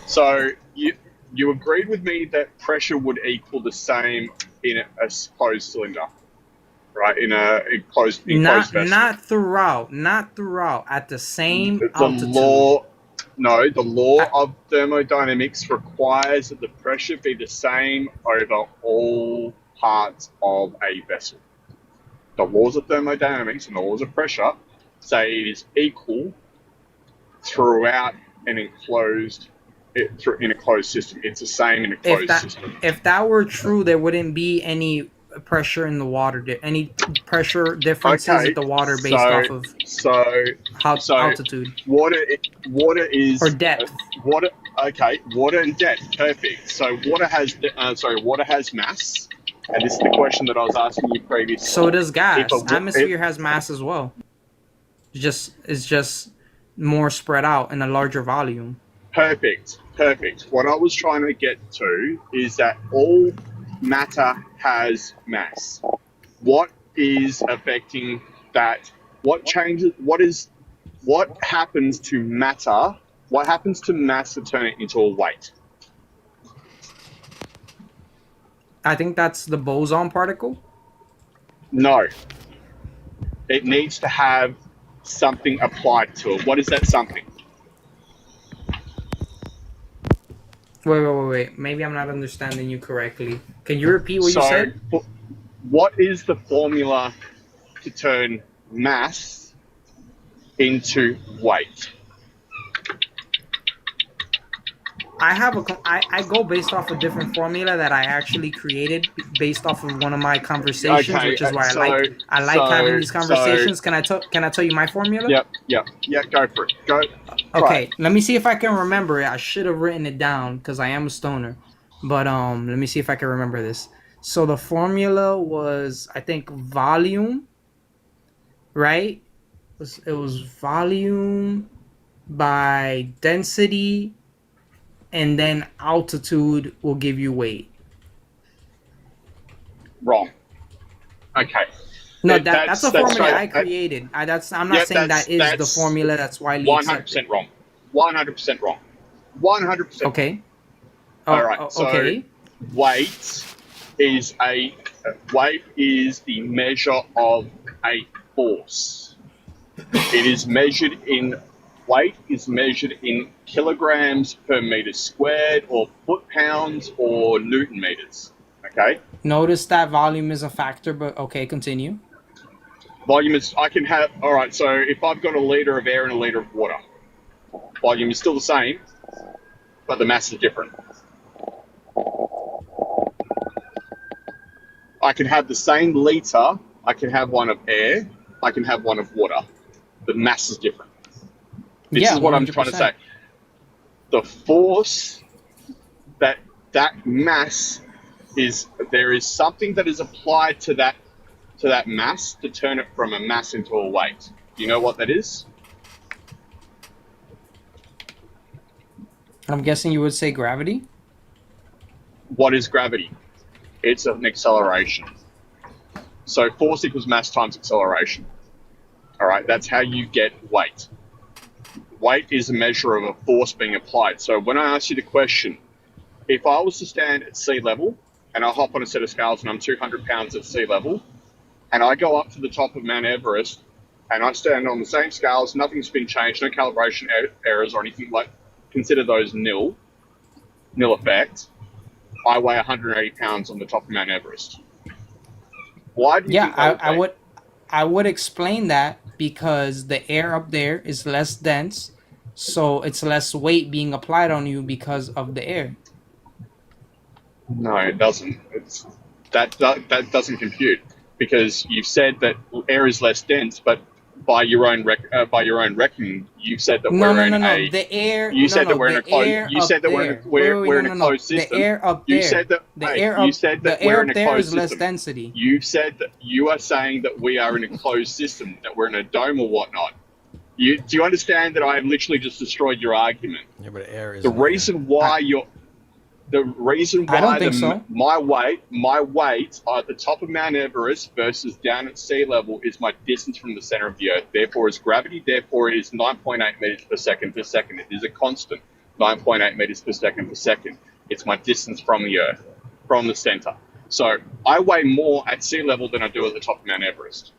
So you agreed with me that pressure would equal the same in a closed cylinder, right? In a closed vessel. Not throughout. At the same altitude. The law of thermodynamics requires that the pressure be the same over all parts of a vessel. The laws of thermodynamics and the laws of pressure say it is equal throughout an enclosed system. It's the same in a closed system. If that were true, there wouldn't be any pressure in the water. Any pressure differences in the water based off of altitude. Water is or depth. Water and depth. Perfect. So water has mass, and this is the question that I was asking you previously. So does gas. Atmosphere has mass as well. It's just more spread out in a larger volume. Perfect. What I was trying to get to is that all matter has mass. What is affecting that? What changes? What happens to matter? What happens to mass to turn it into a weight? I think that's the boson particle. No. It needs to have something applied to it. What is that something? Wait. Maybe I'm not understanding you correctly. Can you repeat what you said? What is the formula to turn mass into weight? I go based off a different formula that I actually created based off of one of my conversations, which is why I like having these conversations. Can I tell you my formula? Yep. Go for it. Go. Okay, let me see if I can remember it. I should have written it down because I am a stoner. But let me see if I can remember this. So the formula was, I think, volume, right? It was volume by density, and then altitude will give you weight. Wrong. Okay. No, that's a formula I created. I'm not saying that is the formula that's widely accepted. 100% wrong. 100% wrong. 100% wrong. Okay. All right. So okay. Weight is the measure of a force. It is measured in weight is measured in kilograms per meter squared, or foot-pounds, or Newton meters. Okay. Notice that volume is a factor, but okay, continue. Volume is, all right, so if I've got a liter of air and a liter of water, volume is still the same, but the mass is different. I can have the same liter, I can have one of air, I can have one of water. The mass is different. This is what I'm trying to say. The force that mass is, there is something that is applied to that mass to turn it from a mass into a weight. Do you know what that is? I'm guessing you would say gravity. What is gravity? It's an acceleration. So force equals mass times acceleration. All right, that's how you get weight. Weight is a measure of a force being applied. So when I ask you the question, if I was to stand at sea level and I hop on a set of scales and I'm 200 pounds at sea level, and I go up to the top of Mount Everest and I stand on the same scales, nothing's been changed, no calibration errors or anything like, consider those nil effect. I weigh 180 pounds on the top of Mount Everest. Why do you think I would explain that because the air up there is less dense, so it's less weight being applied on you because of the air. No, it doesn't. That doesn't compute, because you've said that air is less dense, but by your own reckoning, you've said that we're in a. The air. You said that we're in a closed. You said that we're in a closed system. The air up there. You said that. You said that we're in a closed system. Less density. You said that you are saying that we are in a closed system, that we're in a dome or whatnot. Do you understand that I have literally just destroyed your argument? Yeah, but air is the reason why you're. The reason why I don't think so. my weight at the top of Mount Everest versus down at sea level is my distance from the center of the Earth. Therefore, is gravity. Therefore, it is 9.8 meters per second. It is a constant, 9.8 meters per second. It's my distance from the Earth, from the center. So I weigh more at sea level than I do at the top of Mount Everest.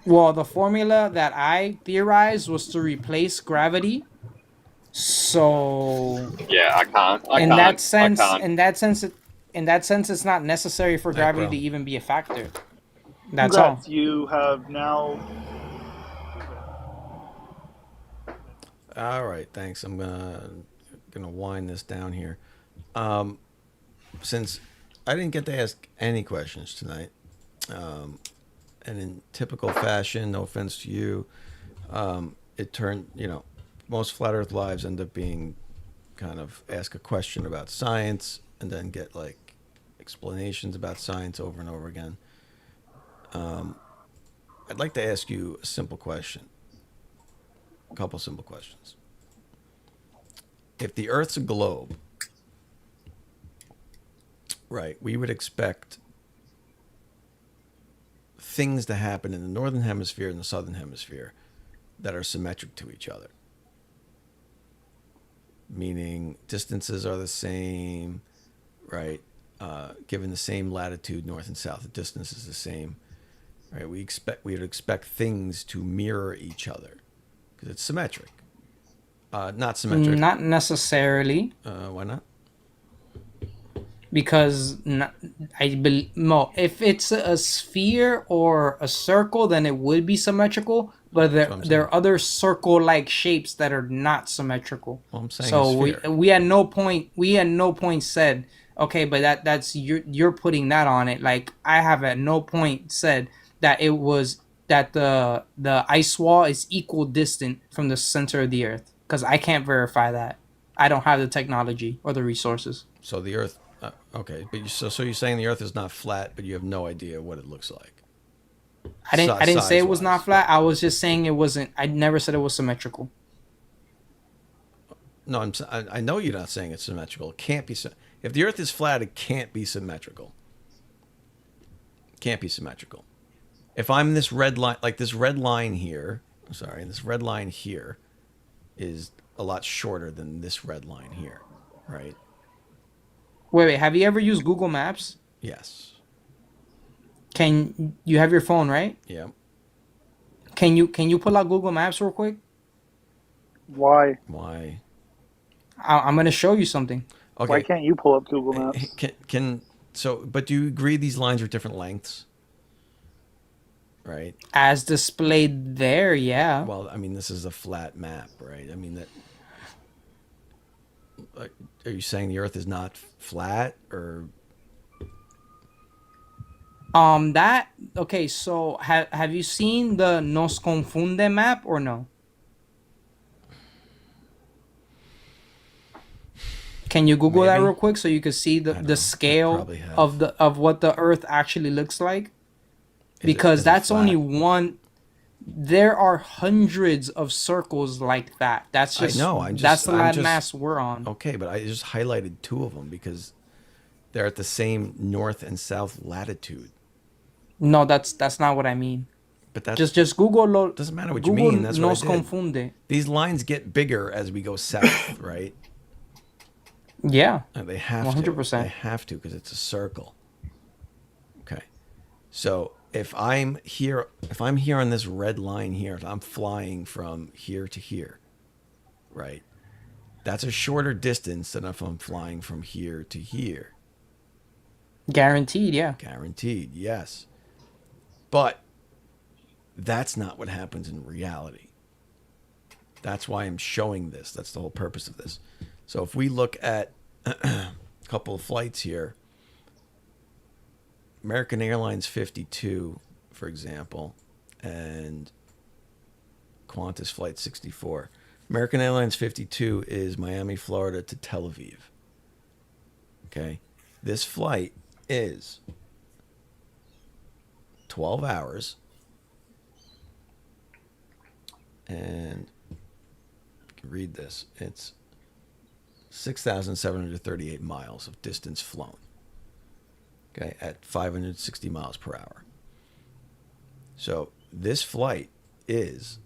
Well, the formula that I theorized was to replace gravity. So yeah, I can't. In that sense, it's not necessary for gravity to even be a factor. That's Congrats, all. You have now. All right, thanks. I'm gonna wind this down here. Since I didn't get to ask any questions tonight, and in typical fashion, no offense to you, it turned, most Flat Earth Lives end up being kind of ask a question about science and then get like explanations about science over and over again. I'd like to ask you a simple question. A couple simple questions. If the Earth's a globe, right, we would expect things to happen in the northern hemisphere and the southern hemisphere that are symmetric to each other. Meaning distances are the same, right? Given the same latitude, north and south, the distance is the same, right? We would expect things to mirror each other because it's symmetric. Not symmetric. Not necessarily. Why not? Because if it's a sphere or a circle, then it would be symmetrical. But there are other circle-like shapes that are not symmetrical. Well, I'm saying so we at no point said, okay, but that's you're putting that on it. Like I have at no point said that it was that the ice wall is equal distant from the center of the Earth, because I can't verify that. I don't have the technology or the resources. So the Earth. Okay, but so you're saying the Earth is not flat, but you have no idea what it looks like. I didn't say it was not flat. I was just saying it wasn't. I never said it was symmetrical. No, I know you're not saying it's symmetrical. It can't be. If the Earth is flat, it can't be symmetrical. Can't be symmetrical. If I'm this red line, like this red line here. I'm sorry, this red line here is a lot shorter than this red line here, right? Wait. Have you ever used Google Maps? Yes. Can you have your phone, right? Yeah. Can you pull out Google Maps real quick? Why? Why? I'm going to show you something. Okay. Why can't you pull up Google Maps? But do you agree these lines are different lengths? Right. As displayed there, yeah. Well, I mean, this is a flat map, right? I mean that. Are you saying the Earth is not flat, or? That okay. So have you seen the Nos Confunde map or no? Can you Google that Maybe. real quick so you can see the scale probably have. of what the Earth actually looks like? is Because it that's only flat? one. There are hundreds of circles like that. That's I just know. that's the landmass we're on. Okay, but I just highlighted two of them because they're at the same north and south latitude. No, that's not what I mean. But that's just Google. Doesn't matter what Google you mean. That's Nos what I did. Confunde. These lines get bigger as we go south, right? Yeah. They have 100%. to. They have to because it's a circle. Okay. So if I'm here on this red line here, if I'm flying from here to here, right? That's a shorter distance than if I'm flying from here to here. Guaranteed, yeah. Guaranteed, yes. But that's not what happens in reality. That's why I'm showing this. That's the whole purpose of this. So if we look at a couple of flights here, American Airlines 52, for example, and Qantas Flight 64. American Airlines 52 is Miami, Florida to Tel Aviv. Okay. This flight is 12 hours. And you can read this. It's 6,738 miles of distance flown. Okay, at 560 miles per hour. So this flight is,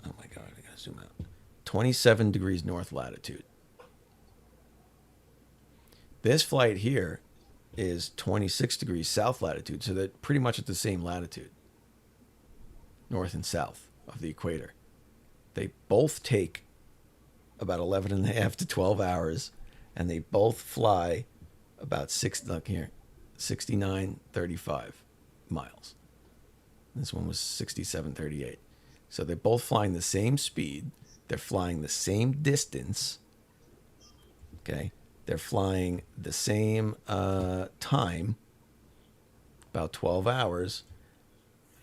oh my God, I gotta zoom out, 27 degrees north latitude. This flight here is 26 degrees south latitude, so they're pretty much at the same latitude, north and south of the equator. They both take about 11 and a half to 12 hours, and they both fly about 69.35 miles. This one was 67.38. So they're both flying the same speed. They're flying the same distance. Okay. They're flying the same time, about 12 hours.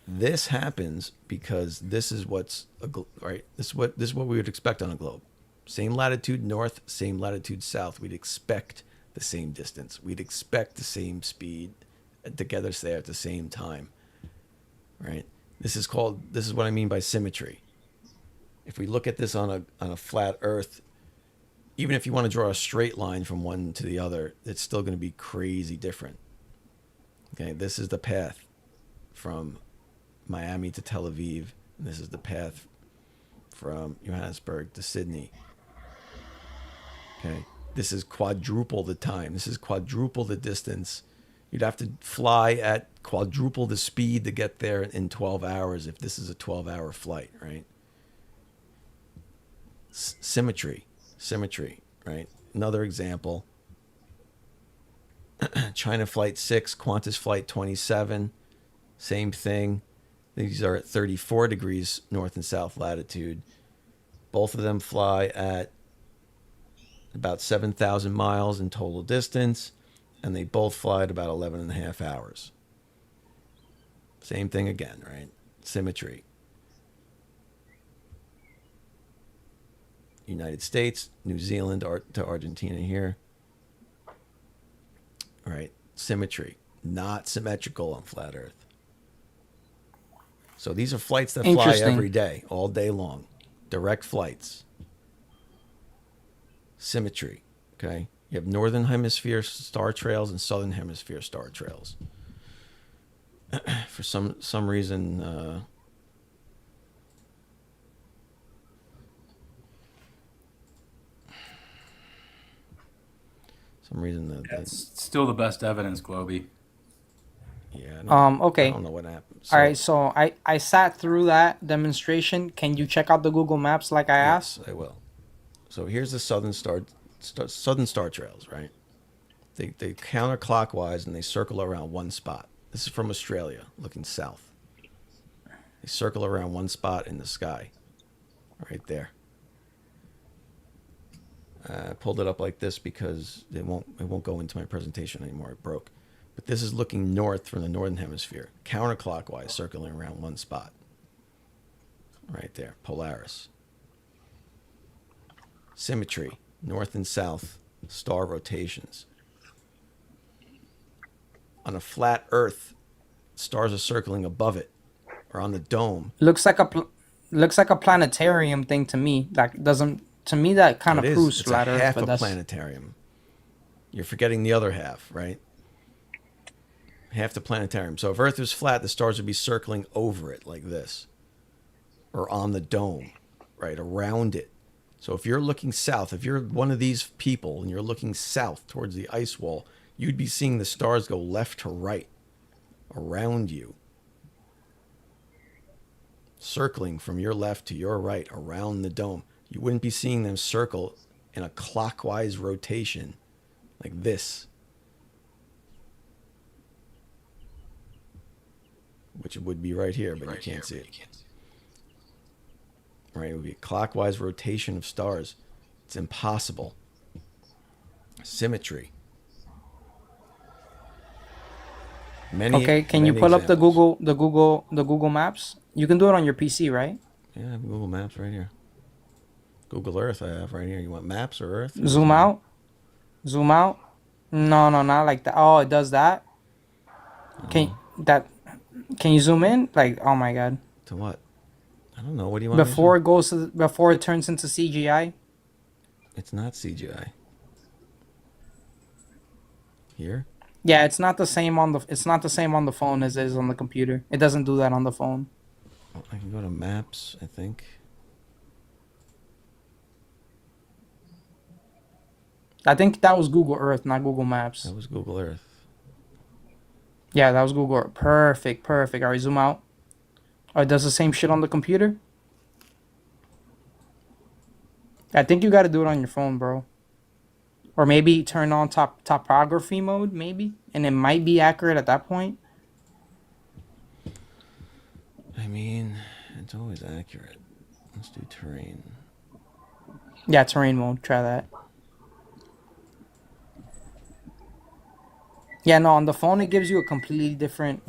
This happens because this is what's right. This is what we would expect on a globe. Same latitude north, same latitude south. We'd expect the same distance. We'd expect the same speed to get us there at the same time. Right? This is what I mean by symmetry. If we look at this on a flat Earth, even if you want to draw a straight line from one to the other, it's still going to be crazy different. Okay, this is the path from Miami to Tel Aviv, and this is the path from Johannesburg to Sydney. Okay, this is quadruple the time. This is quadruple the distance. You'd have to fly at quadruple the speed to get there in 12 hours if this is a 12-hour flight, right? Symmetry, right? Another example. China Flight 6, Qantas Flight 27, same thing. These are at 34 degrees north and south latitude. Both of them fly at about 7,000 miles in total distance, and they both fly at about 11 and a half hours. Same thing again, right? Symmetry. United States, New Zealand to Argentina here. All right, symmetry. Not symmetrical on flat Earth. So these are flights that fly every day, all day long. Direct flights. Symmetry, okay? You have Northern Hemisphere star trails and Southern Hemisphere star trails. For some reason, that's still the best evidence, Globy. Yeah. Okay. I don't know what happened. All right, so I sat through that demonstration. Can you check out the Google Maps like I asked? Yes, I will. So here's the Southern Star Trails, right? They counterclockwise and they circle around one spot. This is from Australia, looking south. They circle around one spot in the sky, right there. I pulled it up like this because it won't go into my presentation anymore. It broke. But this is looking north from the northern hemisphere, counterclockwise, circling around one spot. Right there, Polaris. Symmetry, north and south, star rotations. On a flat Earth, stars are circling above it, or on the dome. Looks like a planetarium thing to me. That doesn't. To me, that kind of proves It's flat a Earth. half But a that's planetarium. You're forgetting the other half, right? Half the planetarium. So if Earth was flat, the stars would be circling over it like this, or on the dome, right, around it. So if you're looking south, if you're one of these people and you're looking south towards the ice wall, you'd be seeing the stars go left to right around you, circling from your left to your right around the dome. You wouldn't be seeing them circle in a clockwise rotation like this, which would be right here, but you can't see it. Right, it would be a clockwise rotation of stars. It's impossible. Symmetry. okay. Can you pull up the Google Maps? You can do it on your PC, right? Yeah, I have Google Maps right here. Google Earth I have right here. You want maps or Earth? Zoom out. Zoom out. No, not like that. Oh, it does that. Can you zoom in? Like, oh my god. To what? I don't know. What do you want? Before it turns into CGI. It's not CGI. Here. Yeah, it's not the same on the phone as it is on the computer. It doesn't do that on the phone. Well, I can go to maps, I think. I think that was Google Earth, not Google Maps. That was Google Earth. Yeah, that was Google Earth. Perfect. All right, zoom out. Oh, it does the same shit on the computer? I think you got to do it on your phone, bro. Or maybe turn on topography mode, maybe. And it might be accurate at that point. I mean, it's always accurate. Let's do terrain. Yeah, terrain mode. Try that. Yeah, no, on the phone it gives you a completely different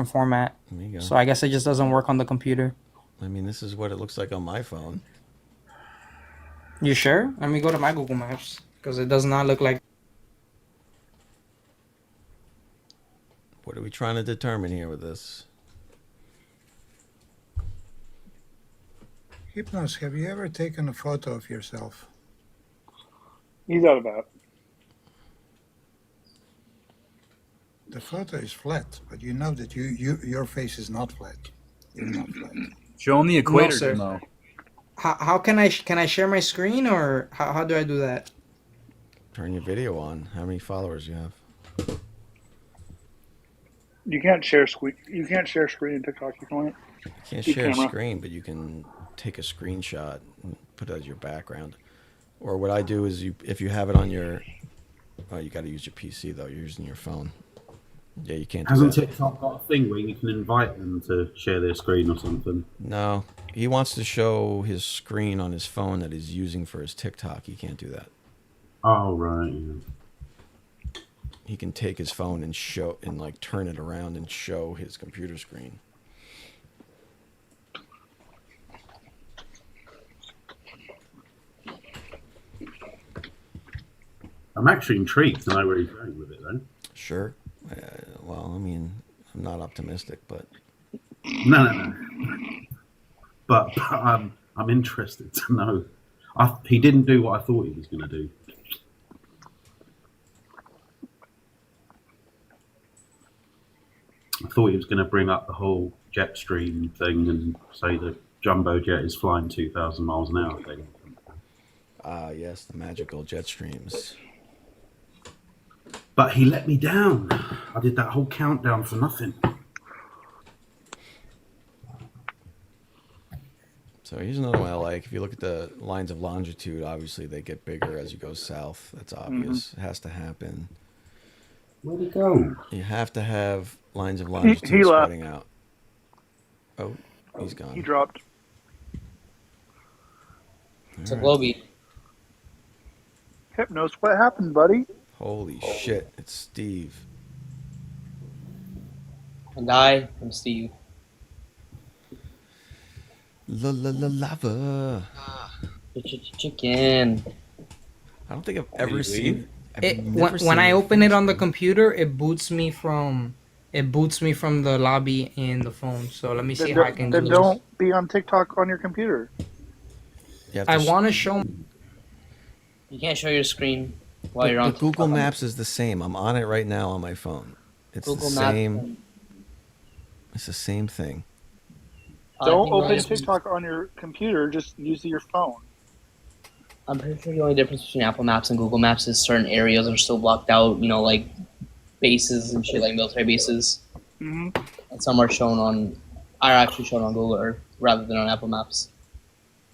format. There you go. So I guess it just doesn't work on the computer. I mean, this is what it looks like on my phone. You sure? Let me go to my Google Maps because it does not look like. What are we trying to determine here with this? Hypnos, have you ever taken a photo of yourself? He's out of that. The photo is flat, but you know that your face is not flat. You're not flat. Show him the equator, sir. Demo. How can I share my screen, or how do I do that? Turn your video on. How many followers you have? You can't share screen. You can't share screen in TikTok. You can only. You can't share a screen, but you can take a screenshot and put it as your background. Or what I do is, if you have it on your, you got to use your PC though. You're using your phone. Yeah, you can't do Hasn't that. TikTok got a thing where you can invite them to share their screen or something? No, he wants to show his screen on his phone that he's using for his TikTok. He can't do that. Oh, right. Yeah. He can take his phone and show and like turn it around and show his computer screen. I'm actually intrigued to know where he's going with it, though. Sure. Well, I mean, I'm not optimistic, but No. But I'm interested to know. He didn't do what I thought he was going to do. I thought he was going to bring up the whole jet stream thing and say the jumbo jet is flying 2,000 miles an hour thing. Ah, yes, the magical jet streams. But he let me down. I did that whole countdown for nothing. So here's another one I like. If you look at the lines of longitude, obviously they get bigger as you go south. That's obvious. It has to happen. Where'd he go? You have to have lines of longitude spreading out. Oh, he's gone. He dropped. It's a Globey. Hypnos, what happened, buddy? Holy shit, it's Steve. And I'm Steve. Lava. Chicken. I don't think I've ever seen. When I open it on the computer, it boots me from the lobby and the phone. So let me see how I can do Then this. don't be on TikTok on your computer. I want to show. You can't show your screen while you're on But Google TikTok. Maps is the same. I'm on it right now on my phone. It's Google the Maps. same. It's the same thing. Don't open TikTok on your computer. Just use your phone. I'm pretty sure the only difference between Apple Maps and Google Maps is certain areas are still blocked out. You know, like bases and shit, like military bases. Mm-hmm. And some are actually shown on Google Earth rather than on Apple Maps.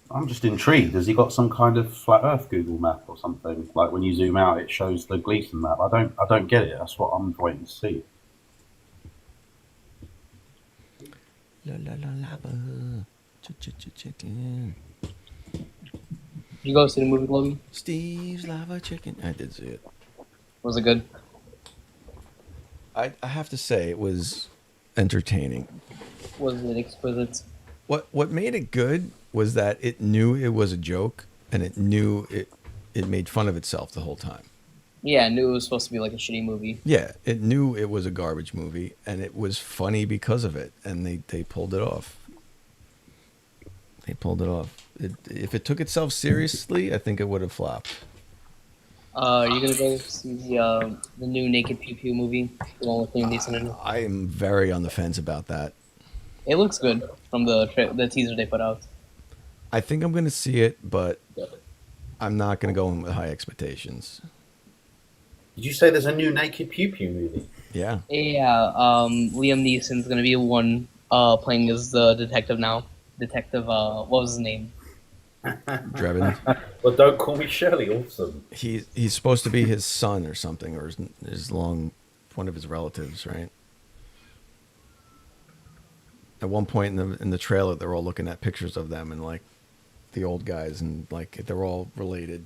I'm just intrigued. Has he got some kind of flat Earth Google map or something? Like when you zoom out, it shows the Gleason map. I don't get it. That's what I'm waiting to see. Lava. Chicken. You go see the movie, Globey? Steve's Lava Chicken. I did see it. Was it good? I have to say it was entertaining. Was it exquisite? What made it good was that it knew it was a joke, and it knew it made fun of itself the whole time. Yeah, I knew it was supposed to be like a shitty movie. Yeah, it knew it was a garbage movie, and it was funny because of it, and they pulled it off. They pulled it off. If it took itself seriously, I think it would have flopped. Are you gonna go see the new Naked Pew Pew movie? The one with Liam Neeson in it? I am very on the fence about that. It looks good from the teaser they put out. I think I'm going to see it, but I'm not going to go in with high expectations. Did you say there's a new Naked Pew Pew movie? Yeah. Yeah, Liam Neeson's gonna be the one playing as the detective now. Detective, what was his name? Drebin. Well, don't call me Shirley Olsen. He's supposed to be his son or something, or one of his relatives, right? At one point in the trailer, they're all looking at pictures of them and like the old guys, and like they're all related.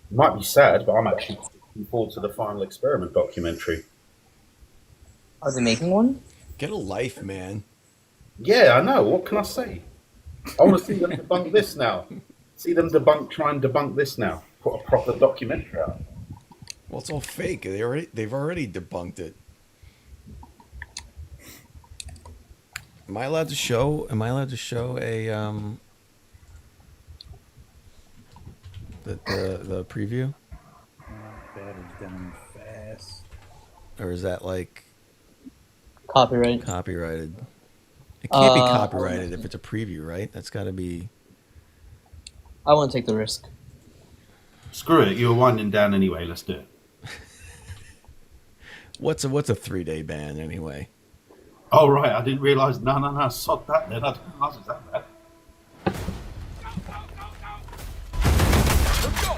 It might be sad, but I'm actually looking forward to the Final Experiment documentary. Are they making one? Get a life, man. Yeah, I know. What can I say? I want to see them debunk this now. See them try and debunk this now. Put a proper documentary out. Well, it's all fake. They've already debunked it. Am I allowed to show a the preview? Battery's down fast. Or is that like copyrighted? It can't be copyrighted if it's a preview, right? That's got to be. I want to take the risk. Screw it. You were winding down anyway. Let's do it. What's a 3-day ban anyway? Oh right, I didn't realise. No, sod that then. I didn't realise it was that bad.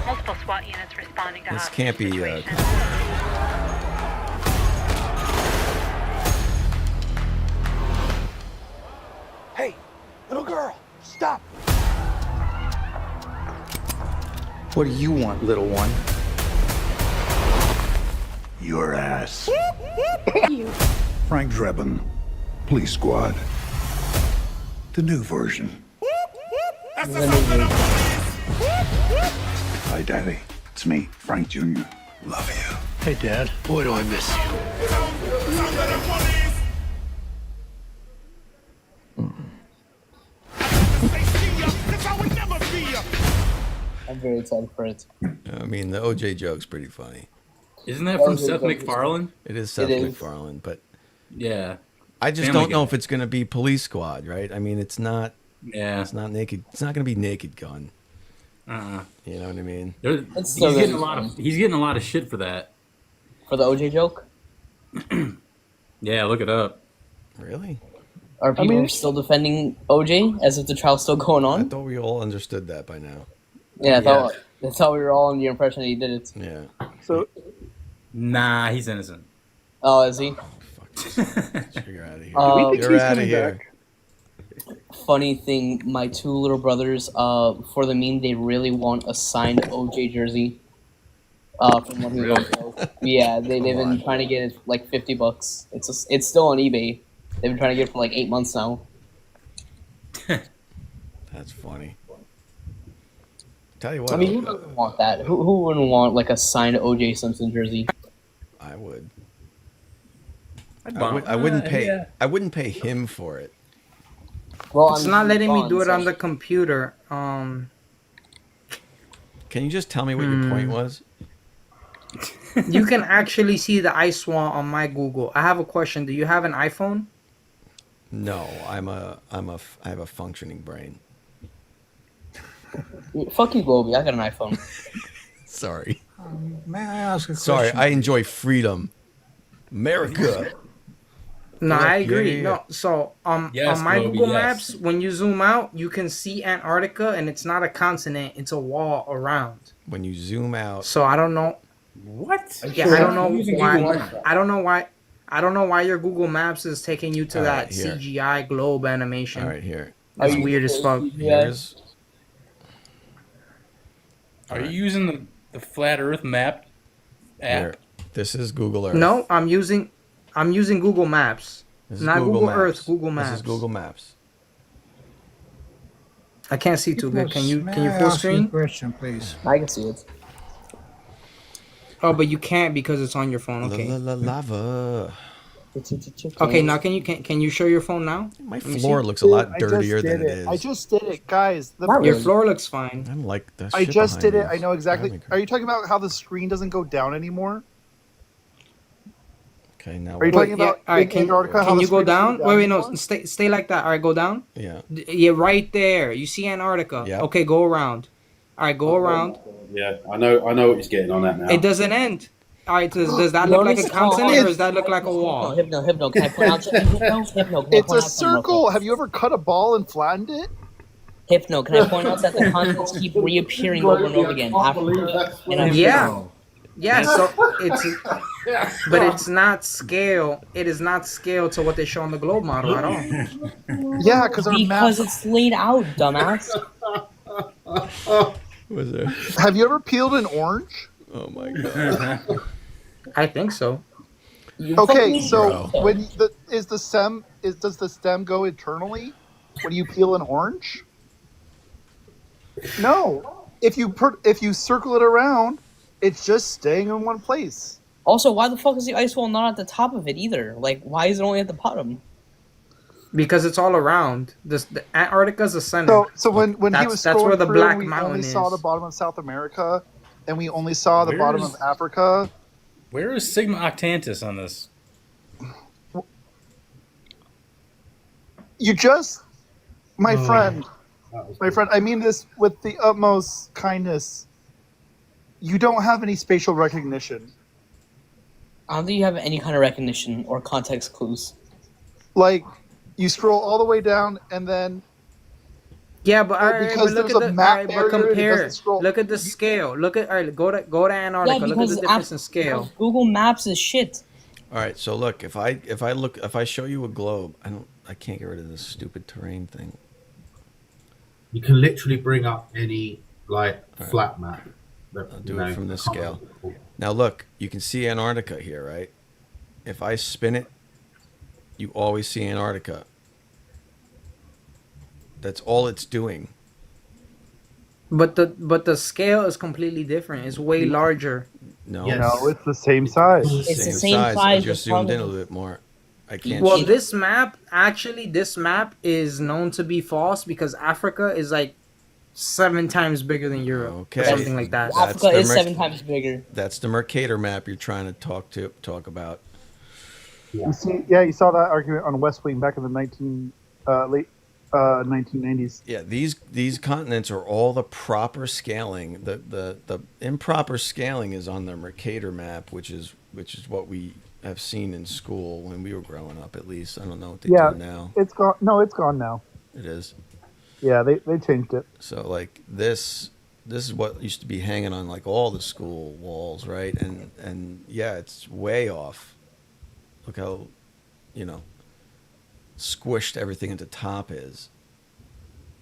Multiple SWAT units responding to This can't be. Hey, little girl, stop! What do you want, little one? Your ass. Frank Drebin, Police Squad. The new version. Hi, Daddy. It's me, Frank Jr. Love you. Hey, Dad. Boy, do I miss you. I'm very excited for it. I mean, the OJ joke's pretty funny. Isn't that from Seth MacFarlane? It is Seth MacFarlane, but yeah, I just don't know if it's going to be Police Squad, right? I mean, it's not. Yeah, it's not naked. It's not going to be Naked Gun. You know what I mean? He's getting a lot of shit for that. For the OJ joke? Yeah, look it up. Really? Are people still defending OJ as if the trial's still going on? I thought we all understood that by now. Yeah, I thought we were all under the impression that he did it. Yeah. So, nah, he's innocent. Oh, is he? You're out of here. You're out of here. Funny thing, my two little brothers, for the meme, they really want a signed OJ jersey. from when he was yeah, they've been trying to get it for like $50. It's still on eBay. They've been trying to get it for like 8 months now. That's funny. Tell you what, I mean, who doesn't want that? Who wouldn't want like a signed O.J. Simpson jersey? I would. I'd I wouldn't pay. yeah. I wouldn't pay him for it. Well, It's not letting me do it so- on the computer. Can you just tell me what your point was? You can actually see the ice wall on my Google. I have a question. Do you have an iPhone? No, I have a functioning brain. Fuck you, Gobi. I got an iPhone. Sorry. May I ask a question? Sorry, I enjoy freedom. America. No, I Yeah, agree. yeah. No, so Yes, on my Gobi, Google yes. Maps, when you zoom out, you can see Antarctica, and it's not a continent; it's a wall around. When you zoom out. So I don't know. What? Yeah, I don't know why. I don't know why. I don't know why your Google Maps is taking you to All that right, here. CGI globe animation. All right, here. That's weird as fuck. Here's. Are you using the flat Earth map app? Here. This is Google Earth. No, I'm using Google Maps. This is Not Google Maps. Earth, Google Maps. This is Google Maps. I can't see too good. Can you May full I ask you a screen? question, please? I can see it. Oh, but you can't because it's on your phone. Okay. Lava. Okay, now can you show your phone now? My Let me floor see. looks a lot I just dirtier did than it is. I just did it, guys. Your floor looks fine. I'm like that. I shit just did behind it. I me. know exactly. Are you talking about how the screen doesn't go down anymore? Okay, now. Are you talking about all right, in Antarctica? how can the you go screen doesn't down? Wait, no, anymore? stay like that. All right, go down. Yeah. Yeah, right there. You see Antarctica. Yeah. Okay, go around. All right, go around. Yeah, I know what he's getting on that now. It doesn't end. All right, does that look like a Notice- continent oh, or does that look like a wall? Hypno. Can I point out something? Hypno. Can I It's point a out something real quick? circle. Have you ever cut a ball and flattened it? Hypno, can I point out that the continents keep reappearing over and over again? Africa and Yeah. Yeah, so but it's not scale. It is not scale to what they show on the globe model at all. Yeah, because our maps. it's laid out, dumbass. Was there? Have you ever peeled an orange? Oh my god. I think so. Okay, so when does the stem go internally when you peel an orange? No. If you circle it around, it's just staying in one place. Also, why the fuck is the ice wall not at the top of it either? Like, why is it only at the bottom? Because it's all around. The Antarctica's the center. So when he was that's where scrolling the through, black we mountain only is. saw the bottom of South America, and we only saw the Where bottom is- of Africa. Where is Sigma Octantis on this? You just, my friend, I mean this with the utmost kindness. You don't have any spatial recognition. I don't think you have any kind of recognition or context clues. Like, you scroll all the way down, and then Yeah, but all right, because but look there's at a the map all right, but barrier, it compare. doesn't scroll. Look at the scale. Look at all right, go to Antarctica. Look at the difference in scale. because Google Maps is shit. All right, so look, if I show you a globe, I can't get rid of this stupid terrain thing. You can literally bring up any flat map. I'll do it from this scale. Now look, you can see Antarctica here, right? If I spin it, you always see Antarctica. That's all it's doing. But the scale is completely different. It's way larger. No, No, it's the same size. It's the same same size. I size, just the zoomed in a problem- little bit more. I can't. Well, see- this map is known to be false because Africa is like 7 times bigger than Europe. Okay. Or something like that. That's Africa the is 7 times bigger. That's the Mercator map you're trying to talk about. You saw that argument on West Wing back in the late 1990s. Yeah, these continents are all the proper scaling. The improper scaling is on the Mercator map, which is what we have seen in school when we were growing up. At least I don't know what they do now. It's gone. No, it's gone now. It is. Yeah, they changed it. So like this is what used to be hanging on like all the school walls, right? And yeah, it's way off. Look how, squished everything at the top is.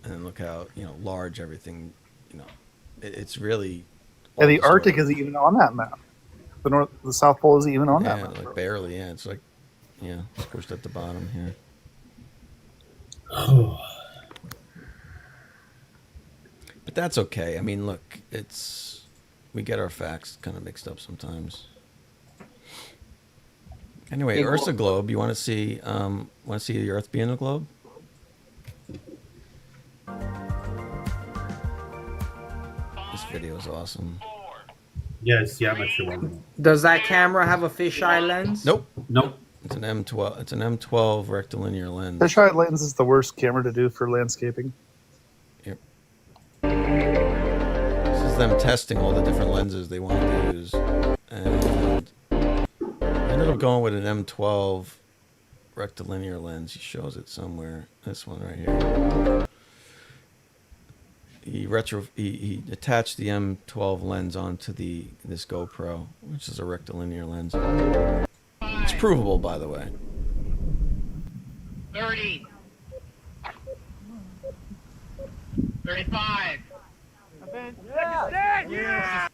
And look how, large everything, it's really And the Arctic isn't even on that map. The South Pole isn't even on that map. Like barely. Yeah, it's like, squished at the bottom here. But that's okay. I mean, look, we get our facts kind of mixed up sometimes. Anyway, Earth's a globe. You want to see the Earth being a globe? This video is awesome. Yes, yeah, I'm sure one. Does that camera have a fisheye lens? Nope. Nope. It's an M12. It's an M12 rectilinear lens. Fisheye lens is the worst camera to do for landscaping. Yep. This is them testing all the different lenses they want to use, and I ended up going with an M12 rectilinear lens. He shows it somewhere. This one right here. He attached the M12 lens onto this GoPro, which is a rectilinear lens. It's provable, by the way. 30. 35. Yeah.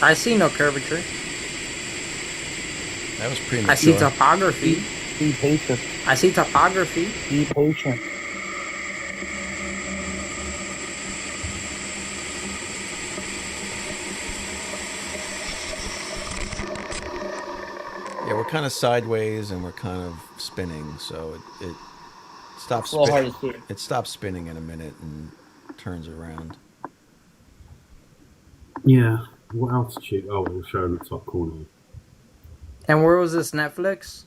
I see no curvature. That was premature. I see topography. Be patient. I see topography. Be patient. Yeah, we're kind of sideways and we're kind of spinning, so it stops. It's a little hard to see. It stops spinning in a minute and turns around. Yeah. What altitude? Oh, we'll show in the top corner. And where was this, Netflix?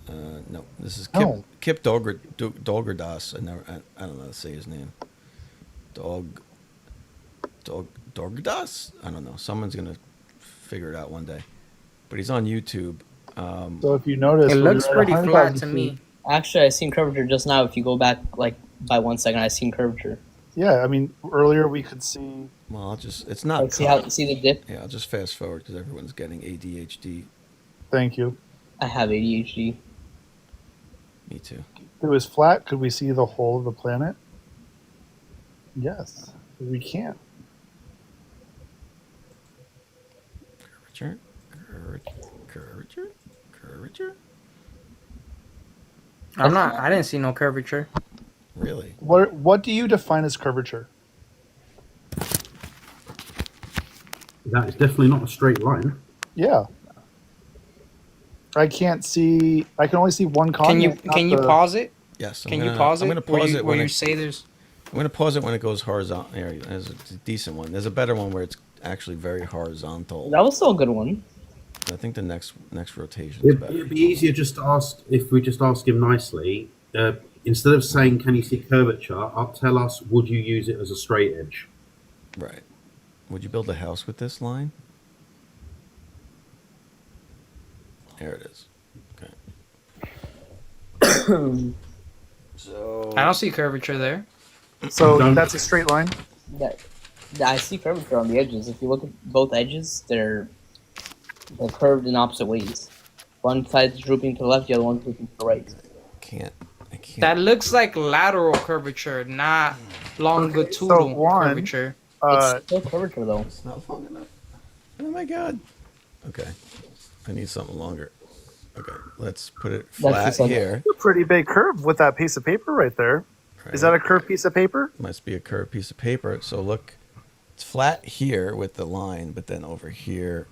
No, this is No. Kip Dolgerdas. I don't know how to say his name. Dolgerdas? I don't know. Someone's gonna figure it out one day. But he's on YouTube. So if you notice, It looks pretty flat to me. Actually, I seen curvature just now. If you go back like by 1 second, I seen curvature. Yeah, I mean earlier we could see. Well, it's not. Like, see the dip? Yeah, I'll just fast forward because everyone's getting ADHD. Thank you. I have ADHD. Me too. If it was flat, could we see the whole of the planet? Yes, we can't. Curvature. I didn't see no curvature. Really? What do you define as curvature? That is definitely not a straight line. Yeah. I can't see. I can only see one continent. Can you pause it? Yes. Can you pause it? I'm going to pause it when you say there's. I'm going to pause it when it goes horizontal. There's a decent one. There's a better one where it's actually very horizontal. That was still a good one. I think the next rotation is better. It'd be easier just to ask, if we just ask him nicely, instead of saying, can you see curvature, tell us, would you use it as a straight edge? Right. Would you build a house with this line? There it is. Okay. So I don't see curvature there. So that's a straight line? I see curvature on the edges. If you look at both edges, they're curved in opposite ways. One side's drooping to the left, the other one's drooping to the right. I can't. That looks like lateral curvature, not longitudinal curvature. It's still curvature though. It's not long enough. Oh my god. Okay. I need something longer. Okay, let's put it flat here. A pretty big curve with that piece of paper right there. Right. Is that a curved piece of paper? Must be a curved piece of paper. So look, it's flat here with the line, but then over here,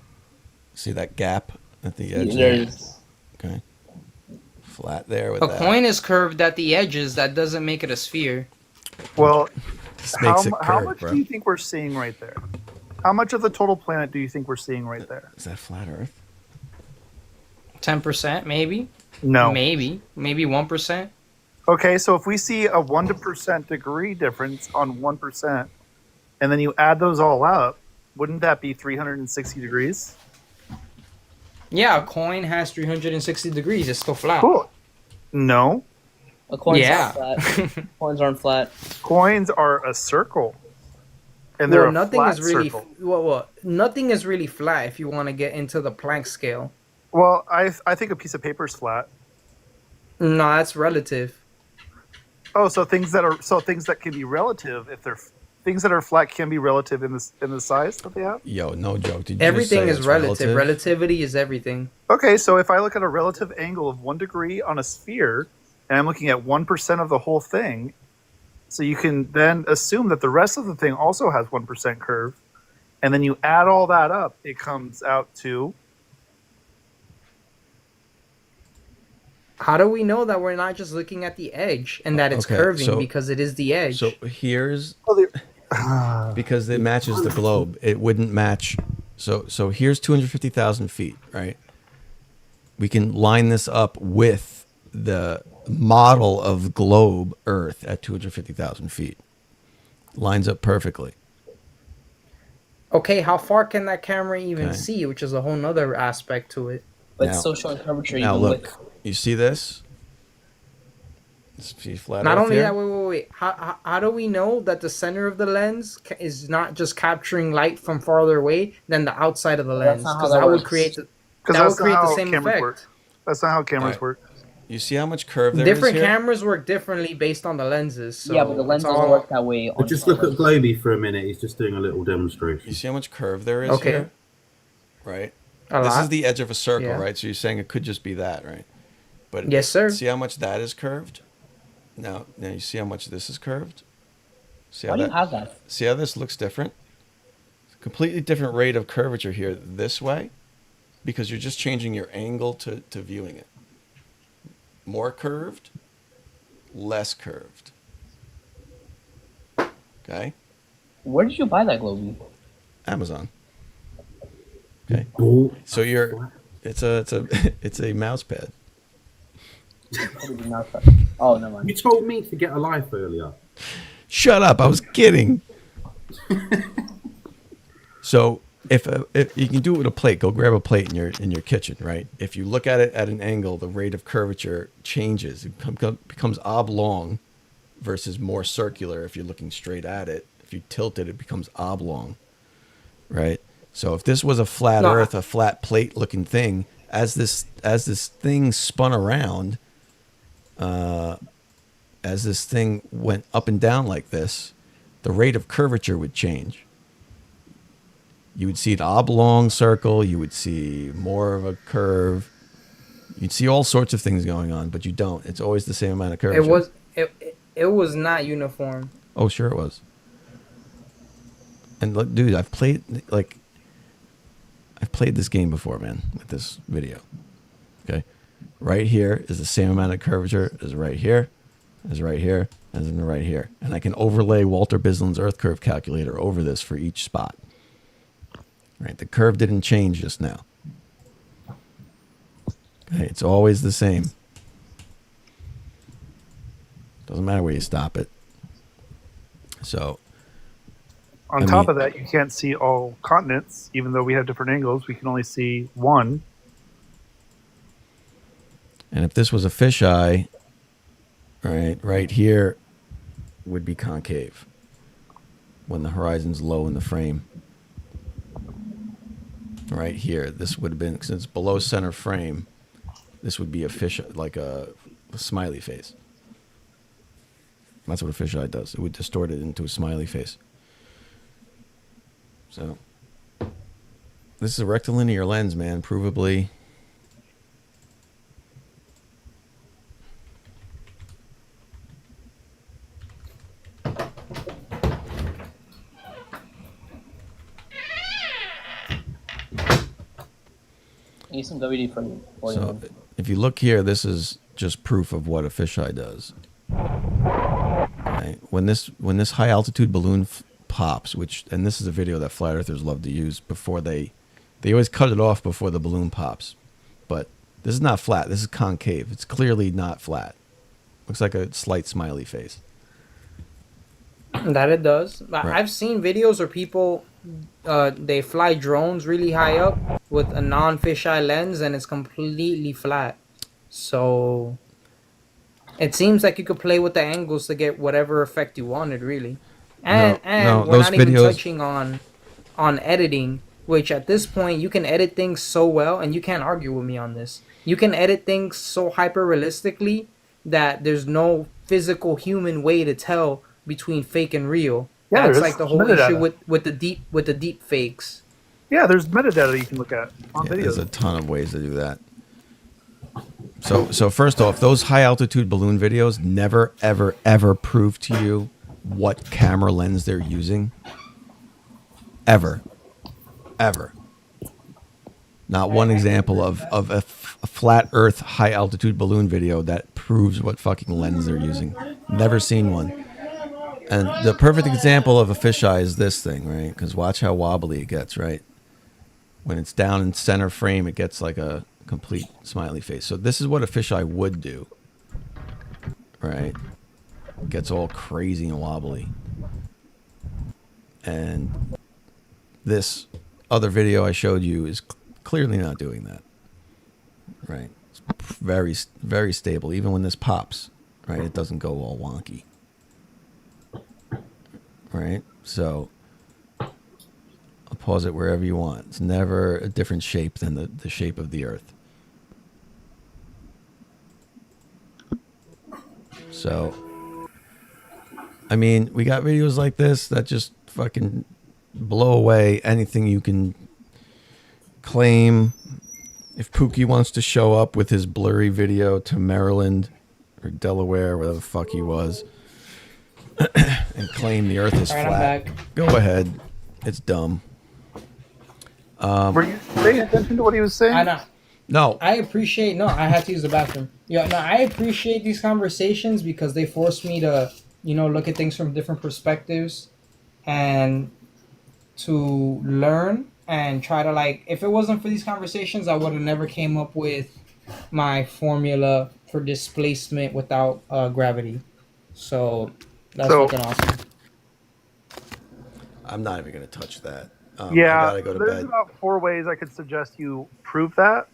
see that gap at the edge? Okay. Flat there with a that. coin is curved at the edges. That doesn't make it a sphere. Well, this makes it curved, how much bro. do you think we're seeing right there? How much of the total planet do you think we're seeing right there? Is that flat Earth? 10%, maybe. No. Maybe 1%. Okay, so if we see a 1% degree difference on 1%, and then you add those all up, wouldn't that be 360 degrees? Yeah, a coin has 360 degrees. It's still flat. Cool. No. Coins Yeah. aren't flat. Coins aren't flat. Coins are a circle, and they're Well, a nothing flat is really circle. nothing is really flat if you want to get into the Planck scale. Well, I think a piece of paper is flat. No, that's relative. Oh, so things that can be relative, if they're things that are flat can be relative in the size that they have. Yo, no joke. Did you Everything just say is it's relative. relative? Relativity is everything. Okay, so if I look at a relative angle of 1 degree on a sphere, and I'm looking at 1% of the whole thing, so you can then assume that the rest of the thing also has 1% curve, and then you add all that up, it comes out to. How do we know that we're not just looking at the edge and that it's Okay, curving so- because it is the edge? So here's because it matches the globe. It wouldn't match. So here's 250,000 feet, right? We can line this up with the model of globe Earth at 250,000 feet. Lines up perfectly. Okay, how far can that camera even Okay. see? Which is a whole nother aspect to it. But Now- it's still showing curvature Now even look, with. you see this? See flat Not Earth only here? that, wait. How do we know that the center of the lens is not just capturing light from farther away than the outside of the That's lens? not how Because that that would works. create the, Because that would that's not create the how same cameras effect. work. That's not how cameras Alright. work. You see how much curve there is Different here? cameras work differently based on the lenses. So Yeah, but the lens it's doesn't all- work that way. But just look at Globy for a minute. He's just doing a little demonstration. You see how much curve there is Okay. here? Right? A This lot. is the edge of a circle, Yeah. right? So you're saying it could just be that, right? But Yes, sir. See how much that is curved? Now you see how much this is curved? See Why do you have that? See how this looks different? Completely different rate of curvature here this way because you're just changing your angle to viewing it. More curved, less curved. Okay? Where did you buy that Globy? Amazon. Okay. Oh, So it's a mouse pad. Oh, never mind. you told me to get a life earlier. Shut up! I was kidding. So if you can do it with a plate, go grab a plate in your kitchen, right? If you look at it at an angle, the rate of curvature changes. It becomes oblong versus more circular. If you're looking straight at it, if you tilt it, it becomes oblong, right? So if this was a flat No, Earth, a flat plate looking thing, as this thing spun around, as this thing went up and down like this, the rate of curvature would change. You would see an oblong circle. You would see more of a curve. You'd see all sorts of things going on, but you don't. It's always the same amount of curvature. It was not uniform. Oh, sure it was. And look, dude, I've played this game before, man, with this video. Okay. Right here is the same amount of curvature as right here, as right here, as in right here. And I can overlay Walter Bislin's Earth Curve Calculator over this for each spot. Right, the curve didn't change just now. Okay, it's always the same. Doesn't matter where you stop it. So, On top of that, you can't see all continents, even though we have different angles. We can only see one. and if this was a fisheye, right here would be concave when the horizon's low in the frame. Right here, this would have been, since it's below center frame, this would be a fish, like a smiley face. That's what a fisheye does. It would distort it into a smiley face. So, this is a rectilinear lens, man, provably. I need some WD for So, if you look here, this is just proof of what a fisheye does. Okay. When this high altitude balloon pops, and this is a video that flat earthers love to use before they always cut it off before the balloon pops. But this is not flat. This is concave. It's clearly not flat. Looks like a slight smiley face. That it does. Right. I've seen videos where people they fly drones really high up with a non-fisheye lens and it's completely flat. So It seems like you could play with the angles to get whatever effect you wanted, really. No, And we're those not even videos. touching on editing, which at this point you can edit things so well, and you can't argue with me on this. You can edit things so hyper realistically that there's no physical human way to tell between fake and real. Yeah, That's there like is the whole issue metadata. with the deep fakes. Yeah, there's metadata you can look at on Yeah, there's videos. a ton of ways to do that. So first off, those high altitude balloon videos never, ever, ever prove to you what camera lens they're using. Ever. Not one example of a flat Earth high altitude balloon video that proves what fucking lens they're using. Never seen one. And the perfect example of a fisheye is this thing, right? Because watch how wobbly it gets, right? When it's down in center frame, it gets like a complete smiley face. So this is what a fisheye would do, right? It gets all crazy and wobbly. And this other video I showed you is clearly not doing that, right? It's very, very stable. Even when this pops, right, it doesn't go all wonky, right? So I'll pause it wherever you want. It's never a different shape than the shape of the Earth. So, I mean, we got videos like this that just fucking blow away anything you can claim. If Pookie wants to show up with his blurry video to Maryland or Delaware, wherever the fuck he was, and claim the Earth is All right, flat, I'm back. go ahead. It's dumb. Were you paying attention to what he was saying? I know. No. I appreciate. No, I had to use the bathroom. Yeah, no, I appreciate these conversations because they force me to, look at things from different perspectives, and to learn and try to if it wasn't for these conversations, I would have never came up with my formula for displacement without gravity. So that's fucking awesome. I'm not even going to touch that. I Yeah, gotta go to there's bed. about 4 ways I could suggest you prove that,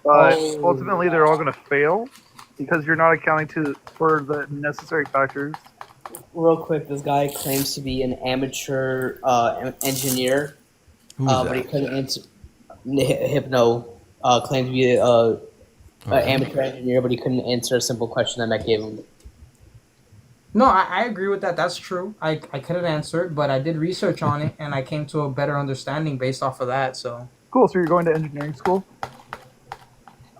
but ultimately they're all going to fail because you're not accounting for the necessary factors. Real quick, this guy claims to be an amateur engineer, Who's but he that? couldn't answer. Hypno claimed to be an amateur engineer, but he couldn't answer a simple question that I gave him. No, I agree with that. That's true. I couldn't answer it, but I did research on it, and I came to a better understanding based off of that. So Cool. So you're going to engineering school?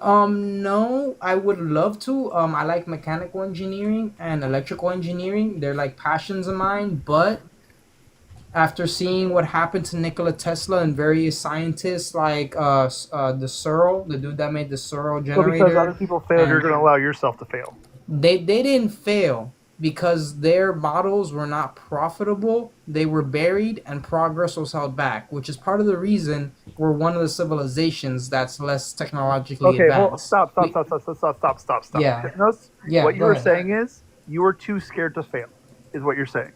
no, I would love to. I like mechanical engineering and electrical engineering. They're like passions of mine, but after seeing what happened to Nikola Tesla and various scientists like the Searle, the dude that made the Searle So generator, because other people failed, you're and going to allow yourself to fail. they didn't fail because their models were not profitable. They were buried and progress was held back, which is part of the reason we're one of the civilizations that's less technologically Okay, well, advanced. stop. Yeah. Hypnos, Yeah, what you go were ahead. saying is you were too scared to fail, is what you're saying.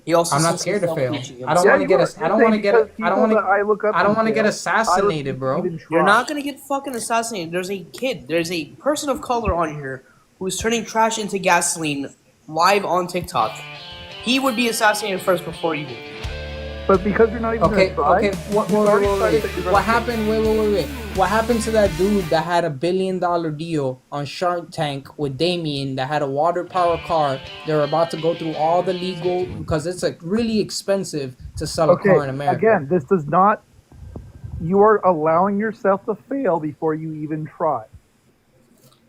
He also I'm not says scared to himself fail. teaching I don't himself. want to get. I don't want to get. I don't want to. I look up I don't and want to get fail. assassinated, bro. You're not gonna get fucking assassinated. There's a kid. There's a person of color on here who's turning trash into gasoline live on TikTok. He would be assassinated first before you do. But because you're not even Okay, going to try, okay. What happened? Wait. What happened to that dude that had $1 billion deal on Shark Tank with Damien that had a water power car? They're about to go through all the legal because it's really expensive to sell a car in America. Again, this does not. You are allowing yourself to fail before you even try.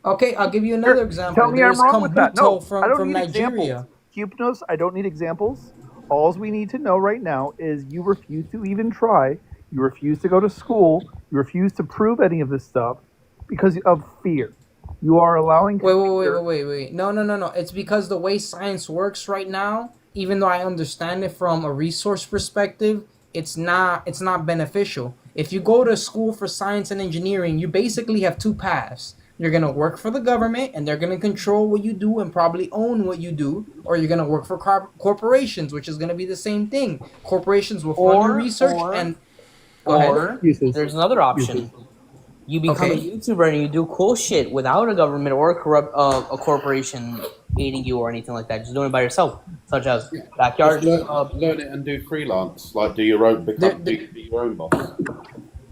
Okay, I'll give you another example. Tell me There's I'm wrong with that. No, Kombuto I don't from need Nigeria. examples. Hypnos, I don't need examples. All we need to know right now is you refuse to even try. You refuse to go to school. You refuse to prove any of this stuff because of fear. You are allowing. Wait. No. It's because the way science works right now, even though I understand it from a resource perspective, it's not beneficial. If you go to school for science and engineering, you basically have two paths. You're going to work for the government and they're going to control what you do and probably own what you do, or you're going to work for corporations, which is going to be the same thing. Corporations will fund your research and go ahead. There's another option. You become a YouTuber and you do cool shit without a government or a corporation aiding you or anything like that. Just doing it by yourself, such as backyard. Just learn it and do freelance. Like do your own, be your own boss.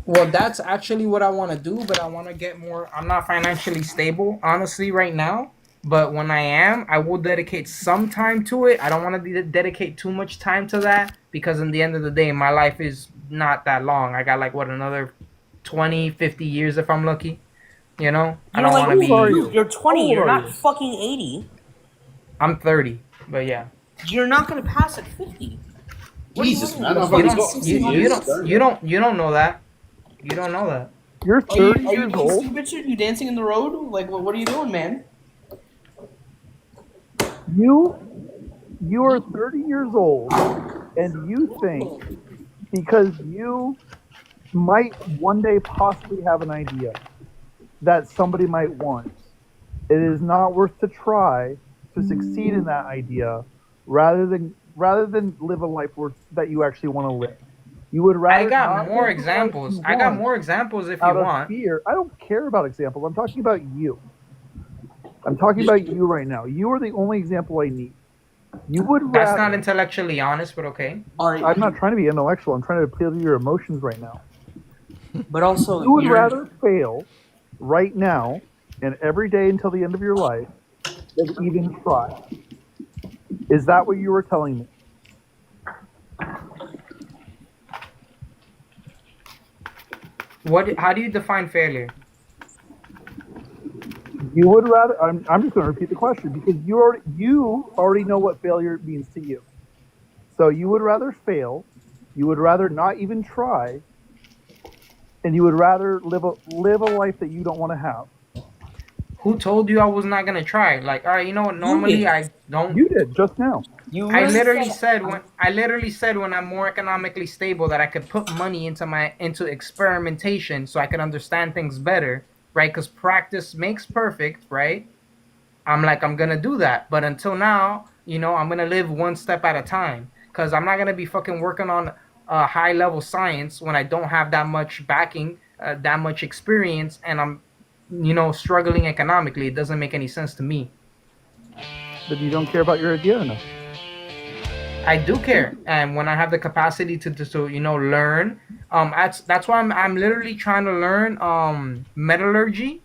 Well, that's actually what I want to do, but I want to get more. I'm not financially stable, honestly, right now. But when I am, I will dedicate some time to it. I don't want to dedicate too much time to that because in the end of the day, my life is not that long. I got like, what, another 20, 50 years if I'm lucky. You know? I don't want to be... You're 20. You're not fucking 80. I'm 30, but yeah. You're not going to pass at 50. Jesus, man. You don't know that. You don't know that. You're 30 Are you years old. stupid shit? You dancing in the road? Like, what are you doing, man? You are 30 years old, and you think because you might one day possibly have an idea that somebody might want, it is not worth to try to succeed in that idea, rather than live a life that you actually want to live. You would rather. I got more examples. I got more examples if you want. Fear. I don't care about examples. I'm talking about you. I'm talking about you right now. You are the only example I need. You would rather. That's not intellectually honest, but okay. I'm not trying to be intellectual. I'm trying to appeal to your emotions right now. But also, you would rather fail right now and every day until the end of your life than even try. Is that what you were telling me? How do you define failure? You would rather. I'm just going to repeat the question because you already know what failure means to you. So you would rather fail, you would rather not even try, and you would rather live a life that you don't want to have. Who told you I was not gonna try? Like, all right, you know what? Normally I don't. You did just now. I literally said when I'm more economically stable that I could put money into experimentation so I could understand things better, right? Because practice makes perfect, right? I'm gonna do that, but until now, I'm gonna live one step at a time. Because I'm not gonna be fucking working on high level science when I don't have that much backing, that much experience, and I'm struggling economically. It doesn't make any sense to me. But you don't care about your idea enough. I do care, and when I have the capacity to learn, that's why I'm literally trying to learn metallurgy,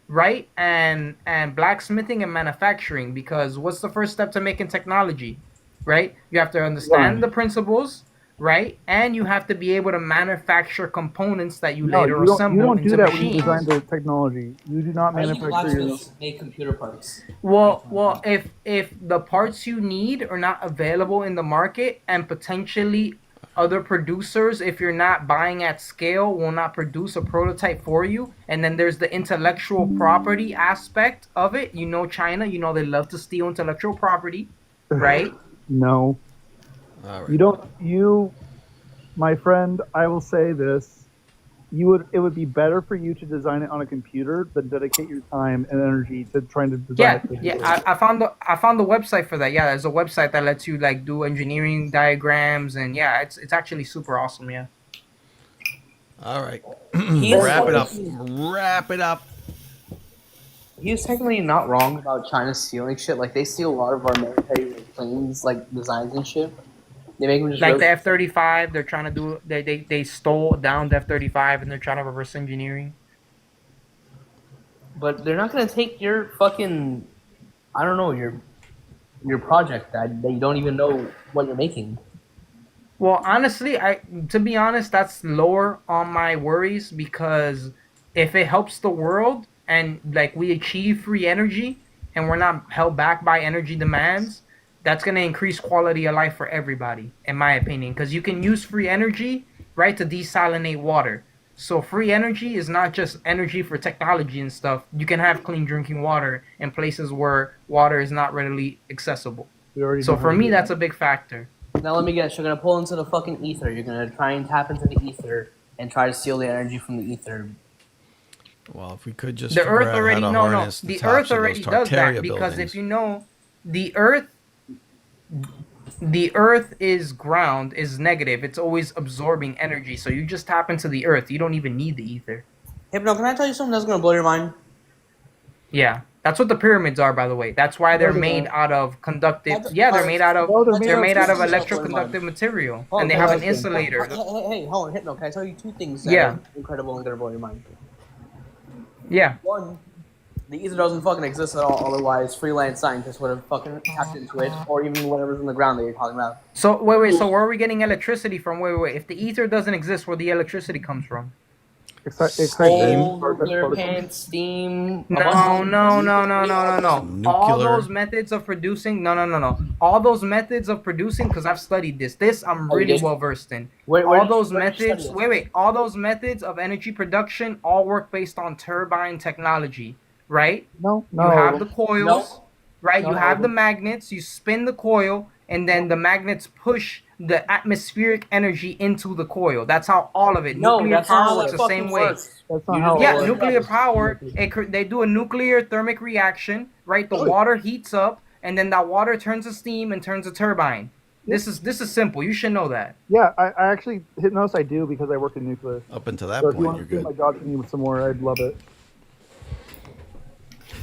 right, and blacksmithing and manufacturing, because what's the first step to making technology, right? You have to understand the principles, right, and you have to be able to manufacture components that you later assemble you don't into do that machines. when you design the technology. You do not manufacture your. Make computer parts. Well, if the parts you need are not available in the market, and potentially other producers, if you're not buying at scale, will not produce a prototype for you, and then there's the intellectual property aspect of it. China, they love to steal intellectual property, right? No. All right. My friend, I will say this. It would be better for you to design it on a computer than dedicate your time and energy to trying to design it. Yeah. I found the website for that. Yeah, there's a website that lets you do engineering diagrams, and yeah, it's actually super awesome. Yeah. All right. Wrap it up. He's technically not wrong about China stealing shit. Like, they steal a lot of our military planes, designs and shit. They make them just the F-35. They're trying to do. They stole down the F-35 and they're trying to reverse engineering. But they're not gonna take your fucking, I don't know, your project that you don't even know what you're making. Well, honestly, to be honest, that's lower on my worries, because if it helps the world and we achieve free energy and we're not held back by energy demands, that's going to increase quality of life for everybody, in my opinion, because you can use free energy, right, to desalinate water. So free energy is not just energy for technology and stuff. You can have clean drinking water in places where water is not readily accessible. So for me, that's a big factor. Now let me guess, you're going to pull into the fucking ether. You're going to try and tap into the ether and try to steal the energy from the ether. Well, if we could just the Earth already the Earth already does that, because buildings. If you know, the Earth is negative. It's always absorbing energy. So you just tap into the Earth. You don't even need the ether. Hypno, can I tell you something that's gonna blow your mind? Yeah, that's what the pyramids are, by the way. That's why they're made out of conductive. Yeah, they're made out of. They're made out of electroconductive material, and they have an insulator. Hey, hold on, Hypno. Can I tell you two things that Yeah. are incredible and gonna blow your mind? Yeah. One, the ether doesn't fucking exist at all. Otherwise, freelance scientists would have fucking tapped into it, or even whatever's in the ground that you're talking about. So wait. So where are we getting electricity from? Wait. If the ether doesn't exist, where the electricity comes from? Coal, nuclear pants, steam. No. All those methods of producing. No. All those methods of producing, because I've studied this. I'm really well versed in. All those methods. Wait. All those methods of energy production all work based on turbine technology, right? No. You have the coils, right? You have the magnets. You spin the coil, and then the magnets push the atmospheric energy into the coil. That's how all of it. No, Nuclear that's power not how works it the same fucking way. works. That's not how it Yeah, works. nuclear power. They do a nuclear thermic reaction, right? The water heats up, and then that water turns to steam and turns a turbine. This is simple. You should know that. Yeah, I actually Hypnos I do because I work in nuclear. Up until that So if you point, want you're to see good. my job to me with some more, I'd love it.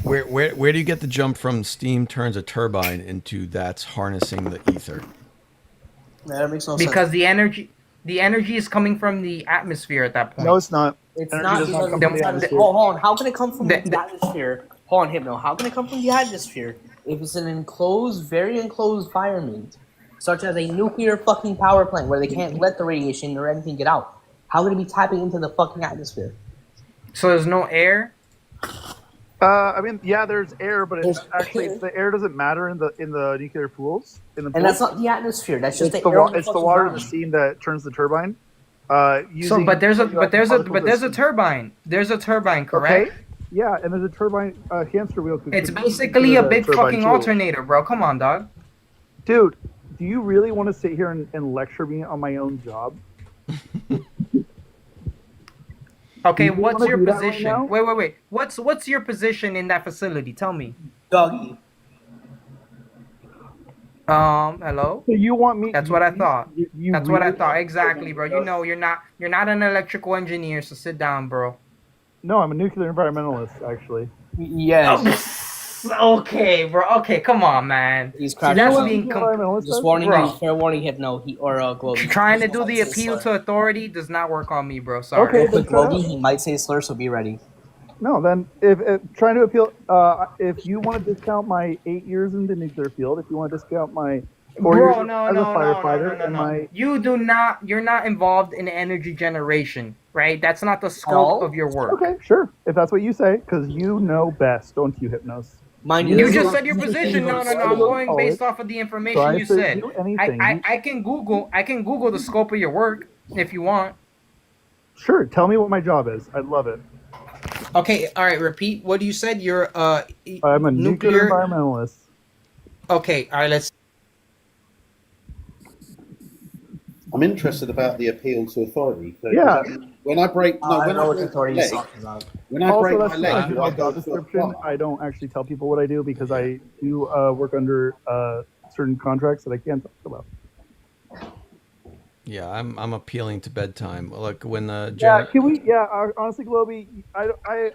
Where do you get the jump from steam turns a turbine into that's harnessing the ether? That makes no sense. Because the energy is coming from the atmosphere at that point. No, it's not. It's Energy not does because come from the atmosphere. hold on. How can it come from the atmosphere? Hold on, Hypno. How can it come from the atmosphere if it's an enclosed, very enclosed environment, such as a nuclear fucking power plant where they can't let the radiation or anything get out? How could it be tapping into the fucking atmosphere? So there's no air. I mean, yeah, there's air, but it's actually the air doesn't matter in the nuclear pools. And that's not the atmosphere. That's just it's the air. On the it's the fucking water and ground. the steam that turns the turbine. But there's a turbine. There's a turbine, correct? Okay. Yeah, and there's a turbine hamster wheel. It's basically a big fucking alternator, bro. Come on, dog. Dude, do you really want to sit here and lecture me on my own job? Okay, You what's wanna your do that right position? now? Wait. What's your position in that facility? Tell me. Doggy. Hello? So you want me? That's what I thought. That's what I really thought. want- Exactly, bro. You know, you're not an electrical engineer, so sit down, bro. No, I'm a nuclear environmentalist, actually. Yes. Okay, bro. Okay, come on, man. He's See, cracking. that's up. being Just warning bro. you. Fair warning, Hypno. Globy. Trying to do the appeal to authority does not work on me, bro. Sorry. Okay, Quick, Globy. He might say slur, so be ready. No, then if trying to appeal, if you want to discount my 8 years in the nuclear field, if you want to discount my 4 years Bro, as a firefighter, and my You're not involved in energy generation, right? That's not the scope of your work. okay, sure, if that's what you say, because you know best, don't you, Hypnos? Mind You just said your position. No. I'm going based off of the So information I you said said. do anything. I can Google the scope of your work if you want. Sure, tell me what my job is. I'd love it. Okay, all right. Repeat what you said. You're I'm a nuclear environmentalist. Okay, all right. Let's. I'm interested about the appeal to authority. So Yeah. When I break, no, I when know I what break authority my he's leg, talking about. when I Also, break that's my not leg, in do my I go job to a description. plumber? I don't actually tell people what I do because I do work under certain contracts that I can't talk about. Yeah, I'm appealing to bedtime. Look, when the Yeah, can we? Yeah, honestly, Globy, I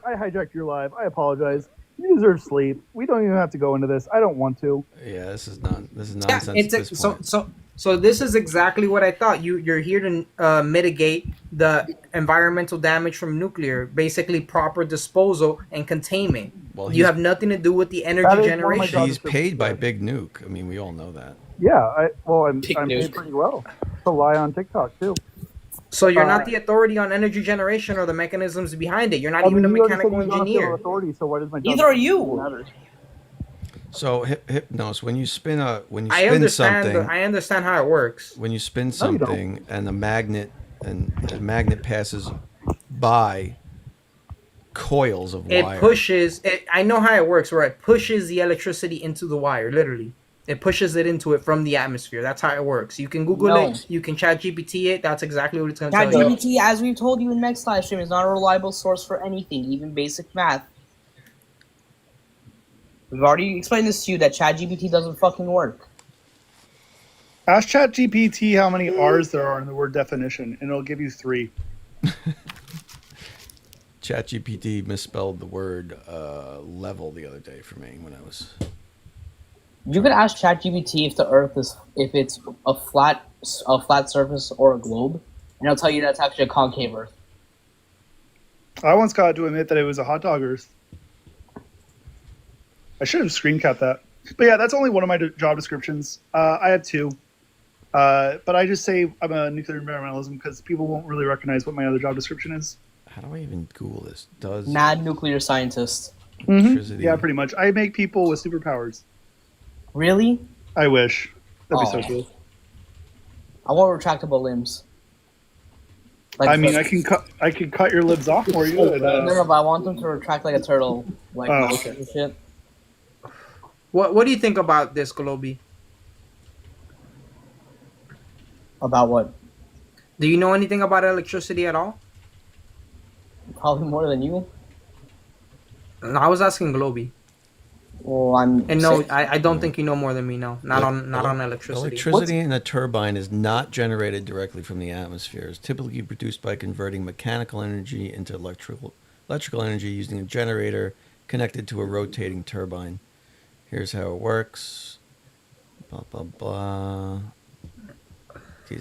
hijacked your live. I apologize. You deserve sleep. We don't even have to go into this. I don't want to. yeah, this is nonsense. It's at this point. so this is exactly what I thought. You're here to mitigate the environmental damage from nuclear, basically proper disposal and containment. Well, you have nothing to do with the energy generation. He's paid by Big Nuke. I mean, we all know that. Yeah, I'm paid pretty well to lie on TikTok too. So you're not the authority on energy generation or the mechanisms behind it. You're not I even mean, a you already said mechanical you don't have engineer. authority, so why does my job Neither are you. matter? So Hypnos, when you spin I something, understand. I understand how it works. when you spin you something and the magnet passes by coils of It wire. pushes. I know how it works. Where it pushes the electricity into the wire. Literally, it pushes it into it from the atmosphere. That's how it works. You can Google No. it. You can chat GPT it. That's exactly what it's going to tell you. ChatGPT, as we've told you in next live stream, is not a reliable source for anything, even basic math. We've already explained this to you that ChatGPT doesn't fucking work. Ask ChatGPT how many R's there are in the word definition, and it'll give you 3. ChatGPT misspelled the word level the other day for me when I was. You could ask ChatGPT if the Earth is if it's a flat surface or a globe, and it'll tell you that's actually a concave Earth. I once got to admit that it was a hot dog Earth. I should have screen capped that. But yeah, that's only one of my job descriptions. I have two. But I just say I'm a nuclear environmentalism because people won't really recognize what my other job description is. How do I even Google this? Does Mad nuclear scientist. electricity? Yeah, pretty much. I make people with superpowers. Really? I wish. That'd be so Oh. cool. I want retractable limbs. I mean, I can cut your limbs off for you. And, no, but I want them to retract like a turtle, like okay. and shit. What do you think about this, Globy? About what? Do you know anything about electricity at all? Probably more than you. No, I was asking Globy. Well, I'm. And no, I don't think you know more than me. No, not on electricity. Electricity in a turbine is not generated directly from the atmosphere. It's typically produced by converting mechanical energy into electrical energy using a generator connected to a rotating turbine. Here's how it works. Blah, blah, blah. Yeah,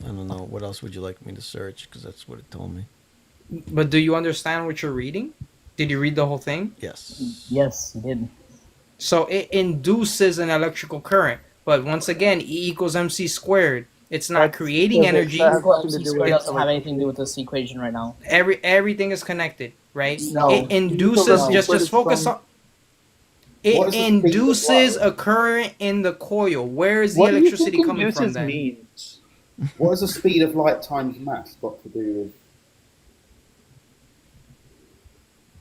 I don't know. What else would you like me to search? Because that's what it told me. But do you understand what you're reading? Did you read the whole thing? Yes. Yes, you did. So it induces an electrical current. But once again, E equals MC squared. It's not creating energy. MC squared doesn't have anything to do with this equation right now. Everything is connected, right? No. It induces. Just focus on. It induces a current in the coil. Where is the electricity coming from then? Means? What has the speed of light times mass got to do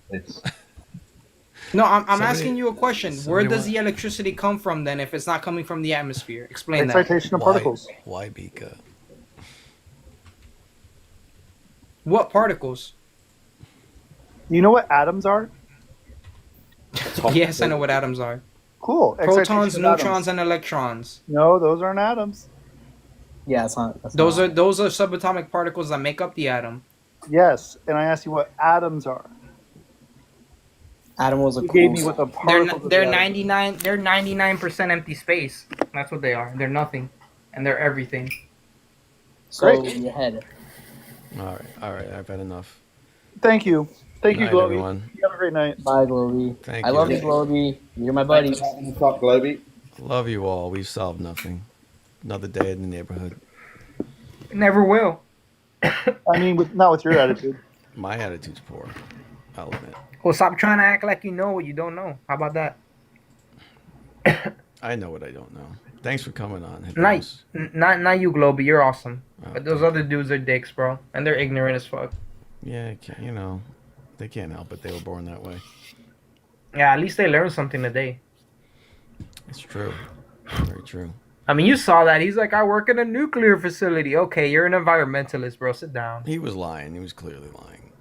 with this? No, I'm asking you a question. Where does the electricity come from then if it's not coming from the atmosphere? Explain that. Excitation of particles. Why, Bika? What particles? You know what atoms are? Yes, I know what atoms are. Cool. Protons, Excitation of neutrons, atoms. and electrons. No, those aren't atoms. Yeah, it's not. Those are subatomic particles that make up the atom. Yes, and I asked you what atoms are. Atom was a. You gave me what the particles. They're 99. They're 99% empty space. That's what they are. They're nothing, and they're everything. So in your head. All right. I've had enough. Thank you. Thank you, Night, Globy. everyone. You have a great night. Bye, Globy. Thank I you. love you, Globy. You're my buddy. Fuck, Globy. Love you all. We've solved nothing. Another day in the neighborhood. Never will. I mean, not with your attitude. My attitude's poor. I'll admit. Well, stop trying to act like you know what you don't know. How about that? I know what I don't know. Thanks for coming on. Not you, Globy. You're awesome. But those other dudes are dicks, bro, and they're ignorant as fuck. Yeah, you know, they can't help it. They were born that way. Yeah, at least they learned something today. It's true. Very true. I mean, you saw that. He's like, I work in a nuclear facility. Okay, you're an environmentalist, bro. Sit down. He was lying. He was clearly lying.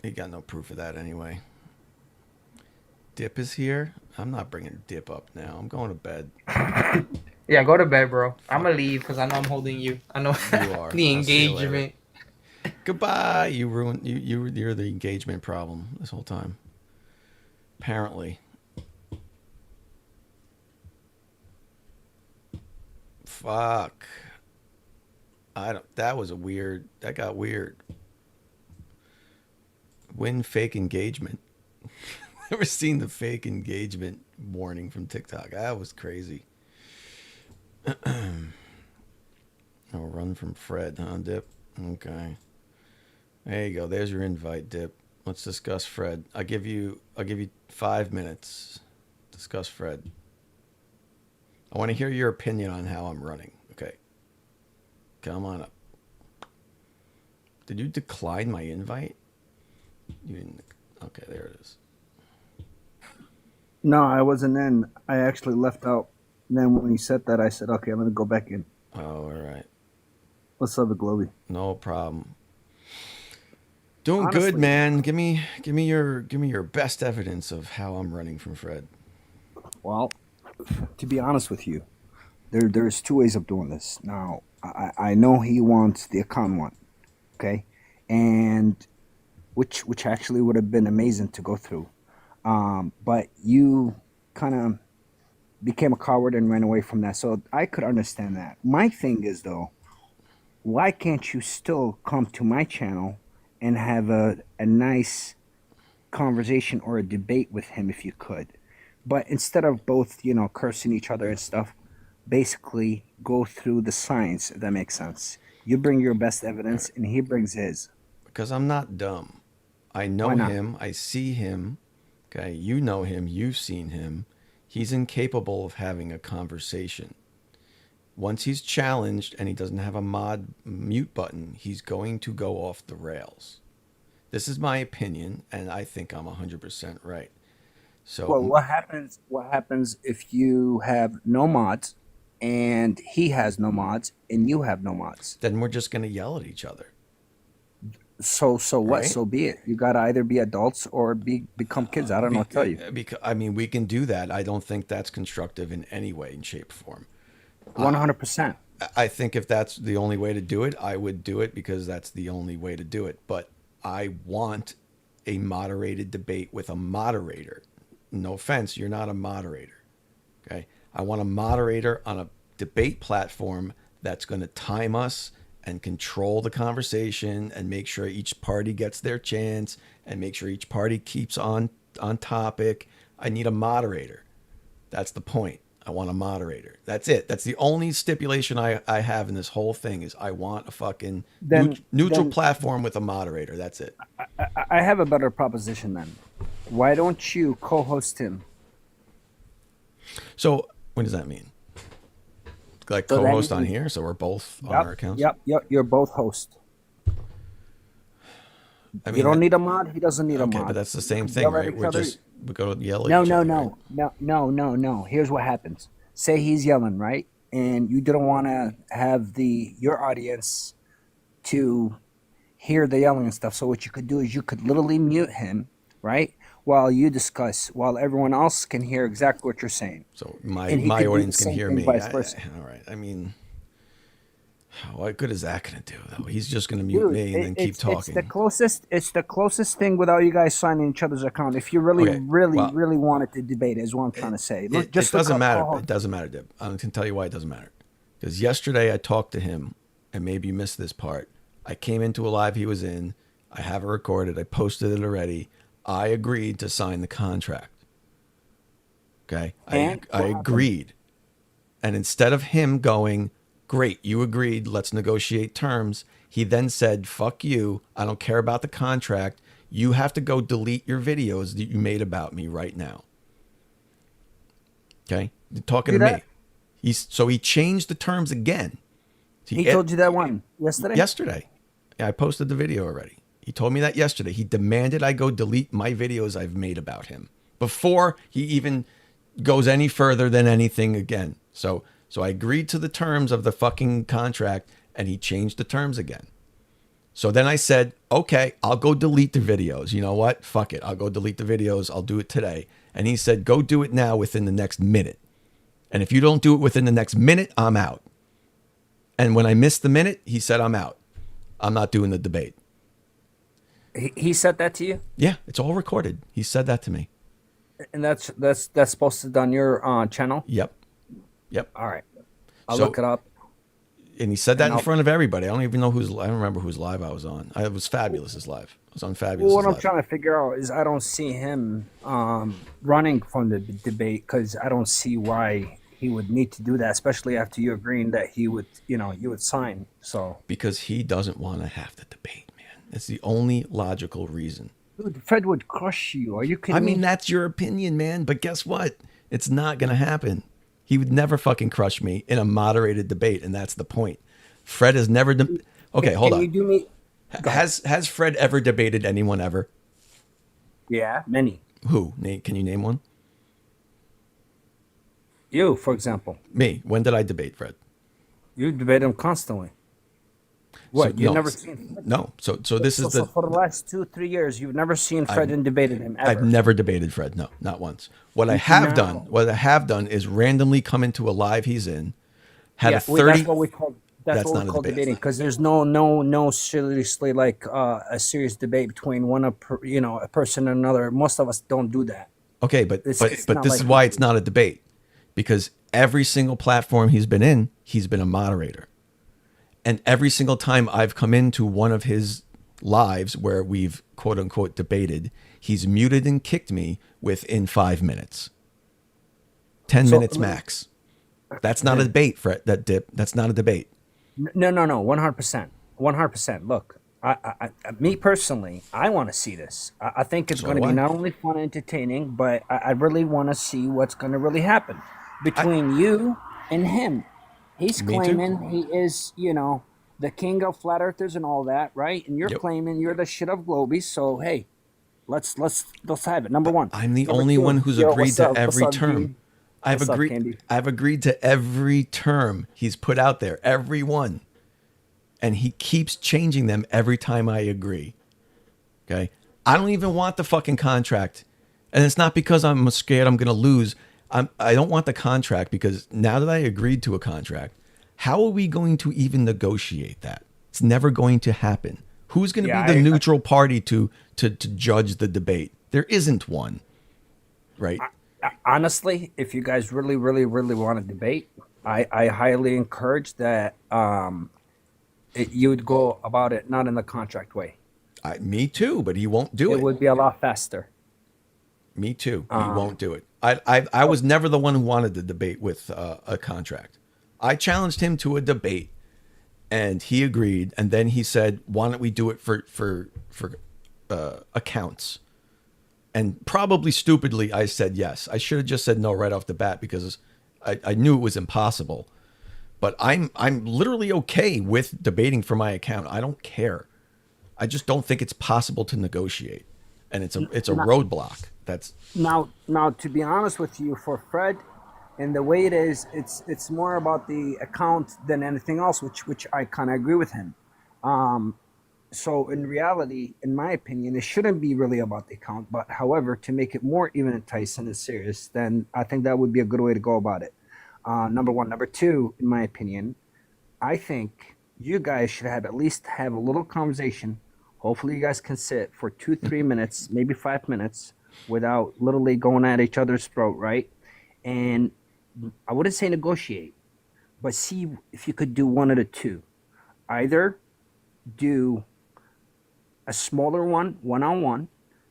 He got no proof of that anyway. Dip is here. I'm not bringing Dip up now. I'm going to bed. Yeah, go to bed, bro. I'm gonna leave because I know I'm holding you. I know You are. the I'll see you engagement. Goodbye. You ruined. You're the engagement problem this whole time. Apparently. Fuck. That was a weird. That got weird. Win fake engagement. Never seen the fake engagement warning from TikTok. That was crazy. Oh, run from Fred, huh, Dip? Okay. There you go. There's your invite, Dip. Let's discuss Fred. I'll give you 5 minutes. Discuss Fred. I want to hear your opinion on how I'm running. Okay. Come on up. Did you decline my invite? You didn't. Okay, there it is. No, I wasn't in. I actually left out. And then when he said that, I said, okay, I'm going to go back in. Oh, all right. What's up, Globy? No problem. Doing Honestly, good, man. Give me your best evidence of how I'm running from Fred. Well, to be honest with you, there's two ways of doing this. Now, I know he wants the account one, okay, and which actually would have been amazing to go through, but you kind of became a coward and ran away from that. So I could understand that. My thing is though, why can't you still come to my channel and have a nice conversation or a debate with him if you could? But instead of both, cursing each other and stuff, basically go through the science, if that makes sense. You bring your best evidence and he brings his. Because I'm not dumb. I know him. I see him. Okay. You know him. You've seen him. He's incapable of having a conversation. Once he's challenged and he doesn't have a mod mute button, he's going to go off the rails. This is my opinion, and I think I'm 100% right. So, well, what happens if you have no mods and he has no mods and you have no mods? Then we're just going to yell at each other. So what? Right? So be it. You got to either be adults or become kids. I don't know what to tell you. Because, I mean, we can do that. I don't think that's constructive in any way, in shape, or form. 100%. I think if that's the only way to do it, I would do it because that's the only way to do it. But I want a moderated debate with a moderator. No offense, you're not a moderator. Okay. I want a moderator on a debate platform that's going to time us and control the conversation and make sure each party gets their chance and make sure each party keeps on topic. I need a moderator. That's the point. I want a moderator. That's it. That's the only stipulation I have in this whole thing is I want a fucking neutral platform with a moderator. That's it. I have a better proposition then. Why don't you co-host him? So what does that mean? Like co-host on here, so we're both on our accounts? Yep. You're both host. I mean, you don't need a mod. He doesn't need a mod. But that's the same thing, right? We go yell at each other. No. Here's what happens. Say he's yelling, right? And you didn't want to have your audience to hear the yelling and stuff. So what you could do is you could literally mute him, right? While you discuss, while everyone else can hear exactly what you're saying. So my audience can hear me. All right. I mean, what good is that going to do, though? He's just going to mute me and then keep talking. It's the closest thing without you guys signing each other's account. If you really wanted to debate, is what I'm trying to say. It doesn't matter. It doesn't matter, Dib. I can tell you why it doesn't matter. Because yesterday I talked to him, and maybe you missed this part. I came into a live he was in. I have it recorded. I posted it already. I agreed to sign the contract. Okay? I agreed. And instead of him going, great, you agreed, let's negotiate terms, he then said, fuck you, I don't care about the contract. You have to go delete your videos that you made about me right now. Okay? You're talking to me. So he changed the terms again. He told you that one yesterday? Yesterday. Yeah, I posted the video already. He told me that yesterday. He demanded I go delete my videos I've made about him before he even goes any further than anything again. So I agreed to the terms of the fucking contract, and he changed the terms again. So then I said, okay, I'll go delete the videos. You know what? Fuck it. I'll go delete the videos. I'll do it today. And he said, go do it now within the next minute. And if you don't do it within the next minute, I'm out. And when I missed the minute, he said, I'm out. I'm not doing the debate. He said that to you? Yeah, it's all recorded. He said that to me. And that's posted on your channel? Yep. All right. I'll look it up. And he said that in front of everybody. I don't even know I don't remember whose live I was on. It was Fabulous's live. I was on Fabulous's live. What I'm trying to figure out is I don't see him running from the debate because I don't see why he would need to do that, especially after you agreeing that he would, you would sign. So because he doesn't want to have the debate, man. It's the only logical reason. Dude, Fred would crush you. Are you kidding me? I mean, that's your opinion, man. But guess what? It's not going to happen. He would never fucking crush me in a moderated debate, and that's the point. Fred has never... Okay, hold on. You do me... Has Fred ever debated anyone ever? Yeah, many. Who? Can you name one? You, for example. Me. When did I debate Fred? You debate him constantly. What? You've never seen Fred? No. So this is for the last 2-3 years, you've never seen Fred and debated him ever. I've never debated Fred. No, not once. What I have done is randomly come into a live he's in, had a 30. That's what not we a call debate. debating, because there's no seriously like a serious debate between a person and another. Most of us don't do that. Okay, but It's this not is like why we it's do. not a debate, because every single platform he's been in, he's been a moderator, and every single time I've come into one of his lives where we've quote unquote debated, he's muted and kicked me within 5 minutes, 10 minutes max. That's not a debate, Fred. That's not a debate. No, 100%, 100%. Look, me personally, I want to see this. I think it's So going to do be I. not only fun and entertaining, but I really want to see what's going to really happen between you and him. He's Me too. claiming he is, the king of flat earthers and all that, right? And you're Yep. claiming you're the shit of globies. So hey, let's have it. Number one. I'm the Number only two, one who's yo, agreed what's to up? every What's up, term. G? I've What's up, agreed. Candy? I've agreed to every term he's put out there, every one, and he keeps changing them every time I agree. Okay, I don't even want the fucking contract, and it's not because I'm scared I'm going to lose. I don't want the contract because now that I agreed to a contract, how are we going to even negotiate that? It's never going to happen. Who's going to Yeah, be the neutral party to judge the debate? There isn't one, right? Honestly, if you guys really, really, really want to debate, I highly encourage that you would go about it not in the contract way. Me too, but he won't do it. It would be a lot faster. Me too. He won't do it. I was never the one who wanted to debate with a contract. I challenged him to a debate, and he agreed. And then he said, "Why don't we do it for accounts?" And probably stupidly, I said yes. I should have just said no right off the bat because I knew it was impossible. But I'm literally okay with debating for my account. I don't care. I just don't think it's possible to negotiate, and it's a roadblock. That's Now, to be honest with you, for Fred, and the way it is, it's more about the account than anything else, which I kind of agree with him. So in reality, in my opinion, it shouldn't be really about the account. But however, to make it more even enticing and serious, then I think that would be a good way to go about it. Number one. Number two, in my opinion, I think you guys should at least have a little conversation. Hopefully you guys can sit for 2-3 minutes, maybe 5 minutes, without literally going at each other's throat, right? And I wouldn't say negotiate, but see if you could do one of the two. Either do a smaller one-on-one,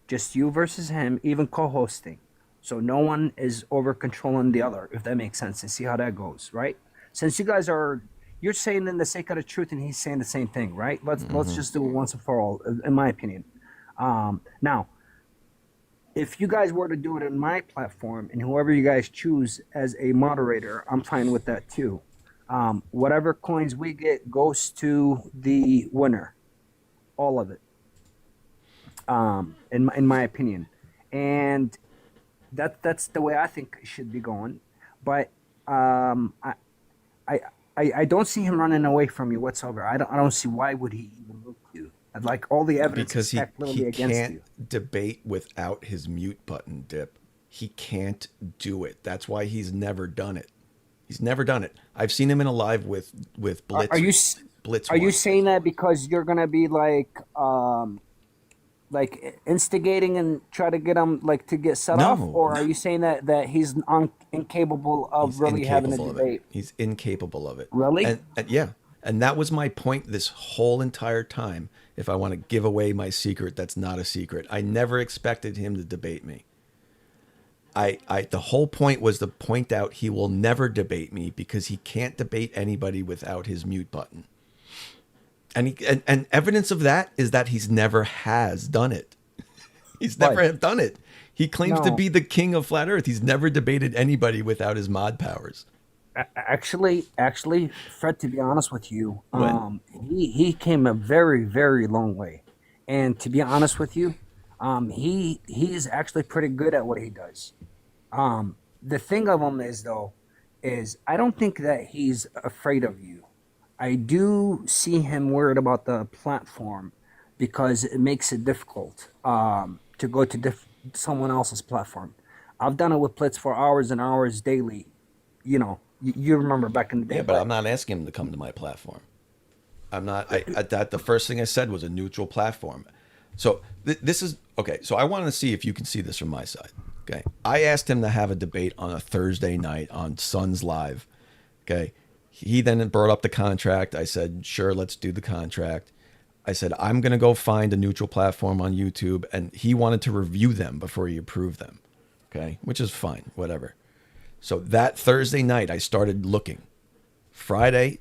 just you versus him, even co-hosting. So no one is over controlling the other, if that makes sense, and see how that goes, right? Since you guys you're saying in the sake of the truth and he's saying the same thing, right? Let's just do it once and for all, in my opinion. Now, if you guys were to do it in my platform and whoever you guys choose as a moderator, I'm fine with that too. Whatever coins we get goes to the winner, all of it. In my opinion, and that's the way I think it should be going. But I don't see him running away from you whatsoever. I don't see why would he even look to you. Like all the evidence because is stacked literally he against can't you. debate without his mute button, Dip. He can't do it. That's why he's never done it. He's never done it. I've seen him in a live with Blitz. Are you saying that because you're gonna be like instigating and try to get him to get set off, or are you saying that he's incapable of really having a debate? He's incapable of it. Really? And yeah. And that was my point this whole entire time. If I want to give away my secret, that's not a secret. I never expected him to debate me. The whole point was to point out he will never debate me because he can't debate anybody without his mute button. And evidence of that is that he's never has done it. He's never done it. He claims to be the king of flat earth. He's never debated anybody without his mod powers. Actually, Fred, to be honest with you, he came a very, very long way. And to be honest with you, he is actually pretty good at what he does. The thing of him is I don't think that he's afraid of you. I do see him worried about the platform because it makes it difficult to go to someone else's platform. I've done it with Blitz for hours and hours daily, You remember back in the day. Yeah, but I'm not asking him to come to my platform. I'm not. The first thing I said was a neutral platform. So this is okay. So I wanted to see if you can see this from my side. Okay, I asked him to have a debate on a Thursday night on Suns Live. Okay, he then brought up the contract. I said, sure, let's do the contract. I said, I'm going to go find a neutral platform on YouTube, and he wanted to review them before he approved them. Okay, which is fine, whatever. So that Thursday night, I started looking. Friday,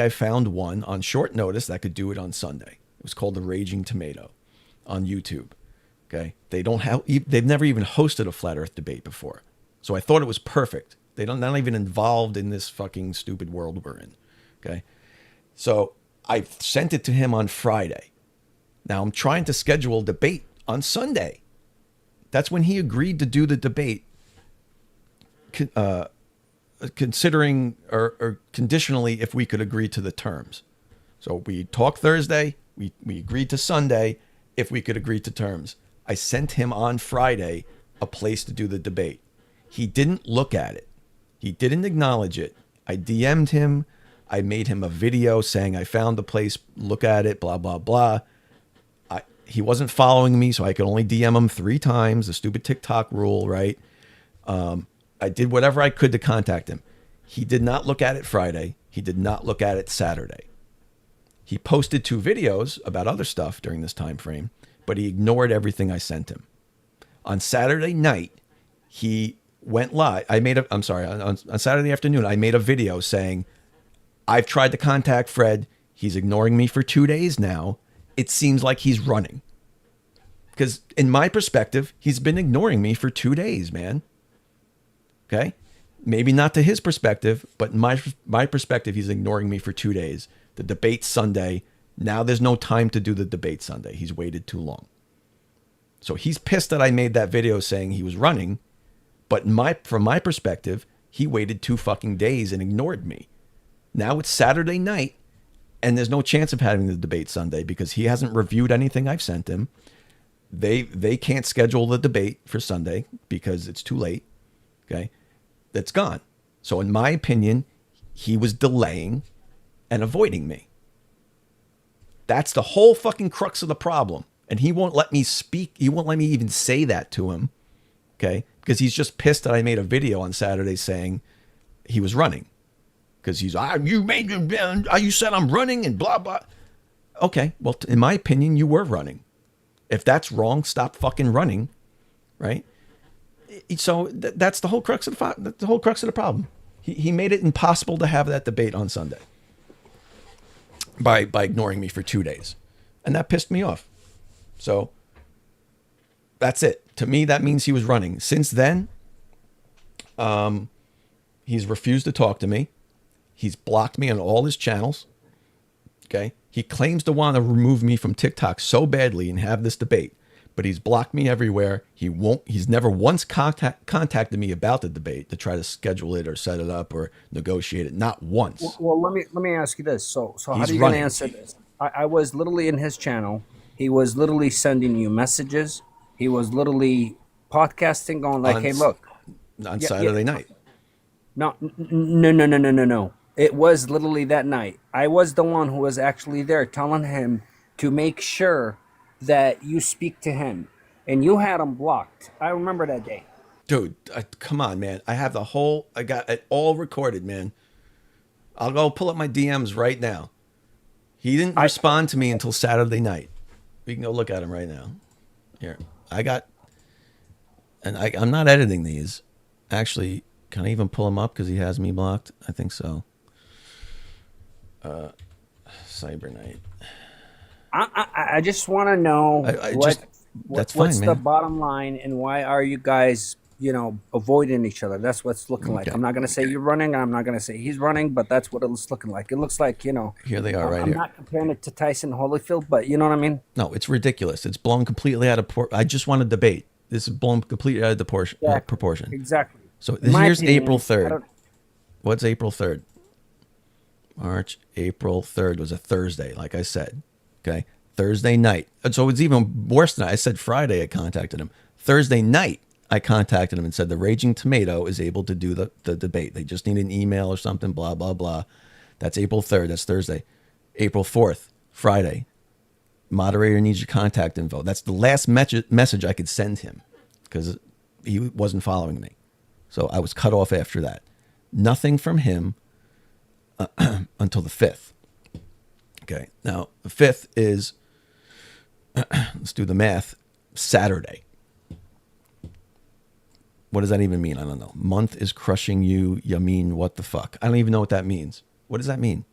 I found one on short notice that could do it on Sunday. It was called The Raging Tomato on YouTube. Okay, they've never even hosted a flat Earth debate before, so I thought it was perfect. They're not even involved in this fucking stupid world we're in. Okay, so I sent it to him on Friday. Now I'm trying to schedule a debate on Sunday. That's when he agreed to do the debate, considering or conditionally if we could agree to the terms. So we talked Thursday. We agreed to Sunday if we could agree to terms. I sent him on Friday a place to do the debate. He didn't look at it. He didn't acknowledge it. I DM'd him. I made him a video saying I found the place, look at it, blah, blah, blah. He wasn't following me, so I could only DM him 3 times, the stupid TikTok rule, right? I did whatever I could to contact him. He did not look at it Friday. He did not look at it Saturday. He posted 2 videos about other stuff during this time frame, but he ignored everything I sent him. On Saturday night, he went live. On Saturday afternoon, I made a video saying, I've tried to contact Fred. He's ignoring me for 2 days now. It seems like he's running. Because in my perspective, he's been ignoring me for 2 days, man. Okay? Maybe not to his perspective, but in my perspective, he's ignoring me for 2 days. The debate's Sunday. Now there's no time to do the debate Sunday. He's waited too long. So he's pissed that I made that video saying he was running. But from my perspective, he waited 2 fucking days and ignored me. Now it's Saturday night, and there's no chance of having the debate Sunday because he hasn't reviewed anything I've sent him. They can't schedule the debate for Sunday because it's too late. Okay? That's gone. So in my opinion, he was delaying and avoiding me. That's the whole fucking crux of the problem. And he won't let me speak. He won't let me even say that to him. Okay? Because he's just pissed that I made a video on Saturday saying he was running. Because he's, you said I'm running and blah, blah. Okay, well, in my opinion, you were running. If that's wrong, stop fucking running, right? So that's the whole crux of the problem. He made it impossible to have that debate on Sunday by ignoring me for 2 days. And that pissed me off. So that's it. To me, that means he was running. Since then, he's refused to talk to me. He's blocked me on all his channels. Okay. He claims to want to remove me from TikTok so badly and have this debate, but he's blocked me everywhere. He's never once contacted me about the debate to try to schedule it or set it up or negotiate it. Not once. Well, let me ask you this. So how are you going to answer this? I was literally in his channel. He was literally sending you messages. He was literally podcasting, going like, "Hey, look." On Saturday night. No. It was literally that night. I was the one who was actually there telling him to make sure that you speak to him. And you had him blocked. I remember that day. Dude, come on, man. I got it all recorded, man. I'll go pull up my DMs right now. He didn't respond to me until Saturday night. We can go look at him right now. Here. I'm not editing these. Actually, can I even pull him up because he has me blocked? I think so. Cyber Night. I just want to know what's the bottom line and why are you guys, avoiding each other? That's what's looking like. I'm not going to say you're running. I'm not going to say he's running, but that's what it's looking like. It looks like, Here they are right here. I'm not comparing it to Tyson Holyfield, but you know what I mean? No, it's ridiculous. It's blown completely out of proportion. I just want to debate. This is blown completely out of proportion. Exactly. So here's April 3rd. What's April 3rd? April 3rd was a Thursday, like I said. Okay. Thursday night. And so it's even worse than that. I said Friday I contacted him. Thursday night, I contacted him and said the Raging Tomato is able to do the debate. They just need an email or something, blah, blah, blah. That's April 3rd. That's Thursday. April 4th, Friday. Moderator needs your contact info. That's the last message I could send him because he wasn't following me. So I was cut off after that. Nothing from him until the 5th. Okay. Now, the 5th is, let's do the math, Saturday. What does that even mean? I don't know. Month is crushing you. You mean what the fuck? I don't even know what that means. What does that mean?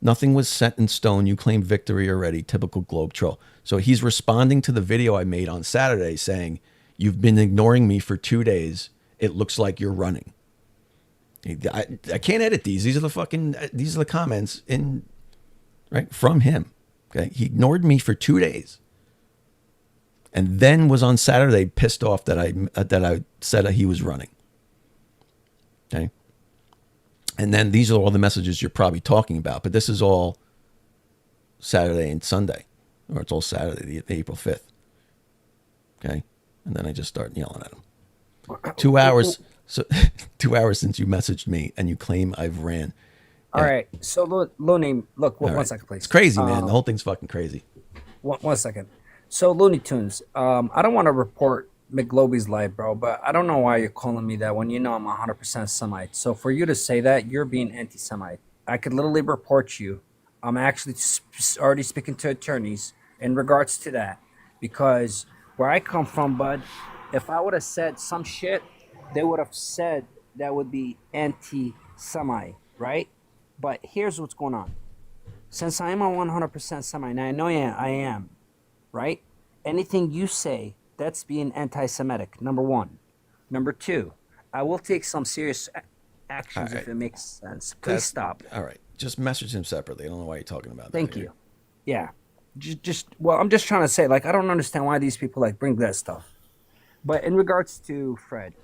Nothing was set in stone. You claimed victory already. Typical Globe troll. So he's responding to the video I made on Saturday saying, you've been ignoring me for 2 days. It looks like you're running. I can't edit these. These are the comments right from him. Okay. He ignored me for 2 days. And then was on Saturday pissed off that I said he was running. Okay. And then these are all the messages you're probably talking about, but this is all Saturday and Sunday, or it's all Saturday, the April 5th. Okay. And then I just start yelling at him. 2 hours. So 2 hours since you messaged me and you claim I've ran. All right. So Looney, look, one second, please. It's crazy, man. The whole thing's fucking crazy. One second. So Looney Tunes, I don't want to report McGloby's life, bro, but I don't know why you're calling me that when you know I'm 100% Semite. So for you to say that, you're being anti-Semite. I could literally report you. I'm actually already speaking to attorneys in regards to that, because where I come from, bud, if I would have said some shit, they would have said that would be anti-Semite, right? But here's what's going on. Since I am a 100% Semite, and I know I am, right? Anything you say, that's being anti-Semitic, number one. Number two, I will take some serious actions if it makes sense. Please stop. All right. Just message him separately. I don't know why you're talking about that. Thank you. Yeah. Well, I'm just trying to say, like, I don't understand why these people, like, bring that stuff. But in regards to Fred,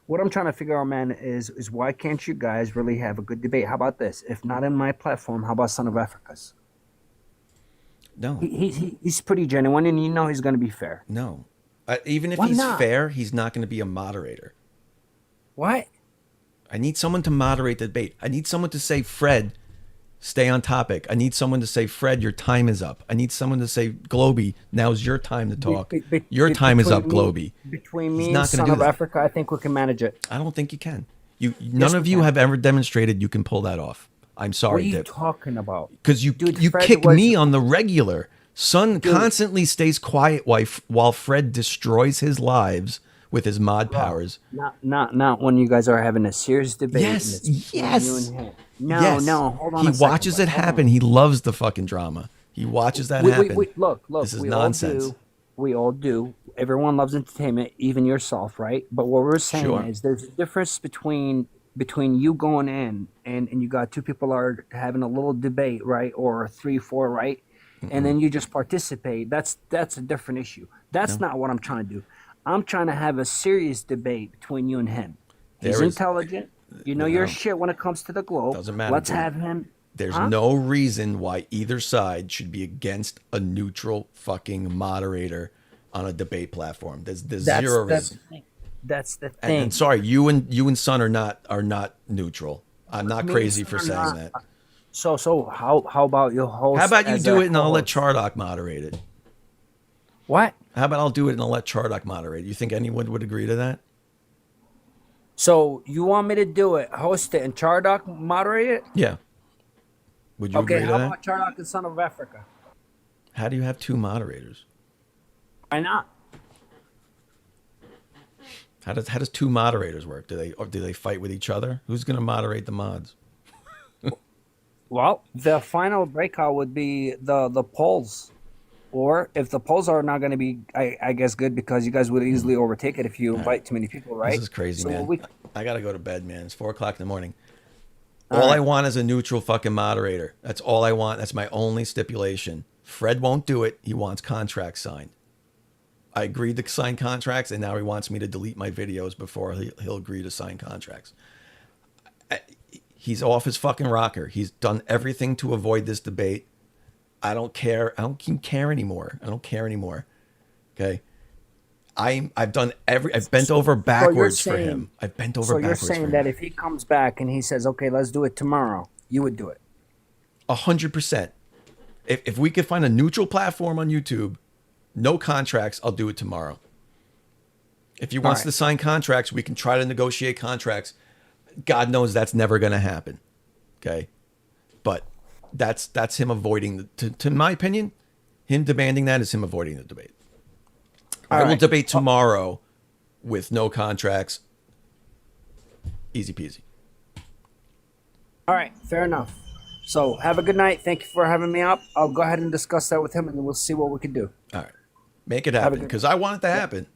what I'm trying to figure out, man, is why can't you guys really have a good debate? How about this? If not in my platform, how about Son of Africa's? No. He's pretty genuine, and you know he's going to be fair. No. Even if Why he's not? fair, he's not going to be a moderator. What? I need someone to moderate the debate. I need someone to say, Fred, stay on topic. I need someone to say, Fred, your time is up. I need someone to say, Globy, now's your time to talk. Your time is up, Globy. Between me and Son of Africa, I think we can manage it. I don't think you can. None of you have ever demonstrated you can pull that off. I'm sorry, What are you Dip. talking about? Because you Fred kick was- me on the regular. Son constantly stays quiet while Fred destroys his lives with his mod powers. Not when you guys are having a serious debate. Yes, and it's yes. you and him. No, Yes. no, hold on He a second, watches bud. it Hold happen. on. He loves the fucking drama. He watches that happen. Look, This is we nonsense. all do. We all do. Everyone loves entertainment, even yourself, right? But what we're saying Sure. is there's a difference between you going in and you got two people are having a little debate, right? Or 3, 4, right? And then you just participate. That's a different issue. That's not what I'm trying to do. I'm trying to have a serious debate between you and him. He's intelligent. You know your shit when it comes to the globe. Doesn't matter. Let's dude. have him. There's Huh? no reason why either side should be against a neutral fucking moderator on a debate platform. There's zero reason. That's the thing. And sorry, you and Son are not neutral. I'm not Me and crazy Son for are saying not- that. So how about your host? How about you as do a it and I'll let co-host? Chardock moderate it? What? How about I'll do it and I'll let Chardock moderate it? You think anyone would agree to that? So you want me to do it, host it, and Chardock moderate it? Yeah. Would you Okay, agree to how that? about Chardock and Son of Africa? How do you have two moderators? Why not? How does two moderators work? Do they fight with each other? Who's going to moderate the mods? Well, the final breakout would be the polls. Or if the polls are not going to be, I guess, good because you guys would easily overtake it if you invite too many people, right? This is crazy, So man. we- I got to go to bed, man. It's 4:00 in the morning. All All I right. want is a neutral fucking moderator. That's all I want. That's my only stipulation. Fred won't do it. He wants contracts signed. I agreed to sign contracts, and now he wants me to delete my videos before he'll agree to sign contracts. He's off his fucking rocker. He's done everything to avoid this debate. I don't care. I don't care anymore. I don't care anymore. Okay. I've done I've bent over backwards for him. I've bent over backwards for him. So you're saying that if he comes back and he says, "Okay, let's do it tomorrow," you would do it? 100%. If we could find a neutral platform on YouTube, no contracts, I'll do it tomorrow. If he wants to sign contracts, we can try to negotiate contracts. God knows that's never going to happen. Okay, but that's him avoiding. To my opinion, him demanding that is him avoiding the debate. I will debate tomorrow with no contracts. Easy peasy. All right, fair enough. So have a good night. Thank you for having me up. I'll go ahead and discuss that with him, and we'll see what we can do. All right, make it happen because I want it to happen.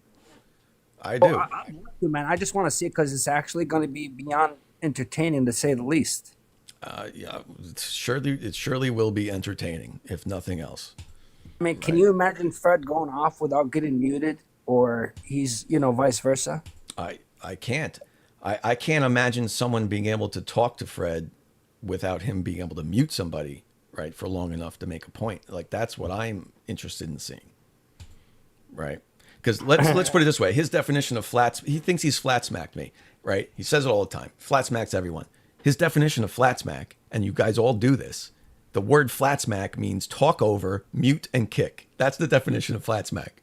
I do. I want to, man. I just want to see it because it's actually going to be beyond entertaining, to say the least. Yeah, it surely will be entertaining, if nothing else. I mean, can you imagine Fred going off without getting muted, or he's, vice versa? I can't. I can't imagine someone being able to talk to Fred without him being able to mute somebody, right, for long enough to make a point. Like, that's what I'm interested in seeing, right? Because let's put it this way: his definition of he thinks he's flat smacked me, right? He says it all the time. Flat smacks everyone. His definition of flat smack, and you guys all do this. The word flat smack means talk over, mute, and kick. That's the definition of flat smack,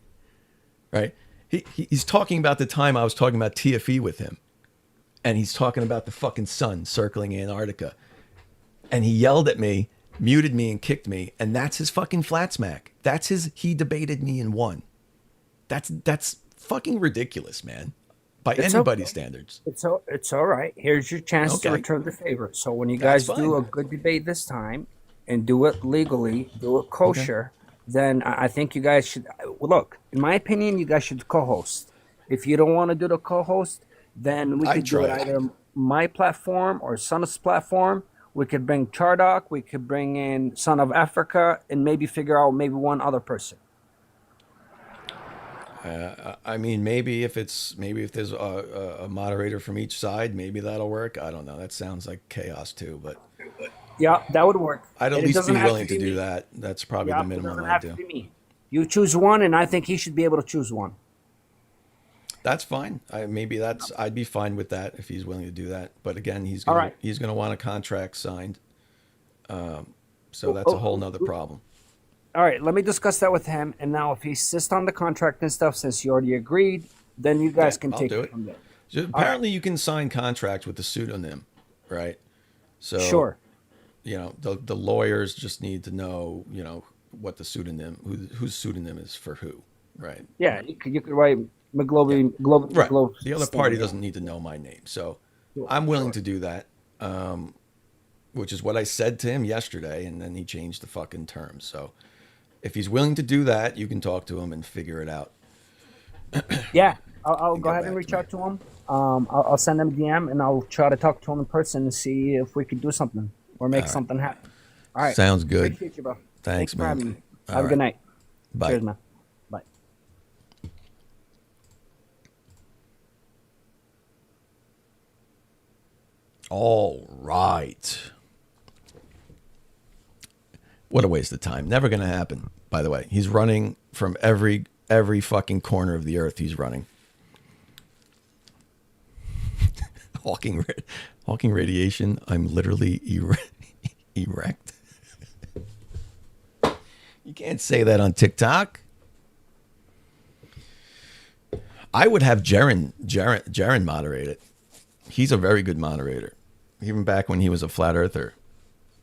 right? He's talking about the time I was talking about TFE with him, and he's talking about the fucking sun circling Antarctica, and he yelled at me, muted me, and kicked me, and that's his fucking flat smack. That's he debated me and won. That's fucking ridiculous, man. By anybody's standards. It's all right. Here's your chance to return the favor. So when you guys do a good debate this time, and do it legally, do it kosher, then I think you guys should look. In my opinion, you guys should co-host. If you don't want to do the co-host, then we could do it either my platform or Son's platform. We could bring Chardock. We could bring in Son of Africa, and maybe figure out maybe one other person. I mean, maybe if there's a moderator from each side, maybe that'll work. I don't know. That sounds like chaos too, but yeah, that would work. I'd at least be willing to do that. That's probably the minimum I'd do. You choose one, and I think he should be able to choose one. That's fine. I'd be fine with that if he's willing to do that. But again, he's gonna want a contract signed. So that's a whole nother problem. All right, let me discuss that with him. And now, if he insists on the contract and stuff, since you already agreed, then you guys can take it from there. So apparently, you can sign contracts with the pseudonym, right? So sure. The lawyers just need to know, what the pseudonym, whose pseudonym is for who, right? Yeah, you could write McGlovey. Right. The other party doesn't need to know my name, so I'm willing to do that. Which is what I said to him yesterday, and then he changed the fucking terms. So if he's willing to do that, you can talk to him and figure it out. Yeah, I'll go ahead and reach out to him. I'll send him a DM, and I'll try to talk to him in person and see if we can do something or make something happen. All right. Sounds good. Appreciate you, bro. Thanks, man. For having me. Have a good night. Bye. Cheers, man. Bye. All right. What a waste of time. Never going to happen, by the way. He's running from every fucking corner of the earth. He's running. Hawking radiation. I'm literally erect. You can't say that on TikTok. I would have Jaren moderate it. He's a very good moderator. Even back when he was a flat earther,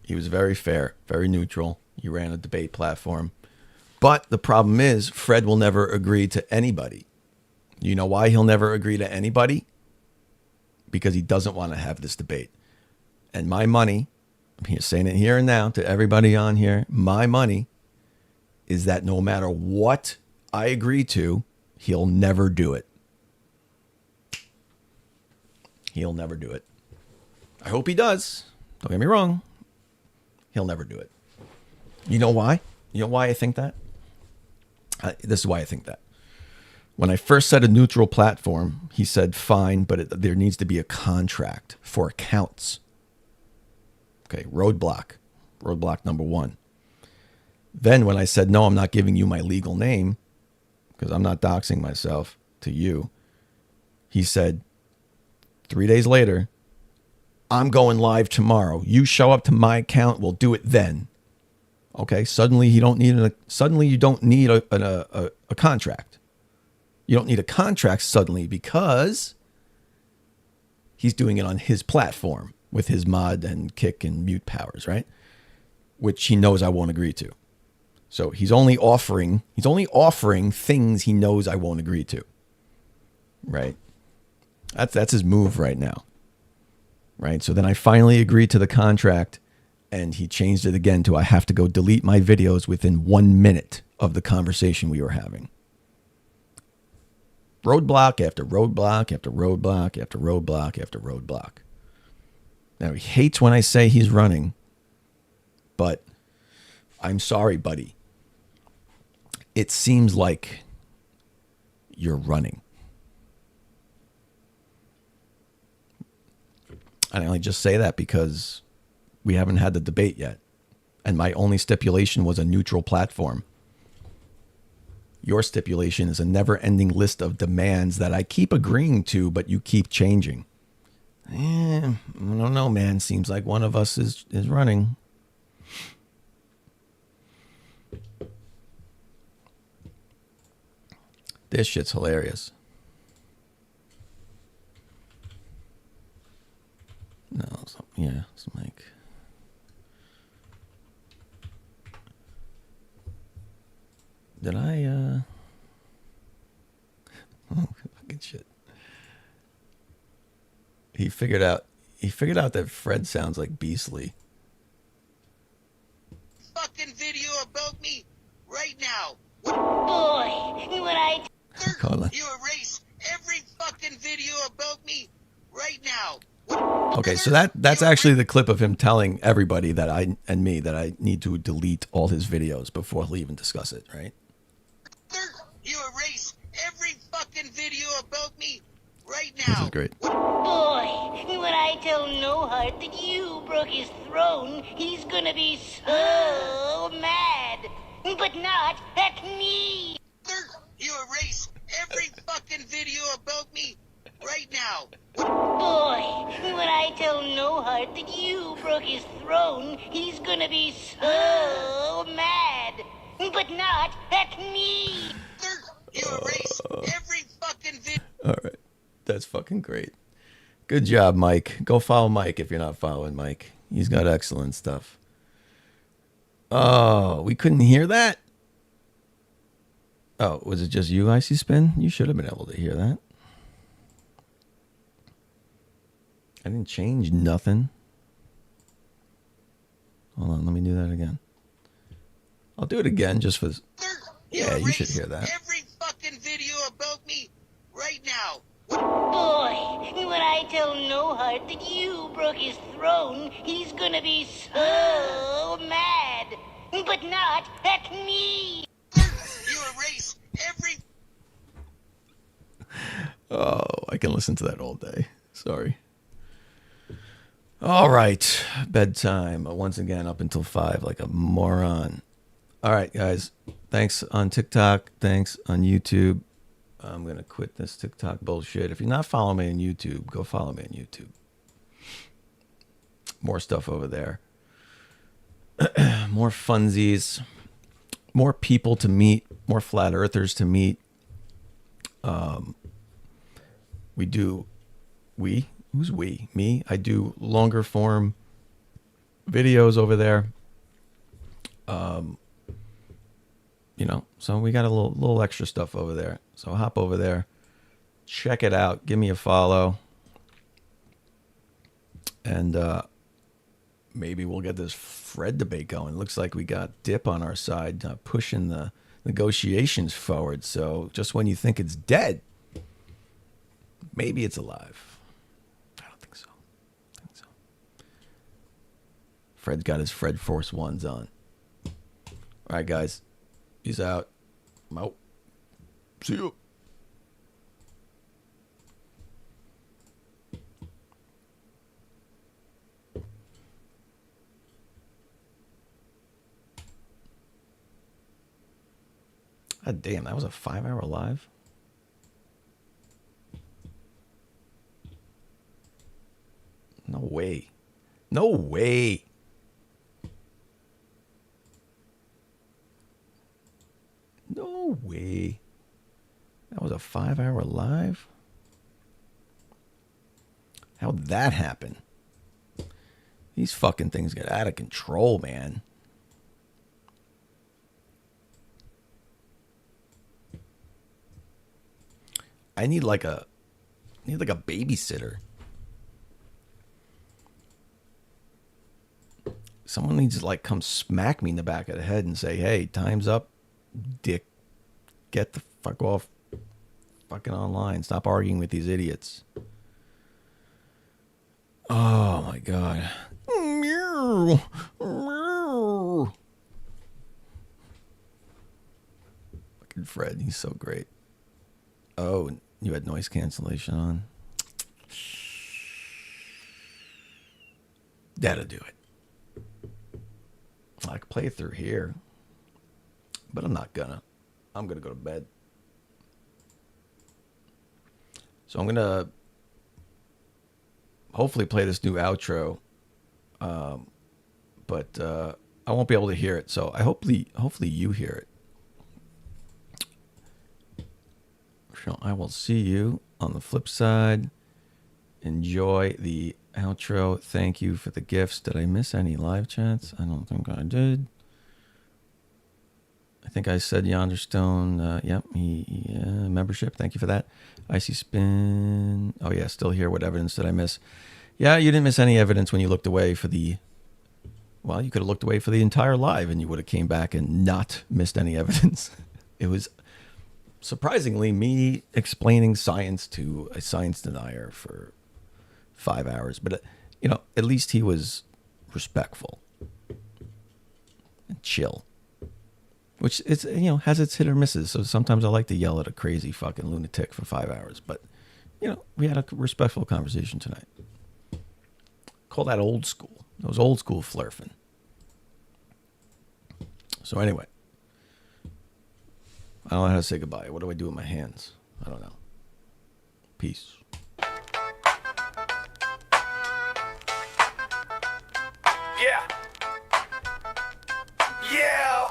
he was very fair, very neutral. He ran a debate platform. But the problem is, Fred will never agree to anybody. You know why he'll never agree to anybody? Because he doesn't want to have this debate. And my money, I'm saying it here and now to everybody on here, my money is that no matter what I agree to, he'll never do it. He'll never do it. I hope he does. Don't get me wrong. He'll never do it. You know why? You know why I think that? This is why I think that. When I first said a neutral platform, he said, fine, but there needs to be a contract for accounts. Okay, roadblock. Roadblock number one. Then when I said, no, I'm not giving you my legal name, because I'm not doxing myself, to you. He said 3 days later, I'm going live tomorrow. You show up to my account, we'll do it then. Okay, suddenly you don't need a contract. You don't need a contract suddenly because he's doing it on his platform with his mod and kick and mute powers, right? Which he knows I won't agree to. So he's only offering things he knows I won't agree to. Right? That's his move right now. Right? So then I finally agreed to the contract, and he changed it again to I have to go delete my videos within 1 minute of the conversation we were having. Roadblock after roadblock after roadblock after roadblock after roadblock. Now, he hates when I say he's running, but I'm sorry, buddy. It seems like you're running. And I only just say that because we haven't had the debate yet. And my only stipulation was a neutral platform. Your stipulation is a never-ending list of demands that I keep agreeing to, but you keep changing. I don't know, man. Seems like one of us is running. This shit's hilarious. No, it's like... Did I, oh, fucking shit. He figured out that Fred sounds like Beastly. Fucking video about me right now. Boy, when I... You erase every fucking video about me right now. Okay, so that's actually the clip of him telling everybody that I need to delete all his videos before he'll even discuss it, right? You erase every fucking video about me right now. This is great. Boy, when I tell No Heart that you broke his throne, he's gonna be so mad. But not at me. You erase every fucking video about me right now. Boy, when I tell No Heart that you broke his throne, he's gonna be so mad. But not at me. You erase every fucking video. All right. That's fucking great. Good job, Mike. Go follow Mike if you're not following Mike. He's got excellent stuff. Oh, we couldn't hear that? Oh, was it just you, Icy Spin? You should have been able to hear that. I didn't change nothing. Hold on, let me do that again. I'll do it again just for... Yeah, you should hear that. Every fucking video about me right now. Boy, when I tell No Heart that you broke his throne, he's gonna be so mad. But not at me. You erase every... Oh, I can listen to that all day. Sorry. All right. Bedtime. Once again, up until 5 like a moron. All right, guys. Thanks on TikTok. Thanks on YouTube. I'm going to quit this TikTok bullshit. If you're not following me on YouTube, go follow me on YouTube. More stuff over there. More funsies. More people to meet. More flat earthers to meet. Who's we? Me? I do longer form videos over there. So we got a little extra stuff over there. So hop over there, check it out, give me a follow, and maybe we'll get this Fred debate going. Looks like we got Dip on our side, pushing the negotiations forward. So just when you think it's dead, maybe it's alive. I don't think so. Fred's got his Fred Force Ones on. All right, guys. Peace out. I'm out. See you. God damn, that was a 5-hour live? way. No way. No way. That was a 5-hour live? How'd that happen? These fucking things get out of control, man. I need like a babysitter. Someone needs to like come smack me in the back of the head and say, "Hey, time's up, dick. Get the fuck off fucking online. Stop arguing with these idiots." Oh my god. Fucking Fred, he's so great. Oh, you had noise cancellation on? That'll do it. I could play it through here, but I'm not gonna. I'm gonna go to bed. So I'm gonna hopefully play this new outro, but I won't be able to hear it. So hopefully you hear it. So I will see you on the flip side. Enjoy the outro. Thank you for the gifts. Did I miss any live chats? I don't think I did. I think I said Yonderstone. Yep, membership. Thank you for that. Icy Spin. Oh yeah, still here. What evidence did I miss? Yeah, you didn't miss any evidence when you looked away for the... Well, you could have looked away for the entire live and you would have came back and not missed any evidence. It was surprisingly me explaining science to a science denier for 5 hours. But, you know, at least he was respectful and chill. Which is, you know, has its hit or misses. So sometimes I like to yell at a crazy fucking lunatic for 5 hours. But, you know, we had a respectful conversation tonight. Call that old school. That was old school Flerfin. So anyway. I don't know how to say goodbye. What do I do with my hands? I don't know. Peace. Yeah. Yeah.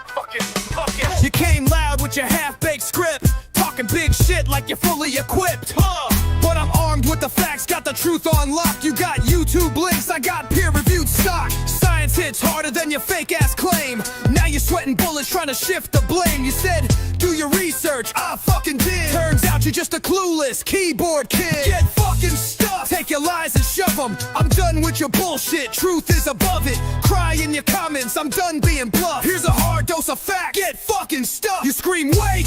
Fucking. You came loud with your half-baked script, talking big shit like you're fully equipped. But I'm armed with the facts, got the truth on lock. You got YouTube links, I got peer-reviewed stock. Science hits harder than your fake-ass claim. Now you're sweating bullets trying to shift the blame. You said, do your research, I fucking did. Turns out you're just a clueless keyboard kid. Get fucking stuffed, take your lies and shove them. I'm done with your bullshit, truth is above it. Cry in your comments, I'm done being bluff. Here's a hard dose of fact, get fucking stuffed. You scream, wait,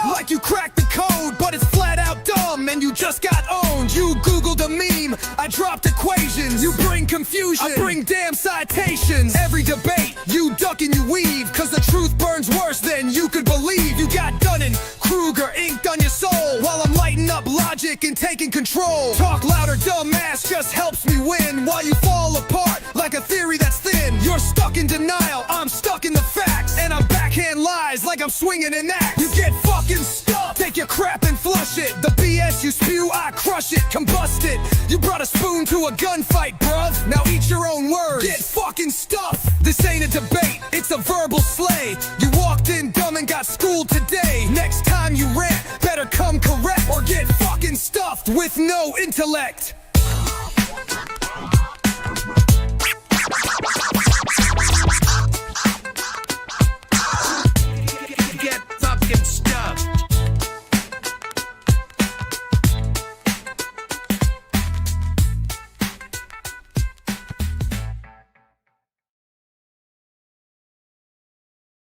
like you cracked the code, but it's flat out dumb and you just got owned. You Googled a meme, I dropped equations. You bring confusion, I bring damn citations. Every debate, you duck and you weave, cause the truth burns worse than you could believe. You got Dunning, Kruger inked on your soul, while I'm lighting up logic and taking control. Talk louder, dumbass, just helps me win, while you fall apart like a theory that's thin. You're stuck in denial, I'm stuck in the facts, and I'm backhand lies like I'm swinging an axe. You get fucking stuck, take your crap and flush it. The BS you spew, I crush it, combust it. You brought a spoon to a gunfight, bruv. Now eat your own words, get fucking stuffed. This ain't a debate, it's a verbal slay. You walked in dumb and got schooled today. Next time you rant, better come correct or get fucking stuffed with no intellect.